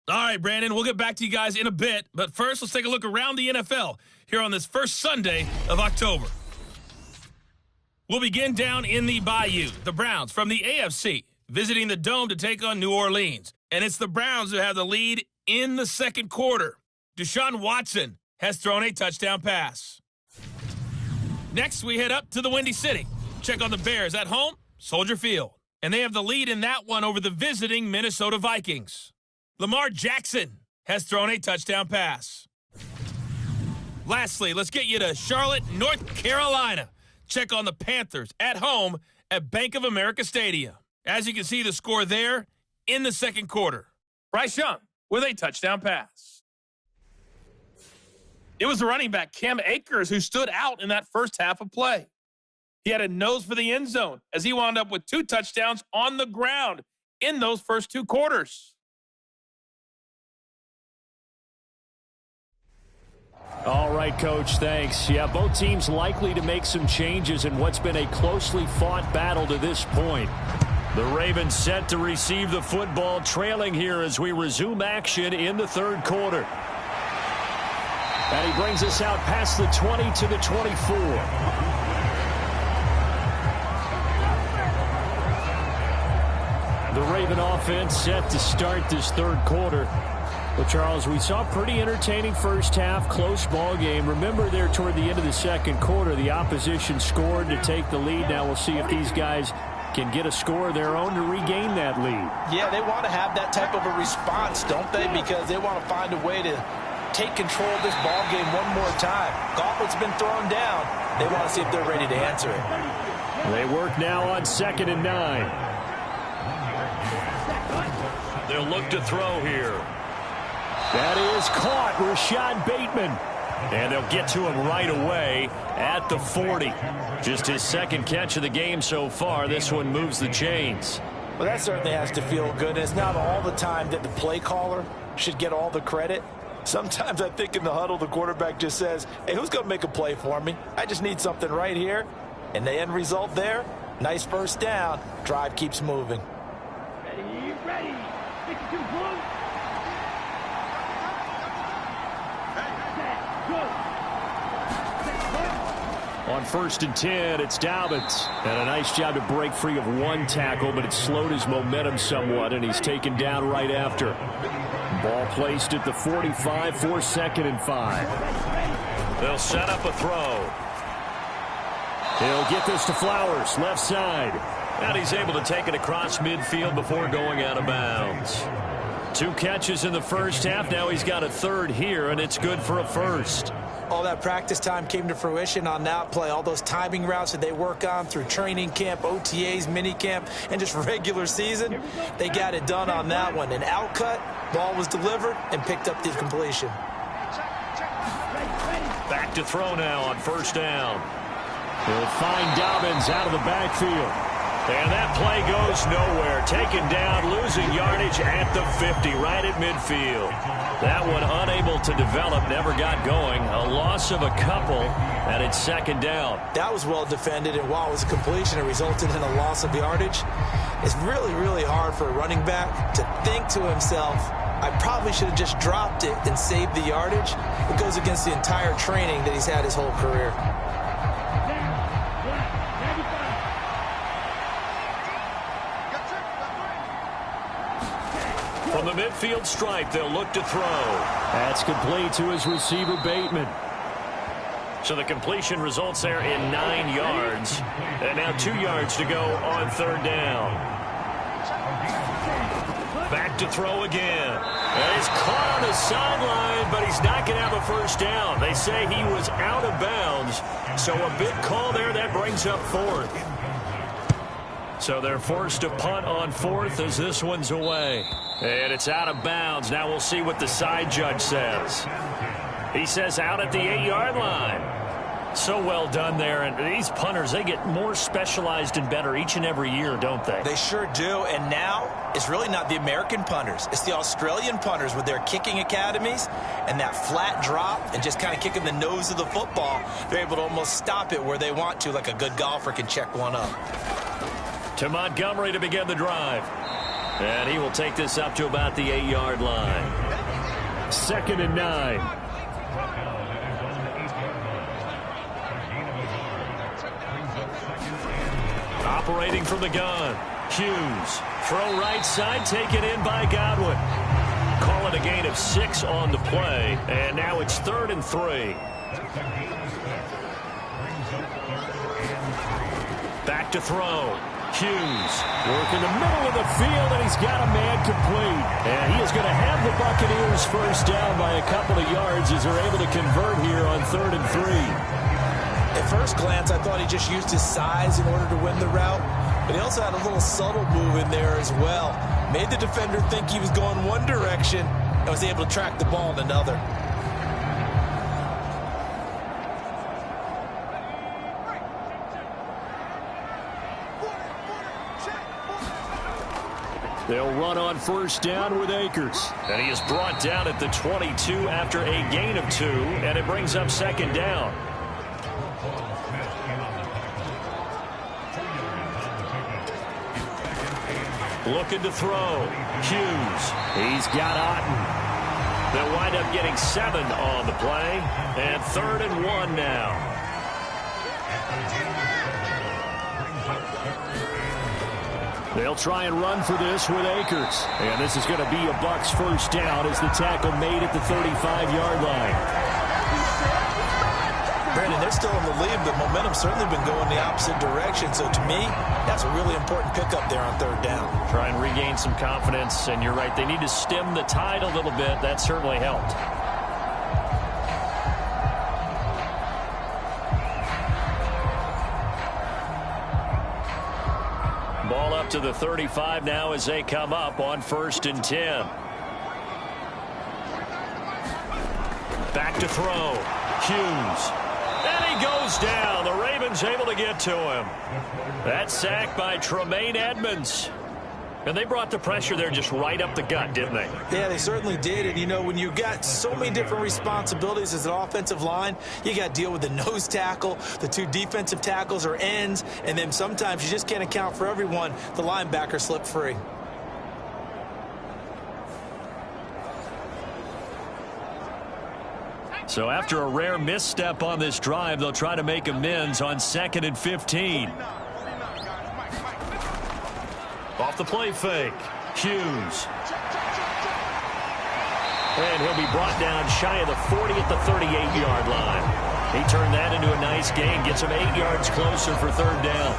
All right, Brandon, we'll get back to you guys in a bit. But first, let's take a look around the NFL here on this first Sunday of October. We'll begin down in the Bayou. The Browns from the AFC visiting the Dome to take on New Orleans. And it's the Browns who have the lead in the second quarter. Deshaun Watson has thrown a touchdown pass. Next, we head up to the Windy City. Check on the Bears at home, Soldier Field. And they have the lead in that one over the visiting Minnesota Vikings. Lamar Jackson has thrown a touchdown pass. Lastly, let's get you to Charlotte, North Carolina. Check on the Panthers at home at Bank of America Stadium. As you can see, the score there in the second quarter. Bryce Young with a touchdown pass. It was the running back, Cam Akers, who stood out in that first half of play. He had a nose for the end zone as he wound up with 2 touchdowns on the ground in those first 2 quarters.
All right, Coach, thanks. Yeah, both teams likely to make some changes in what's been a closely fought battle to this point. The Ravens set to receive the football, trailing here as we resume action in the third quarter. And he brings us out past the 20 to the 24. The Raven offense set to start this third quarter. Well, Charles, we saw a pretty entertaining first half, close ball game. Remember there toward the end of the second quarter, the opposition scored to take the lead. Now we'll see if these guys can get a score of their own to regain that lead.
Yeah, they want to have that type of a response, don't they? Because they want to find a way to take control of this ball game one more time. Gauntlet's been thrown down. They want to see if they're ready to answer it.
They work now on 2nd and 9. They'll look to throw here. That is caught, Rashad Bateman. And they'll get to him right away at the 40. Just his second catch of the game so far. This one moves the chains.
Well, that certainly has to feel good. It's not all the time that the play caller should get all the credit. Sometimes I think in the huddle, the quarterback just says, hey, who's going to make a play for me? I just need something right here. And the end result there, nice first down. Drive keeps moving.
Ready. 62 blue.
On 1st and 10, it's Dobbins. And a nice job to break free of one tackle, but it slowed his momentum somewhat, and he's taken down right after. Ball placed at the 45 for 2nd and 5. They'll set up a throw. He'll get this to Flowers, left side. And he's able to take it across midfield before going out of bounds.
2 catches in the first half. Now he's got a third here, and it's good for a first.
All that practice time came to fruition on that play. All those timing routes that they work on through training camp, OTAs, mini camp, and just regular season, they got it done on that one. An outcut, ball was delivered, and picked up the completion.
Back to throw now on first down. He'll find Dobbins out of the backfield. And that play goes nowhere. Taken down, losing yardage at the 50, right at midfield. That one unable to develop, never got going. A loss of a couple, and it's second down.
That was well defended, and while it was a completion, it resulted in a loss of yardage. It's really, really hard for a running back to think to himself, I probably should have just dropped it and saved the yardage. It goes against the entire training that he's had his whole career.
From the midfield stripe, they'll look to throw. That's complete to his receiver, Bateman. So the completion results there in 9 yards. And now 2 yards to go on third down. Back to throw again. And he's caught on the sideline, but he's not going to have a first down. They say he was out of bounds. So a big call there. That brings up fourth. So they're forced to punt on fourth as this one's away. And it's out of bounds. Now we'll see what the side judge says. He says out at the 8-yard line. So well done there. And these punters, they get more specialized and better each and every year, don't they?
They sure do. And now it's really not the American punters. It's the Australian punters with their kicking academies and that flat drop and just kind of kicking the nose of the football. They're able to almost stop it where they want to, like a good golfer can check one up.
To Montgomery to begin the drive. And he will take this up to about the 8-yard line. 2nd and 9. Operating from the gun. Hughes. Throw right side, taken in by Godwin. Call it a gain of 6 on the play. And now it's 3rd and 3. Back to throw. Hughes working the middle of the field, and he's got a man complete. And he is going to have the Buccaneers first down by a couple of yards as they're able to convert here on 3rd and 3.
At first glance, I thought he just used his size in order to win the route, but he also had a little subtle move in there as well. Made the defender think he was going one direction and was able to track the ball in another.
They'll run on first down with Akers. And he is brought down at the 22 after a gain of 2, and it brings up 2nd down. Looking to throw. Hughes. He's got Otten. They'll wind up getting 7 on the play, and 3rd and 1 now. They'll try and run for this with Akers. And this is going to be a Bucs first down as the tackle made at the 35-yard line.
Brandon, they're still in the lead, but momentum's certainly been going the opposite direction. So to me, that's a really important pickup there on 3rd down.
Try and regain some confidence, and you're right, they need to stem the tide a little bit. That certainly helped. Ball up to the 35 now as they come up on 1st and 10. Back to throw. Hughes. And he goes down. The Ravens able to get to him. That sack by Tremaine Edmonds. And they brought the pressure there just right up the gut, didn't they?
Yeah, they certainly did. And, you know, when you've got so many different responsibilities as an offensive line, you got to deal with the nose tackle, the 2 defensive tackles or ends, and then sometimes you just can't account for everyone. The linebacker slipped free.
So after a rare misstep on this drive, they'll try to make amends on 2nd and 15. Off the play fake. Hughes. And he'll be brought down shy of the 40 at the 38-yard line. He turned that into a nice gain, gets him 8 yards closer for third down.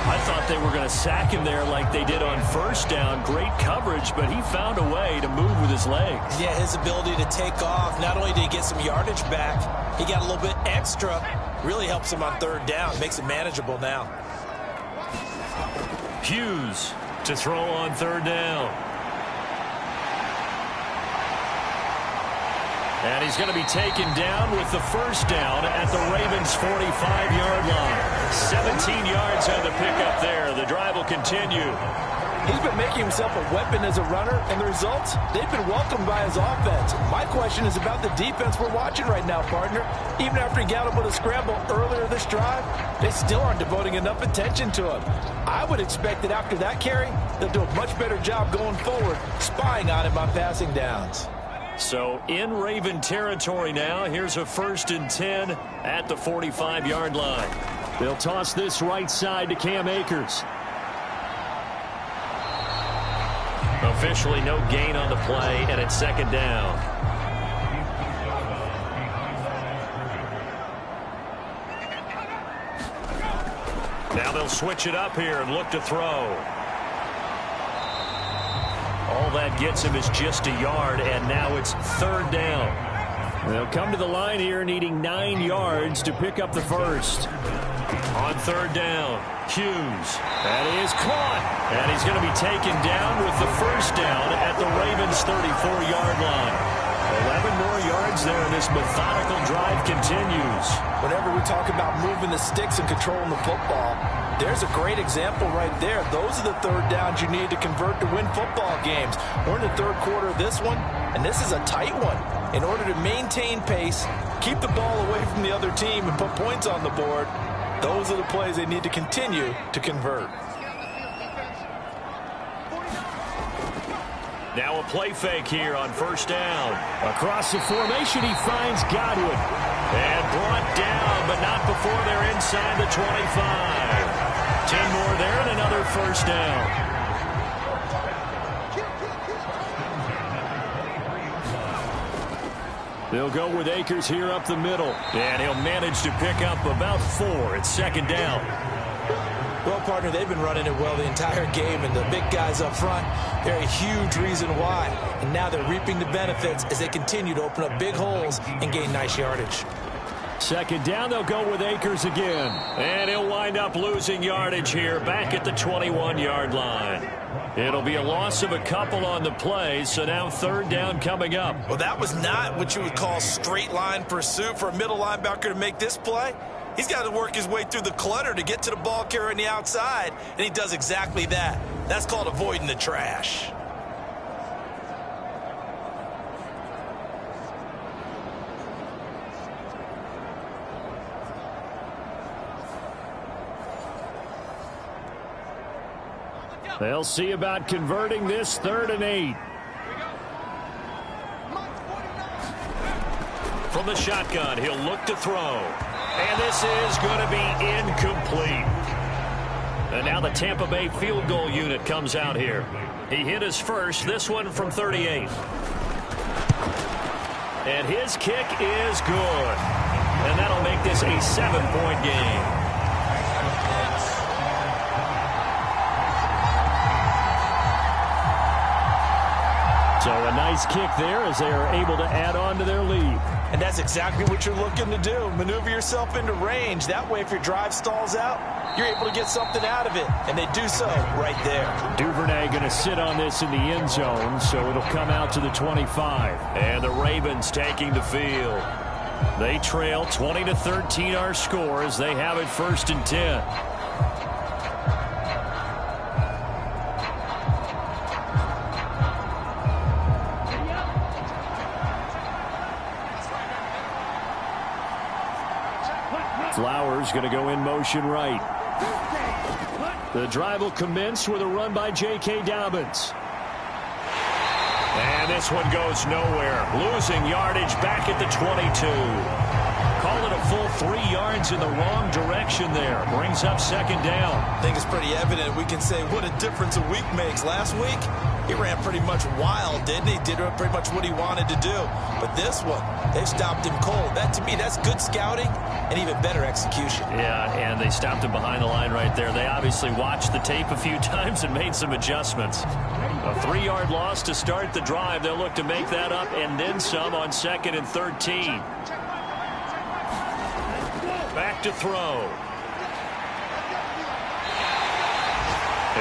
I thought they were going to sack him there like they did on first down. Great coverage, but he found a way to move with his legs.
Yeah, his ability to take off, not only did he get some yardage back, he got a little bit extra. Really helps him on third down, makes it manageable now.
Hughes to throw on third down. And he's going to be taken down with the first down at the Ravens' 45-yard line. 17 yards on the pickup there. The drive will continue.
He's been making himself a weapon as a runner, and the results, they've been welcomed by his offense. My question is about the defense we're watching right now, partner. Even after he got him with a scramble earlier this drive, they still aren't devoting enough attention to him. I would expect that after that carry, they'll do a much better job going forward, spying on him on passing downs.
So in Raven territory now. Here's a 1st and 10 at the 45-yard line. They'll toss this right side to Cam Akers. Officially no gain on the play, and it's second down. Now they'll switch it up here and look to throw. All that gets him is just a yard, and now it's third down. They'll come to the line here needing 9 yards to pick up the first. On third down, Hughes. That is caught. And he's going to be taken down with the first down at the Ravens' 34-yard line. 11 more yards there, and this methodical drive continues.
Whenever we talk about moving the sticks and controlling the football, there's a great example right there. Those are the third downs you need to convert to win football games. We're in the third quarter of this one, and this is a tight one. In order to maintain pace, keep the ball away from the other team, and put points on the board, those are the plays they need to continue to convert.
Now a play fake here on first down. Across the formation, he finds Godwin. And brought down, but not before they're inside the 25. 10 more there and another first down. They'll go with Akers here up the middle. And he'll manage to pick up about 4 at second down.
Well, partner, they've been running it well the entire game, and the big guys up front, they're a huge reason why. And now they're reaping the benefits as they continue to open up big holes and gain nice yardage.
Second down, they'll go with Akers again. And he'll wind up losing yardage here back at the 21-yard line. It'll be a loss of a couple on the play, so now third down coming up.
Well, that was not what you would call straight line pursuit for a middle linebacker to make this play. He's got to work his way through the clutter to get to the ball carrier on the outside, and he does exactly that. That's called avoiding the trash.
They'll see about converting this 3rd and 8. From the shotgun, he'll look to throw. And this is going to be incomplete. And now the Tampa Bay field goal unit comes out here. He hit his first, this one from 38. And his kick is good. And that'll make this a 7-point game. So a nice kick there as they are able to add on to their lead.
And that's exactly what you're looking to do. Maneuver yourself into range. That way, if your drive stalls out, you're able to get something out of it. And they do so right there.
Duvernay going to sit on this in the end zone, so it'll come out to the 25. And the Ravens taking the field. They trail 20-13 our score as they have it 1st and 10. Flowers going to go in motion right. The drive will commence with a run by J.K. Dobbins. And this one goes nowhere. Losing yardage back at the 22. Call it a full 3 yards in the wrong direction there. Brings up second down.
I think it's pretty evident. We can say what a difference a week makes. Last week, he ran pretty much wild, didn't he? Did pretty much what he wanted to do. But this one, they've stopped him cold. That, to me, that's good scouting and even better execution.
Yeah, and they stopped him behind the line right there. They obviously watched the tape a few times and made some adjustments. A 3-yard loss to start the drive. They'll look to make that up and then some on 2nd and 13. Back to throw.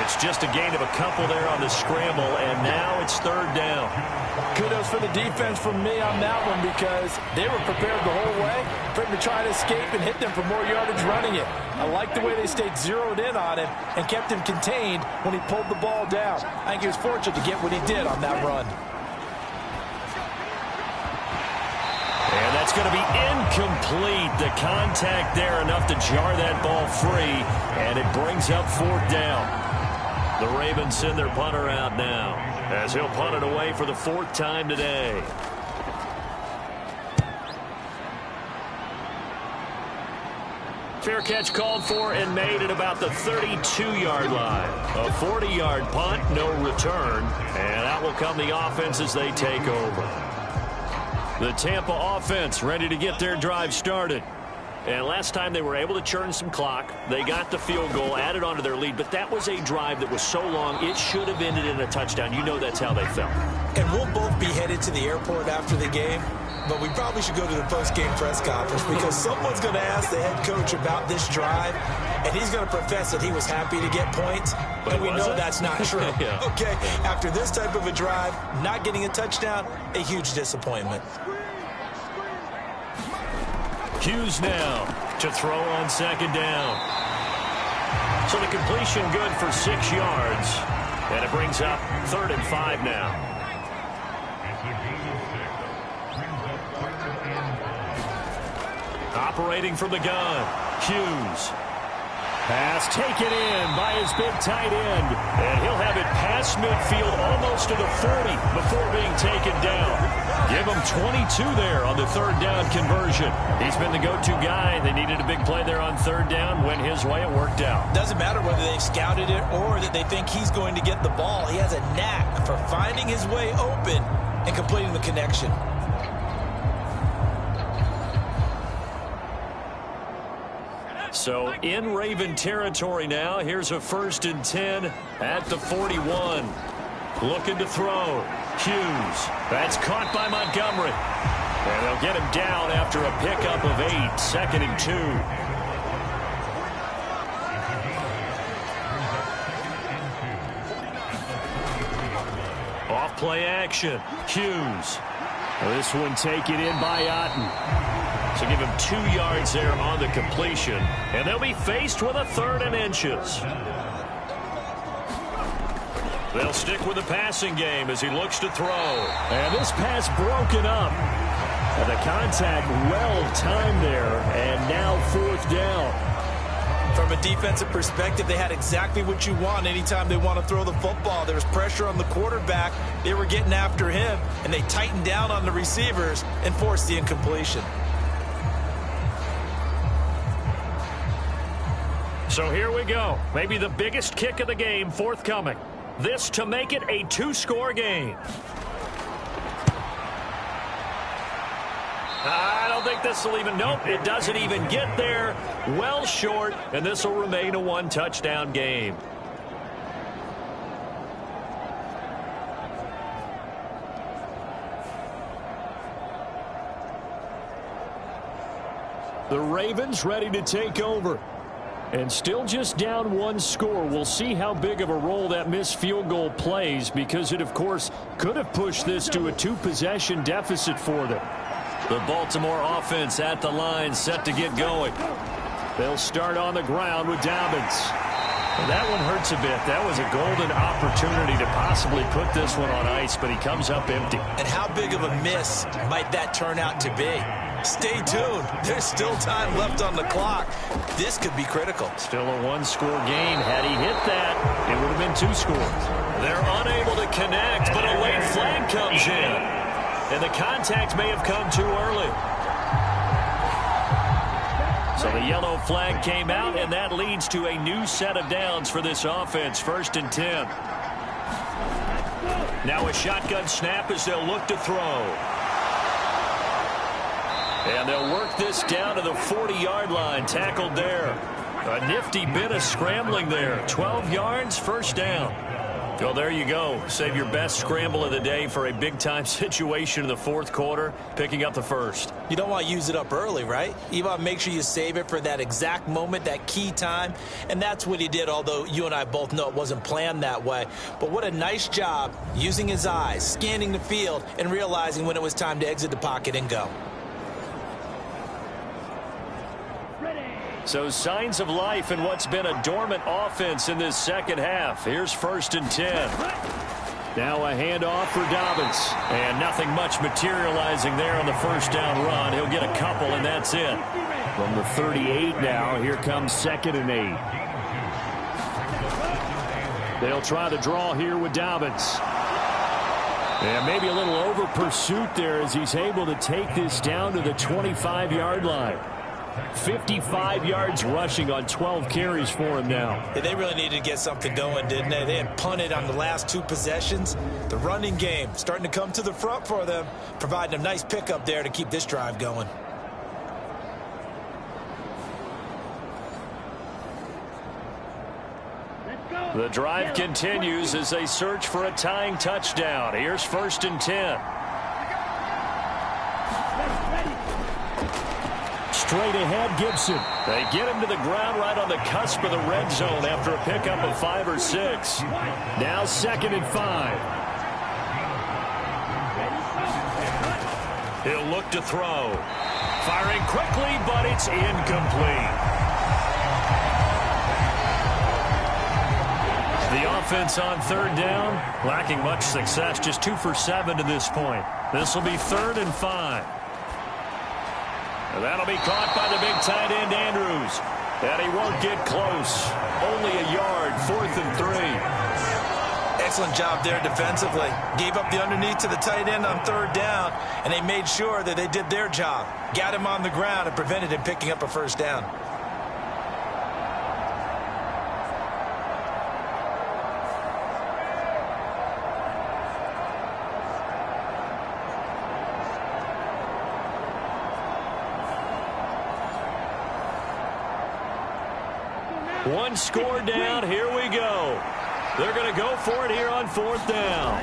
It's just a gain of a couple there on the scramble, and now it's 3rd down.
Kudos for the defense from me on that one because they were prepared the whole way for him to try to escape and hit them for more yardage running it. I like the way they stayed zeroed in on him and kept him contained when he pulled the ball down. I think he was fortunate to get what he did on that run.
And that's going to be incomplete. The contact there enough to jar that ball free, and it brings up 4th down. The Ravens send their punter out now as he'll punt it away for the 4th time today. Fair catch called for and made at about the 32-yard line. A 40-yard punt, no return, and out will come the offense as they take over. The Tampa offense ready to get their drive started. And last time they were able to churn some clock. They got the field goal, added on to their lead, but that was a drive that was so long it should have ended in a touchdown. You know that's how they felt.
And we'll both be headed to the airport after the game, but we probably should go to the post-game press conference because someone's going to ask the head coach about this drive, and he's going to profess that he was happy to get points, and we know that's not true.
Yeah.
Okay, after this type of a drive, not getting a touchdown, a huge disappointment.
Hughes now to throw on 2nd down. So the completion good for 6 yards. And it brings up 3rd and 5 now. Operating from the gun, Hughes. Pass taken in by his big tight end. And he'll have it past midfield almost to the 40 before being taken down. Give him 22 there on the 3rd down conversion. He's been the go-to guy. They needed a big play there on 3rd down. Went his way. It worked out.
Doesn't matter whether they've scouted it or that they think he's going to get the ball. He has a knack for finding his way open and completing the connection.
So in Raven territory now. Here's a 1st and 10 at the 41. Looking to throw. Hughes. That's caught by Montgomery. And they'll get him down after a pickup of 8. 2nd and 2. Off play action. Hughes. This one taken in by Otten. So give him 2 yards there on the completion. And they'll be faced with a 3rd and inches. They'll stick with the passing game as he looks to throw. And this pass broken up. And the contact well-timed there. And now 4th down.
From a defensive perspective, they had exactly what you want anytime they want to throw the football. There was pressure on the quarterback. They were getting after him, and they tightened down on the receivers and forced the incompletion.
So here we go. Maybe the biggest kick of the game forthcoming. This to make it a 2-score game. I don't think this will even, nope, it doesn't even get there. Well short, and this will remain a 1-touchdown game. The Ravens ready to take over. And still just down 1 score. We'll see how big of a role that missed field goal plays because it, of course, could have pushed this to a 2-possession deficit for them. The Baltimore offense at the line set to get going. They'll start on the ground with Dobbins. And that one hurts a bit. That was a golden opportunity to possibly put this one on ice, but he comes up empty.
And how big of a miss might that turn out to be? Stay tuned. There's still time left on the clock. This could be critical.
Still a 1-score game. Had he hit that, it would have been 2 scores. They're unable to connect, but a late flag comes in. And the contact may have come too early. So the yellow flag came out, and that leads to a new set of downs for this offense. 1st and 10. Now a shotgun snap as they'll look to throw. And they'll work this down to the 40-yard line. Tackled there. A nifty bit of scrambling there. 12 yards, 1st down. Well, there you go. Save your best scramble of the day for a big-time situation in the 4th quarter, picking up the 1st.
You don't want to use it up early, right? You want to make sure you save it for that exact moment, that key time. And that's what he did, although you and I both know it wasn't planned that way. But what a nice job using his eyes, scanning the field, and realizing when it was time to exit the pocket and go.
So signs of life in what's been a dormant offense in this 2nd half. Here's 1st and 10. Now a handoff for Dobbins. And nothing much materializing there on the 1st down run. He'll get a couple, and that's it. From the 38 now, here comes 2nd and 8. They'll try the draw here with Dobbins. And maybe a little over pursuit there as he's able to take this down to the 25-yard line. 55 yards rushing on 12 carries for him now.
Yeah, they really needed to get something going, didn't they? They had punted on the last 2 possessions. The running game starting to come to the front for them, providing a nice pickup there to keep this drive going.
The drive continues as they search for a tying touchdown. Here's 1st and 10. Straight ahead, Gibson. They get him to the ground right on the cusp of the red zone after a pickup of 5 or 6. Now 2nd and 5. He'll look to throw. Firing quickly, but it's incomplete. The offense on 3rd down, lacking much success, just 2 for 7 to this point. This will be 3rd and 5. That'll be caught by the big tight end, Andrews. And he won't get close. Only a yard, 4th and 3.
Excellent job there defensively. Gave up the underneath to the tight end on 3rd down, and they made sure that they did their job. Got him on the ground and prevented him picking up a 1st down.
One score down. Here we go. They're going to go for it here on 4th down.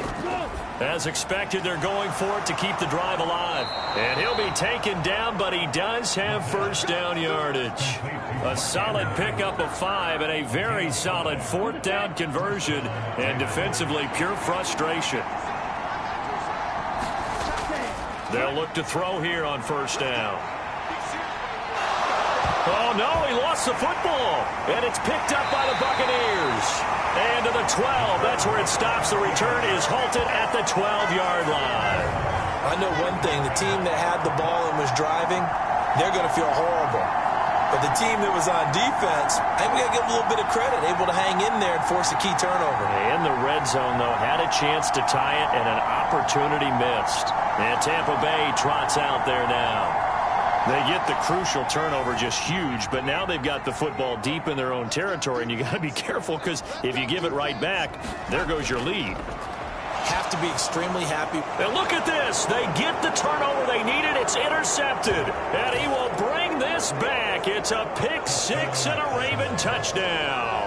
As expected, they're going for it to keep the drive alive. And he'll be taken down, but he does have 1st down yardage. A solid pickup of 5 and a very solid 4th down conversion. And defensively, pure frustration. They'll look to throw here on 1st down. Oh, no, he lost the football. And it's picked up by the Buccaneers. And to the 12. That's where it stops. The return is halted at the 12-yard line.
I know one thing. The team that had the ball and was driving, they're going to feel horrible. But the team that was on defense, I think we got to give them a little bit of credit, able to hang in there and force a key turnover.
In the red zone, though, had a chance to tie it and an opportunity missed. And Tampa Bay trots out there now. They get the crucial turnover, just huge, but now they've got the football deep in their own territory, and you got to be careful because if you give it right back, there goes your lead.
Have to be extremely happy.
And look at this. They get the turnover they needed. It's intercepted, and he will bring this back. It's a pick 6 and a Raven touchdown.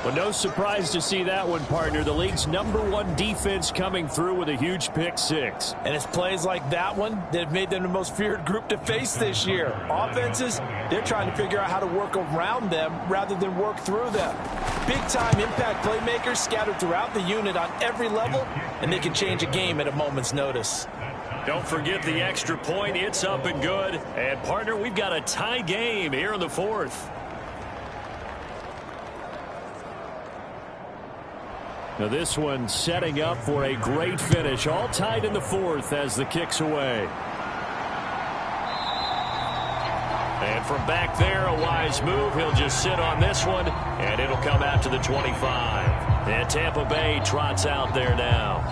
Well, no surprise to see that one, partner. The league's #1 defense coming through with a huge pick 6.
And it's plays like that one that have made them the most feared group to face this year. Offenses, they're trying to figure out how to work around them rather than work through them. Big-time impact playmakers scattered throughout the unit on every level, and they can change a game at a moment's notice.
Don't forget the extra point. It's up and good. And, partner, we've got a tie game here in the 4th. Now this one setting up for a great finish. All tied in the 4th as the kick's away. And from back there, a wise move. He'll just sit on this one, and it'll come out to the 25. And Tampa Bay trots out there now.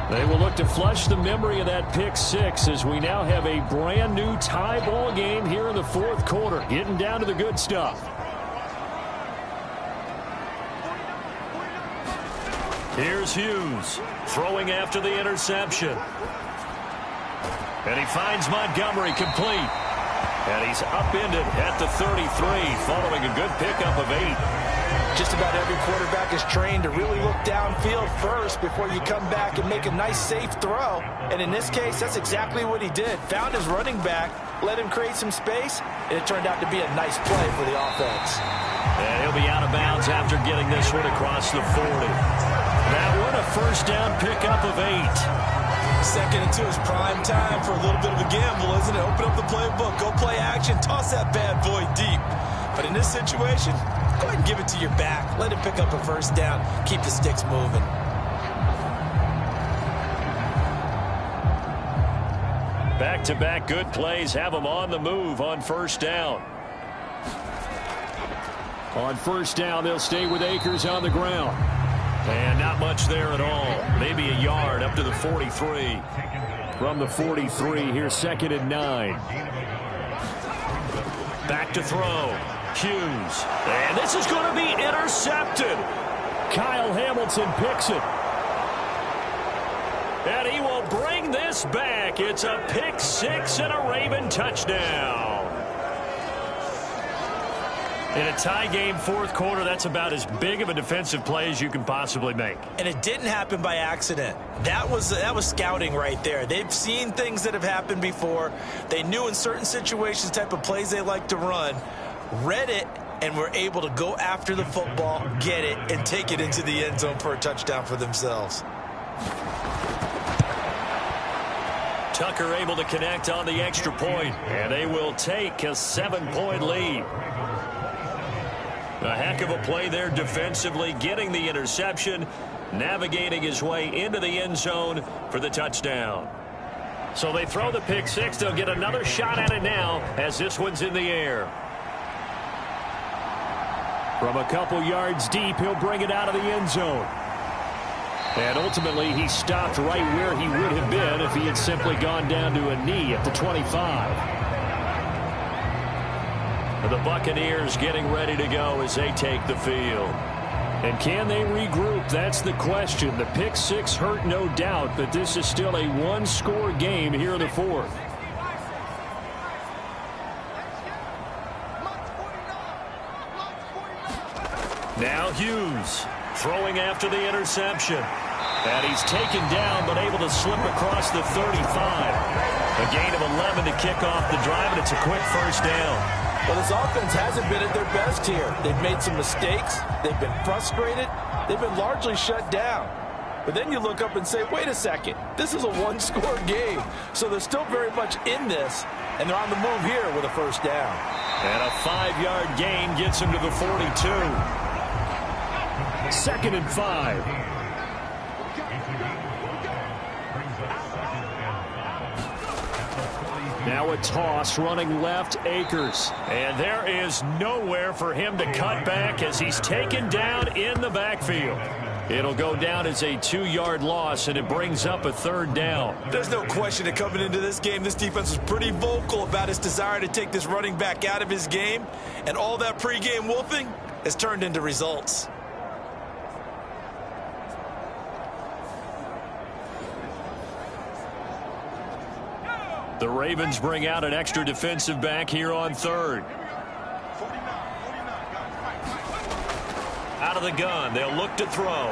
They will look to flush the memory of that pick six as we now have a brand new tie ball game here in the fourth quarter, getting down to the good stuff. Here's Hughes throwing after the interception. And he finds Montgomery complete. And he's upended at the 33 following a good pickup of 8.
Just about every quarterback is trained to really look downfield first before you come back and make a nice, safe throw. And in this case, that's exactly what he did. Found his running back, let him create some space, and it turned out to be a nice play for the offense.
And he'll be out of bounds after getting this one across the 40. That one a first down pickup of 8.
2nd and 2 is prime time for a little bit of a gamble, isn't it? Open up the playbook, go play action, toss that bad boy deep. But in this situation, go ahead and give it to your back. Let him pick up a first down. Keep the sticks moving.
Back-to-back good plays have them on the move on first down. On first down, they'll stay with Akers on the ground. And not much there at all. Maybe a yard up to the 43. From the 43, here's 2nd and 9. Back to throw. Hughes. And this is going to be intercepted. Kyle Hamilton picks it. And he will bring this back. It's a pick six and a Raven touchdown. In a tie game, fourth quarter, that's about as big of a defensive play as you can possibly make.
And it didn't happen by accident. That was scouting right there. They've seen things that have happened before. They knew in certain situations the type of plays they like to run, read it, and were able to go after the football, get it, and take it into the end zone for a touchdown for themselves.
Tucker able to connect on the extra point, and they will take a 7-point lead. A heck of a play there defensively, getting the interception, navigating his way into the end zone for the touchdown. So they throw the pick six. They'll get another shot at it now as this one's in the air. From a couple yards deep, he'll bring it out of the end zone. And ultimately, he stopped right where he would have been if he had simply gone down to a knee at the 25. The Buccaneers getting ready to go as they take the field. And can they regroup? That's the question. The pick six hurt, no doubt, but this is still a one-score game here in the fourth. Now Hughes throwing after the interception. And he's taken down but able to slip across the 35. A gain of 11 to kick off the drive, and it's a quick first down.
Well, this offense hasn't been at their best here. They've made some mistakes. They've been frustrated. They've been largely shut down. But then you look up and say, wait a second, this is a one-score game. So they're still very much in this, and they're on the move here with a first down.
And a 5-yard gain gets him to the 42. 2nd and 5. Now a toss running left, Akers. And there is nowhere for him to cut back as he's taken down in the backfield. It'll go down as a 2-yard loss, and it brings up a 3rd down.
There's no question that coming into this game, this defense was pretty vocal about its desire to take this running back out of his game. And all that pregame wolfing has turned into results.
The Ravens bring out an extra defensive back here on 3rd. Out of the gun, they'll look to throw.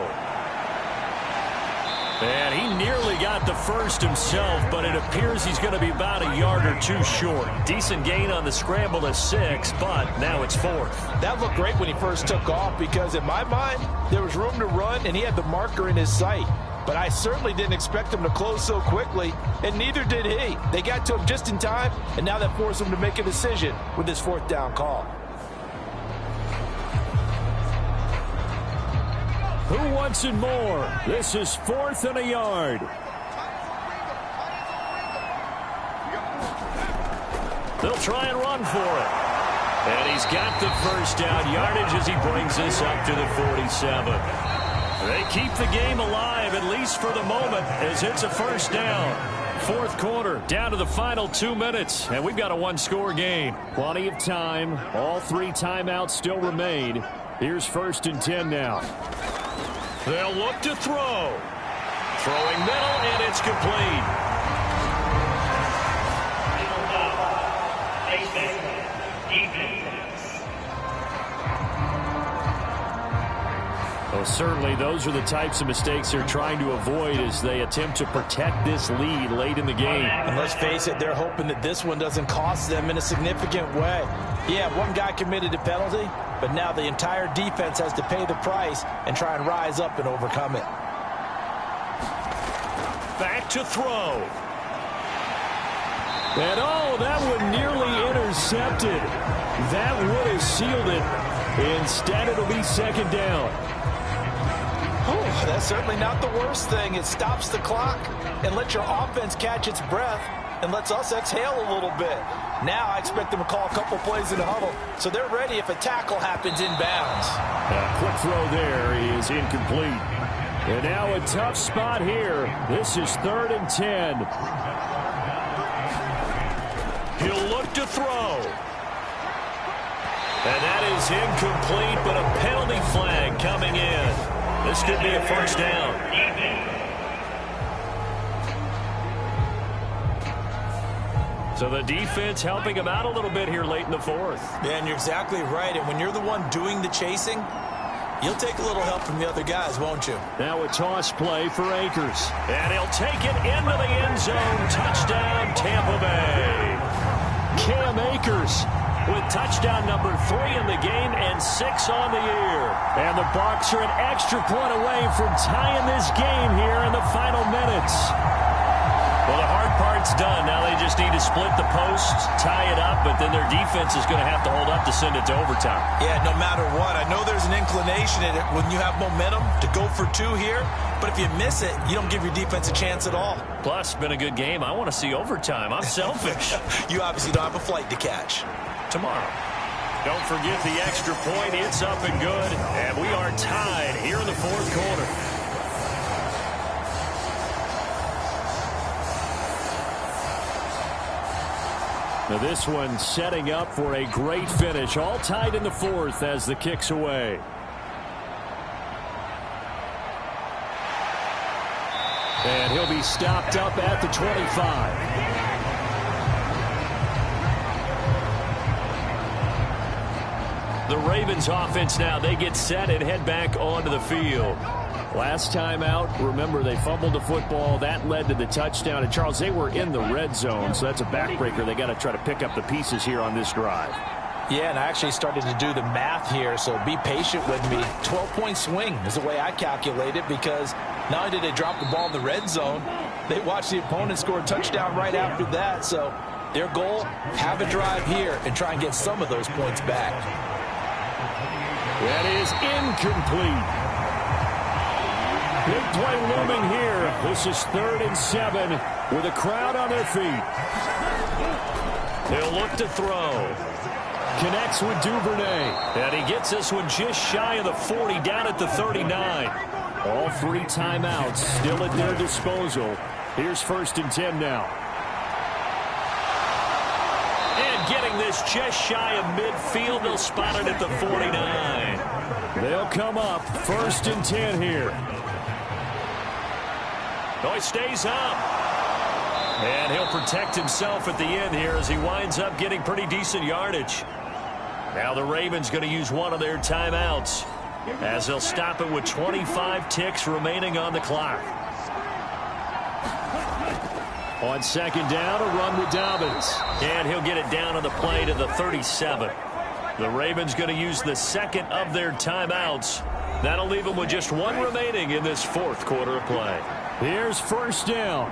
And he nearly got the first himself, but it appears he's going to be about a yard or two short. Decent gain on the scramble to 6, but now it's 4th.
That looked great when he first took off because in my mind, there was room to run and he had the marker in his sight. But I certainly didn't expect him to close so quickly, and neither did he. They got to him just in time, and now that forced him to make a decision with this 4th down call.
Who wants it more? This is 4th and a yard. They'll try and run for it. And he's got the first down yardage as he brings this up to the 47. They keep the game alive, at least for the moment, as it's a first down. Fourth quarter, down to the final 2 minutes, and we've got a one-score game. Plenty of time. All 3 timeouts still remain. Here's 1st and 10 now. They'll look to throw. Throwing middle, and it's complete. Well, certainly those are the types of mistakes they're trying to avoid as they attempt to protect this lead late in the game.
And let's face it, they're hoping that this one doesn't cost them in a significant way. Yeah, one guy committed a penalty, but now the entire defense has to pay the price and try and rise up and overcome it.
Back to throw. And oh, that one nearly intercepted. That would have sealed it. Instead, it'll be 2nd down.
Oh, that's certainly not the worst thing. It stops the clock and lets your offense catch its breath and lets us exhale a little bit. Now I expect them to call a couple plays in the huddle, so they're ready if a tackle happens inbounds.
A quick throw there is incomplete. And now a tough spot here. This is 3rd and 10. He'll look to throw. And that is incomplete, but a penalty flag coming in. This could be a first down. So the defense helping him out a little bit here late in the 4th.
Yeah, and you're exactly right. And when you're the one doing the chasing, you'll take a little help from the other guys, won't you?
Now a toss play for Akers. And he'll take it into the end zone. Touchdown, Tampa Bay. Cam Akers with touchdown number 3 in the game and 6 on the year. And the Bucs are an extra point away from tying this game here in the final minutes. Well, the hard part's done. Now they just need to split the posts, tie it up, but then their defense is going to have to hold up to send it to overtime.
Yeah, no matter what. I know there's an inclination in it when you have momentum to go for 2 here, but if you miss it, you don't give your defense a chance at all.
Plus, been a good game. I want to see overtime. I'm selfish.
You obviously don't have a flight to catch.
Tomorrow. Don't forget the extra point. It's up and good. And we are tied here in the 4th quarter. Now this one setting up for a great finish. All tied in the 4th as the kick's away. And he'll be stopped up at the 25. The Ravens offense now, they get set and head back onto the field. Last time out, remember, they fumbled the football. That led to the touchdown. And, Charles, they were in the red zone, so that's a backbreaker. They got to try to pick up the pieces here on this drive.
Yeah, and I actually started to do the math here, so be patient with me. 12-point swing is the way I calculate it, because not only did they drop the ball in the red zone, they watched the opponent score a touchdown right after that. So their goal, have a drive here and try and get some of those points back.
That is incomplete. Big play looming here. This is 3rd and 7 with a crowd on their feet. They'll look to throw. Connects with Duvernay. And he gets this one just shy of the 40, down at the 39. All 3 timeouts still at their disposal. Here's 1st and 10 now. Getting this just shy of midfield. They'll spot it at the 49. They'll come up 1st and 10 here. Oh, he stays up. And he'll protect himself at the end here as he winds up getting pretty decent yardage. Now the Ravens going to use one of their timeouts as they'll stop it with 25 ticks remaining on the clock. On 2nd down, a run with Dobbins. And he'll get it down on the play to the 37. The Ravens going to use the 2nd of their timeouts. That'll leave them with just 1 remaining in this 4th quarter of play. Here's 1st down.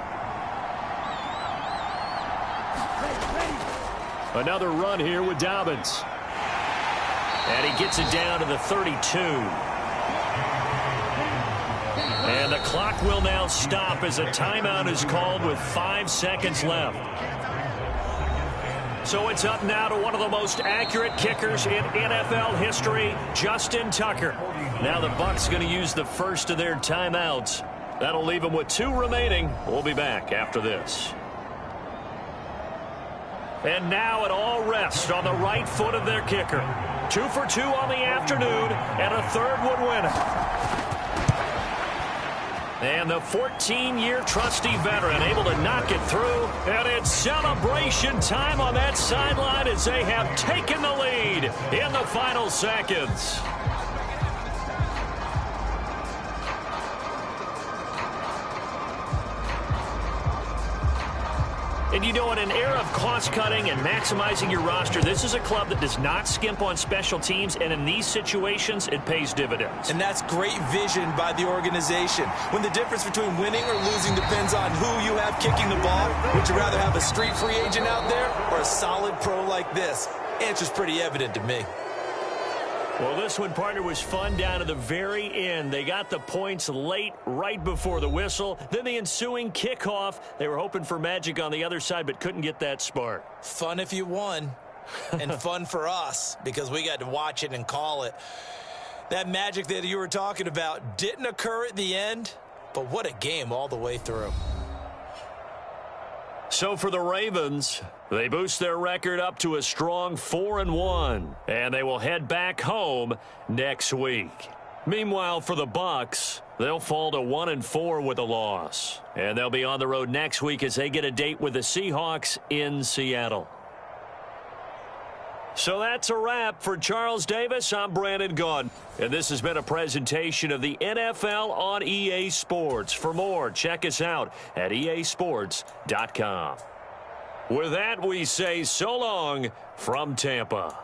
Another run here with Dobbins. And he gets it down to the 32. And the clock will now stop as a timeout is called with 5 seconds left.
So it's up now to one of the most accurate kickers in NFL history, Justin Tucker. Now the Bucs going to use the first of their timeouts. That'll leave them with 2 remaining. We'll be back after this. And now it all rests on the right foot of their kicker. 2 for 2 on the afternoon, and a third would win it. And the 14-year trusty veteran able to knock it through. And it's celebration time on that sideline as they have taken the lead in the final seconds. And you know, in an era of cost-cutting and maximizing your roster, this is a club that does not skimp on special teams, and in these situations, it pays dividends.
And that's great vision by the organization. When the difference between winning or losing depends on who you have kicking the ball, would you rather have a street free agent out there or a solid pro like this? Answer's pretty evident to me.
Well, this one, partner, was fun down to the very end. They got the points late, right before the whistle. Then the ensuing kickoff. They were hoping for magic on the other side, but couldn't get that spark.
Fun if you won, and fun for us because we got to watch it and call it. That magic that you were talking about didn't occur at the end, but what a game all the way through.
So for the Ravens, they boost their record up to a strong 4-1, and they will head back home next week. Meanwhile, for the Bucs, they'll fall to 1-4 with a loss, and they'll be on the road next week as they get a date with the Seahawks in Seattle. So that's a wrap. For Charles Davis, I'm Brandon Gaudin, and this has been a presentation of the NFL on EA Sports. For more, check us out at easports.com. With that, we say so long from Tampa.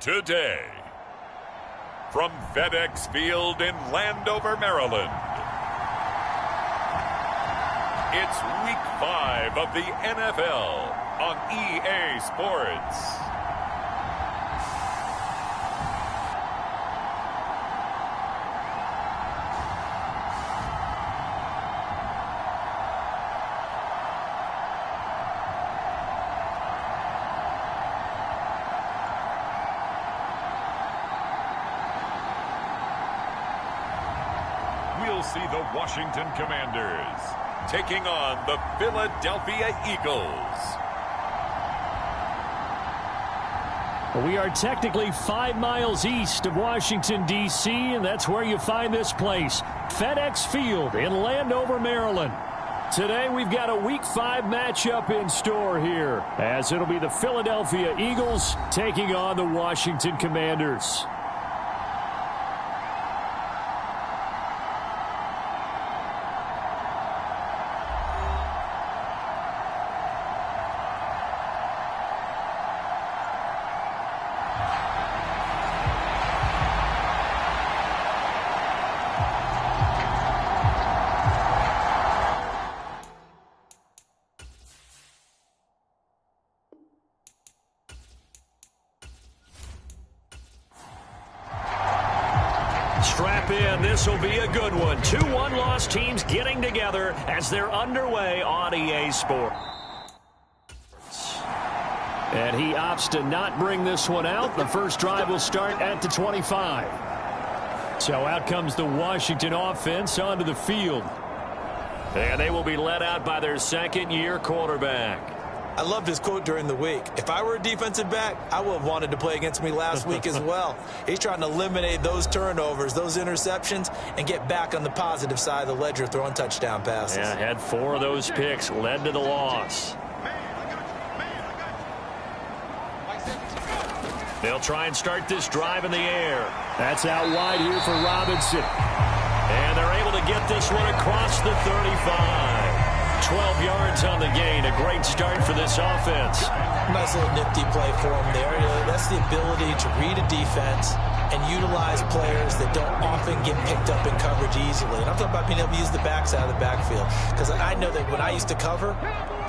today. From FedEx Field in Landover, Maryland, it's Week 5 of the NFL on EA Sports. We'll see the Washington Commanders taking on the Philadelphia Eagles.
We are technically 5 miles east of Washington, D.C., and that's where you find this place, FedEx Field in Landover, Maryland. Today we've got a Week 5 matchup in store here, as it'll be the Philadelphia Eagles taking on the Washington Commanders. Strap in. This will be a good one. 2 one-loss teams getting together as they're underway on EA Sports. And he opts to not bring this one out. The first drive will start at the 25. So out comes the Washington offense onto the field. And they will be led out by their second-year quarterback.
I loved his quote during the week. If I were a defensive back, I would have wanted to play against me last week as well. He's trying to eliminate those turnovers, those interceptions, and get back on the positive side of the ledger throwing touchdown passes.
Yeah, had 4 of those picks, led to the loss. They'll try and start this drive in the air. That's out wide here for Robinson. And they're able to get this one across the 35. 12 yards on the gain. A great start for this offense.
Nice little nifty play for him there. You know, that's the ability to read a defense and utilize players that don't often get picked up in coverage easily. And I'm talking about being able to use the backs out of the backfield. Because I know that when I used to cover,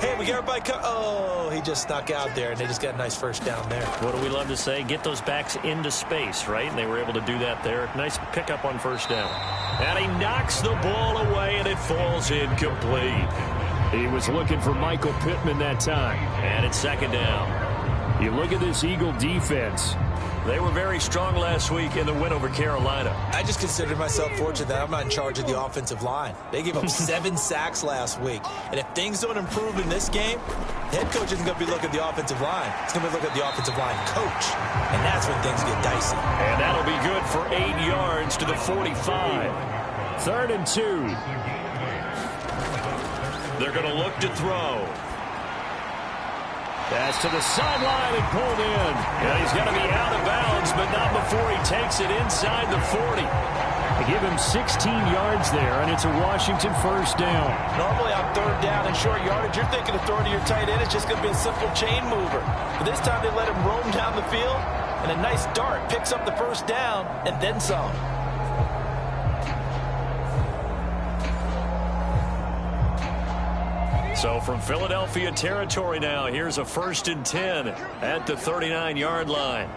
hey, we got everybody oh, he just snuck out there, and they just got a nice first down there.
What do we love to say? Get those backs into space, right? And they were able to do that there. Nice pickup on first down. And he knocks the ball away, and it falls incomplete. He was looking for Michael Pittman that time. And it's second down. You look at this Eagle defense. They were very strong last week in the win over Carolina.
I just consider myself fortunate that I'm not in charge of the offensive line. They gave up 7 sacks last week. And if things don't improve in this game, the head coach isn't going to be looking at the offensive line. He's going to be looking at the offensive line coach. And that's when things get dicey.
And that'll be good for 8 yards to the 45. 3rd and 2. They're going to look to throw. That's to the sideline and pulled in. And he's going to be out of bounds, but not before he takes it inside the 40. They give him 16 yards there, and it's a Washington first down.
Normally on 3rd down and short yardage, you're thinking of throwing to your tight end. It's just going to be a simple chain mover. But this time they let him roam down the field, and a nice dart picks up the first down and then some.
So from Philadelphia territory now, here's a 1st and 10 at the 39-yard line.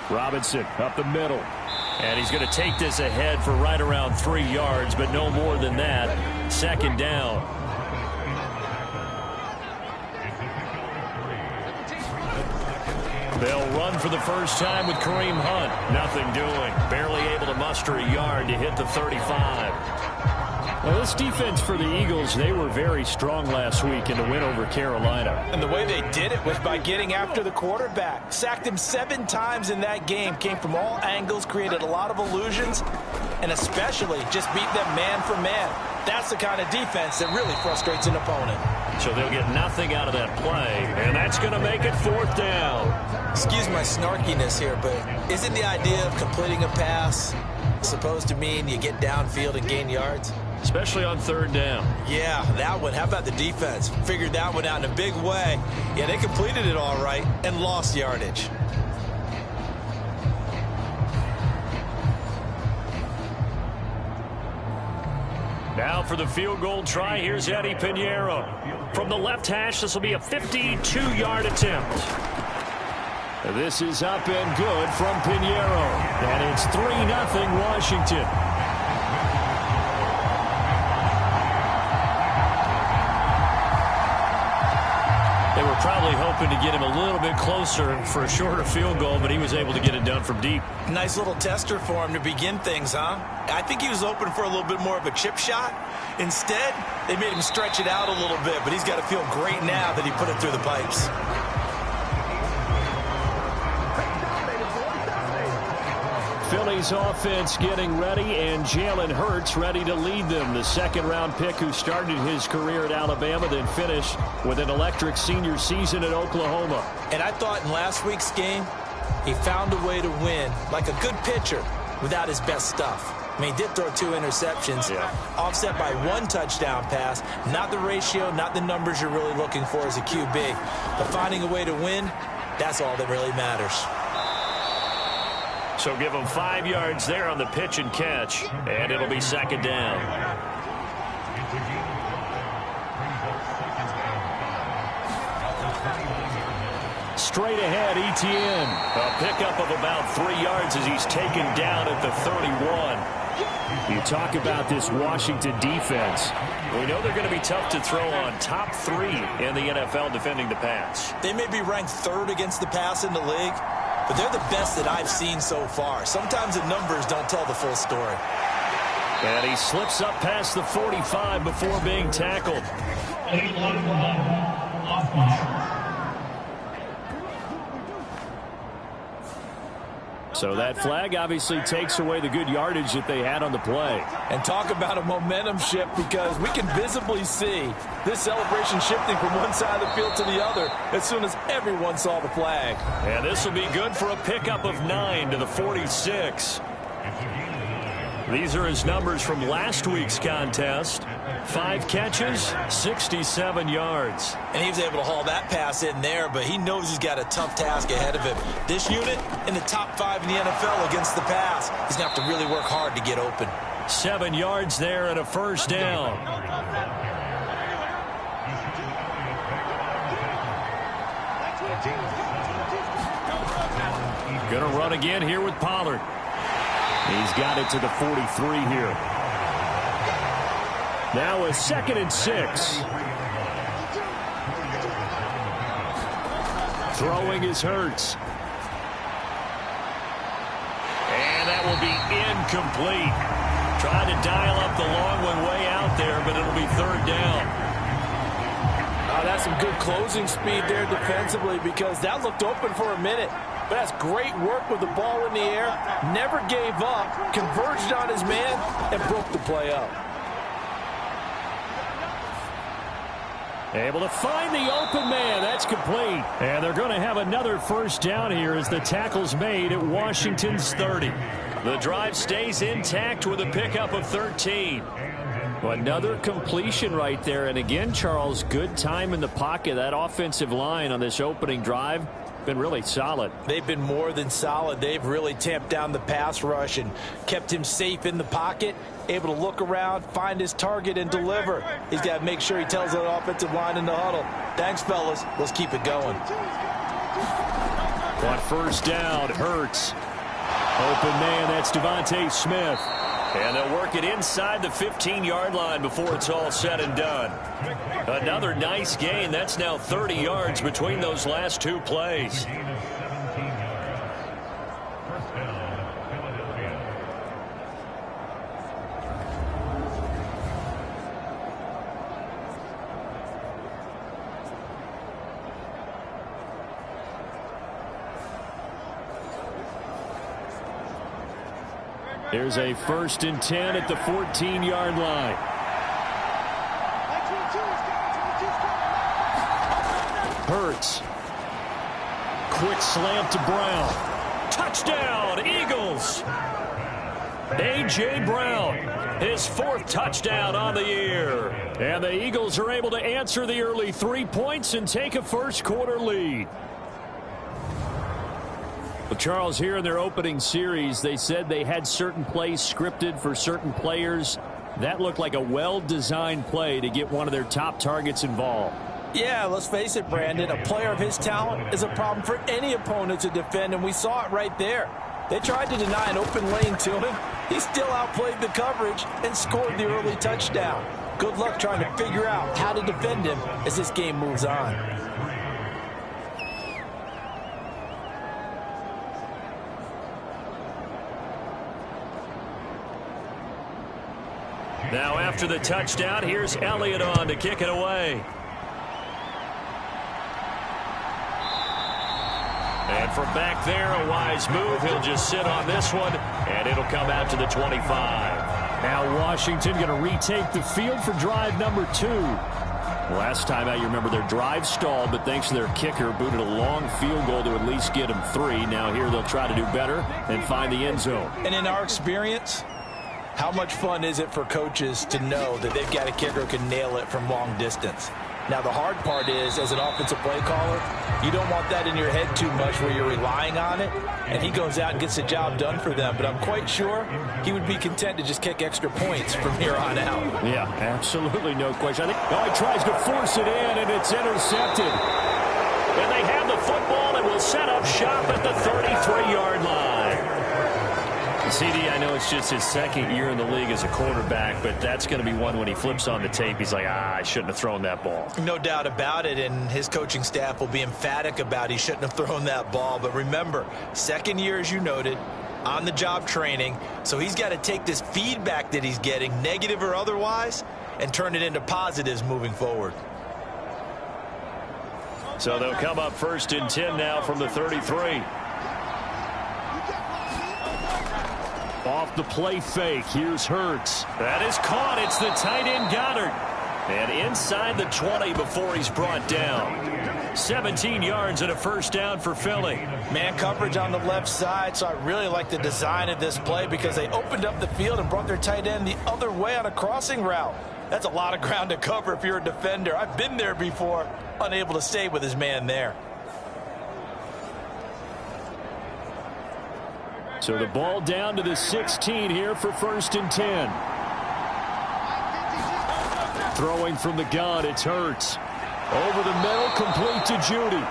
Robinson up the middle. And he's going to take this ahead for right around 3 yards, but no more than that. 2nd down. They'll run for the first time with Kareem Hunt. Nothing doing. Barely able to muster a yard to hit the 35. Well, this defense for the Eagles, they were very strong last week in the win over Carolina.
And the way they did it was by getting after the quarterback. Sacked him 7 times in that game. Came from all angles, created a lot of illusions, and especially just beat them man for man. That's the kind of defense that really frustrates an opponent.
So they'll get nothing out of that play, and that's going to make it 4th down.
Excuse my snarkiness here, but isn't the idea of completing a pass supposed to mean you get downfield and gain yards?
especially on third down.
Yeah, that one. How about the defense? Figured that one out in a big way. Yeah, they completed it all right and lost yardage.
Now for the field goal try, here's Eddie Pinheiro. From the left hash, this will be a 52-yard attempt. This is up and good from Pinheiro. And it's 3-0 Washington. They were probably hoping to get him a little bit closer for a shorter field goal, but he was able to get it done from deep.
Nice little tester for him to begin things, huh? I think he was open for a little bit more of a chip shot. Instead, they made him stretch it out a little bit, but he's got to feel great now that he put it through the pipes.
Philly's offense getting ready, and Jalen Hurts ready to lead them. The second-round pick who started his career at Alabama, then finished with an electric senior season at Oklahoma.
And I thought in last week's game, he found a way to win like a good pitcher without his best stuff. I mean, he did throw 2 interceptions, offset by 1 touchdown pass. Not the ratio, not the numbers you're really looking for as a QB. But finding a way to win, that's all that really matters.
So give him 5 yards there on the pitch and catch, and it'll be second down. Straight ahead, Etienne. A pickup of about 3 yards as he's taken down at the 31. You talk about this Washington defense. We know they're going to be tough to throw on. Top 3 in the NFL defending the pass.
They may be ranked 3rd against the pass in the league, but they're the best that I've seen so far. Sometimes the numbers don't tell the full story.
And he slips up past the 45 before being tackled. So that flag obviously takes away the good yardage that they had on the play.
And talk about a momentum shift, because we can visibly see this celebration shifting from one side of the field to the other as soon as everyone saw the flag.
And this will be good for a pickup of 9 to the 46. These are his numbers from last week's contest. 5 catches, 67 yards.
And he was able to haul that pass in there, but he knows he's got a tough task ahead of him. This unit in the top 5 in the NFL against the pass. He's going to have to really work hard to get open.
7 yards there and a first down. Going to run again here with Pollard. He's got it to the 43 here. Now a 2nd and 6. Throwing is Hurts. And that will be incomplete. Trying to dial up the long one way out there, but it'll be 3rd down.
That's some good closing speed there defensively, because that looked open for a minute. But that's great work with the ball in the air. Never gave up, converged on his man, and broke the play up.
Able to find the open man. That's complete. And they're going to have another first down here as the tackle's made at Washington's 30. The drive stays intact with a pickup of 13. Well, another completion right there. And again, Charles, good time in the pocket. That offensive line on this opening drive been really solid.
They've been more than solid. They've really tamped down the pass rush and kept him safe in the pocket, able to look around, find his target, and deliver. He's got to make sure he tells the offensive line in the huddle, thanks, fellas. Let's keep it going.
On first down, Hurts. Open man, that's Devontae Smith. And they'll work it inside the 15-yard line before it's all said and done. Another nice gain. That's now 30 yards between those last 2 plays. Here's a 1st and 10 at the 14-yard line. Hurts. Quick slant to Brown. Touchdown, Eagles. A.J. Brown, his 4th touchdown on the year. And the Eagles are able to answer the early 3 points and take a first-quarter lead. Well, Charles, here in their opening series, they said they had certain plays scripted for certain players. That looked like a well-designed play to get one of their top targets involved.
Yeah, let's face it, Brandon. A player of his talent is a problem for any opponent to defend, and we saw it right there. They tried to deny an open lane to him. He still outplayed the coverage and scored the early touchdown. Good luck trying to figure out how to defend him as this game moves on.
Now after the touchdown, here's Elliott on to kick it away. And from back there, a wise move. He'll just sit on this one, and it'll come out to the 25. Now Washington going to retake the field for drive number 2. Last time out, you remember their drive stalled, but thanks to their kicker, booted a long field goal to at least get them 3. Now here they'll try to do better and find the end zone.
And in our experience, how much fun is it for coaches to know that they've got a kicker who can nail it from long distance? Now, the hard part is, as an offensive play caller, you don't want that in your head too much where you're relying on it, and he goes out and gets the job done for them. But I'm quite sure he would be content to just kick extra points from here on out.
Yeah, absolutely no question. I think he tries to force it in, and it's intercepted. And they have the football and will set up shop at the 33-yard line. CD, I know it's just his 2nd year in the league as a quarterback, but that's going to be one when he flips on the tape. He's like, I shouldn't have thrown that ball.
No doubt about it, and his coaching staff will be emphatic about he shouldn't have thrown that ball. But remember, 2nd year, as you noted, on-the-job training, so he's got to take this feedback that he's getting, negative or otherwise, and turn it into positives moving forward.
So they'll come up 1st and 10 now from the 33. Off the play fake. Here's Hurts. That is caught. It's the tight end Goddard. And inside the 20 before he's brought down. 17 yards and a first down for Philly.
Man coverage on the left side, so I really like the design of this play because they opened up the field and brought their tight end the other way on a crossing route. That's a lot of ground to cover if you're a defender. I've been there before, unable to stay with his man there.
So the ball down to the 16 here for 1st and 10. Throwing from the gun, it's Hurts. Over the middle, complete to Judy.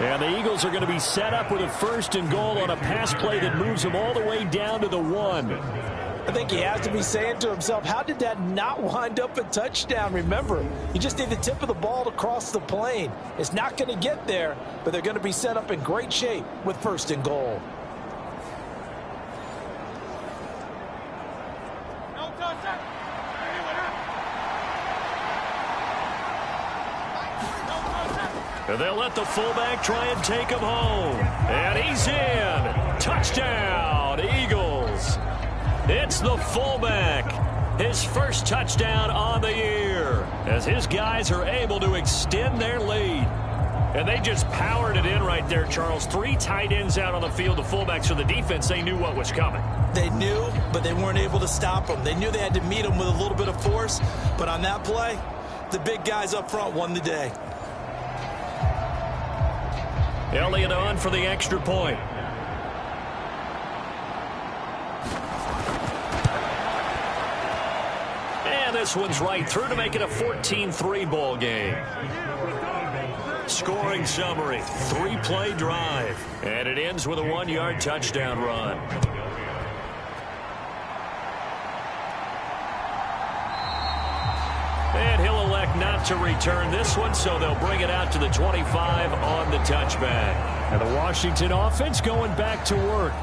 And the Eagles are going to be set up with a 1st and goal on a pass play that moves them all the way down to the 1.
I think he has to be saying to himself, how did that not wind up a touchdown? Remember, you just need the tip of the ball to cross the plane. It's not going to get there, but they're going to be set up in great shape with 1st and goal.
And they'll let the fullback try and take him home. And he's in. Touchdown, Eagles. It's the fullback. His 1st touchdown on the year as his guys are able to extend their lead. And they just powered it in right there, Charles. 3 tight ends out on the field, the fullbacks for the defense. They knew what was coming.
They knew, but they weren't able to stop them. They knew they had to meet them with a little bit of force. But on that play, the big guys up front won the day.
Elliott on for the extra point. And this one's right through to make it a 14-3 ball game. Scoring summary, 3-play drive. And it ends with a 1-yard touchdown run. And he'll elect not to return this one, so they'll bring it out to the 25 on the touchback. And the Washington offense going back to work.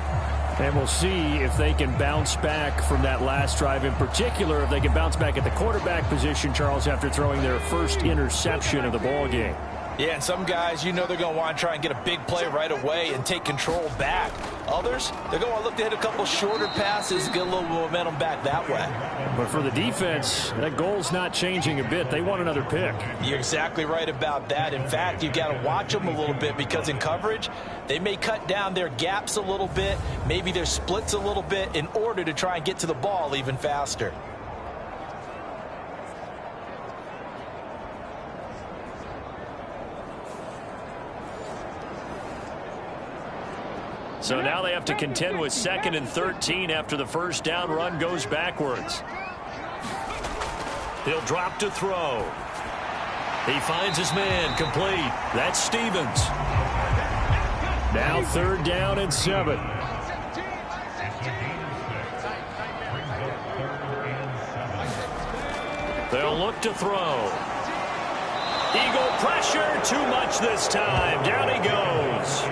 And we'll see if they can bounce back from that last drive, in particular, if they can bounce back at the quarterback position, Charles, after throwing their 1st interception of the ball game.
Yeah, and some guys, you know they're going to want to try and get a big play right away and take control back. Others, they're going to look to hit a couple shorter passes, get a little momentum back that way.
But for the defense, that goal's not changing a bit. They want another pick.
You're exactly right about that. In fact, you've got to watch them a little bit because in coverage, they may cut down their gaps a little bit, maybe their splits a little bit in order to try and get to the ball even faster.
So now they have to contend with 2nd and 13 after the first down run goes backwards. He'll drop to throw. He finds his man complete. That's Stevens. Now 3rd down and 7. They'll look to throw. Eagle pressure, too much this time. Down he goes.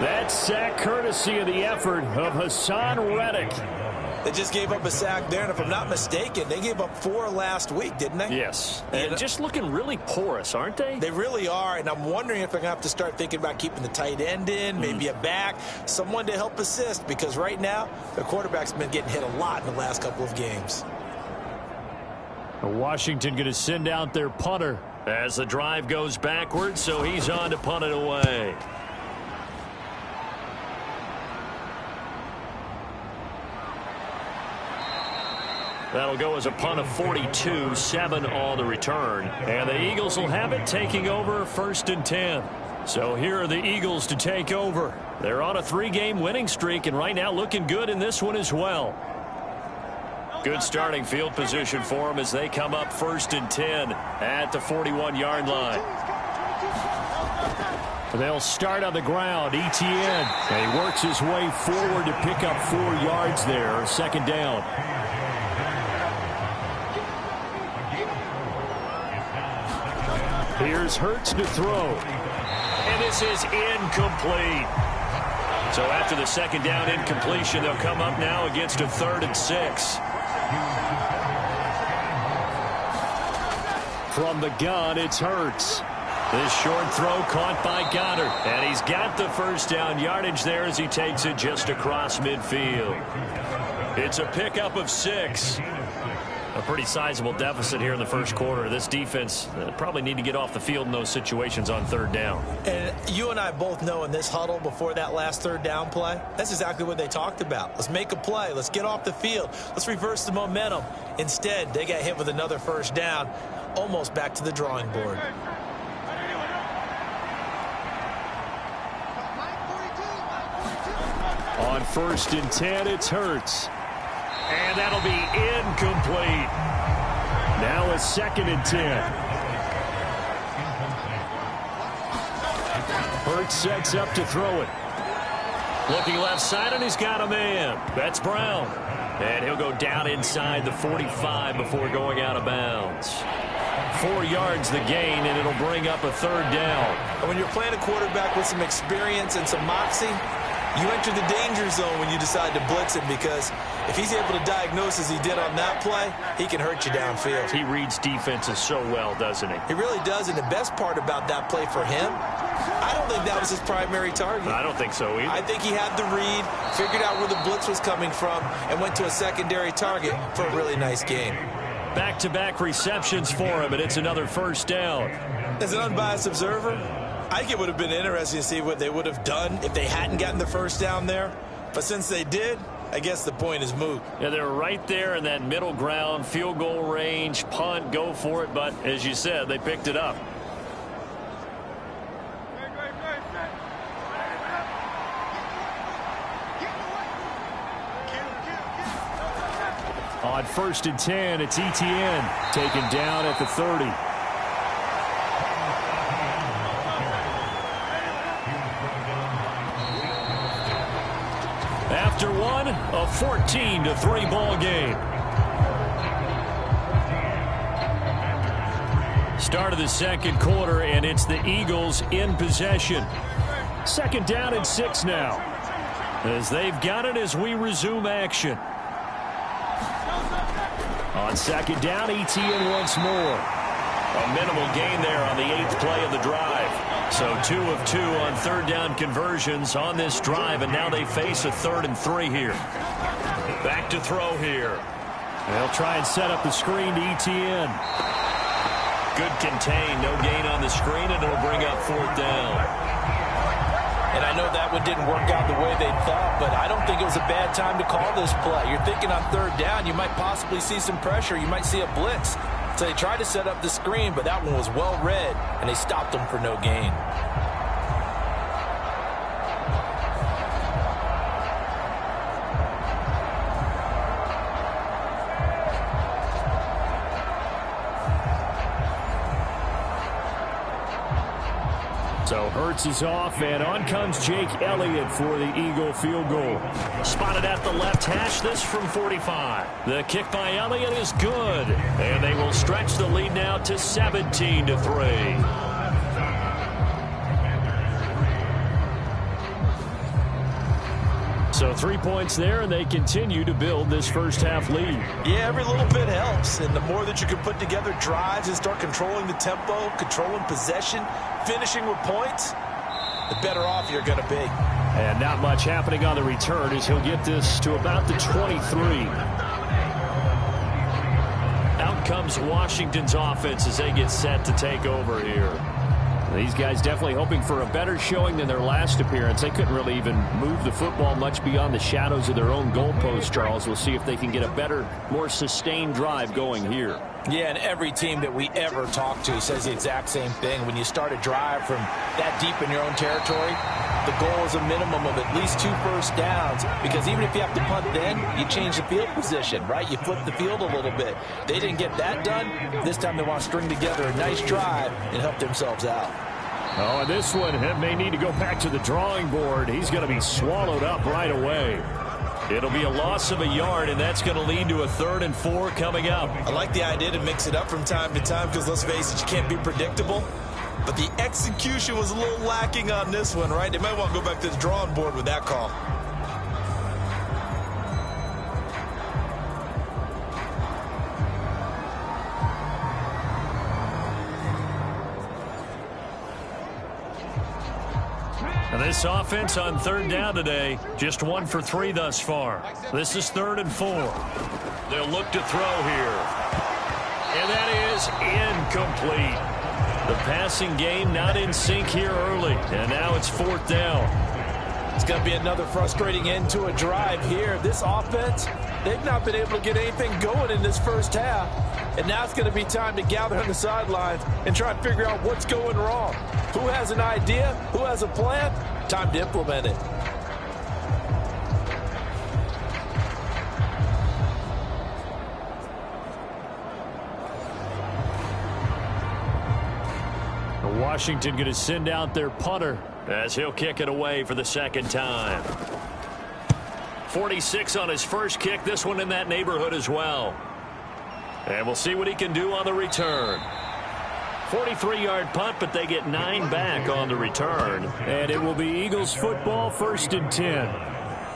That sack courtesy of the effort of Hassan Reddick.
They just gave up a sack there, and if I'm not mistaken, they gave up 4 last week, didn't they?
Yes. And just looking really porous, aren't they?
They really are, and I'm wondering if they're going to have to start thinking about keeping the tight end in, maybe a back, someone to help assist, because right now, their quarterback's been getting hit a lot in the last couple of games.
Washington going to send out their punter as the drive goes backwards, so he's on to punt it away. That'll go as a punt of 42, 7 on the return. And the Eagles will have it taking over 1st and 10. So here are the Eagles to take over. They're on a 3-game winning streak and right now looking good in this one as well. Good starting field position for them as they come up 1st and 10 at the 41-yard line. They'll start on the ground. Etienne. And he works his way forward to pick up 4 yards there. 2nd down. Here's Hurts to throw. And this is incomplete. So after the 2nd down incompletion, they'll come up now against a 3rd and 6. From the gun, it's Hurts. This short throw caught by Goddard. And he's got the 1st down yardage there as he takes it just across midfield. It's a pickup of 6. A pretty sizable deficit here in the 1st quarter. This defense probably need to get off the field in those situations on 3rd down.
And you and I both know in this huddle before that last 3rd down play, that's exactly what they talked about. Let's make a play. Let's get off the field. Let's reverse the momentum. Instead, they got hit with another 1st down, almost back to the drawing board.
On 1st and 10, it's Hurts. And that'll be incomplete. Now a 2nd and 10. Hurts sets up to throw it. Looking left side, and he's got a man. That's Brown. And he'll go down inside the 45 before going out of bounds. 4 yards the gain, and it'll bring up a 3rd down.
And when you're playing a quarterback with some experience and some moxie, you enter the danger zone when you decide to blitz him, because if he's able to diagnose as he did on that play, he can hurt you downfield.
He reads defenses so well, doesn't he?
He really does, and the best part about that play for him, I don't think that was his primary target.
I don't think so either.
I think he had the read, figured out where the blitz was coming from, and went to a secondary target for a really nice game.
Back-to-back receptions for him, and it's another 1st down.
As an unbiased observer, I think it would have been interesting to see what they would have done if they hadn't gotten the 1st down there. But since they did, I guess the point is moot.
Yeah, they're right there in that middle ground, field goal range, punt, go for it. But as you said, they picked it up. On 1st and 10, it's Etienne taken down at the 30. After one, a 14-3 ball game. Start of the 2nd quarter, and it's the Eagles in possession. 2nd down and 6 now, as they've got it as we resume action. On 2nd down, Etienne once more. A minimal gain there on the 8th play of the drive. So 2 of 2 on third down conversions on this drive, and now they face a 3rd and 3 here. Back to throw here.
They'll try and set up the screen to ETN.
Good contain, no gain on the screen, and it'll bring up 4th down.
And I know that one didn't work out the way they thought, but I don't think it was a bad time to call this play. You're thinking on 3rd down, you might possibly see some pressure. You might see a blitz. So they tried to set up the screen, but that one was well read, and they stopped them for no gain.
So Hurts is off, and on comes Jake Elliott for the Eagle field goal.
Spotted at the left hash, this from 45. The kick by Elliott is good, and they will stretch the lead now to 17-3.
So 3 points there, and they continue to build this first half lead.
Yeah, every little bit helps, and the more that you can put together drives and start controlling the tempo, controlling possession, finishing with points, the better off you're going to be.
And not much happening on the return as he'll get this to about the 23.
Out comes Washington's offense as they get set to take over here.
These guys definitely hoping for a better showing than their last appearance. They couldn't really even move the football much beyond the shadows of their own goalpost, Charles. We'll see if they can get a better, more sustained drive going here.
Yeah, and every team that we ever talk to says the exact same thing. When you start a drive from that deep in your own territory, the goal is a minimum of at least 2 first downs, because even if you have to punt then, you change the field position, right? You flip the field a little bit. They didn't get that done. This time they want to string together a nice drive and help themselves out.
Oh, and this one may need to go back to the drawing board. He's going to be swallowed up right away.
It'll be a loss of a yard, and that's going to lead to a 3rd and 4 coming up.
I like the idea to mix it up from time to time because, let's face it, you can't be predictable. But the execution was a little lacking on this one, right? They might want to go back to the drawing board with that call.
And this offense on 3rd down today, just 1 for 3 thus far. This is 3rd and 4. They'll look to throw here. And that is incomplete. The passing game not in sync here early. And now it's 4th down.
It's going to be another frustrating end to a drive here. This offense, they've not been able to get anything going in this first half. And now it's going to be time to gather on the sidelines and try and figure out what's going wrong. Who has an idea? Who has a plan? Time to implement it.
Washington going to send out their punter
as he'll kick it away for the 2nd time. 46 on his first kick. This one in that neighborhood as well. And we'll see what he can do on the return. 43-yard punt, but they get 9 back on the return.
And it will be Eagles football, 1st and 10.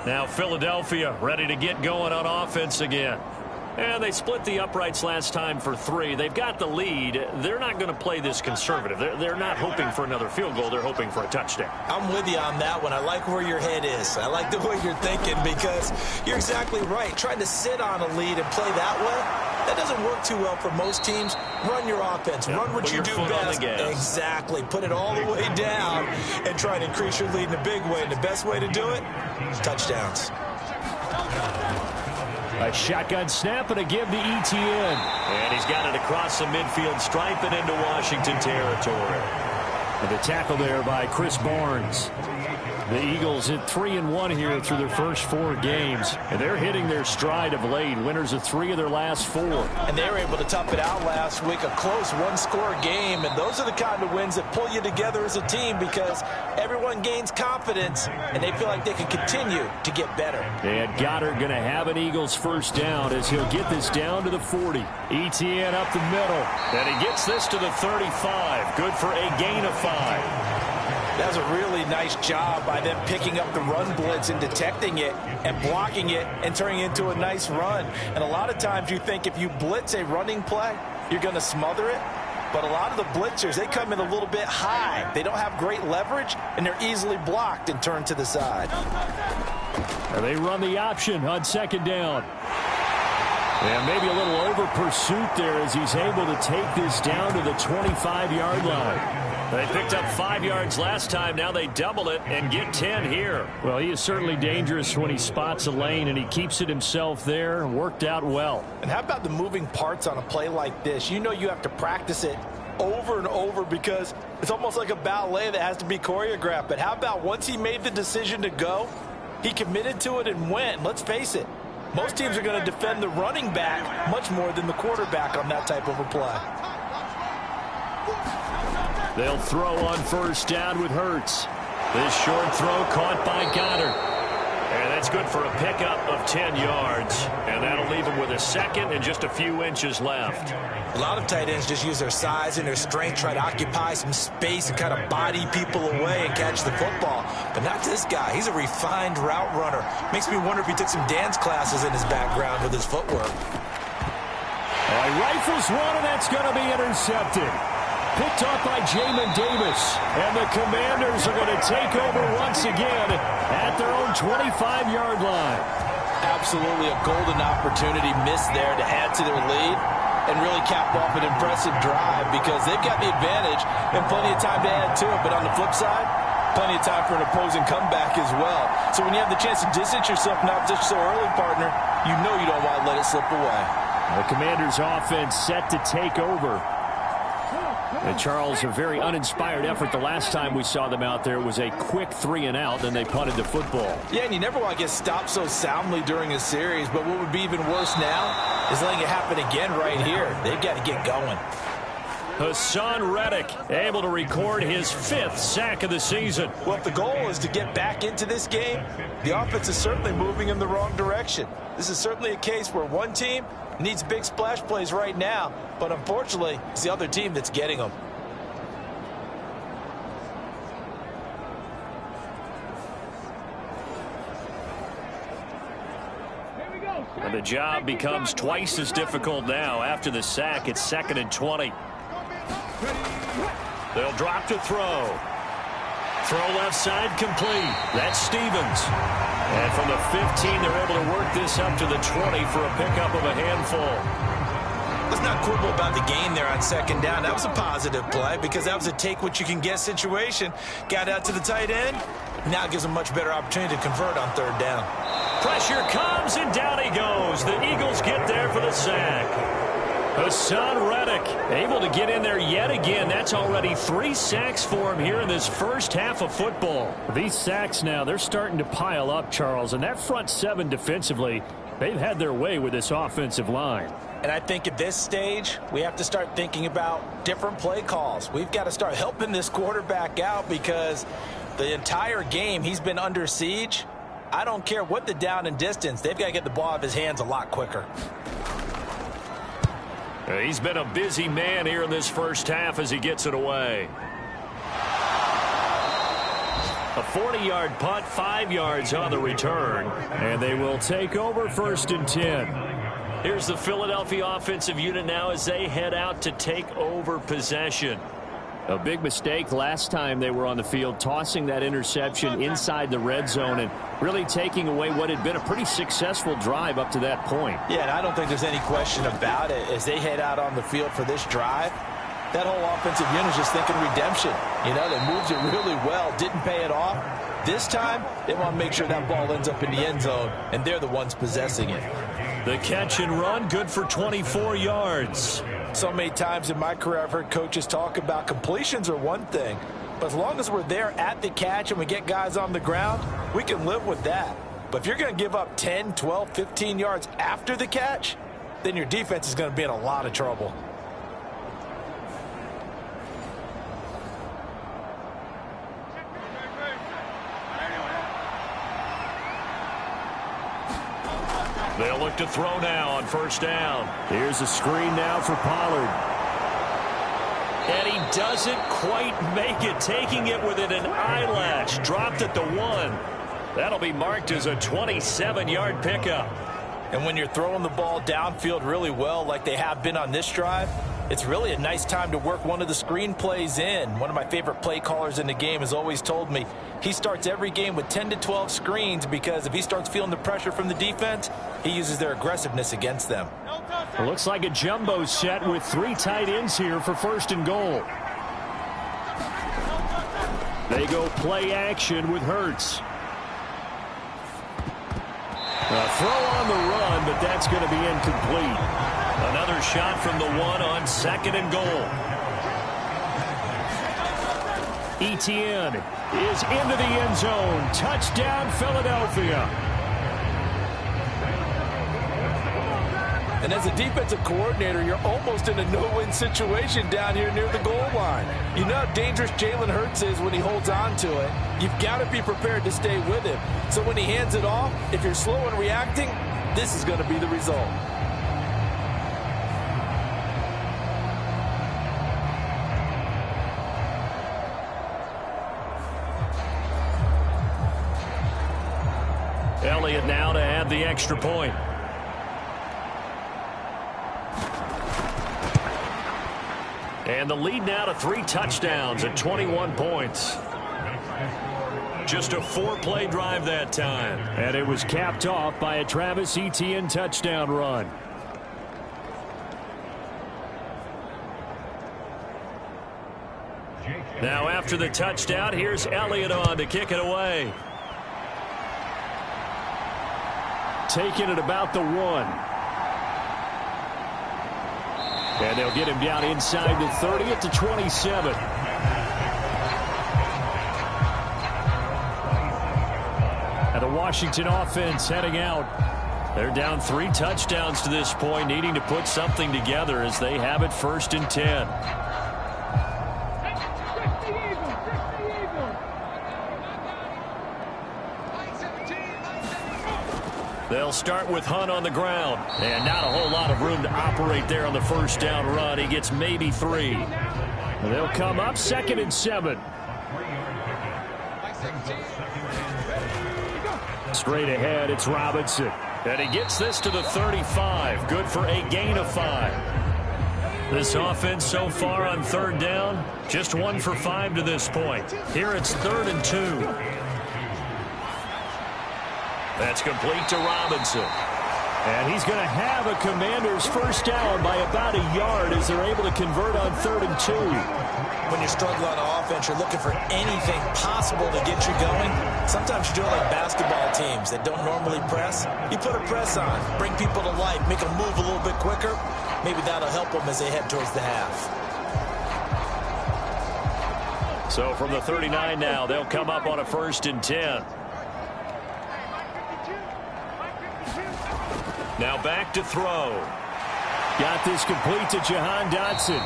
Now Philadelphia ready to get going on offense again. And they split the uprights last time for 3. They've got the lead. They're not going to play this conservative. They're not hoping for another field goal. They're hoping for a touchdown.
I'm with you on that one. I like where your head is. I like the way you're thinking because you're exactly right. Trying to sit on a lead and play that way, that doesn't work too well for most teams. Run your offense. Run what you do best. Exactly. Put it all the way down and try and increase your lead in a big way. And the best way to do it, touchdowns.
A shotgun snap and a give to ETN.
And he's got it across the midfield stripe and into Washington territory.
And the tackle there by Chris Barnes. The Eagles at 3-1 here through their first 4 games. And they're hitting their stride of late. Winners of 3 of their last 4.
And they were able to tough it out last week. A close 1-score game. And those are the kind of wins that pull you together as a team because everyone gains confidence and they feel like they can continue to get better.
And Goddard going to have an Eagles first down as he'll get this down to the 40. ETN up the middle.
And he gets this to the 35. Good for a gain of 5.
That was a really nice job by them picking up the run blitz and detecting it and blocking it and turning it into a nice run. And a lot of times you think if you blitz a running play, you're going to smother it. But a lot of the blitzers, they come in a little bit high. They don't have great leverage, and they're easily blocked and turned to the side.
And they run the option on second down. And maybe a little over pursuit there as he's able to take this down to the 25-yard line. They picked up 5 yards last time. Now they double it and get 10 here. Well, he is certainly dangerous when he spots a lane, and he keeps it himself there. Worked out well.
And how about the moving parts on a play like this? You know you have to practice it over and over because it's almost like a ballet that has to be choreographed. But how about once he made the decision to go, he committed to it and went. Let's face it, most teams are going to defend the running back much more than the quarterback on that type of a play.
They'll throw on first down with Hurts. This short throw caught by Goddard. And that's good for a pickup of 10 yards. And that'll leave him with a second and just a few inches left.
A lot of tight ends just use their size and their strength, try to occupy some space and kind of body people away and catch the football. But not this guy. He's a refined route runner. Makes me wonder if he took some dance classes in his background with his footwork.
He rifles one, and that's going to be intercepted. Picked off by Jamin Davis. And the Commanders are going to take over once again at their own 25-yard line.
Absolutely a golden opportunity missed there to add to their lead and really cap off an impressive drive because they've got the advantage and plenty of time to add to it. But on the flip side, plenty of time for an opposing comeback as well. So when you have the chance to distance yourself not just so early, partner, you know you don't want to let it slip away.
The Commanders' offense set to take over. And Charles, a very uninspired effort the last time we saw them out there. It was a quick 3-and-out, then they punted the football.
Yeah, and you never want to get stopped so soundly during a series, but what would be even worse now is letting it happen again right here. They've got to get going.
Hassan Reddick able to record his 5th sack of the season.
Well, if the goal is to get back into this game, the offense is certainly moving in the wrong direction. This is certainly a case where one team needs big splash plays right now, but unfortunately, it's the other team that's getting them.
And the job becomes twice as difficult now. After the sack, it's 2nd and 20. They'll drop to throw. Throw left side complete. That's Stevens. And from the 15, they're able to work this up to the 20 for a pickup of a handful.
Let's not quibble about the gain there on 2nd down. That was a positive play because that was a take-what-you-can-get situation. Got out to the tight end. Now it gives them a much better opportunity to convert on 3rd down.
Pressure comes, and down he goes. The Eagles get there for the sack. Hassan Reddick able to get in there yet again. That's already 3 sacks for him here in this first half of football. These sacks now, they're starting to pile up, Charles. And that front 7 defensively, they've had their way with this offensive line.
And I think at this stage, we have to start thinking about different play calls. We've got to start helping this quarterback out because the entire game he's been under siege. I don't care what the down and distance. They've got to get the ball out of his hands a lot quicker.
He's been a busy man here in this first half as he gets it away. A 40-yard punt, 5 yards on the return. And they will take over 1st and 10. Here's the Philadelphia offensive unit now as they head out to take over possession. A big mistake last time they were on the field, tossing that interception inside the red zone and really taking away what had been a pretty successful drive up to that point.
Yeah, and I don't think there's any question about it. As they head out on the field for this drive, that whole offensive unit is just thinking redemption. You know, they moved it really well, didn't pay it off. This time, they want to make sure that ball ends up in the end zone, and they're the ones possessing it.
The catch and run, good for 24 yards.
So many times in my career, I've heard coaches talk about completions are one thing, but as long as we're there at the catch and we get guys on the ground, we can live with that. But if you're going to give up 10, 12, 15 yards after the catch, then your defense is going to be in a lot of trouble.
They'll look to throw now on 1st down. Here's a screen now for Pollard. And he doesn't quite make it, taking it within an eyelash. Dropped at the 1. That'll be marked as a 27-yard pickup.
And when you're throwing the ball downfield really well like they have been on this drive, It's really a nice time to work one of the screen plays in. One of my favorite play callers in the game has always told me he starts every game with 10 to 12 screens because if he starts feeling the pressure from the defense, he uses their aggressiveness against them.
It looks like a jumbo set with 3 tight ends here for 1st and goal. They go play action with Hurts. A throw on the run, but that's going to be incomplete.
Another shot from the 1 on 2nd and goal.
Etienne is into the end zone. Touchdown, Philadelphia.
And as a defensive coordinator, you're almost in a no-win situation down here near the goal line. You know how dangerous Jalen Hurts is when he holds on to it. You've got to be prepared to stay with him. So when he hands it off, if you're slow in reacting, this is going to be the result.
Elliott now to add the extra point. And the lead now to 3 touchdowns at 21 points.
Just a 4-play drive that time.
And it was capped off by a Travis Etienne touchdown run.
Now after the touchdown, here's Elliott on to kick it away.
Taking it about the 1. And they'll get him down inside the 30 at the 27. And the Washington offense heading out. They're down 3 touchdowns to this point, needing to put something together as they have it 1st and 10. They'll start with Hunt on the ground. And not a whole lot of room to operate there on the 1st down run. He gets maybe 3. And they'll come up 2nd and 7. Straight ahead, it's Robinson. And he gets this to the 35. Good for a gain of 5. This offense so far on 3rd down, just 1 for 5 to this point. Here it's 3rd and 2. That's complete to Robinson. And he's going to have a Commanders 1st down by about a yard as they're able to convert on 3rd and 2.
When you're struggling on offense, you're looking for anything possible to get you going. Sometimes you do it like basketball teams that don't normally press. You put a press on, bring people to life, make them move a little bit quicker. Maybe that'll help them as they head towards the half.
So from the 39 now, they'll come up on a 1st and 10. Now back to throw. Got this complete to Jahan Dotson.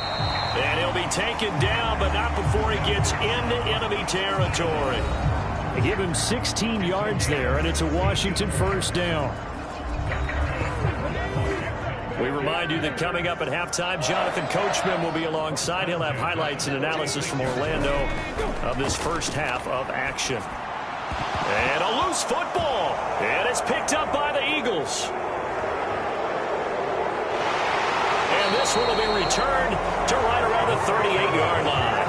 And he'll be taken down, but not before he gets into enemy territory. They give him 16 yards there, and it's a Washington 1st down. We remind you that coming up at halftime, Jonathan Coachman will be alongside. He'll have highlights and analysis from Orlando of this 1st half of action. And a loose football. And it's picked up by the Eagles. And this one will be returned to right around the 38-yard line.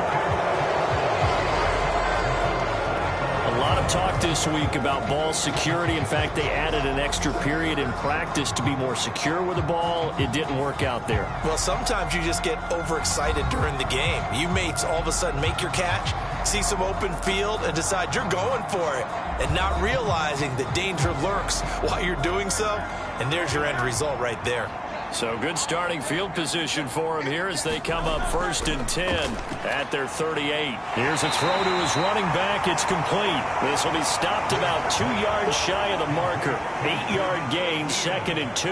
A lot of talk this week about ball security. In fact, they added an extra period in practice to be more secure with the ball. It didn't work out there.
Well, sometimes you just get overexcited during the game. You may all of a sudden make your catch, see some open field, and decide you're going for it, and not realizing the danger lurks while you're doing so. And there's your end result right there.
So good starting field position for him here as they come up 1st and 10 at their 38. Here's a throw to his running back. It's complete. This will be stopped about 2 yards shy of the marker. 8-yard gain, 2nd and 2.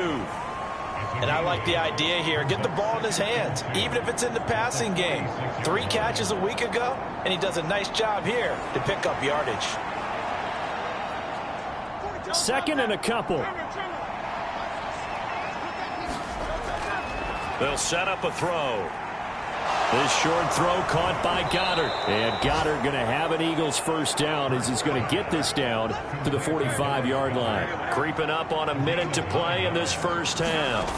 And I like the idea here. Get the ball in his hands, even if it's in the passing game. 3 catches a week ago, and he does a nice job here to pick up yardage.
2nd and a couple.
They'll set up a throw.
This short throw caught by Goddard. And Goddard going to have an Eagles first down as he's going to get this down to the 45-yard line. Creeping up on a minute to play in this first half.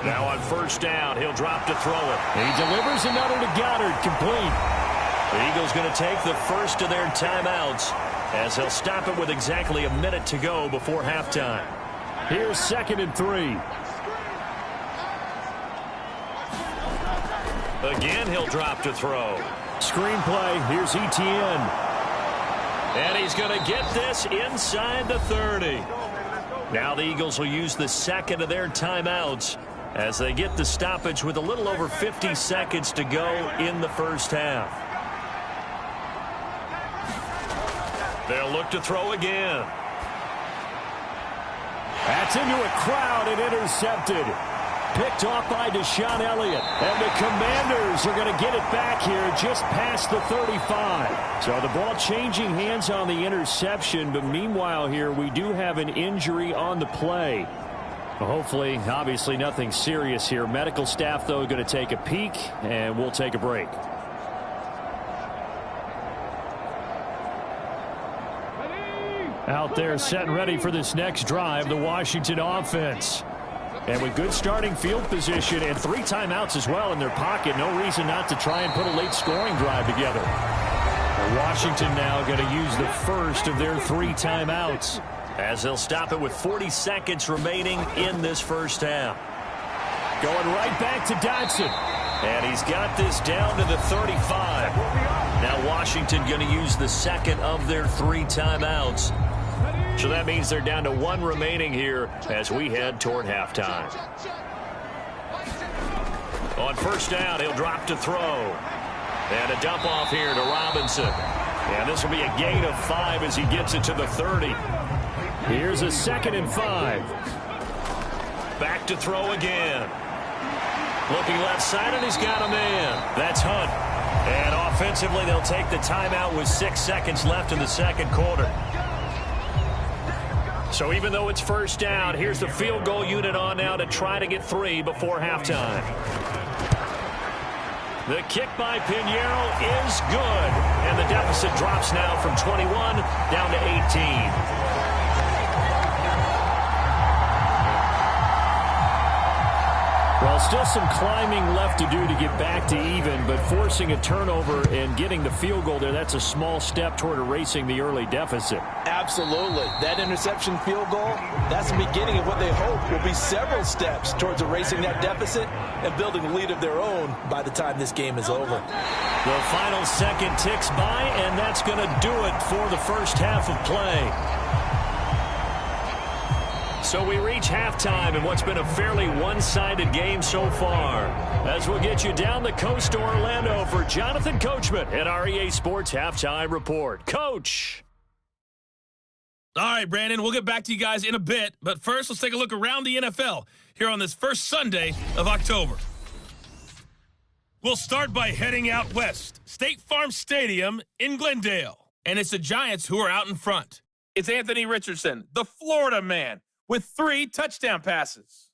Now on first down, he'll drop to throw it. He delivers another to Goddard, complete. The Eagles going to take the first of their timeouts as they'll stop it with exactly a minute to go before halftime. Here's 2nd and 3. Again, he'll drop to throw. Screenplay, here's Etienne. And he's going to get this inside the 30. Now the Eagles will use the second of their timeouts as they get the stoppage with a little over 50 seconds to go in the first half. They'll look to throw again. That's into a crowd and intercepted. Picked off by Deshaun Elliott. And the Commanders are going to get it back here just past the 35. So the ball changing hands on the interception. But meanwhile here, we do have an injury on the play. Well, hopefully, obviously nothing serious here. Medical staff, though, going to take a peek, and we'll take a break. Out there set and ready for this next drive, the Washington offense. And with good starting field position and 3 timeouts as well in their pocket, no reason not to try and put a late scoring drive together. Washington now going to use the first of their 3 timeouts as they'll stop it with 40 seconds remaining in this first half. Going right back to Dotson. And he's got this down to the 35. Now Washington going to use the second of their 3 timeouts. So that means they're down to 1 remaining here as we head toward halftime. On first down, he'll drop to throw. And a dump off here to Robinson. And this will be a gain of 5 as he gets it to the 30. Here's a 2nd and 5. Back to throw again. Looking left side, and he's got a man. That's Hunt. And offensively, they'll take the timeout with 6 seconds left in the second quarter. So even though it's first down, here's the field goal unit on now to try to get 3 before halftime. The kick by Pinheiro is good. And the deficit drops now from 21 down to 18. Well, still some climbing left to do to get back to even, but forcing a turnover and getting the field goal there, that's a small step toward erasing the early deficit.
Absolutely. That interception field goal, that's the beginning of what they hope will be several steps towards erasing that deficit and building a lead of their own by the time this game is over.
The final second ticks by, and that's going to do it for the first half of play. So we reach halftime in what's been a fairly one-sided game so far. As we'll get you down the coast to Orlando for Jonathan Coachman at our EA Sports Halftime Report. Coach!
All right, Brandon, we'll get back to you guys in a bit. But first, let's take a look around the NFL here on this first Sunday of October. We'll start by heading out west. State Farm Stadium in Glendale. And it's the Giants who are out in front. It's Anthony Richardson, the Florida man, with 3 touchdown passes.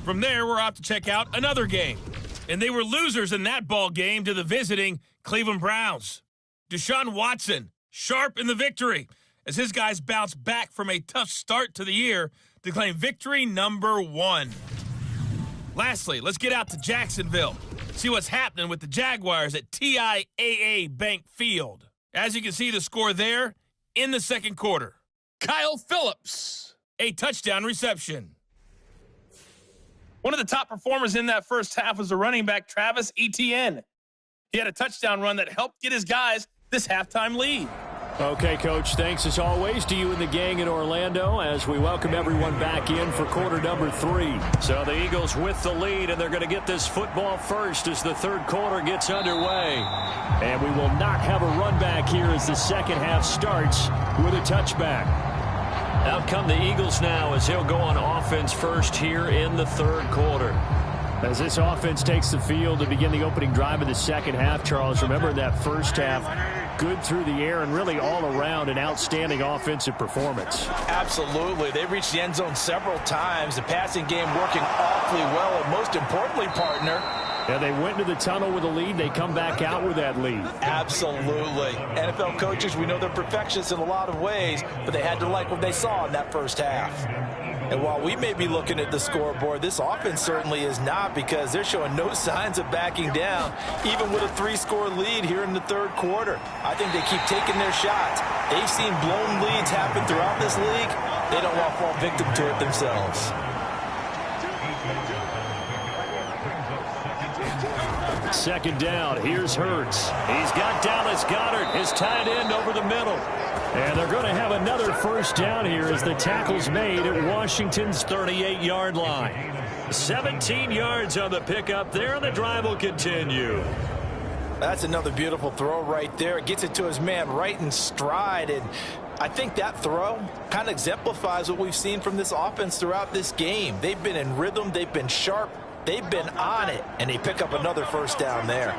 From there, we're off to check out another game. And they were losers in that ball game to the visiting Cleveland Browns. Deshaun Watson, sharp in the victory, as his guys bounce back from a tough start to the year to claim victory number 1. Lastly, let's get out to Jacksonville. See what's happening with the Jaguars at TIAA Bank Field. As you can see the score there in the second quarter. Kyle Phillips, a touchdown reception. One of the top performers in that first half was the running back Travis Etienne. He had a touchdown run that helped get his guys this halftime lead.
Okay, Coach, thanks as always to you and the gang in Orlando as we welcome everyone back in for quarter number 3. So the Eagles with the lead, and they're going to get this football first as the third quarter gets underway. And we will not have a run back here as the second half starts with a touchback. Out come the Eagles now as he'll go on offense first here in the third quarter. As this offense takes the field to begin the opening drive of the second half, Charles, remember that first half, good through the air and really all around an outstanding offensive performance.
Absolutely. They reached the end zone several times. The passing game working awfully well. And most importantly, partner,
And they went to the tunnel with a lead. They come back out with that lead.
Absolutely. NFL coaches, we know they're perfectionists in a lot of ways, but they had to like what they saw in that first half. And while we may be looking at the scoreboard, this offense certainly is not, because they're showing no signs of backing down, even with a 3-score lead here in the third quarter. I think they keep taking their shots. They've seen blown leads happen throughout this league. They don't want to fall victim to it themselves.
Second down. Here's Hurts. He's got Dallas Goedert, his tight end, over the middle. And they're going to have another first down here as the tackle's made at Washington's 38-yard line. 17 yards on the pickup there, and the drive will continue.
That's another beautiful throw right there. Gets it to his man right in stride. And I think that throw kind of exemplifies what we've seen from this offense throughout this game. They've been in rhythm. They've been sharp. They've been on it. And they pick up another first down there.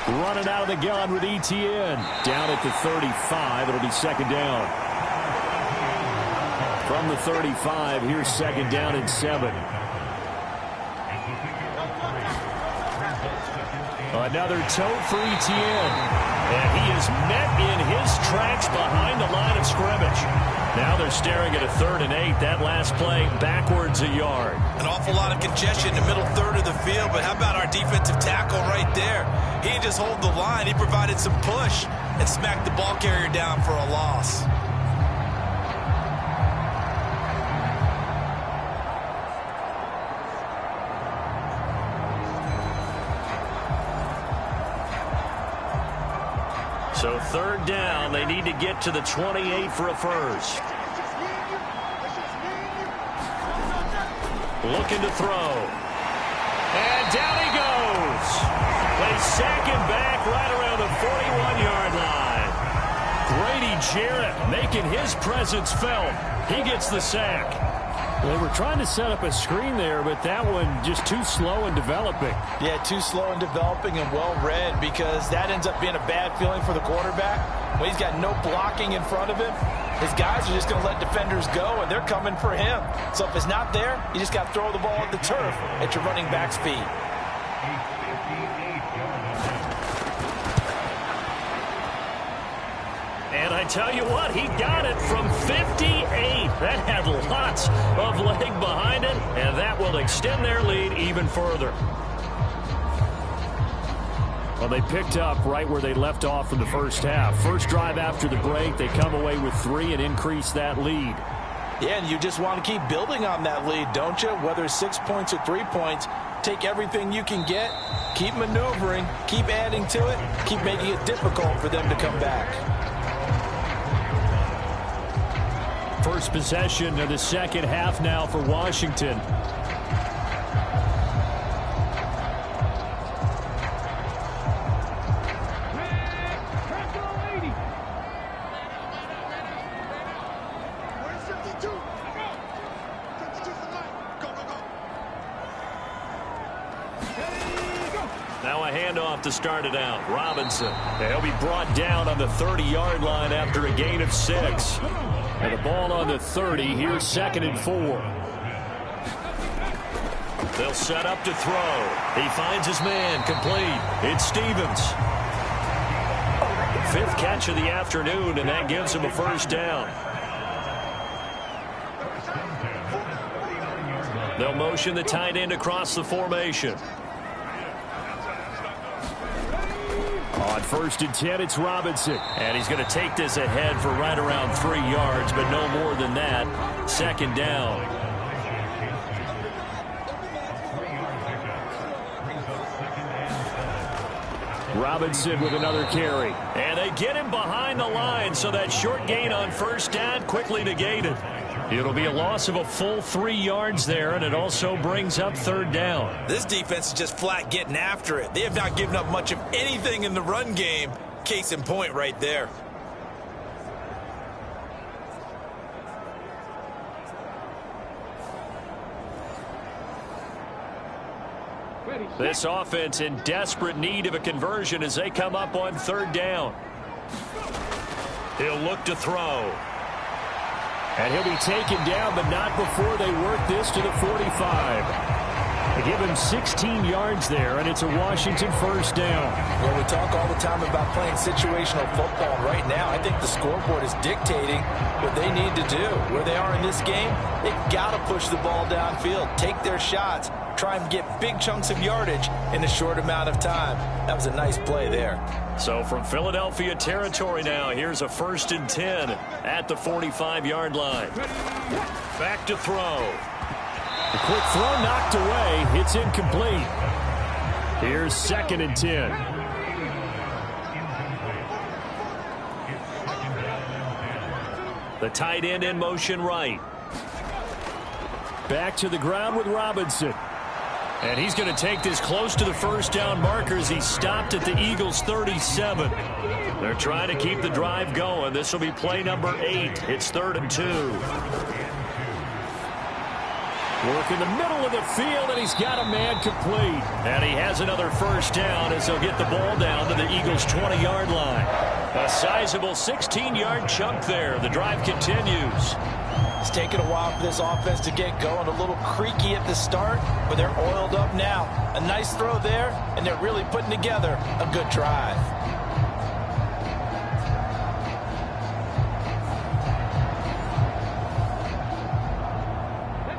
Running out of the gun with ETN. Down at the 35. It'll be second down. From the 35, here's second down and 7. Another toe for ETN. And he is met in his tracks behind the line of scrimmage. Now they're staring at a 3rd and 8. That last play backwards a yard.
An awful lot of congestion in the middle third of the field, but how about our defensive tackle right there? He didn't just hold the line. He provided some push and smacked the ball carrier down for a loss.
So 3rd down, they need to get to the 28 for a first. Looking to throw. And down he goes. They sack him back right around the 41-yard line. Grady Jarrett making his presence felt. He gets the sack. They were trying to set up a screen there, but that one just too slow in developing.
Yeah, too slow in developing and well read, because that ends up being a bad feeling for the quarterback. When he's got no blocking in front of him, his guys are just going to let defenders go, and they're coming for him. So if it's not there, you just got to throw the ball at the turf at your running back's feet.
And I tell you what, he got it from 58. That had lots of leg behind it, and that will extend their lead even further. Well, they picked up right where they left off in the first half. First drive after the break, they come away with 3 and increase that lead.
Yeah, and you just want to keep building on that lead, don't you? Whether it's 6 points or 3 points, take everything you can get, keep maneuvering, keep adding to it, keep making it difficult for them to come back.
First possession of the second half now for Washington. Now a handoff to start it out. Robinson. He'll be brought down on the 30-yard line after a gain of 6. And the ball on the 30. Here's 2nd and 4. They'll set up to throw. He finds his man. Complete. It's Stevens. 5th catch of the afternoon, and that gives him a first down. They'll motion the tight end across the formation. On 1st and 10, it's Robinson. And he's going to take this ahead for right around 3 yards, but no more than that. 2nd down. Robinson with another carry. And they get him behind the line, so that short gain on 1st down quickly negated. It'll be a loss of a full 3 yards there, and it also brings up 3rd down.
This defense is just flat getting after it. They have not given up much of anything in the run game. Case in point right there.
This offense in desperate need of a conversion as they come up on 3rd down. He'll look to throw. And he'll be taken down, but not before they work this to the 45. They give him 16 yards there, and it's a Washington first down.
Well, we talk all the time about playing situational football. Right now, I think the scoreboard is dictating what they need to do. Where they are in this game, they've got to push the ball downfield, take their shots, try and get big chunks of yardage in a short amount of time. That was a nice play there.
So from Philadelphia territory now, here's a 1st and 10 at the 45-yard line. Back to throw. The quick throw knocked away. It's incomplete. Here's 2nd and 10. The tight end in motion right. Back to the ground with Robinson. And he's going to take this close to the first down markers. He stopped at the Eagles' 37. They're trying to keep the drive going. This will be play number 8. It's 3rd and 2. Work in the middle of the field, and he's got a man complete. And he has another first down as they'll get the ball down to the Eagles' 20-yard line. A sizable 16-yard chunk there. The drive continues.
It's taken a while for this offense to get going. A little creaky at the start, but they're oiled up now. A nice throw there, and they're really putting together a good drive.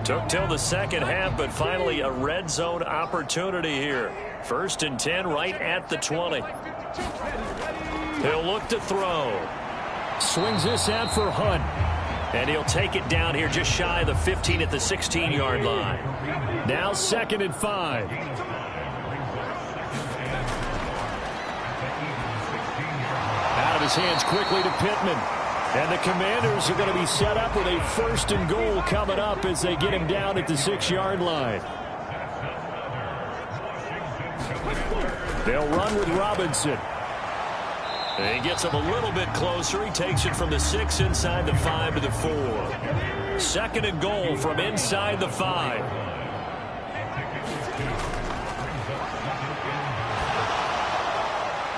Took till the second half, but finally a red zone opportunity here. 1st and 10 right at the 20. He'll look to throw. Swings this out for Hunt. And he'll take it down here just shy of the 15 at the 16-yard line. Now 2nd and 5. Out of his hands quickly to Pittman. And the Commanders are going to be set up with a 1st and goal coming up as they get him down at the 6-yard line. They'll run with Robinson. And he gets him a little bit closer. He takes it from the 6 inside the 5 to the 4. 2nd and goal from inside the 5.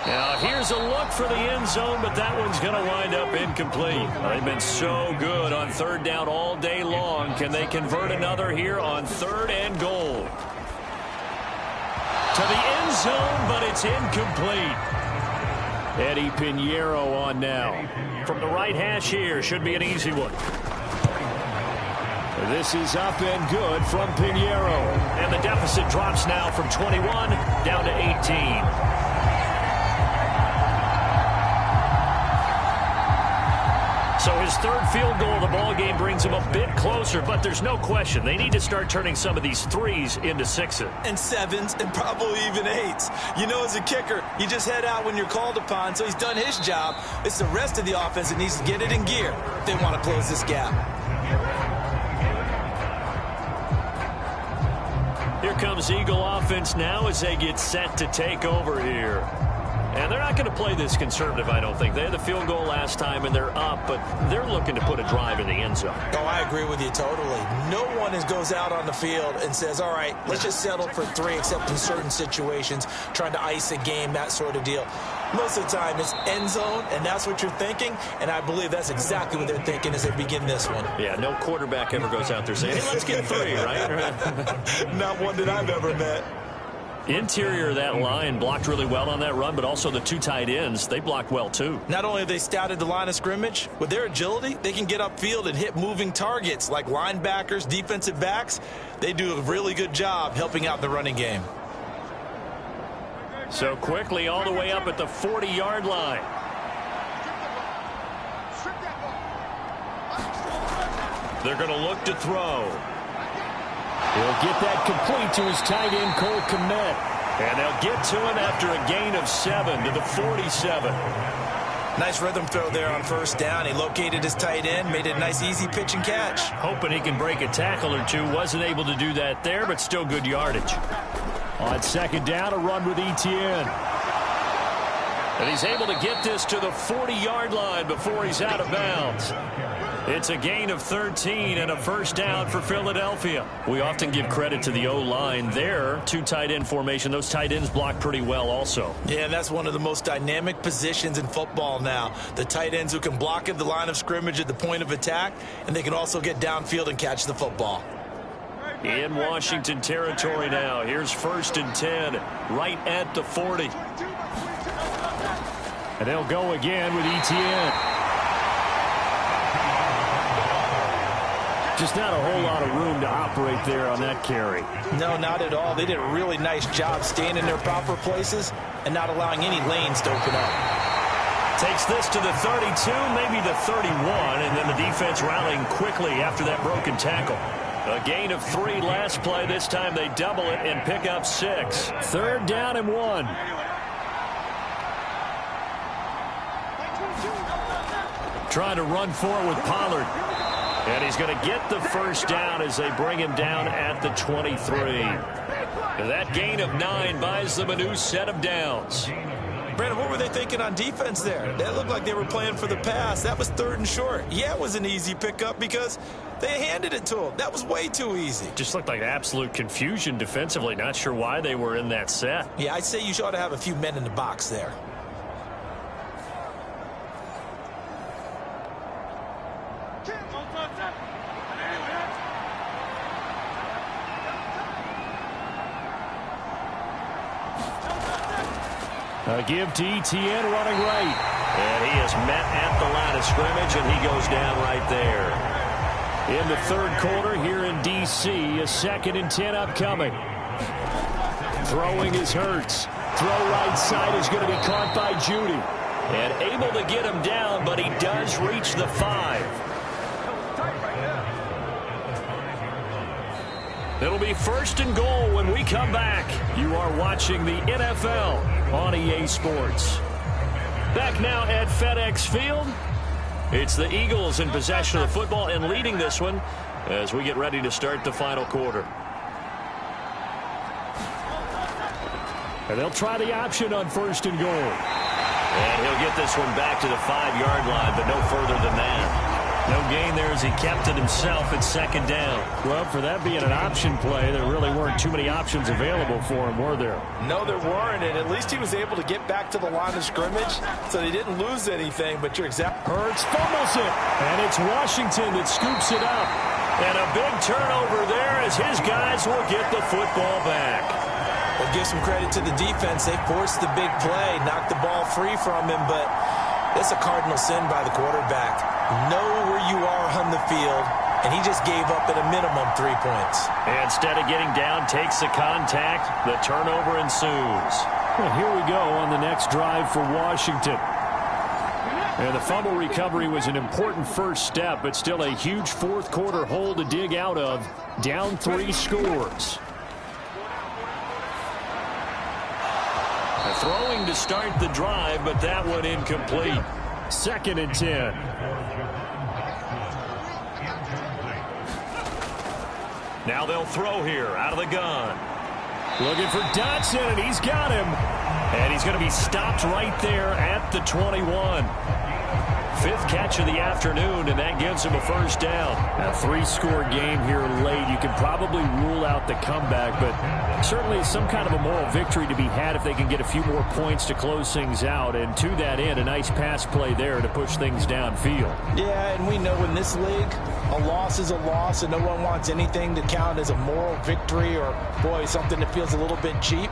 Now here's a look for the end zone, but that one's going to wind up incomplete. They've been so good on 3rd down all day long. Can they convert another here on 3rd and goal? To the end zone, but it's incomplete. Eddie Pinheiro on now. From the right hash here, should be an easy one. This is up and good from Pinheiro. And the deficit drops now from 21 down to 18. So his 3rd field goal of the ball game brings him a bit closer, but there's no question they need to start turning some of these 3s into 6s.
And 7s and probably even 8s. You know, as a kicker, you just head out when you're called upon, so he's done his job. It's the rest of the offense that needs to get it in gear if they want to close this gap.
Here comes Eagle offense now as they get set to take over here. And they're not going to play this conservative, I don't think. They had the field goal last time, and they're up, but they're looking to put a drive in the end zone.
Oh, I agree with you totally. No one goes out on the field and says, all right, let's just settle for 3, except in certain situations, trying to ice a game, that sort of deal. Most of the time, it's end zone, and that's what you're thinking, and I believe that's exactly what they're thinking as they begin this one.
Yeah, no quarterback ever goes out there saying, hey, let's get 3, right?
Not one that I've ever met.
Interior of that line blocked really well on that run, but also the 2 tight ends, they blocked well too.
Not only have they scouted the line of scrimmage, with their agility, they can get upfield and hit moving targets like linebackers, defensive backs. They do a really good job helping out the running game.
So quickly all the way up at the 40-yard line. They're going to look to throw. He'll get that complete to his tight end, Cole Kmet. And they'll get to him after a gain of 7 to the 47.
Nice rhythm throw there on 1st down. He located his tight end, made it a nice easy pitch and catch.
Hoping he can break a tackle or two. Wasn't able to do that there, but still good yardage. On 2nd down, a run with Etienne. And he's able to get this to the 40-yard line before he's out of bounds. It's a gain of 13 and a first down for Philadelphia. We often give credit to the O-line there. Two tight end formation. Those tight ends block pretty well also.
Yeah, and that's one of the most dynamic positions in football now. The tight ends who can block at the line of scrimmage at the point of attack, and they can also get downfield and catch the football.
In Washington territory now. Here's 1st and 10, right at the 40.
And they'll go again with Etienne. Just not a whole lot of room to operate there on that carry.
No, not at all. They did a really nice job staying in their proper places and not allowing any lanes to open up.
Takes this to the 32, maybe the 31, and then the defense rallying quickly after that broken tackle. A gain of 3 last play. This time they double it and pick up 6.
3rd down and 1.
Trying to run forward with Pollard. And he's going to get the first down as they bring him down at the 23. That gain of 9 buys them a new set of downs.
Brandon, what were they thinking on defense there? That looked like they were playing for the pass. That was 3rd and short. Yeah, it was an easy pickup because they handed it to them. That was way too easy.
Just looked like absolute confusion defensively. Not sure why they were in that set.
Yeah, I'd say you ought to have a few men in the box there.
A give to Etienne running right.
And he is met at the line of scrimmage, and he goes down right there.
In the 3rd quarter here in D.C., a 2nd and 10 upcoming. Throwing is Hurts. Throw right side is going to be caught by Judy.
And able to get him down, but he does reach the 5. It'll be 1st and goal when we come back. You are watching the NFL on EA Sports. Back now at FedEx Field. It's the Eagles in possession of the football and leading this one as we get ready to start the final quarter.
And they'll try the option on 1st and goal.
And he'll get this one back to the 5-yard line, but no further than that. No gain there as he kept it himself at 2nd down.
Well, for that being an option play, there really weren't too many options available for him, were there?
No, there weren't, and at least he was able to get back to the line of scrimmage, so they didn't lose anything, but you're exactly...
Hurts fumbles it, and it's Washington that scoops it up.
And a big turnover there as his guys will get the football back.
Well, give some credit to the defense. They forced the big play, knocked the ball free from him, but it's a cardinal sin by the quarterback. Know where you are on the field, and he just gave up at a minimum 3 points.
Instead of getting down, takes the contact. The turnover ensues.
Well, here we go on the next drive for Washington. And the fumble recovery was an important first step, but still a huge 4th quarter hole to dig out of. Down 3 scores.
Throwing to start the drive, but that one incomplete.
2nd and 10.
Now they'll throw here out of the gun.
Looking for Dotson, and he's got him.
And he's going to be stopped right there at the 21. 5th catch of the afternoon, and that gives him a first down.
A 3-score game here late. You can probably rule out the comeback, but certainly some kind of a moral victory to be had if they can get a few more points to close things out. And to that end, a nice pass play there to push things downfield.
Yeah, and we know in this league, a loss is a loss, and no one wants anything to count as a moral victory or, boy, something that feels a little bit cheap.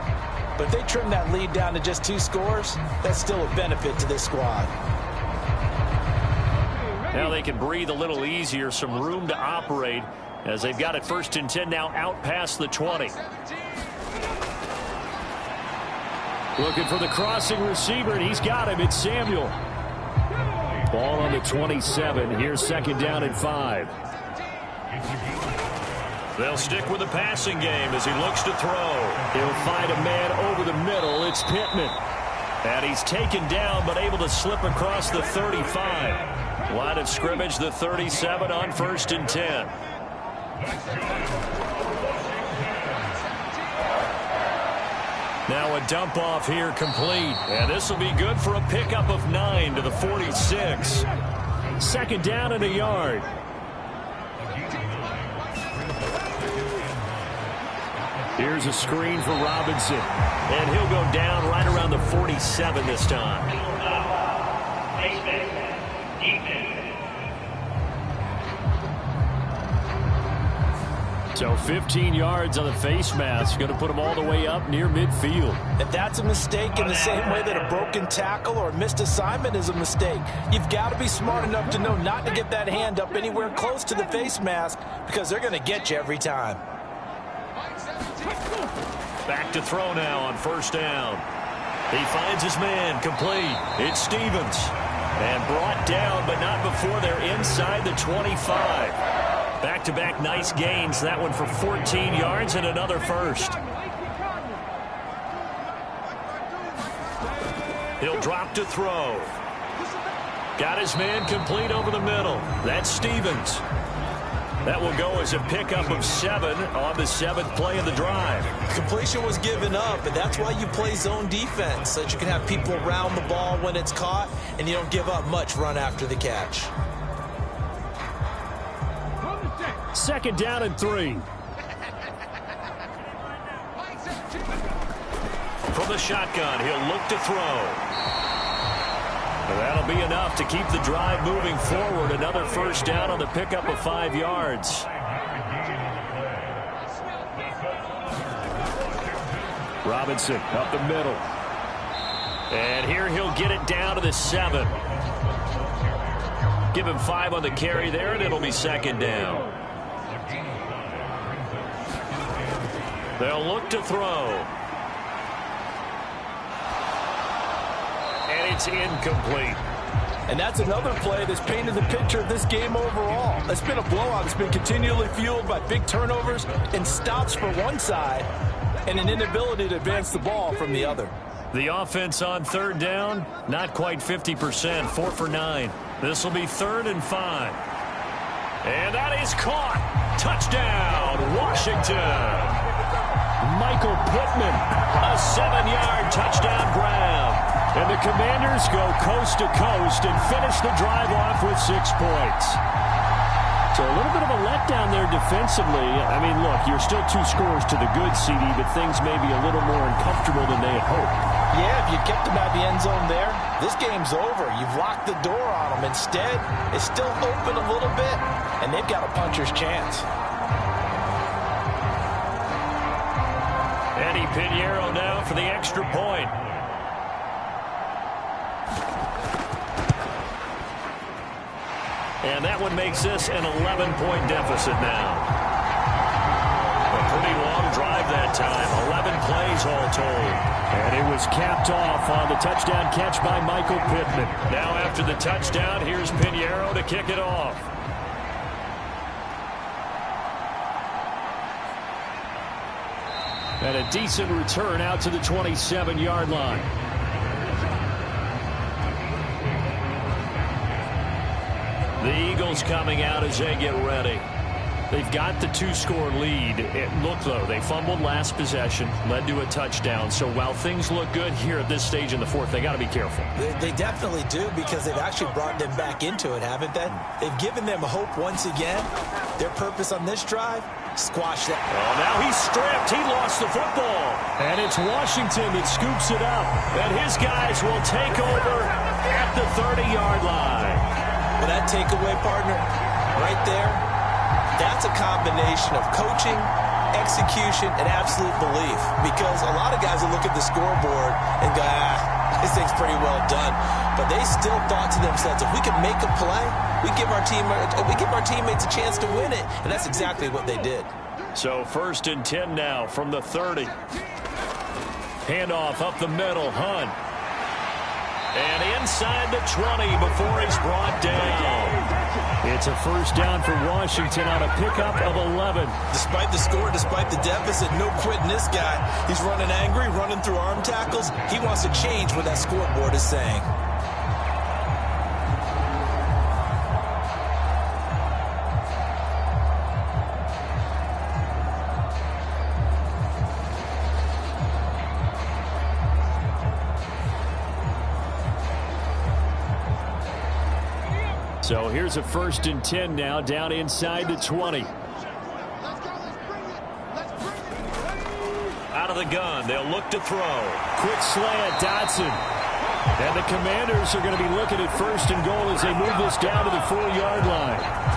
But if they trim that lead down to just 2 scores, that's still a benefit to this squad.
Now they can breathe a little easier, some room to operate as they've got it 1st and 10 now out past the 20.
Looking for the crossing receiver, and he's got him. It's Samuel. Ball on the 27. Here's 2nd down and 5.
They'll stick with the passing game as he looks to throw.
He'll find a man over the middle. It's Pittman.
And he's taken down but able to slip across the 35. Line of scrimmage, the 37 on 1st and 10. Now a dump off here complete. And this will be good for a pickup of 9 to the 46. Second down and a yard. Here's a screen for Robinson. And he'll go down right around the 47 this time. So 15 yards on the face mask. Going to put them all the way up near midfield.
If that's a mistake in the same way that a broken tackle or a missed assignment is a mistake, you've got to be smart enough to know not to get that hand up anywhere close to the face mask because they're going to get you every time.
Back to throw now on first down. He finds his man complete. It's Stevens. And brought down, but not before they're inside the 25. Back-to-back nice gains. That one for 14 yards and another first. He'll drop to throw. Got his man complete over the middle. That's Stevens. That will go as a pickup of 7 on the 7th play of the drive.
Completion was given up, and that's why you play zone defense, so that you can have people around the ball when it's caught, and you don't give up much run after the catch.
Second down and 3. From the shotgun, he'll look to throw. And that'll be enough to keep the drive moving forward. Another first down on the pickup of 5 yards. Robinson up the middle. And here he'll get it down to the 7. Give him 5 on the carry there, and it'll be second down. They'll look to throw. And it's incomplete.
And that's another play that's painted the picture of this game overall. It's been a blowout. It's been continually fueled by big turnovers and stops for one side and an inability to advance the ball from the other.
The offense on third down, not quite 50%, 4 for 9. This will be 3rd and 5. And that is caught. Touchdown, Washington. Michael Pittman, a 7-yard touchdown grab. And the Commanders go coast to coast and finish the drive off with 6 points. So a little bit of a letdown there defensively. I mean, look, you're still 2 scores to the good, CD, but things may be a little more uncomfortable than they had hoped.
Yeah, if you kept them out of the end zone there, this game's over. You've locked the door on them. Instead, it's still open a little bit, and they've got a puncher's chance.
Eddie Pinheiro now for the extra point. And that one makes this an 11-point deficit now. A pretty long drive that time. 11 plays all told. And it was capped off on the touchdown catch by Michael Pittman. Now after the touchdown, here's Pinheiro to kick it off. And a decent return out to the 27-yard line. The Eagles coming out as they get ready. They've got the 2-score lead. Look, though, they fumbled last possession, led to a touchdown. So while things look good here at this stage in the 4th, they got to be careful.
They definitely do, because they've actually brought them back into it, haven't they? They've given them hope once again. Their purpose on this drive, squash that.
Oh, now he's stripped. He lost the football. And it's Washington that scoops it up. And his guys will take over at the 30-yard line.
Well, that takeaway, partner, right there, that's a combination of coaching, execution, and absolute belief. Because a lot of guys will look at the scoreboard and go, this thing's pretty well done. But they still thought to themselves, if we can make a play, we give our teammates a chance to win it. And that's exactly what they did.
So 1st and 10 now from the 30. Handoff up the middle, Hunt. And inside the 20 before he's brought down. It's a first down for Washington on a pickup of 11.
Despite the score, despite the deficit, no quitting this guy. He's running angry, running through arm tackles. He wants to change what that scoreboard is saying.
So here's a 1st and 10 now, down inside the 20.
Out of the gun, they'll look to throw.
Quick slant, Dotson. And the Commanders are going to be looking at 1st and goal as they move this down to the 4-yard line.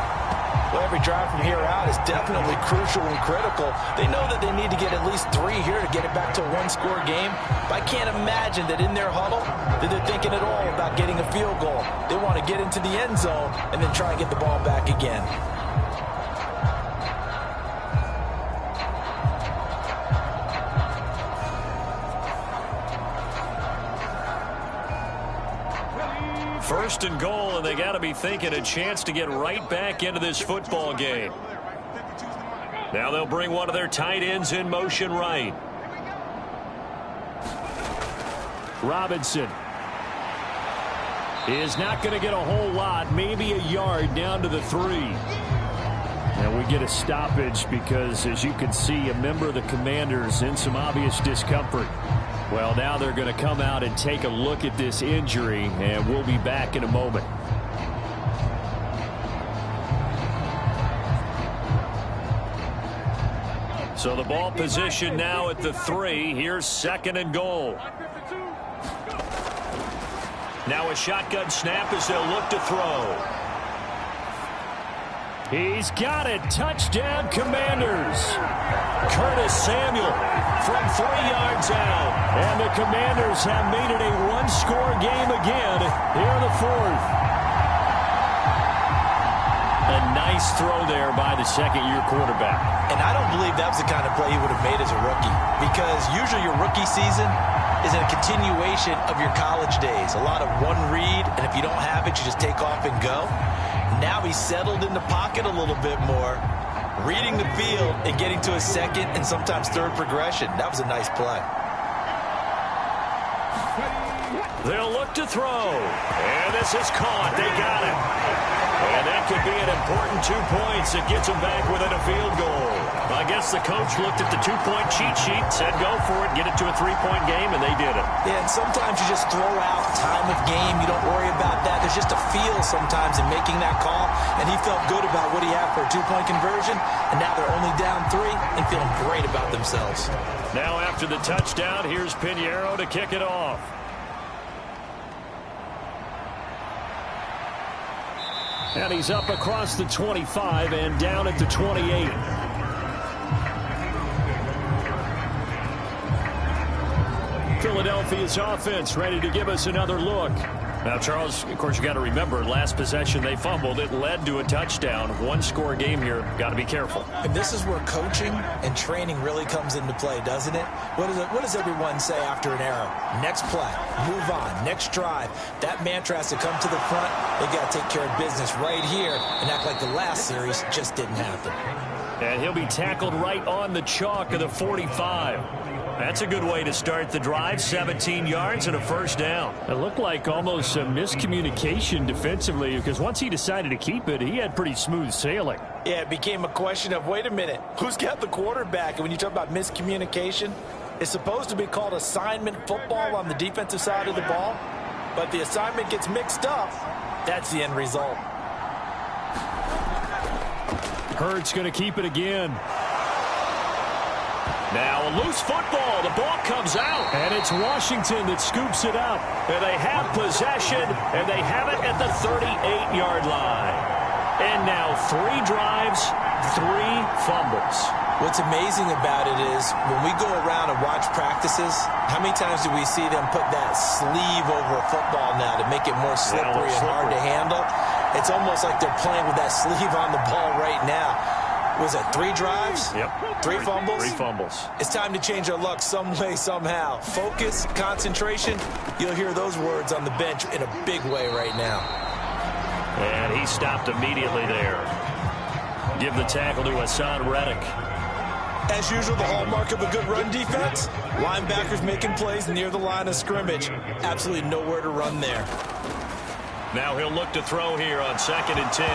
Well, every drive from here out is definitely crucial and critical. They know that they need to get at least 3 here to get it back to a one-score game. But I can't imagine that in their huddle that they're thinking at all about getting a field goal. They want to get into the end zone and then try and get the ball back again.
First and goal, and they got to be thinking a chance to get right back into this football game. Now they'll bring one of their tight ends in motion right.
Robinson is not going to get a whole lot, maybe a yard down to the 3. And we get a stoppage because, as you can see, a member of the Commanders in some obvious discomfort. Well, now they're going to come out and take a look at this injury, and we'll be back in a moment.
So the ball position now at the 3. Here's 2nd and goal. Now a shotgun snap as they'll look to throw.
He's got it. Touchdown, Commanders. Curtis Samuel from 3 yards out. And the Commanders have made it a one-score game again here in the 4th.
A nice throw there by the second-year quarterback.
And I don't believe that was the kind of play he would have made as a rookie, because usually your rookie season is a continuation of your college days. A lot of one read, and if you don't have it, you just take off and go. Now he's settled in the pocket a little bit more, reading the field and getting to a second and sometimes third progression. That was a nice play.
They'll look to throw. And this is caught. They got it. And that could be an important 2 points that gets them back within a field goal. I guess the coach looked at the 2-point cheat sheet, said go for it, get it to a 3-point game, and they did it.
Yeah, and sometimes you just throw out time of game. You don't worry about that. There's just a feel sometimes in making that call, and he felt good about what he had for a 2-point conversion, and now they're only down 3 and feeling great about themselves.
Now after the touchdown, here's Pinheiro to kick it off.
And he's up across the 25 and down at the 28. Philadelphia's offense ready to give us another look. Now, Charles, of course, you got to remember, last possession they fumbled. It led to a touchdown. One-score game here. Got to be careful.
And this is where coaching and training really comes into play, doesn't it? What does everyone say after an error? Next play, move on, next drive. That mantra has to come to the front. They got to take care of business right here and act like the last series just didn't happen.
And he'll be tackled right on the chalk of the 45. That's a good way to start the drive. 17 yards and a first down.
It looked like almost a miscommunication defensively, because once he decided to keep it, he had pretty smooth sailing.
Yeah, it became a question of, wait a minute, who's got the quarterback? And when you talk about miscommunication, it's supposed to be called assignment football on the defensive side of the ball. But the assignment gets mixed up. That's the end result.
Hurts going to keep it again.
Now a loose football. The ball comes out.
And it's Washington that scoops it up.
And they have possession, and they have it at the 38-yard line. And now 3 drives, 3 fumbles.
What's amazing about it is when we go around and watch practices, how many times do we see them put that sleeve over a football now to make it more slippery and hard to handle? It's almost like they're playing with that sleeve on the ball right now. Was it 3 drives?
Yep.
3 fumbles?
3 fumbles.
It's time to change our luck some way, somehow. Focus, concentration. You'll hear those words on the bench in a big way right now.
And he stopped immediately there. Give the tackle to Hassan Reddick.
As usual, the hallmark of a good run defense, linebackers making plays near the line of scrimmage. Absolutely nowhere to run there.
Now he'll look to throw here on 2nd and 10.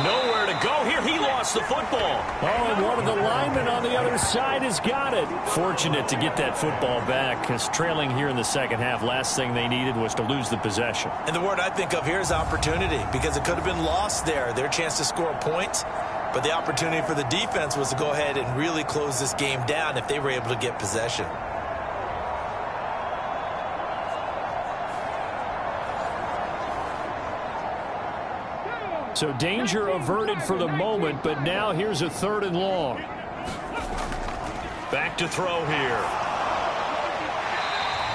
Nowhere to go here. He lost the football. Oh, and one of the linemen on the other side has got it. Fortunate to get that football back, because trailing here in the second half, last thing they needed was to lose the possession.
And the word I think of here is opportunity, because it could have been lost there. Their chance to score points, but the opportunity for the defense was to go ahead and really close this game down if they were able to get possession.
So danger averted for the moment, but now here's a 3rd and long.
Back to throw here.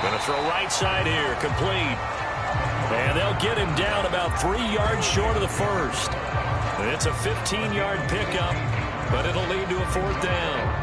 Going to throw right side here, complete. And they'll get him down about 3 yards short of the first. And it's a 15-yard pickup, but it'll lead to a 4th down.